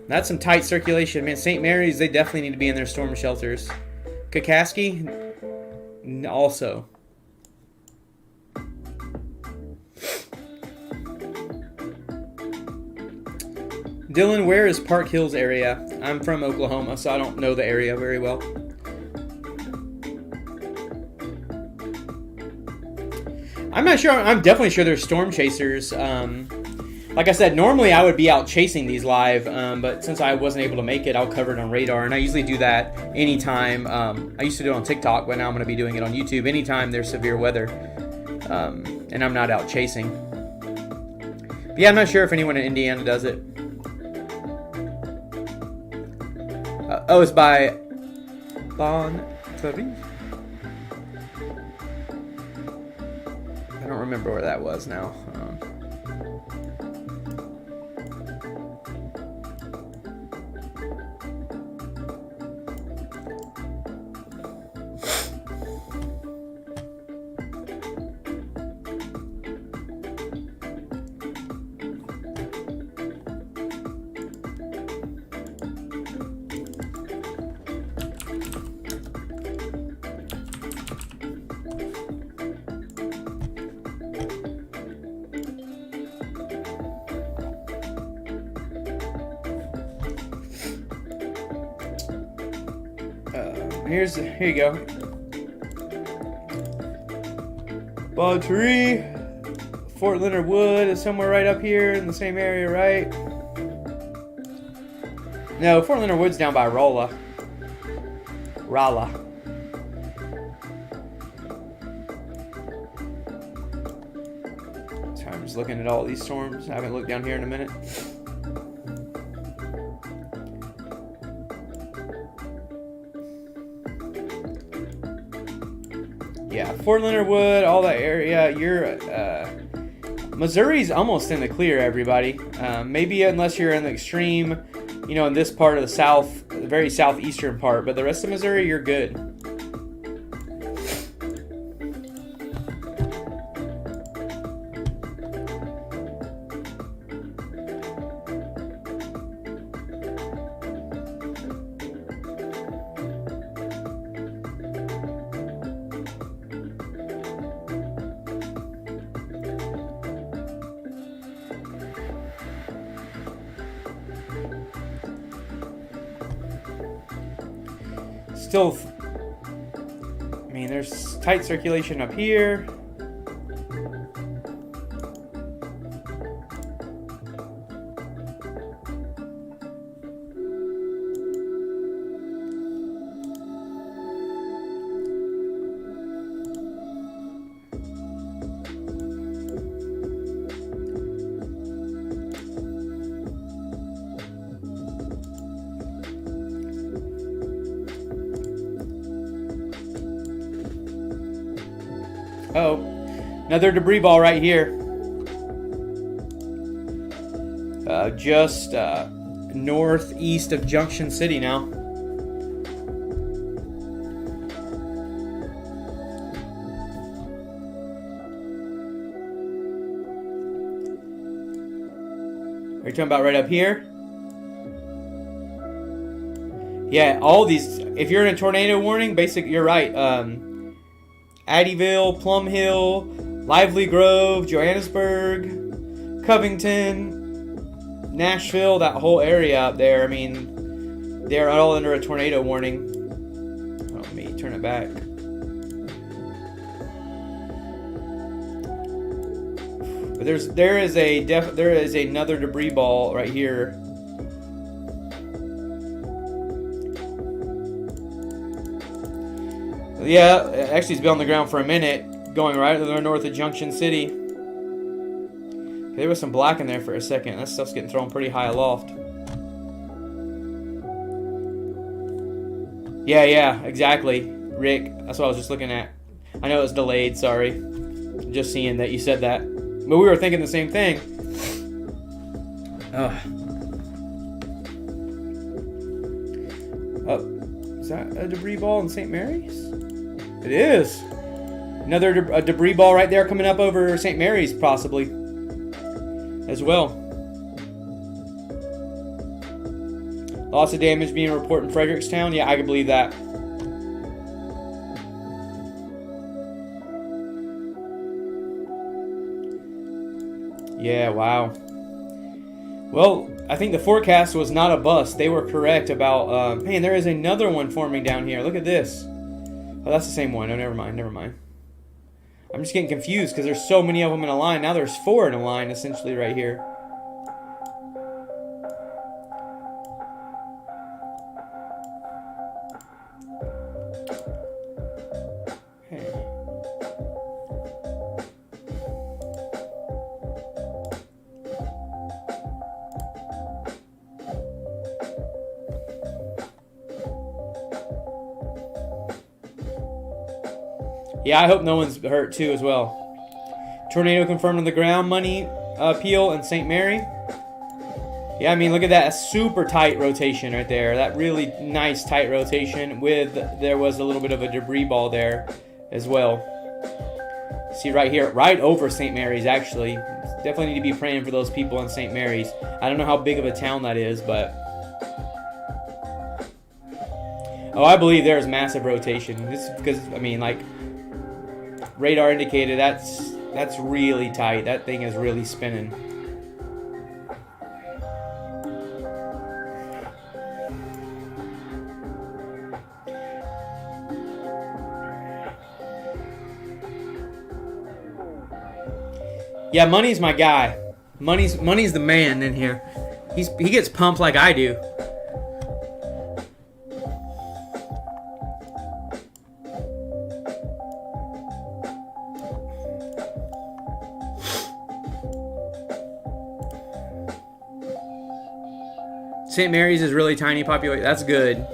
That's some tight circulation, man. St. Mary's, they definitely need to be in their storm shelters. Kakaski, also. Dylan, where is Park Hills area? I'm from Oklahoma, so I don't know the area very well. I'm not sure. I'm definitely sure there's storm chasers. Like I said, normally I would be out chasing these live, but since I wasn't able to make it, I'll cover it on radar, and I usually do that anytime. I used to do it on TikTok, but now I'm going to be doing it on YouTube anytime there's severe weather, and I'm not out chasing. But yeah, I'm not sure if anyone in Indiana does it. Oh, it's by Bon Clavier. I don't remember where that was now. Here you go. Baudry, Fort Leonard Wood is somewhere right up here in the same area, right? No, Fort Leonard Wood's down by Rolla. So I'm just looking at all these storms. I haven't looked down here in a minute. Yeah, Fort Leonard Wood, all that area. Missouri's almost in the clear, everybody. Maybe unless you're in the extreme, in this part of the south, the very southeastern part. But the rest of Missouri, you're good. Still, I mean, there's tight circulation up here. Oh, another debris ball right here. Just northeast of Junction City now. Are you talking about right up here? Yeah, all these. If you're in a tornado warning, you're right. Addyville, Plum Hill, Lively Grove, Johannesburg, Covington, Nashville, that whole area up there. I mean, they're all under a tornado warning. Oh, let me turn it back. But there is another debris ball right here. Yeah, actually, it's been on the ground for a minute, going right to the north of Junction City. There was some black in there for a second. That stuff's getting thrown pretty high aloft. Yeah, exactly, Rick. That's what I was just looking at. I know it was delayed. Sorry, just seeing that you said that. But we were thinking the same thing. Is that a debris ball in St. Mary's? It is. Another debris ball right there coming up over St. Mary's, possibly, as well. Lots of damage being reported in Frederickstown. Yeah, I can believe that. Yeah, wow. Well, I think the forecast was not a bust. They were correct about... man, there is another one forming down here. Look at this. Oh, that's the same one. Oh, never mind. I'm just getting confused because there's so many of them in a line. Now there's 4 in a line, essentially, right here. Yeah, I hope no one's hurt too as well. Tornado confirmed on the ground. Money Peel and St. Mary. Yeah, I mean, look at that. A super tight rotation right there. That really nice tight rotation with, there was a little bit of a debris ball there as well. See right here, right over St. Mary's, actually. Definitely need to be praying for those people in St. Mary's. I don't know how big of a town that is, but... oh, I believe there's massive rotation. This is because, I mean, like... radar indicated that's really tight. That thing is really spinning. Yeah, Money's my guy. Money's the man in here. He gets pumped like I do. St. Mary's is really tiny population. That's good.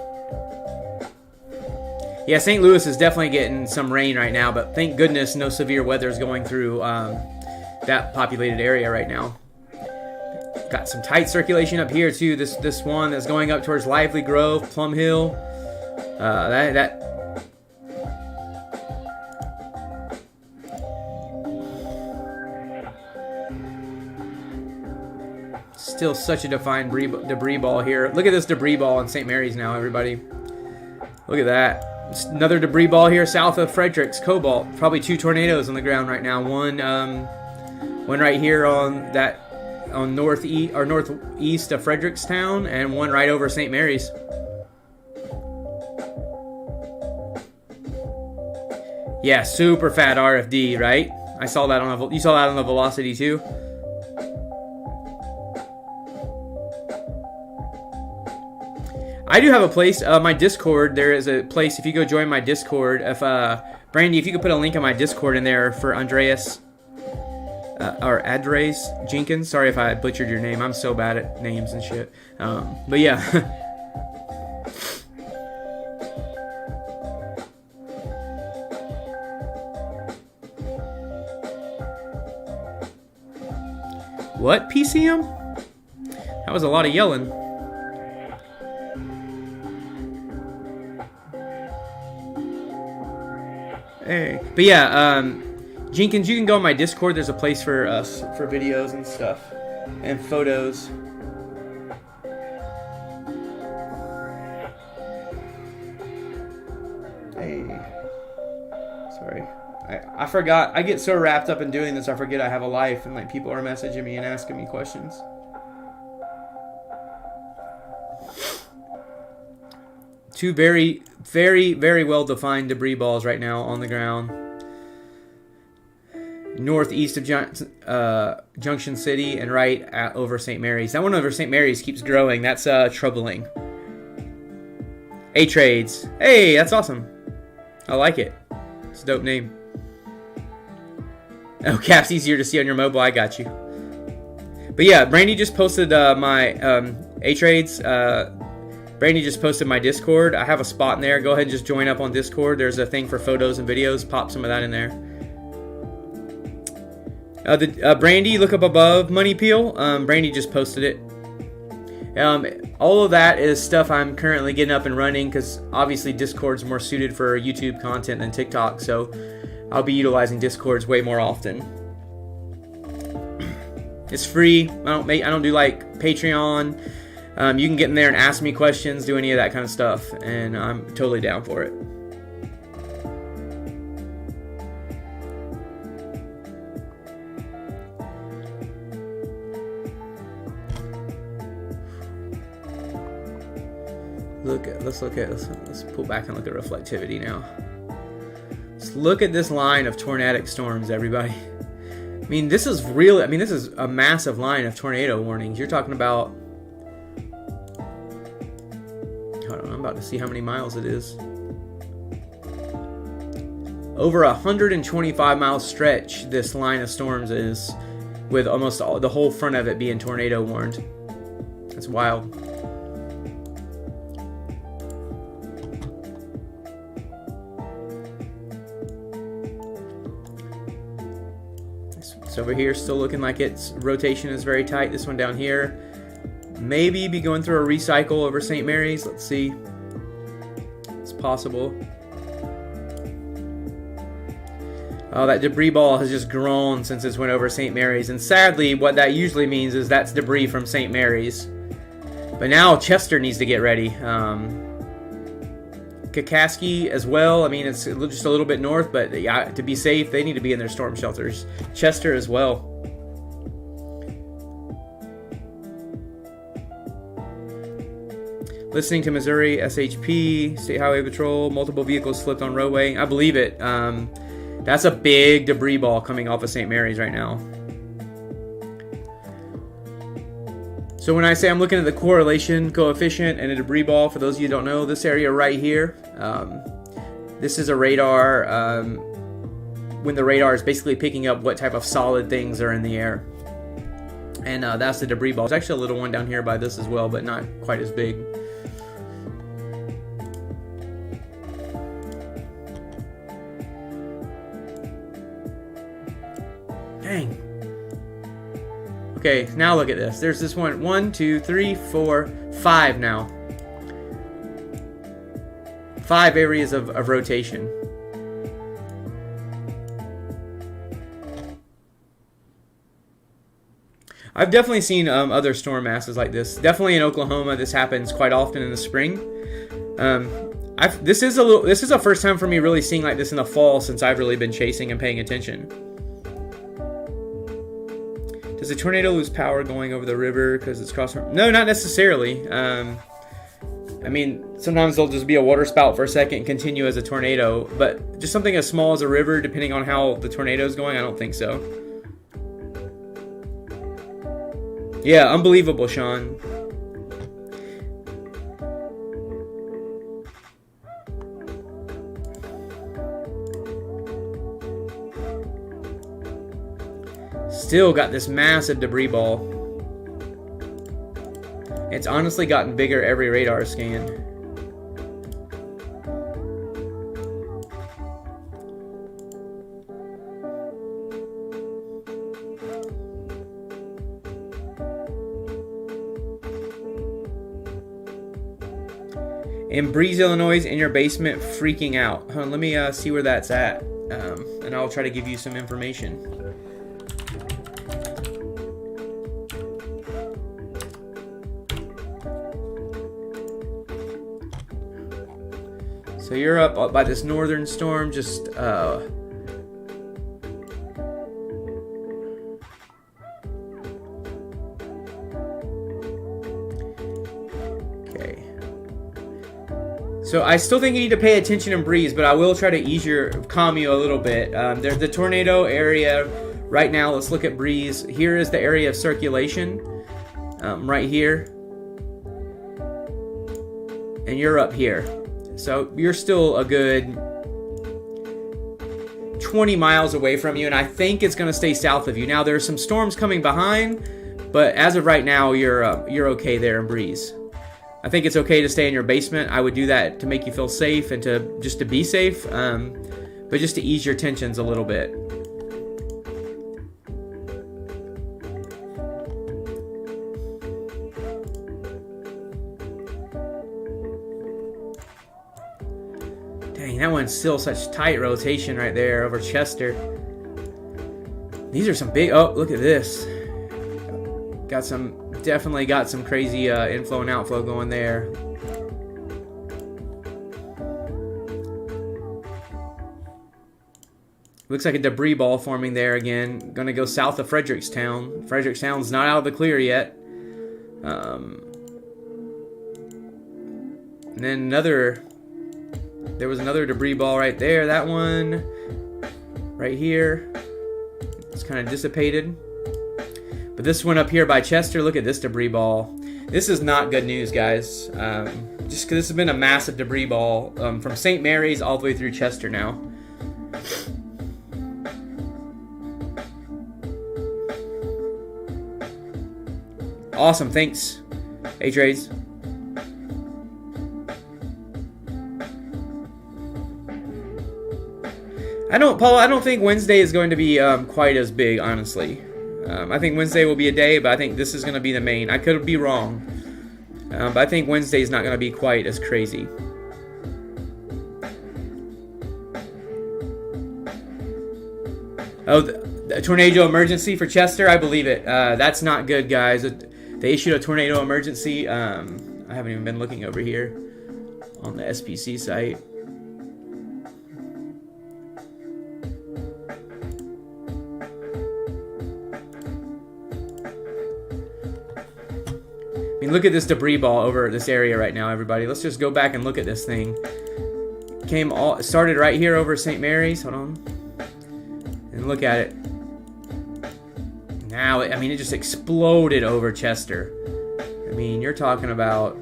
Yeah, St. Louis is definitely getting some rain right now, but thank goodness no severe weather is going through that populated area right now. Got some tight circulation up here too. This one that's going up towards Lively Grove, Plum Hill. Still such a defined debris ball here. Look at this debris ball in St. Mary's now, everybody. Look at that. Another debris ball here south of Fredericks, Cobalt. Probably 2 tornadoes on the ground right now. One right here on northeast of Frederickstown, and one right over St. Mary's. Yeah, super fat RFD, right? I saw that you saw that on the Velocity too. I do have a place, my Discord. There is a place, if you go join my Discord, if Brandy, if you could put a link on my Discord in there for Andreas, or Andres Jenkins. Sorry if I butchered your name. I'm so bad at names and shit. But yeah. What, PCM? That was a lot of yelling. Hey. But yeah, Jenkins, you can go on my Discord. There's a place for us for videos and stuff. and photos. Hey, sorry. I forgot. I get so wrapped up in doing this, I forget I have a life, and like people are messaging me and asking me questions. Two very, very, very well defined debris balls right now on the ground. Northeast of Junction City and right over St. Mary's. That one over St. Mary's keeps growing. That's troubling. A-Trades. Hey, that's awesome. I like it. It's a dope name. Oh, Cap's easier to see on your mobile. I got you. But yeah, Brandy just posted my A-Trades. Brandy just posted my Discord. I have a spot in there. Go ahead and just join up on Discord. There's a thing for photos and videos. Pop some of that in there. Brandy, look up above Money Peel. Brandy just posted it. All of that is stuff I'm currently getting up and running because obviously Discord's more suited for YouTube content than TikTok, so I'll be utilizing Discords way more often. It's free. I don't do like Patreon. You can get in there and ask me questions, do any of that kind of stuff, and I'm totally down for it. Let's pull back and look at reflectivity now. Let's look at this line of tornadic storms, everybody. I mean, this is a massive line of tornado warnings. You're talking about, hold on, I'm about to see how many miles it is. Over 125 mile stretch this line of storms is, with almost the whole front of it being tornado warned. That's wild. Over here, still looking like its rotation is very tight. This one down here, maybe be going through a recycle over St. Mary's. Let's see. It's possible. Oh, that debris ball has just grown since it's went over St. Mary's. And sadly, what that usually means is that's debris from St. Mary's. But now Chester needs to get ready. Kakaski as well. I mean, it's just a little bit north, but yeah, to be safe, they need to be in their storm shelters. Chester as well. Listening to Missouri SHP, State Highway Patrol, multiple vehicles slipped on roadway. I believe it. That's a big debris ball coming off of St. Mary's right now. So when I say I'm looking at the correlation coefficient and a debris ball, for those of you who don't know, this area right here, this is a radar, when the radar is basically picking up what type of solid things are in the air. And that's the debris ball. There's actually a little one down here by this as well, but not quite as big. Dang. Okay, now look at this. There's this one. 1, 2, 3, 4, 5 now. 5 areas of rotation. I've definitely seen other storm masses like this. Definitely in Oklahoma, this happens quite often in the spring. This is a first time for me really seeing like this in the fall since I've really been chasing and paying attention. Does a tornado lose power going over the river because it's crossing? No, not necessarily. I mean, sometimes there'll just be a water spout for a second and continue as a tornado, but just something as small as a river, depending on how the tornado is going, I don't think so. Yeah, unbelievable, Sean. Still got this massive debris ball. It's honestly gotten bigger every radar scan. In Breeze, Illinois, in your basement, freaking out. Let me see where that's at, and I'll try to give you some information. So you're up by this northern storm, just okay. So I still think you need to pay attention and breeze, but I will try to calm you a little bit. There's the tornado area right now. Let's look at breeze. Here is the area of circulation, right here, and you're up here. So you're still a good 20 miles away from you, and I think it's going to stay south of you. Now there's some storms coming behind, but as of right now, you're okay there in breeze. I think it's okay to stay in your basement. I would do that to make you feel safe and to be safe, but just to ease your tensions a little bit. Dang, that one's still such tight rotation right there over Chester. These are some big, oh, look at this. Definitely got some crazy inflow and outflow going there. Looks like a debris ball forming there again. Gonna go south of Frederickstown. Frederickstown's not out of the clear yet. And then there was another debris ball right there. That one right here. It's kind of dissipated. But this one up here by Chester, look at this debris ball. This is not good news, guys. Just because this has been a massive debris ball from St. Mary's all the way through Chester now. Awesome, thanks, H-Rays. Paul, I don't think Wednesday is going to be quite as big, honestly. I think Wednesday will be a day, but I think this is going to be the main. I could be wrong, but I think Wednesday is not going to be quite as crazy. Oh, the tornado emergency for Chester, I believe it. That's not good, guys. They issued a tornado emergency. I haven't even been looking over here on the SPC site. I mean, look at this debris ball over this area right now, everybody. Let's just go back and look at this thing. Started right here over St. Mary's. Hold on. And look at it. Now, I mean, it just exploded over Chester. I mean, you're talking about,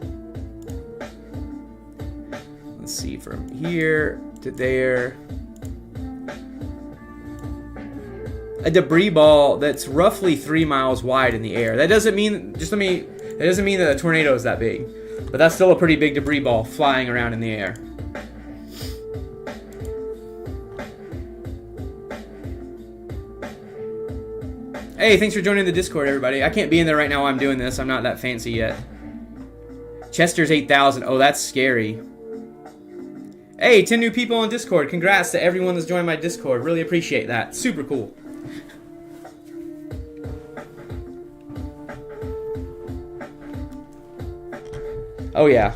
let's see, from here to there. A debris ball that's roughly 3 miles wide in the air. That doesn't mean, it doesn't mean that a tornado is that big, but that's still a pretty big debris ball flying around in the air. Hey, thanks for joining the Discord, everybody. I can't be in there right now while I'm doing this. I'm not that fancy yet. Chester's 8,000. Oh, that's scary. Hey, 10 new people on Discord. Congrats to everyone that's joined my Discord. Really appreciate that. Super cool. Oh yeah,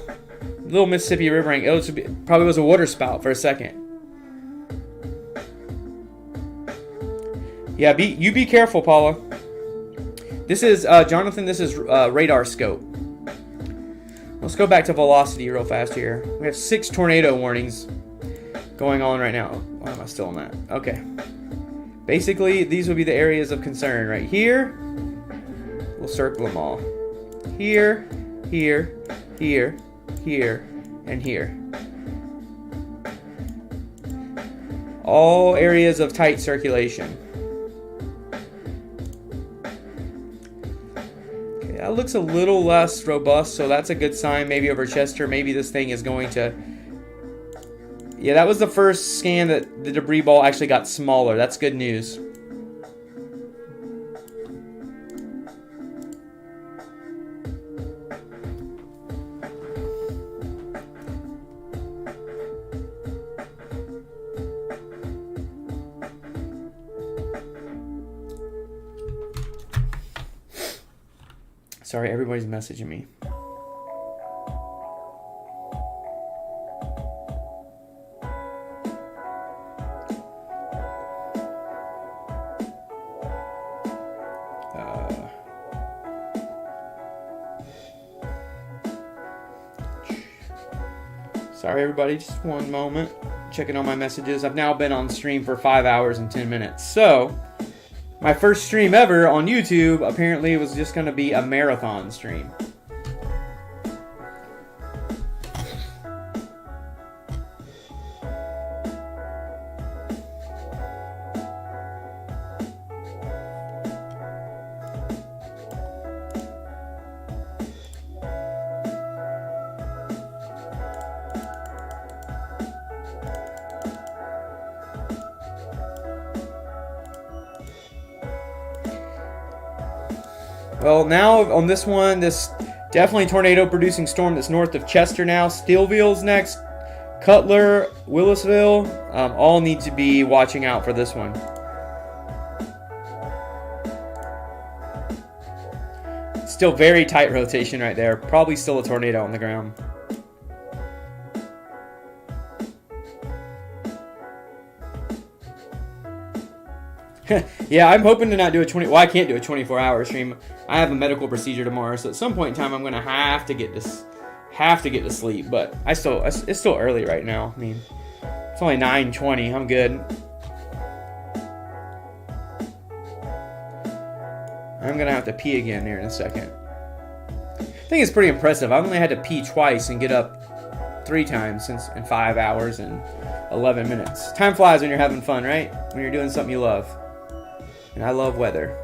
little Mississippi Riverbank. It probably was a water spout for a second. Yeah, you be careful, Paula. This is Jonathan. This is radar scope. Let's go back to velocity real fast here. We have 6 tornado warnings going on right now. Why am I still on that? Okay. Basically, these would be the areas of concern right here. We'll circle them all. Here, here, here, here, and here. All areas of tight circulation. Okay, that looks a little less robust, so that's a good sign. Maybe over Chester, maybe this thing is going to... Yeah, that was the first scan that the debris ball actually got smaller. That's good news. Sorry, everybody's messaging me. Sorry, everybody. Just one moment. Checking on my messages. I've now been on stream for 5 hours and 10 minutes. So, my first stream ever on YouTube apparently was just going to be a marathon stream. Well, now on this one, this definitely tornado producing storm that's north of Chester now. Steelville's next. Cutler, Willisville, all need to be watching out for this one. Still very tight rotation right there. Probably still a tornado on the ground. Yeah, I'm hoping to not do a 20. Well, I can't do a 24-hour stream. I have a medical procedure tomorrow, so at some point in time, I'm gonna have to get to sleep. But it's still early right now. I mean, it's only 9:20. I'm good. I'm gonna have to pee again here in a second. I think it's pretty impressive. I've only had to pee twice and get up 3 times in 5 hours and 11 minutes. Time flies when you're having fun, right? When you're doing something you love. And I love weather.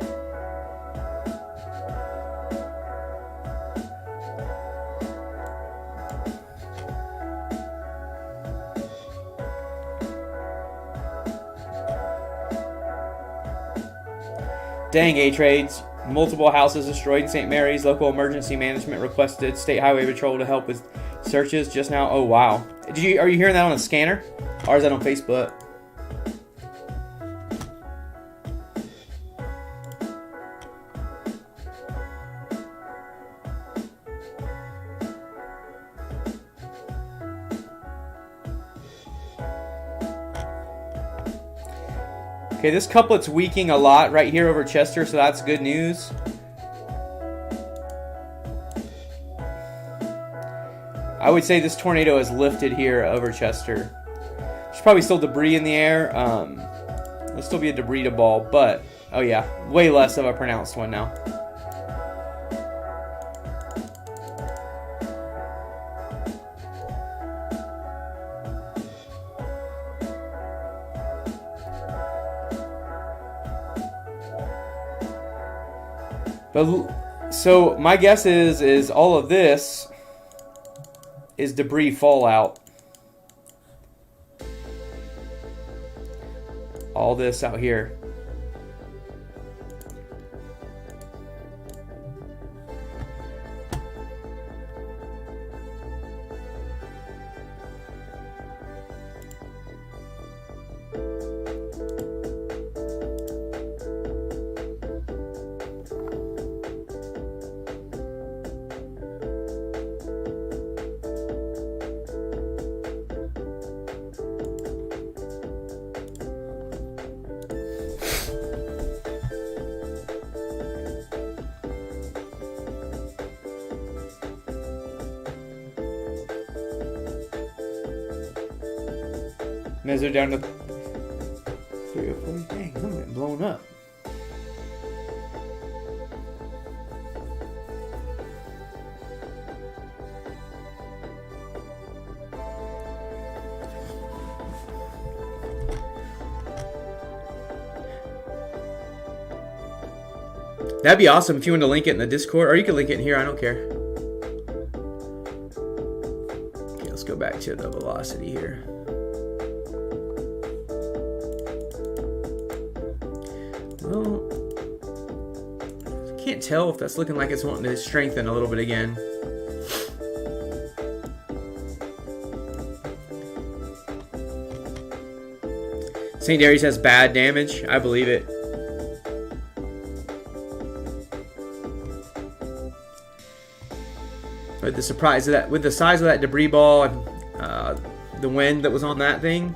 Dang, A-Trades. Multiple houses destroyed in St. Mary's. Local emergency management requested State Highway Patrol to help with searches just now. Oh, wow. Are you hearing that on a scanner? Or is that on Facebook? Okay, this couplet's weaking a lot right here over Chester, so that's good news. I would say this tornado is lifted here over Chester. There's probably still debris in the air. There'll still be a debris ball, but, oh yeah, way less of a pronounced one now. But, so my guess is all of this is debris fallout. All this out here. Mezzo down to 3 or 4. Dang, I'm getting blown up. That'd be awesome if you want to link it in the Discord, or you can link it in here. I don't care. Okay, let's go back to the velocity here. Well, can't tell if that's looking like it's wanting to strengthen a little bit again. St. Darius has bad damage. I believe it. With the surprise of that, with the size of that debris ball and the wind that was on that thing.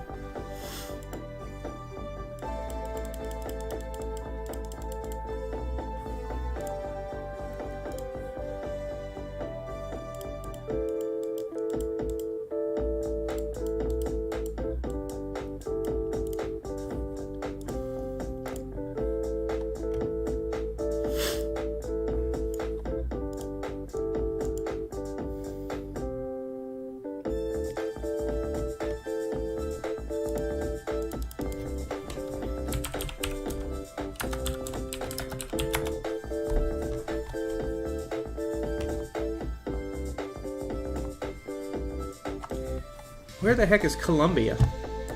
Where the heck is Columbia,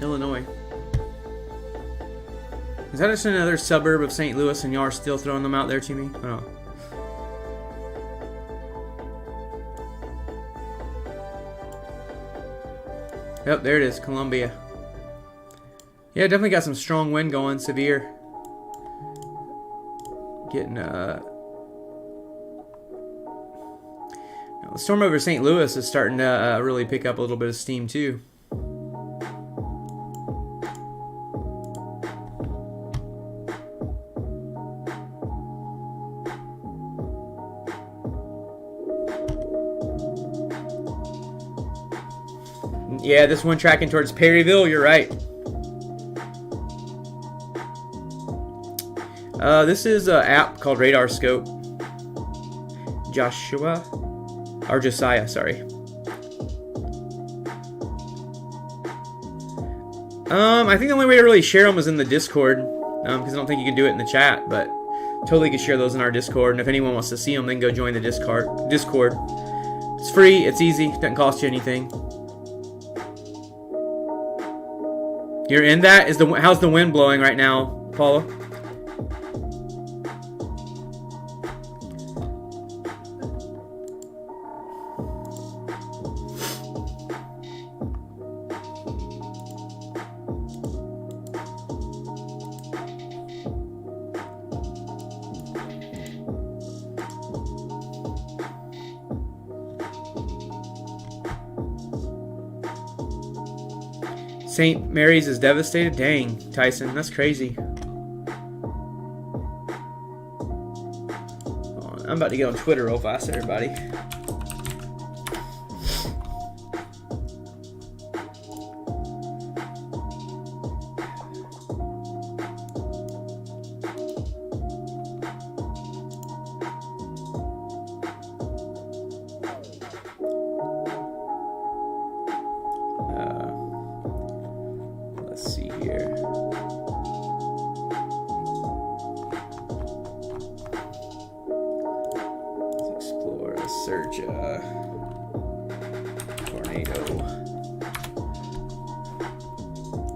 Illinois? Is that just another suburb of St. Louis and y'all are still throwing them out there to me? Oh. Yep, there it is, Columbia. Yeah, definitely got some strong wind going, severe. Getting, the storm over St. Louis is starting to really pick up a little bit of steam, too. Yeah, this one tracking towards Perryville, you're right. This is an app called Radar Scope. Josiah, sorry. I think the only way to really share them was in the Discord, because I don't think you can do it in the chat, but totally can share those in our Discord, and if anyone wants to see them, then go join the Discord. It's free, it's easy, doesn't cost you anything. You're in that? How's the wind blowing right now, Paula? St. Mary's is devastated? Dang, Tyson, that's crazy. I'm about to get on Twitter real fast, everybody. Let's see here. Let's explore the search tornado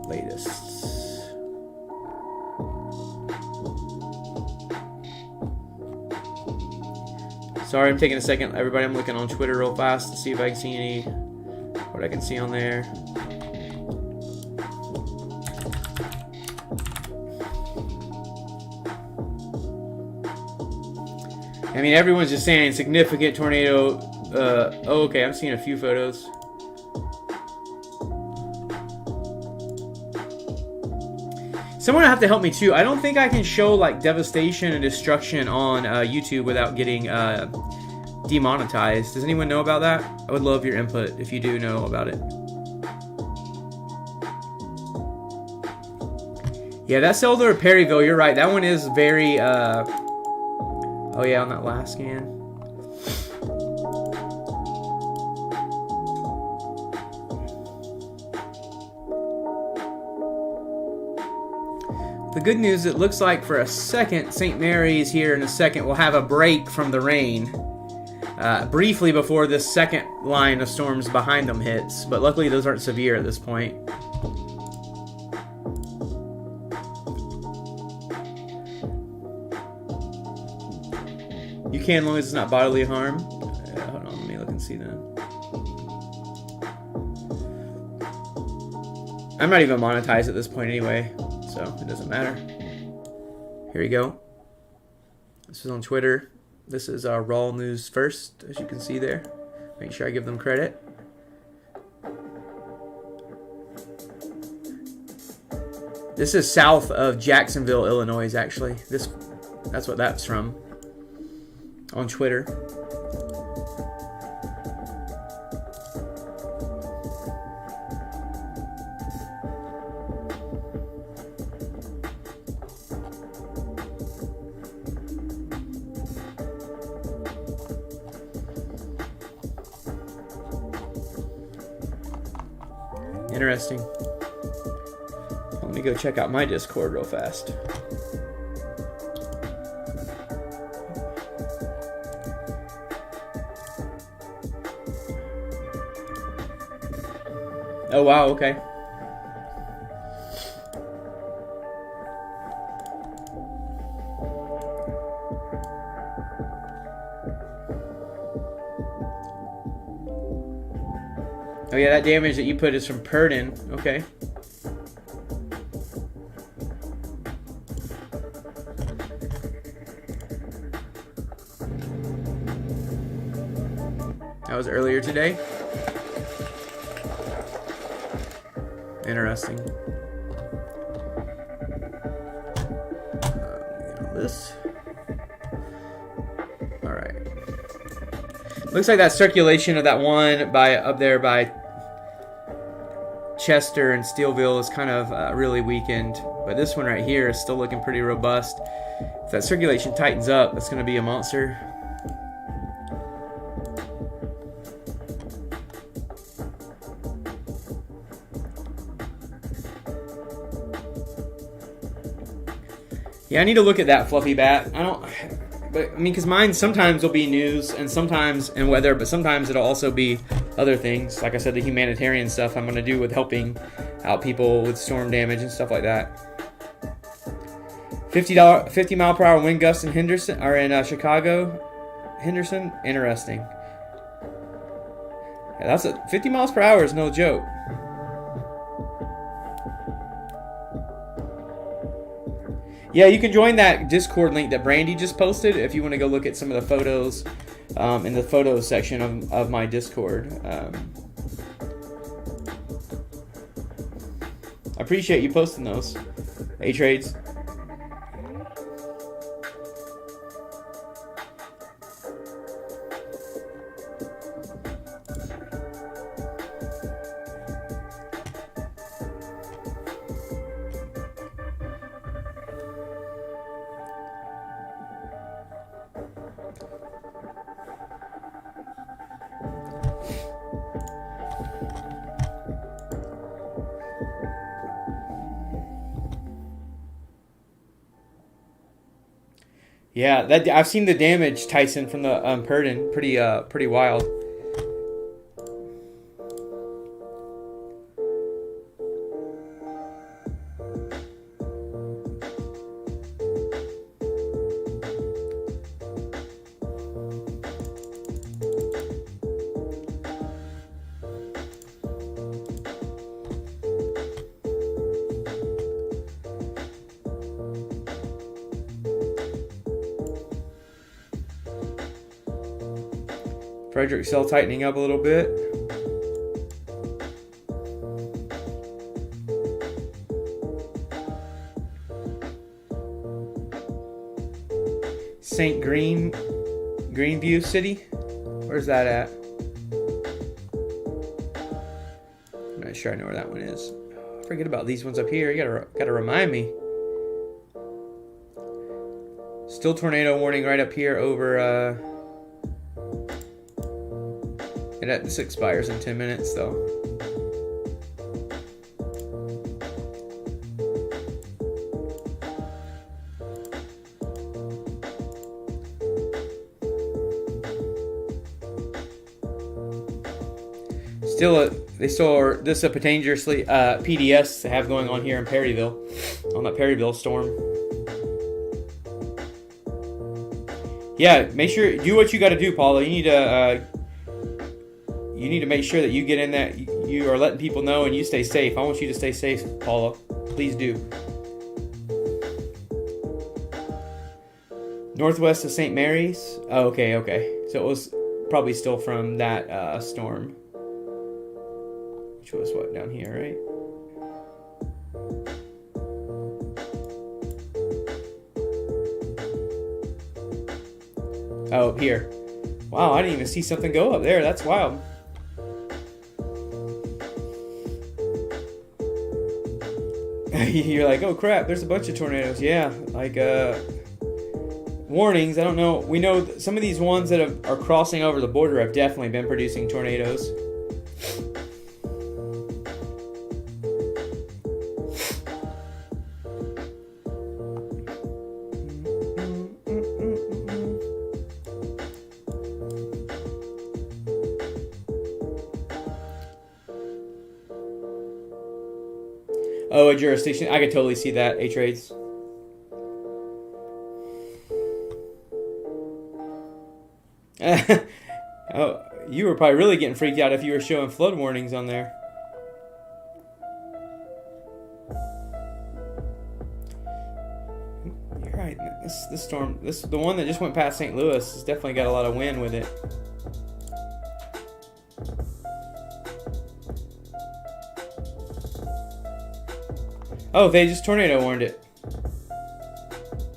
latest. Sorry, I'm taking a second, everybody. I'm looking on Twitter real fast to see if I can see what I can see on there. I mean, everyone's just saying significant tornado. Oh, okay, I'm seeing a few photos. Someone will have to help me too. I don't think I can show like devastation and destruction on YouTube without getting demonetized. Does anyone know about that? I would love your input if you do know about it. Yeah, that's Elder Perryville. You're right. That one is very. Oh yeah, on that last scan. The good news, it looks like for a second, St. Mary's here in a second will have a break from the rain. Briefly before this second line of storms behind them hits, but luckily those aren't severe at this point. You can, as long as it's not bodily harm. Hold on, let me look and see then. I'm not even monetized at this point anyway, so it doesn't matter. Here you go. This is on Twitter. This is Raw News First, as you can see there. Make sure I give them credit. This is south of Jacksonville, Illinois, actually. That's what that's from. On Twitter. Interesting. Let me go check out my Discord real fast. Oh, wow, okay. Oh yeah, that damage that you put is from Purdon. Okay. That was earlier today. Interesting. This. All right. Looks like that circulation of that one by up there by Chester and Steelville is kind of really weakened, but this one right here is still looking pretty robust. If that circulation tightens up, that's going to be a monster. Yeah, I need to look at that fluffy bat. But I mean, because mine sometimes will be news and sometimes and weather, but sometimes it'll also be other things. Like I said, the humanitarian stuff I'm going to do with helping out people with storm damage and stuff like that. 50 mile per hour wind gusts in Henderson or in Chicago. Henderson, interesting. Yeah, that's 50 miles per hour is no joke. Yeah, you can join that Discord link that Brandy just posted if you want to go look at some of the photos in the photos section of my Discord. I appreciate you posting those. A-Trades. Yeah, that I've seen the damage, Tyson, from the Purdon. Pretty wild. Frederick cell tightening up a little bit. St. Greenview City? Where's that at? I'm not sure I know where that one is. I forget about these ones up here. You gotta remind me. Still tornado warning right up here over and this expires in 10 minutes though. This is a dangerously PDS to have going on here in Perryville, on that Perryville storm. Yeah, make sure do what you got to do, Paula. You need to make sure that you get in that you are letting people know and you stay safe. I want you to stay safe, Paula. Please do. Northwest of St. Mary's. Oh, okay. So it was probably still from that storm. Which was what, down here, right? Oh, here. Wow, I didn't even see something go up there. That's wild. You're like, oh crap, there's a bunch of tornadoes. Yeah, like warnings. I don't know. We know some of these ones that are crossing over the border have definitely been producing tornadoes. Oh, a jurisdiction. I could totally see that. A-Trades. Oh, you were probably really getting freaked out if you were showing flood warnings on there. You're right. This storm, the one that just went past St. Louis, has definitely got a lot of wind with it. Oh, they just tornado warned it.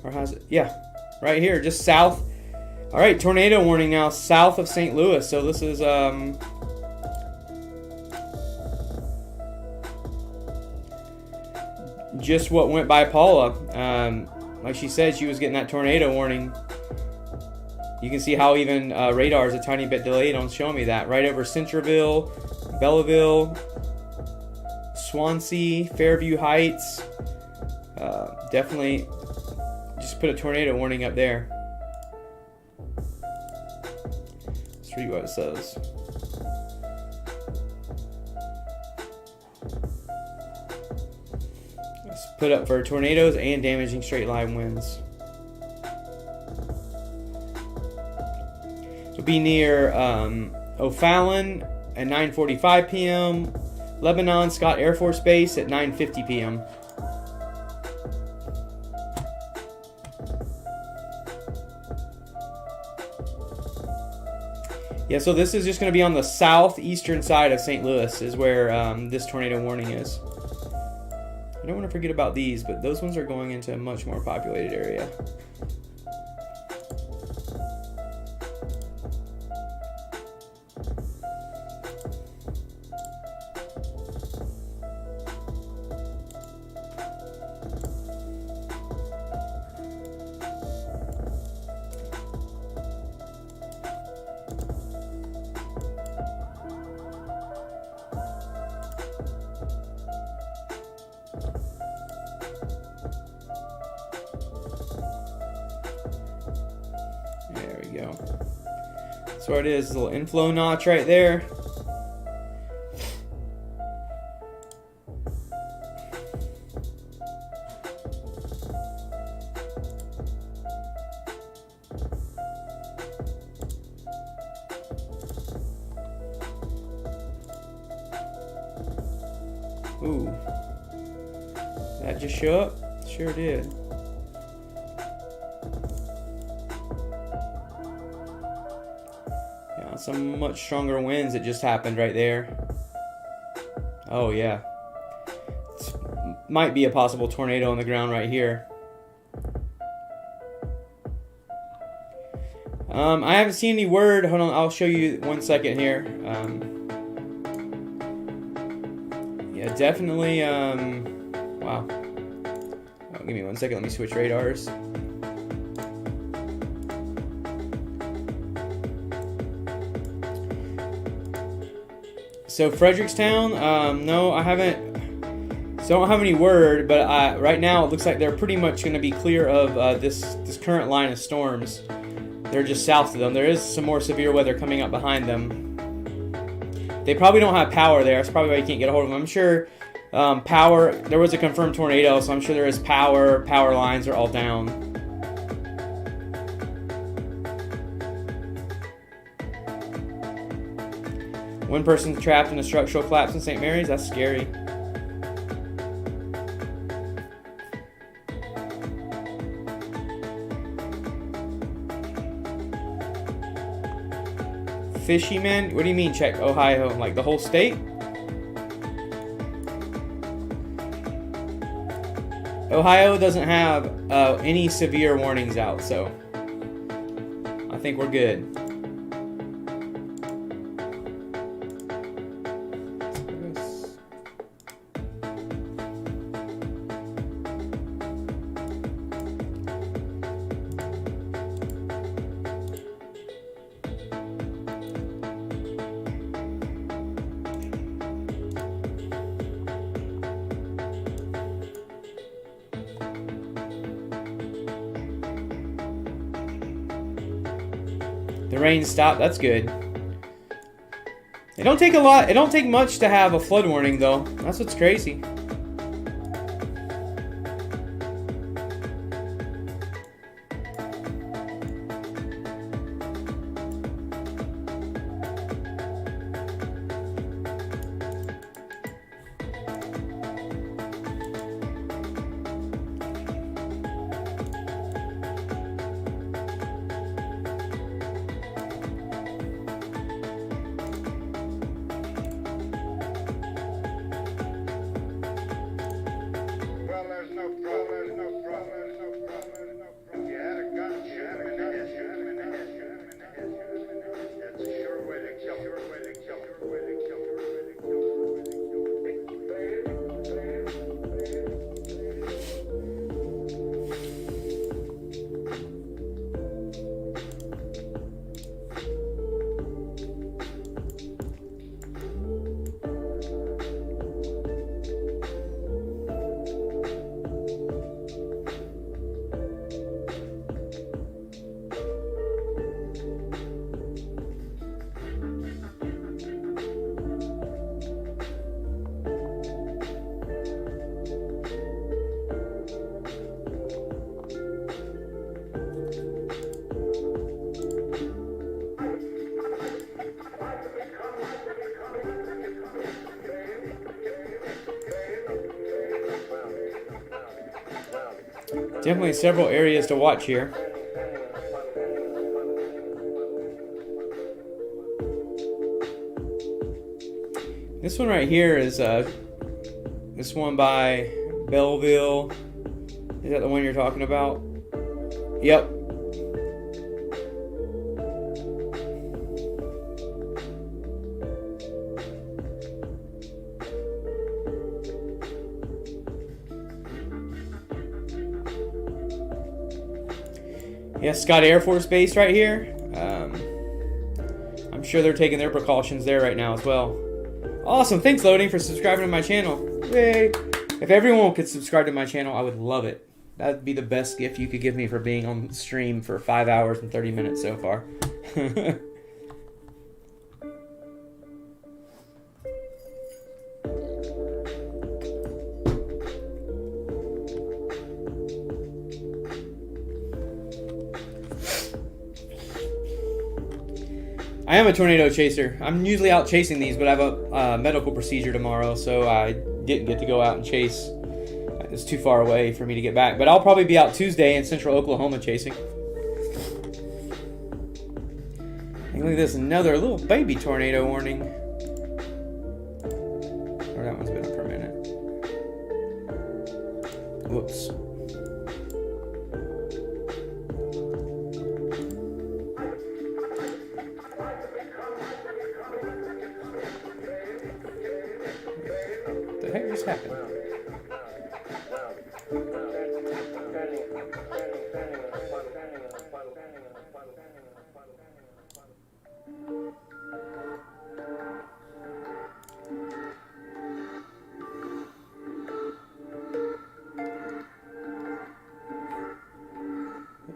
Or has it? Yeah, right here, just south. All right, tornado warning now south of St. Louis. So this is just what went by Paula. Like she said, she was getting that tornado warning. You can see how even radar is a tiny bit delayed on showing me that. Right over Centreville, Belleville, Swansea, Fairview Heights. Definitely just put a tornado warning up there. Let's read what it says. Let's put up for tornadoes and damaging straight line winds. It'll be near O'Fallon at 9:45 p.m. Lebanon Scott Air Force Base at 9:50 p.m. Yeah, so this is just going to be on the southeastern side of St. Louis is where this tornado warning is. I don't want to forget about these, but those ones are going into a much more populated area. There we go. That's what it is, a little inflow notch right there. Ooh. Did that just show up? Sure did. Yeah, some much stronger winds that just happened right there. Oh yeah. Might be a possible tornado on the ground right here. I haven't seen any word. Hold on, I'll show you 1 second here. Yeah, definitely. Wow. Oh, give me 1 second. Let me switch radars. So Frederickstown, no, I haven't. So I don't have any word, but right now it looks like they're pretty much going to be clear of this current line of storms. They're just south of them. There is some more severe weather coming up behind them. They probably don't have power there. That's probably why you can't get a hold of them. I'm sure power. There was a confirmed tornado, so I'm sure there is power. Power lines are all down. One person trapped in a structural collapse in St. Mary's. That's scary. Fishymen? What do you mean check Ohio? Like the whole state? Ohio doesn't have any severe warnings out, so I think we're good. The rain stopped. That's good. It don't take a lot. It don't take much to have a flood warning, though. That's what's crazy. Definitely several areas to watch here. This one right here is this one by Belleville. Is that the one you're talking about? Yep. Yeah, Scott Air Force Base right here. I'm sure they're taking their precautions there right now as well. Awesome. Thanks, Loading, for subscribing to my channel. Yay. If everyone could subscribe to my channel, I would love it. That'd be the best gift you could give me for being on stream for 5 hours and 30 minutes so far. I am a tornado chaser. I'm usually out chasing these, but I have a medical procedure tomorrow, so I didn't get to go out and chase. It's too far away for me to get back. But I'll probably be out Tuesday in central Oklahoma chasing. And look at this, another little baby tornado warning. Or that one's been up for a minute. Whoops. What the heck just happened?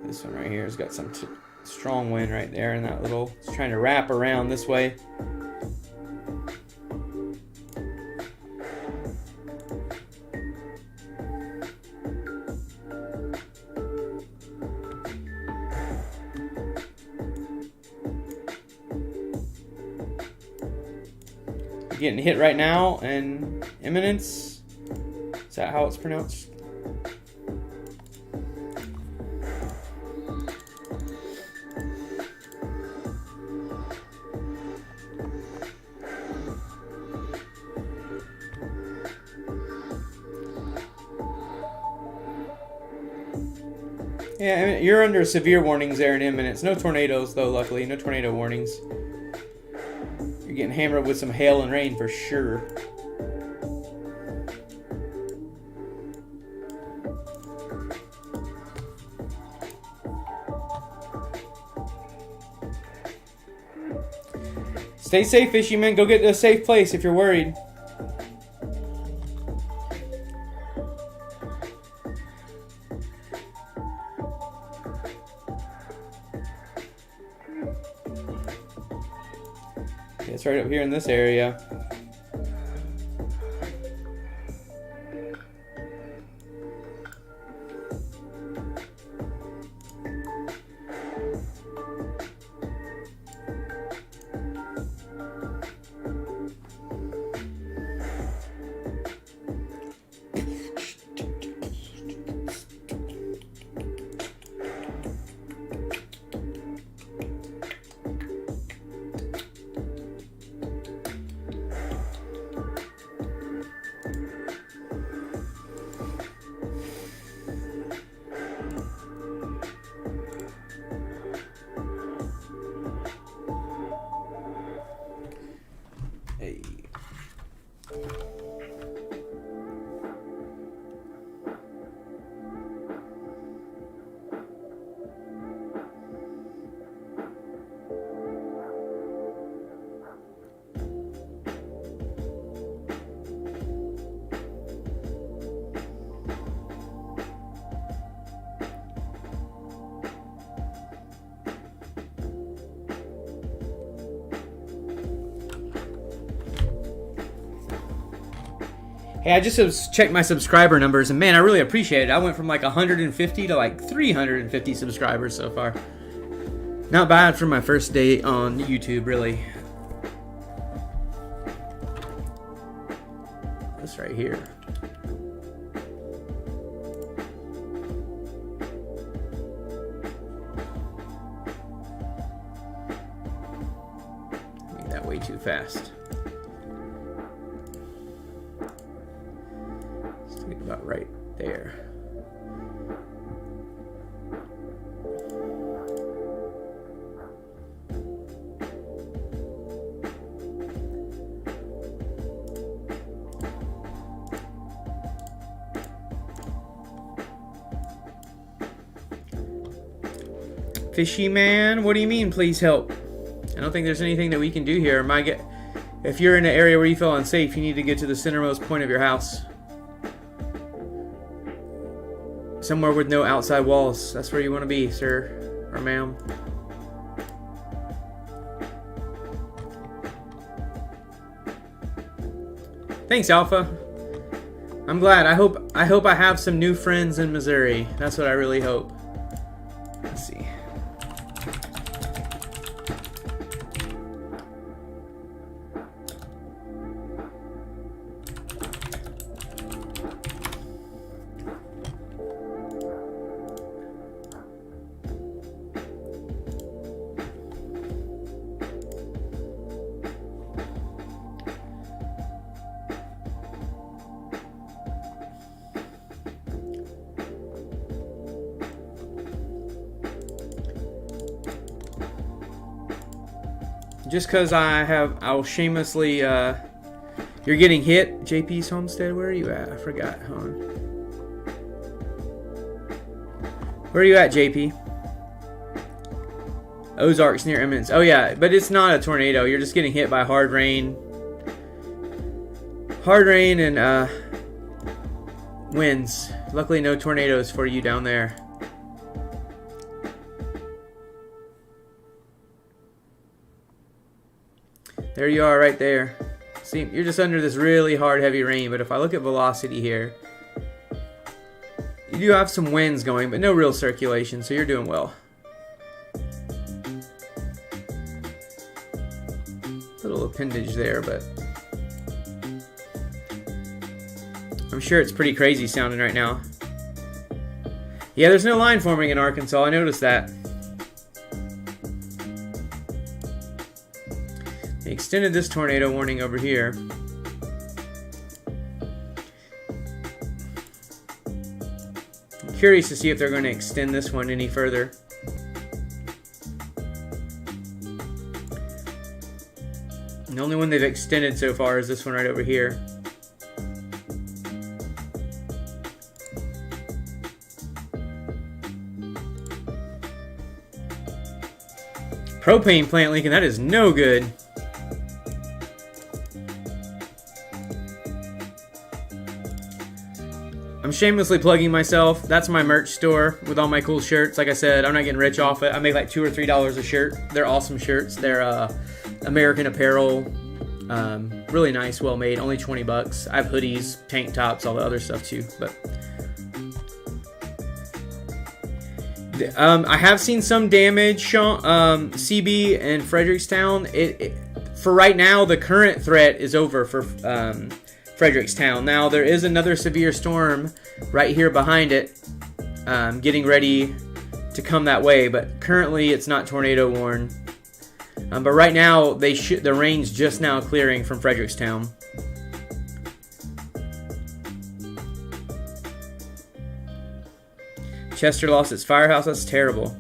This one right here has got some strong wind right there, and that little, it's trying to wrap around this way. Getting hit right now, and Eminence. Is that how it's pronounced? Yeah, I mean, you're under severe warnings there in Eminence. No tornadoes, though, luckily. No tornado warnings. You're getting hammered with some hail and rain for sure. Stay safe, fishermen. Go get to a safe place if you're worried. It's right up here in this area. Hey, I just checked my subscriber numbers, and man, I really appreciate it. I went from like 150 to like 350 subscribers so far. Not bad for my first day on YouTube, really. This right here. Made that way too fast. About right there. Fishy man, what do you mean, please help? I don't think there's anything that we can do here. If you're in an area where you feel unsafe, you need to get to the centermost point of your house. Somewhere with no outside walls. That's where you want to be, sir or ma'am. Thanks, Alpha. I'm glad. I hope I have some new friends in Missouri. That's what I really hope. Let's see. Just because I'll shamelessly, you're getting hit, JP's Homestead. Where are you at? I forgot. Hold on. Where are you at, JP? Ozarks near Emmons. Oh yeah, but it's not a tornado. You're just getting hit by hard rain. Hard rain and winds. Luckily, no tornadoes for you down there. There you are right there. See, you're just under this really hard, heavy rain, but if I look at velocity here, you do have some winds going, but no real circulation, so you're doing well. Little appendage there, but I'm sure it's pretty crazy sounding right now. Yeah, there's no line forming in Arkansas. I noticed that. They extended this tornado warning over here. I'm curious to see if they're going to extend this one any further. The only one they've extended so far is this one right over here. Propane plant leaking, that is no good. I'm shamelessly plugging myself. That's my merch store with all my cool shirts. Like I said, I'm not getting rich off it. I make like $2 or $3 a shirt. They're awesome shirts. They're American Apparel. Really nice, well made. Only 20 bucks. I have hoodies, tank tops, all the other stuff too. But I have seen some damage, CB and Frederickstown. For right now, the current threat is over for Frederickstown. Now, there is another severe storm right here behind it, getting ready to come that way, but currently it's not tornado warned. But right now, the rain's just now clearing from Frederickstown. Chester lost its firehouse. That's terrible.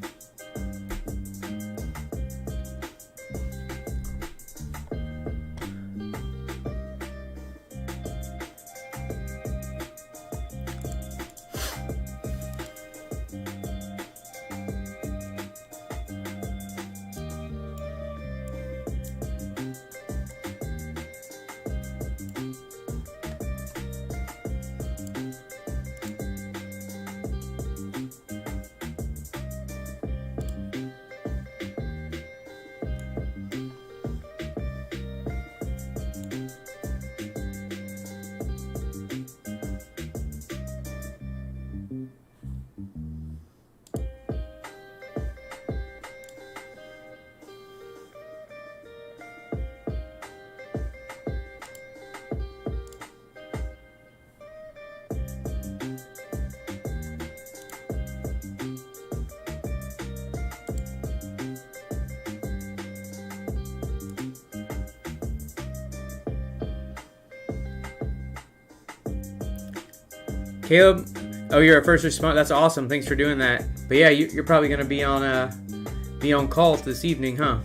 Caleb, oh, you're a first responder. That's awesome. Thanks for doing that. But yeah, you're probably gonna be on call this evening, huh?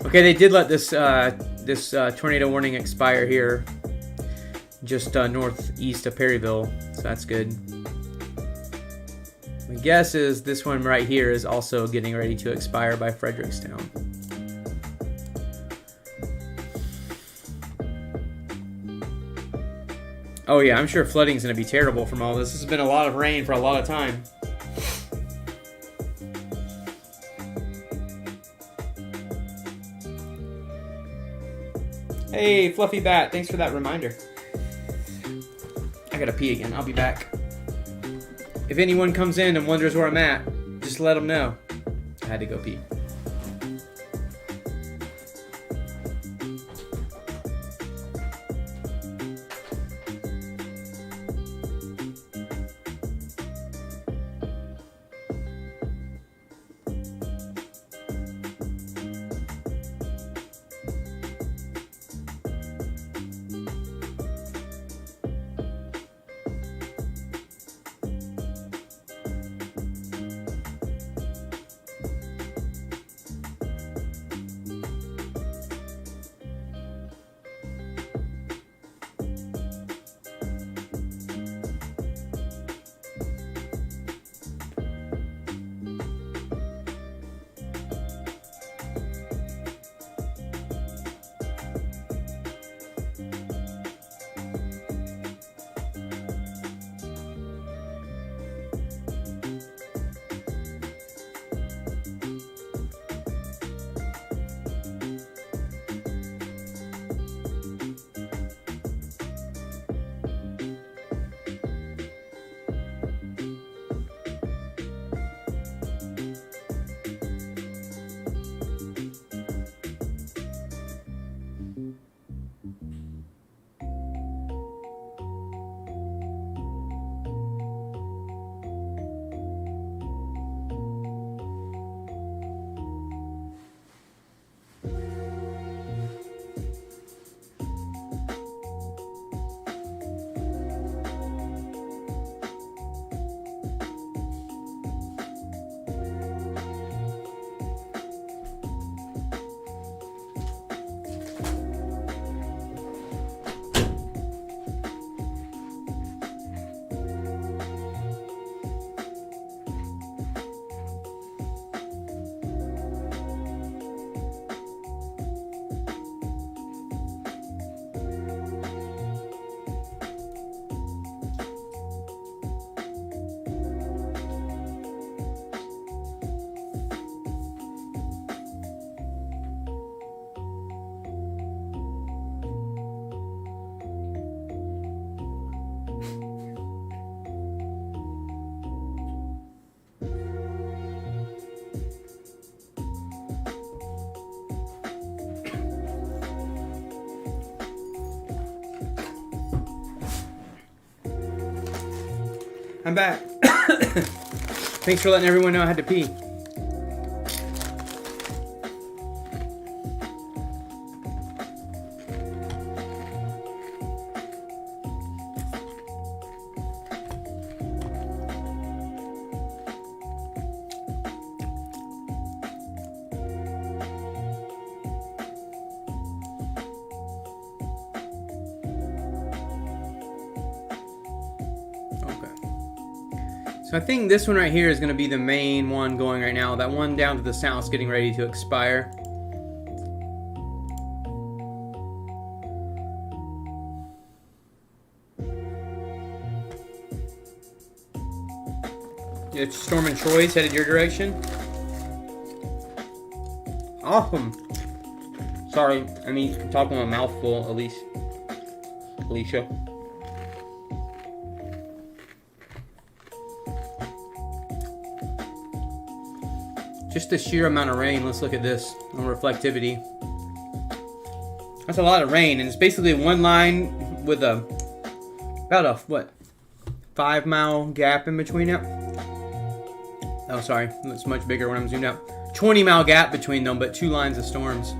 Okay, they did let this tornado warning expire here, just northeast of Perryville, so that's good. My guess is this one right here is also getting ready to expire by Frederickstown. Oh yeah, I'm sure flooding's going to be terrible from all this. This has been a lot of rain for a lot of time. Hey, Fluffy Bat, thanks for that reminder. I gotta pee again. I'll be back. If anyone comes in and wonders where I'm at, just let them know. I had to go pee. I'm back. Thanks for letting everyone know I had to pee. So I think this one right here is going to be the main one going right now. That one down to the south is getting ready to expire. It's Storm and Troy's headed your direction. Awesome. Sorry, I mean, I'm talking with a mouthful, Alicia. Just the sheer amount of rain. Let's look at this on reflectivity. That's a lot of rain, and it's basically one line with about a 5 mile gap in between it. Oh, sorry, it's much bigger when I'm zoomed out. 20 mile gap between them, but 2 lines of storms.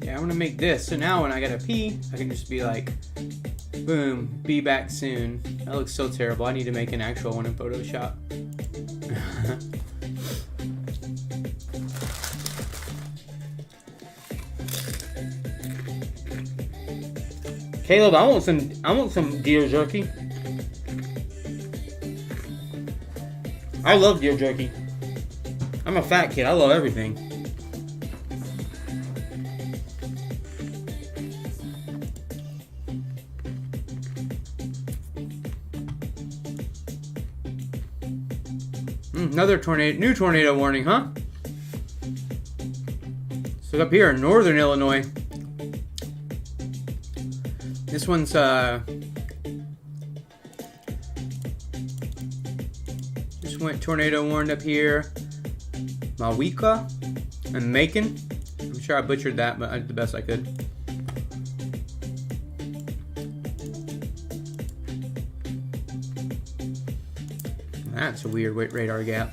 Yeah, I'm gonna make this. So now when I gotta pee, I can just be like, boom, be back soon. That looks so terrible. I need to make an actual one in Photoshop. Caleb, I want some deer jerky. I love deer jerky. I'm a fat kid. I love everything. Another new tornado warning, huh? So up here in northern Illinois, this one's just went tornado warned up here, Mawika and Macon. I'm sure I butchered that, but I did the best I could. That's a weird radar gap.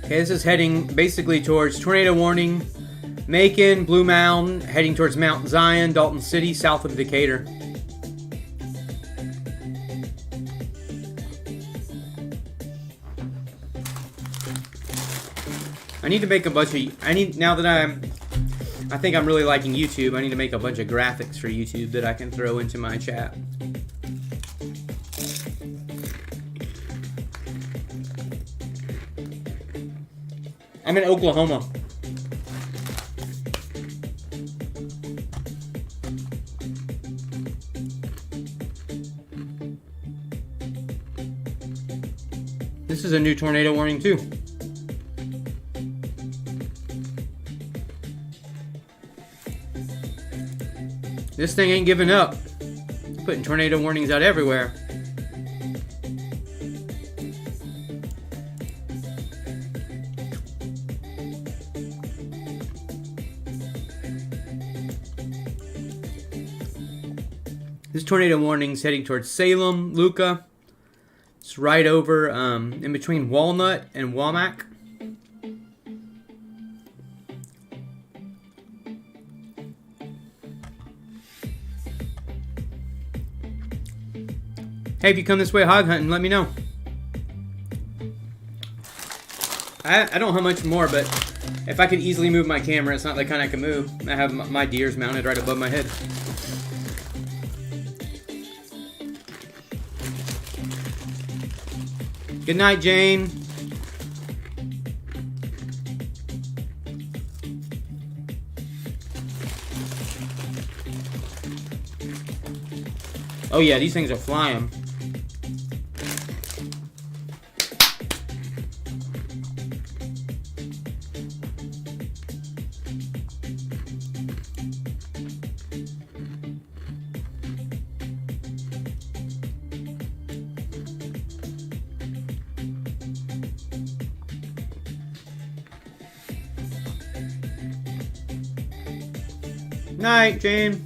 Okay, this is heading basically towards tornado warning, Macon, Blue Mountain, heading towards Mount Zion, Dalton City, south of Decatur. I need to make a bunch of, now that I think I'm really liking YouTube, I need to make a bunch of graphics for YouTube that I can throw into my chat. I'm in Oklahoma. This is a new tornado warning too. This thing ain't giving up. Putting tornado warnings out everywhere. This tornado warning's heading towards Salem, Luca. It's right over in between Walnut and Womack. Hey, if you come this way hog hunting, let me know. I don't have much more, but if I could easily move my camera, it's not the kind I can move. I have my deers mounted right above my head. Good night, Jane. Oh yeah, these things are flying. Night, Jane.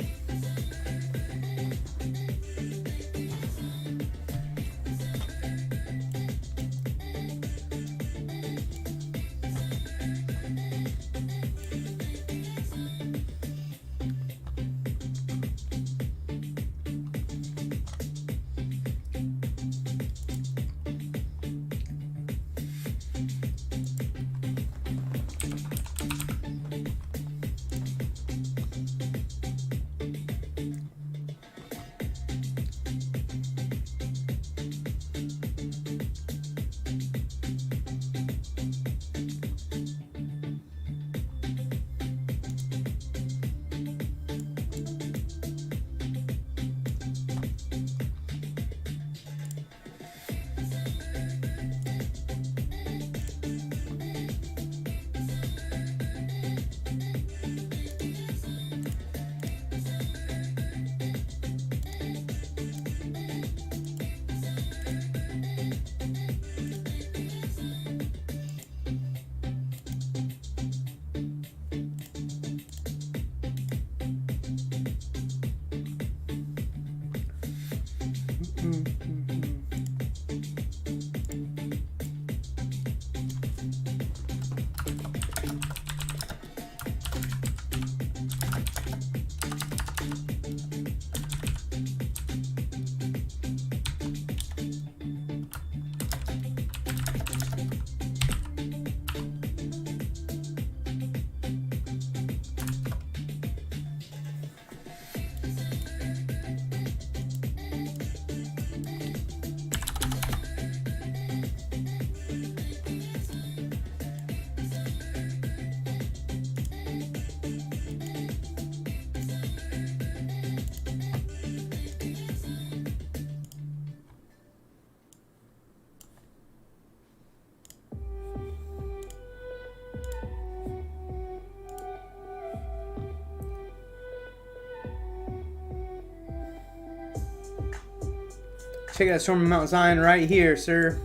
check that storm of Mount Zion right here, sir.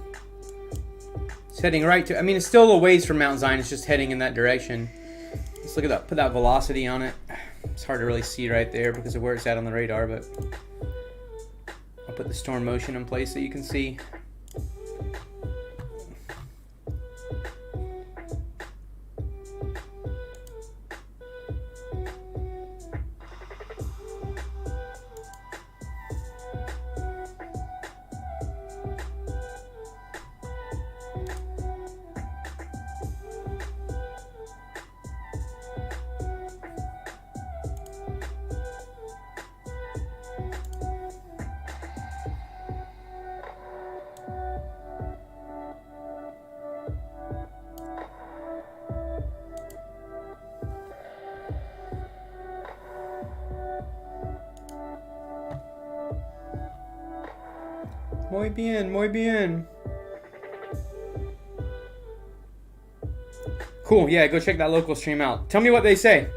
It's heading right to, I mean, it's still a little ways from Mount Zion. It's just heading in that direction. Let's look at that, put that velocity on it. It's hard to really see right there because of where it's at on the radar, but I'll put the storm motion in place so you can see. Muy bien, muy bien. Cool, yeah, go check that local stream out. Tell me what they say.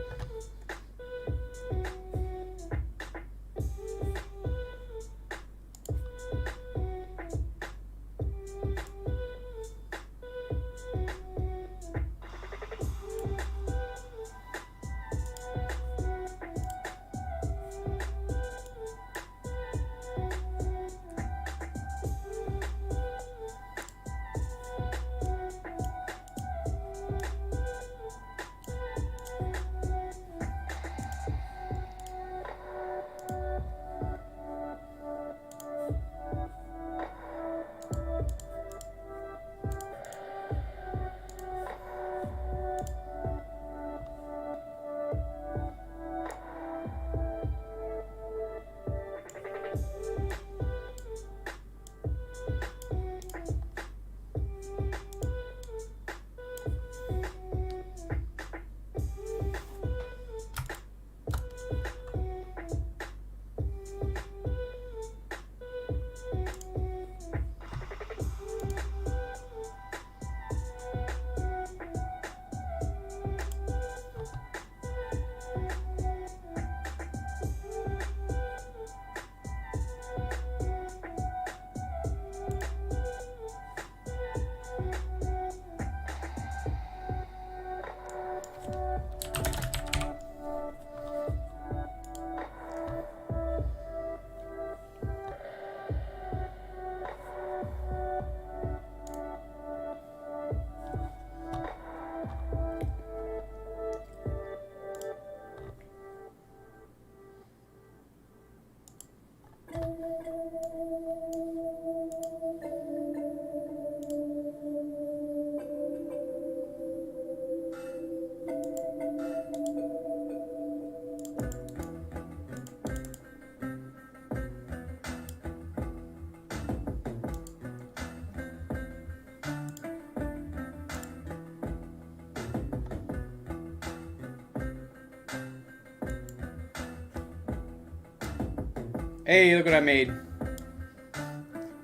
Hey, look what I made.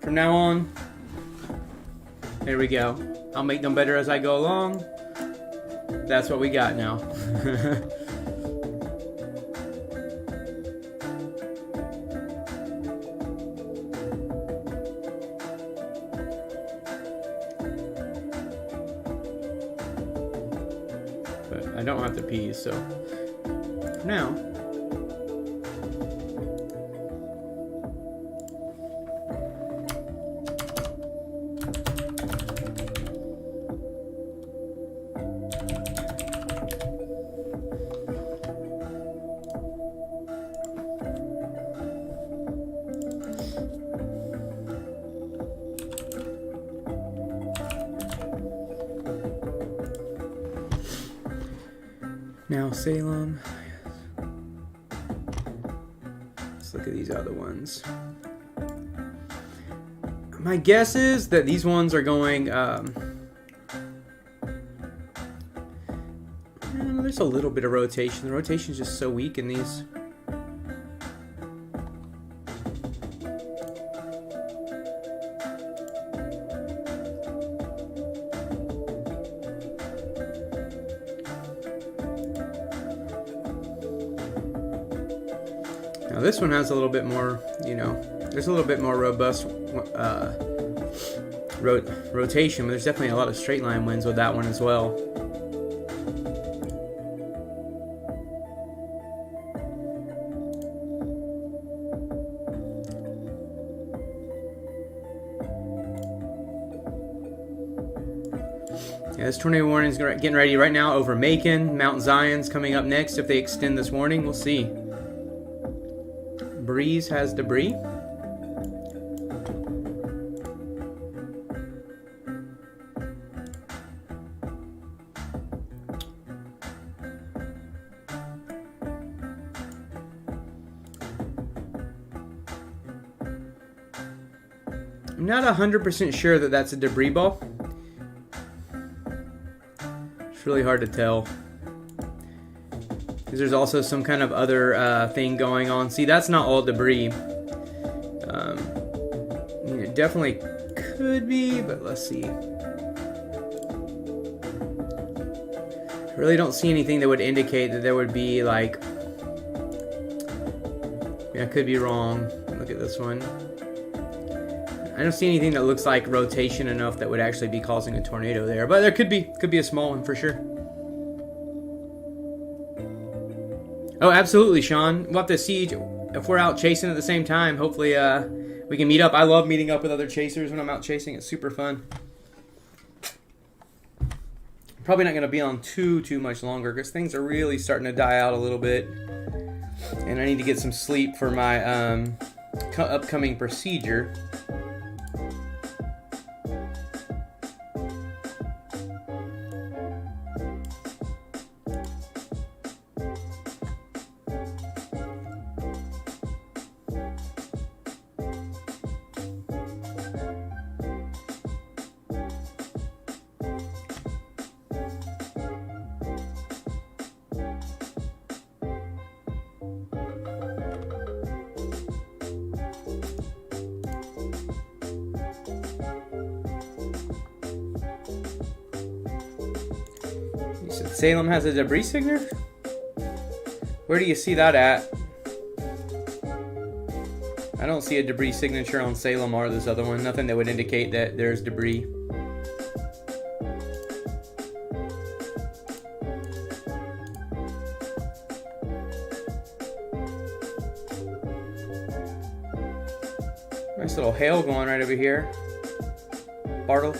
From now on, there we go. I'll make them better as I go along. That's what we got now. But I don't have to pee, so for now. Now Salem. Let's look at these other ones. My guess is that these ones are going. There's a little bit of rotation. The rotation is just so weak in these. Now this one has a little bit more, you know, There's a little bit more robust rotation, but there's definitely a lot of straight line winds with that one as well. Yeah, this tornado warning is getting ready right now over Macon. Mount Zion's coming up next if they extend this warning. We'll see. Breeze has debris. I'm not 100% sure that that's a debris ball. It's really hard to tell. Because there's also some kind of other thing going on. See, that's not all debris. It definitely could be, but let's see. I really don't see anything that would indicate that there would be like... I could be wrong. Look at this one. I don't see anything that looks like rotation enough that would actually be causing a tornado there. But there could be a small one for sure. Oh, absolutely, Sean. We'll have to see if we're out chasing at the same time. Hopefully we can meet up. I love meeting up with other chasers when I'm out chasing. It's super fun. Probably not going to be on too much longer because things are really starting to die out a little bit. And I need to get some sleep for my upcoming procedure. Salem has a debris signature? Where do you see that at? I don't see a debris signature on Salem or this other one. Nothing that would indicate that there's debris. Nice little hail going right over here. Bartle.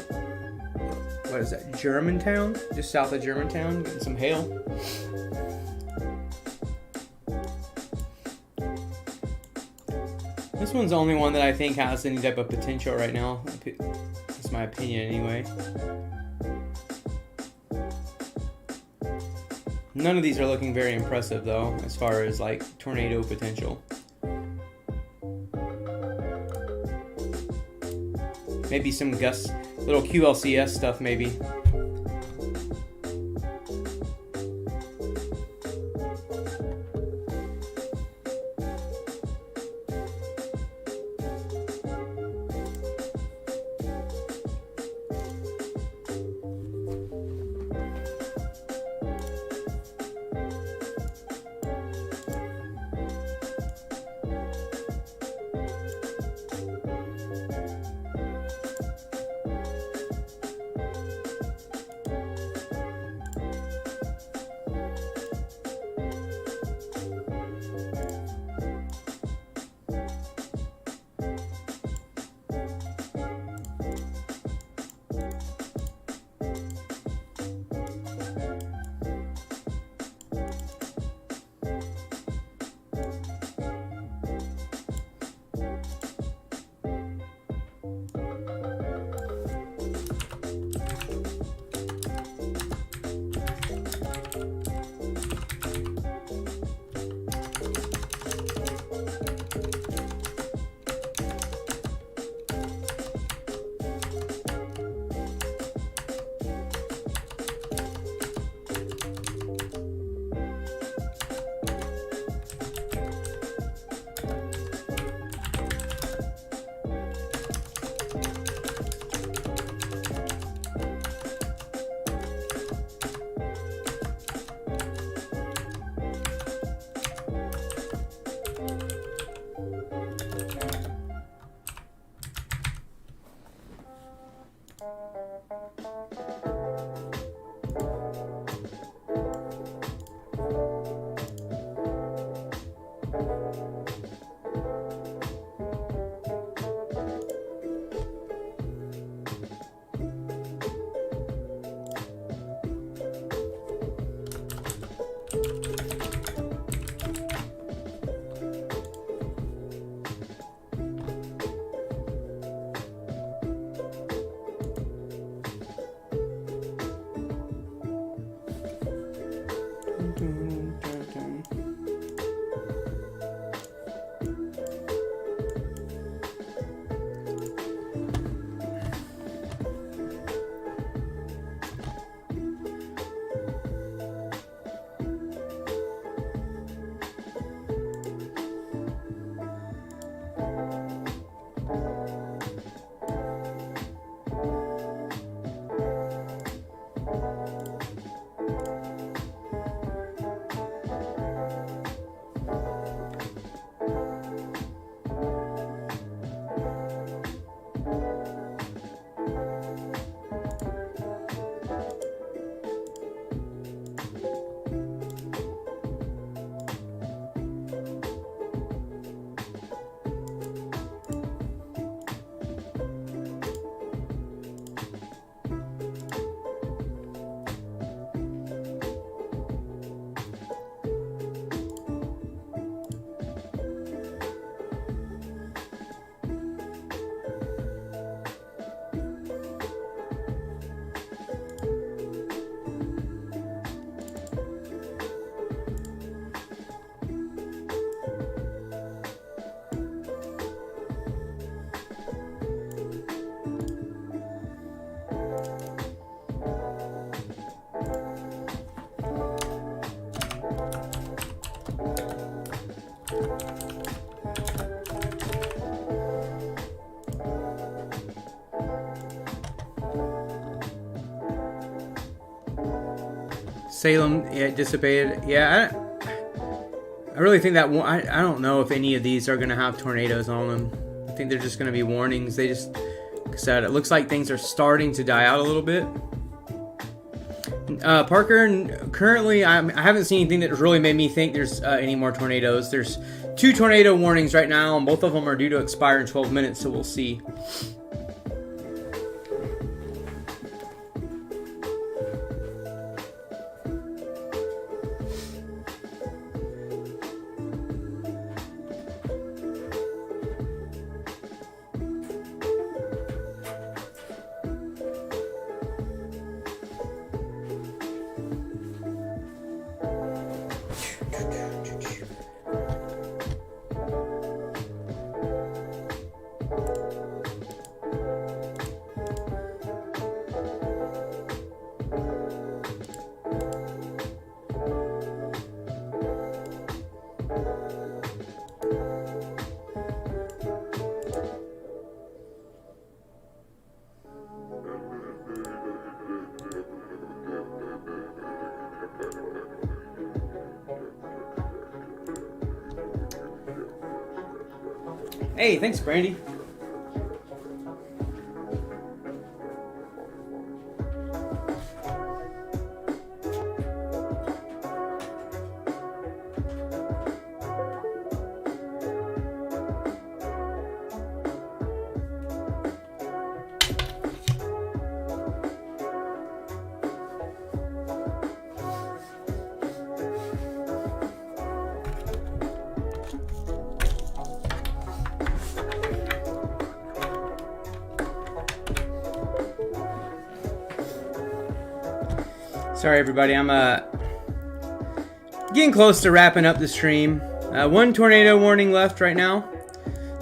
What is that? Germantown? Just south of Germantown. Getting some hail. This one's the only one that I think has any type of potential right now. That's my opinion anyway. None of these are looking very impressive though, as far as like tornado potential. Maybe some gust, little QLCS stuff maybe. Salem, yeah, dissipated. Yeah, I really think that I don't know if any of these are going to have tornadoes on them. I think they're just going to be warnings. They just, like I said, it looks like things are starting to die out a little bit. Parker, currently I haven't seen anything that really made me think there's any more tornadoes. There's 2 tornado warnings right now, and both of them are due to expire in 12 minutes, so we'll see. Hey, thanks, Brandy. Sorry, everybody. I'm getting close to wrapping up the stream. 1 tornado warning left right now.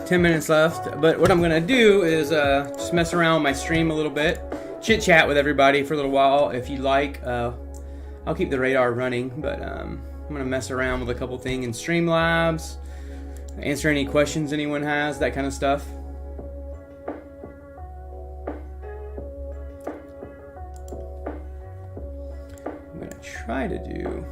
10 minutes left. But what I'm going to do is just mess around with my stream a little bit. Chit-chat with everybody for a little while. If you'd like, I'll keep the radar running. But I'm going to mess around with a couple things in Streamlabs. Answer any questions anyone has, that kind of stuff. Try to do.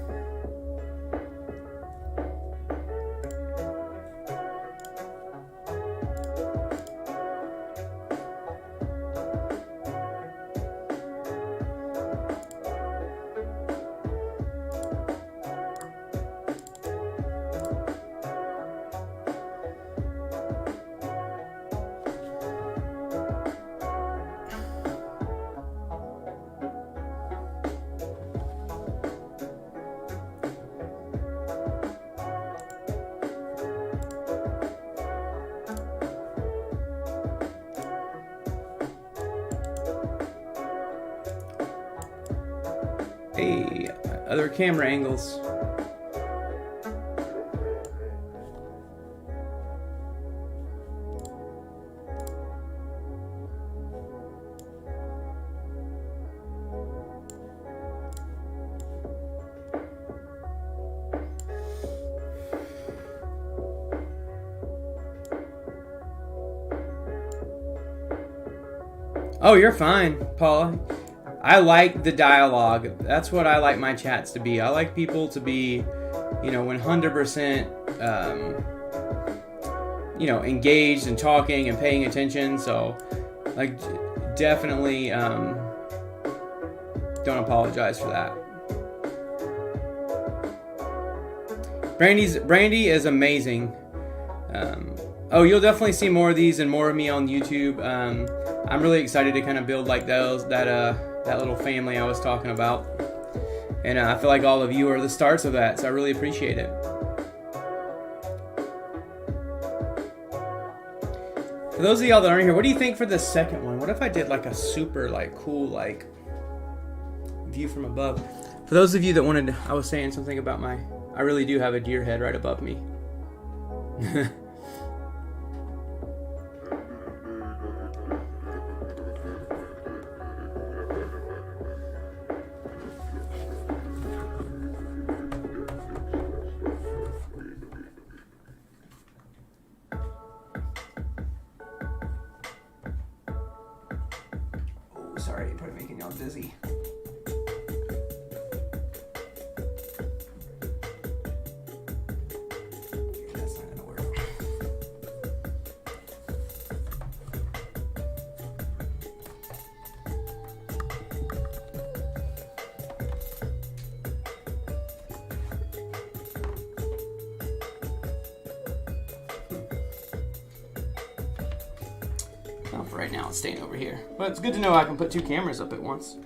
Hey, other camera angles. Oh, you're fine, Paula. I like the dialogue. That's what I like my chats to be. I like people to be, 100%, engaged and talking and paying attention. So, definitely don't apologize for that. Brandy is amazing. You'll definitely see more of these and more of me on YouTube. I'm really excited to kind of build like that little family I was talking about. And I feel like all of you are the starts of that, so I really appreciate it. For those of y'all that aren't here, what do you think for the second one? What if I did like a super cool view from above? For those of you that wanted, I was saying something about I really do have a deer head right above me. Sorry, probably making y'all dizzy. Not for right now, it's staying over here. But it's good to know I can put 2 cameras up at once.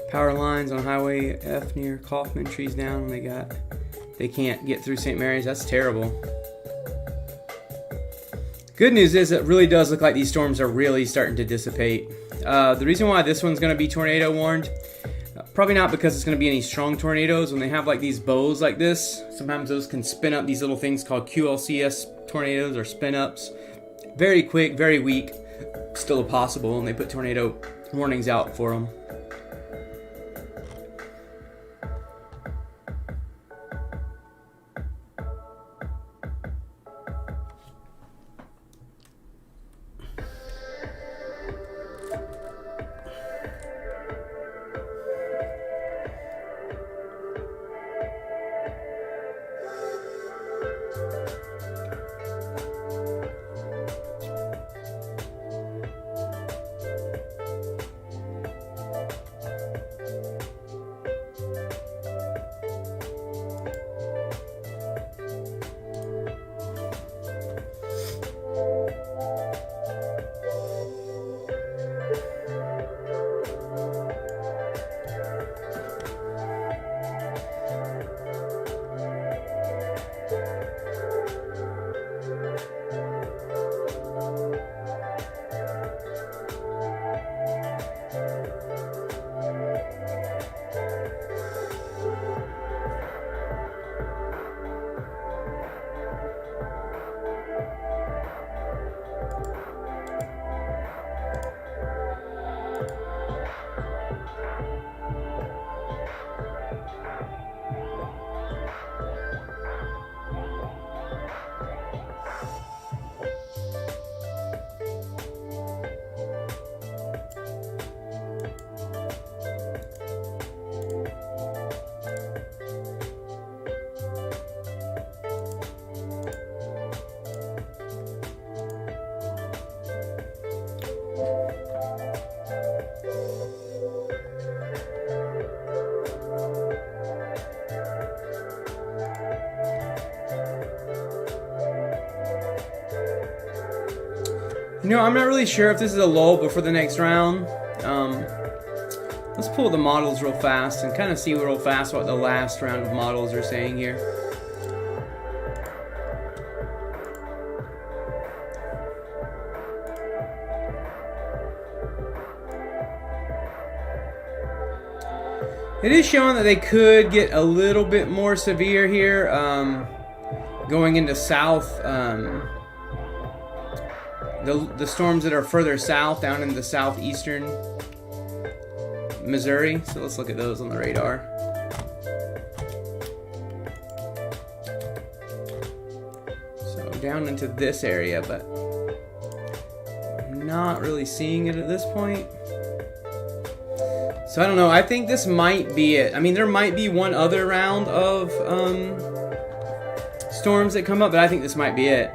Power lines on Highway F near Kaufman, trees down. They can't get through St. Mary's. That's terrible. Good news is it really does look like these storms are really starting to dissipate. The reason why this one's going to be tornado warned, probably not because it's going to be any strong tornadoes. When they have like these bows like this, sometimes those can spin up these little things called QLCS tornadoes or spin ups. Very quick, very weak, still possible, and they put tornado warnings out for them. You know, I'm not really sure if this is a lull before the next round. Let's pull the models real fast and kind of see real fast what the last round of models are saying here. It is showing that they could get a little bit more severe here, going into south. The storms that are further south, down in the southeastern Missouri. So let's look at those on the radar. So down into this area, but I'm not really seeing it at this point. So I don't know. I think this might be it. I mean, there might be one other round of storms that come up, but I think this might be it.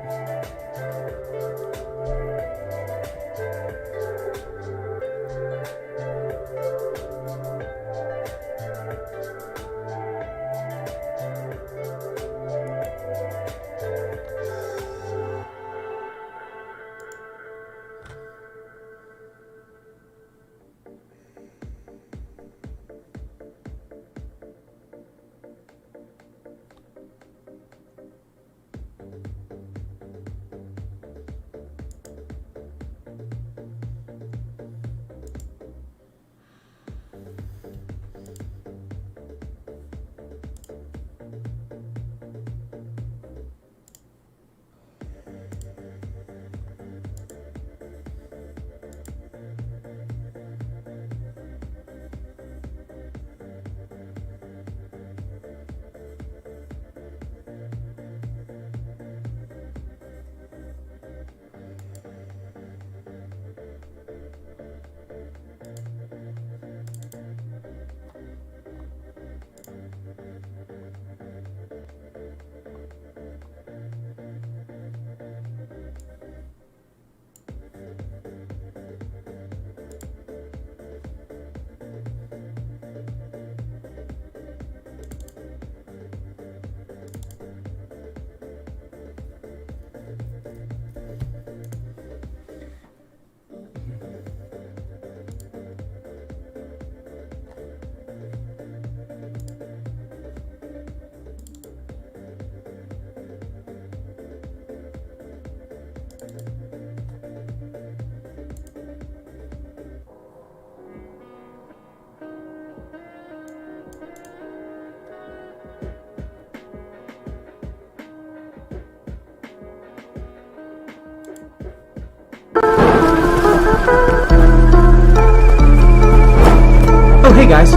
Oh, hey guys.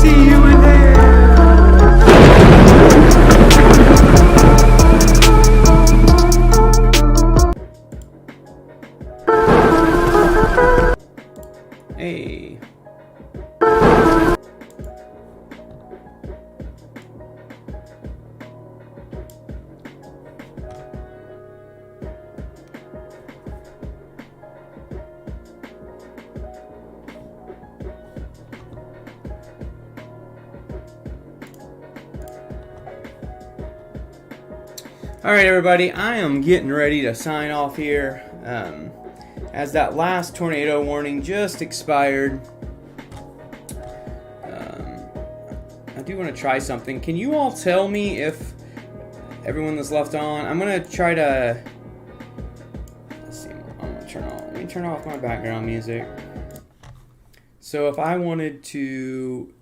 See you in there. Hey. All right, everybody, I am getting ready to sign off here. As that last tornado warning just expired, I do want to try something. Can you all tell me if everyone that's left on? I'm going to try to... Let's see. I'm going to turn off. Let me turn off my background music. So if I wanted to...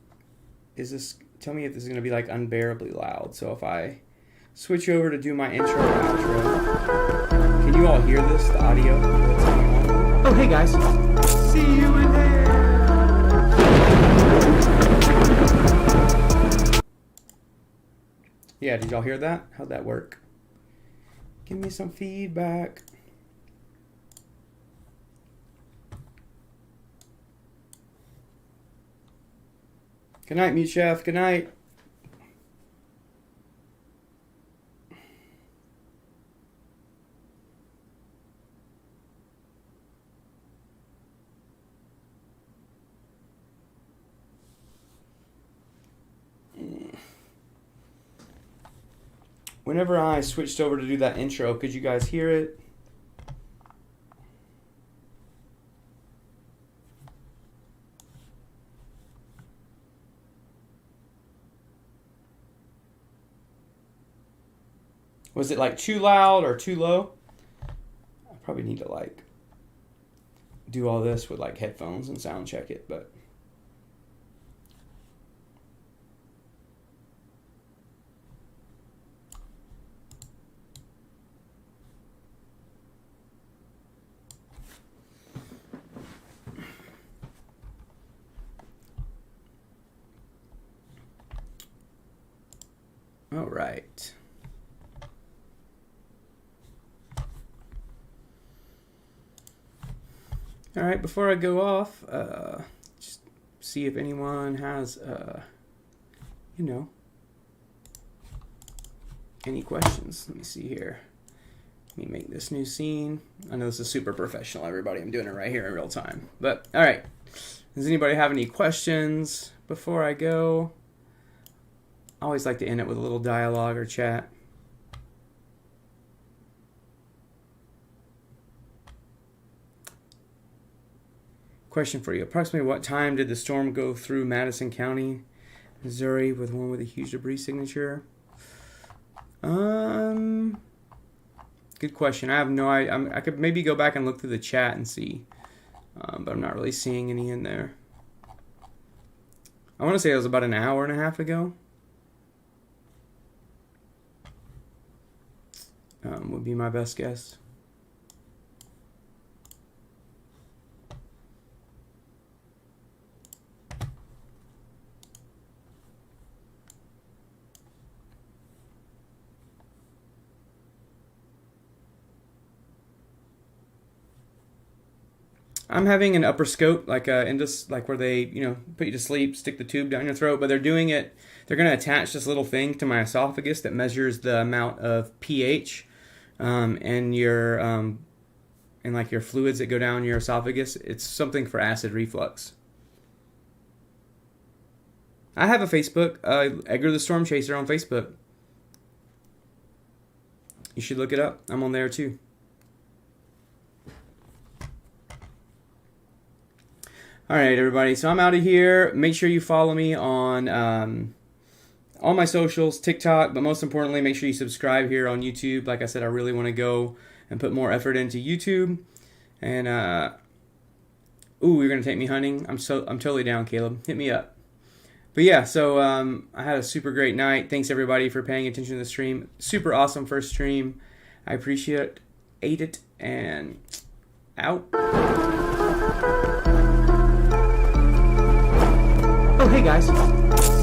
Tell me if this is going to be like unbearably loud. So if I switch over to do my intro or outro, can you all hear this, the audio that's going on? Oh, hey guys. See you in there. Yeah, did y'all hear that? How'd that work? Give me some feedback. Good night, Mute Chef. Good night. Whenever I switched over to do that intro, could you guys hear it? Was it like too loud or too low? I probably need to like do all this with like headphones and sound check it, but all right. All right, before I go off, just see if anyone has, any questions. Let me see here. Let me make this new scene. I know this is super professional, everybody. I'm doing it right here in real time. But, all right. Does anybody have any questions before I go? I always like to end it with a little dialogue or chat. Question for you. Approximately what time did the storm go through Madison County, Missouri, with one with a huge debris signature? Good question. I have no idea. I could maybe go back and look through the chat and see, but I'm not really seeing any in there. I want to say it was about an hour and a half ago. Would be my best guess. I'm having an upper scope, like where they, put you to sleep, stick the tube down your throat, but they're doing it. They're going to attach this little thing to my esophagus that measures the amount of pH and your your fluids that go down your esophagus. It's something for acid reflux. I have a Facebook, Edgar the Storm Chaser on Facebook. You should look it up. I'm on there too. All right, everybody. So I'm out of here. Make sure you follow me on all my socials, TikTok, but most importantly, make sure you subscribe here on YouTube. Like I said, I really want to go and put more effort into YouTube. And you're gonna take me hunting? I'm totally down, Caleb. Hit me up. But yeah, so I had a super great night. Thanks everybody for paying attention to the stream. Super awesome first stream. I appreciate it, and out. hey guys.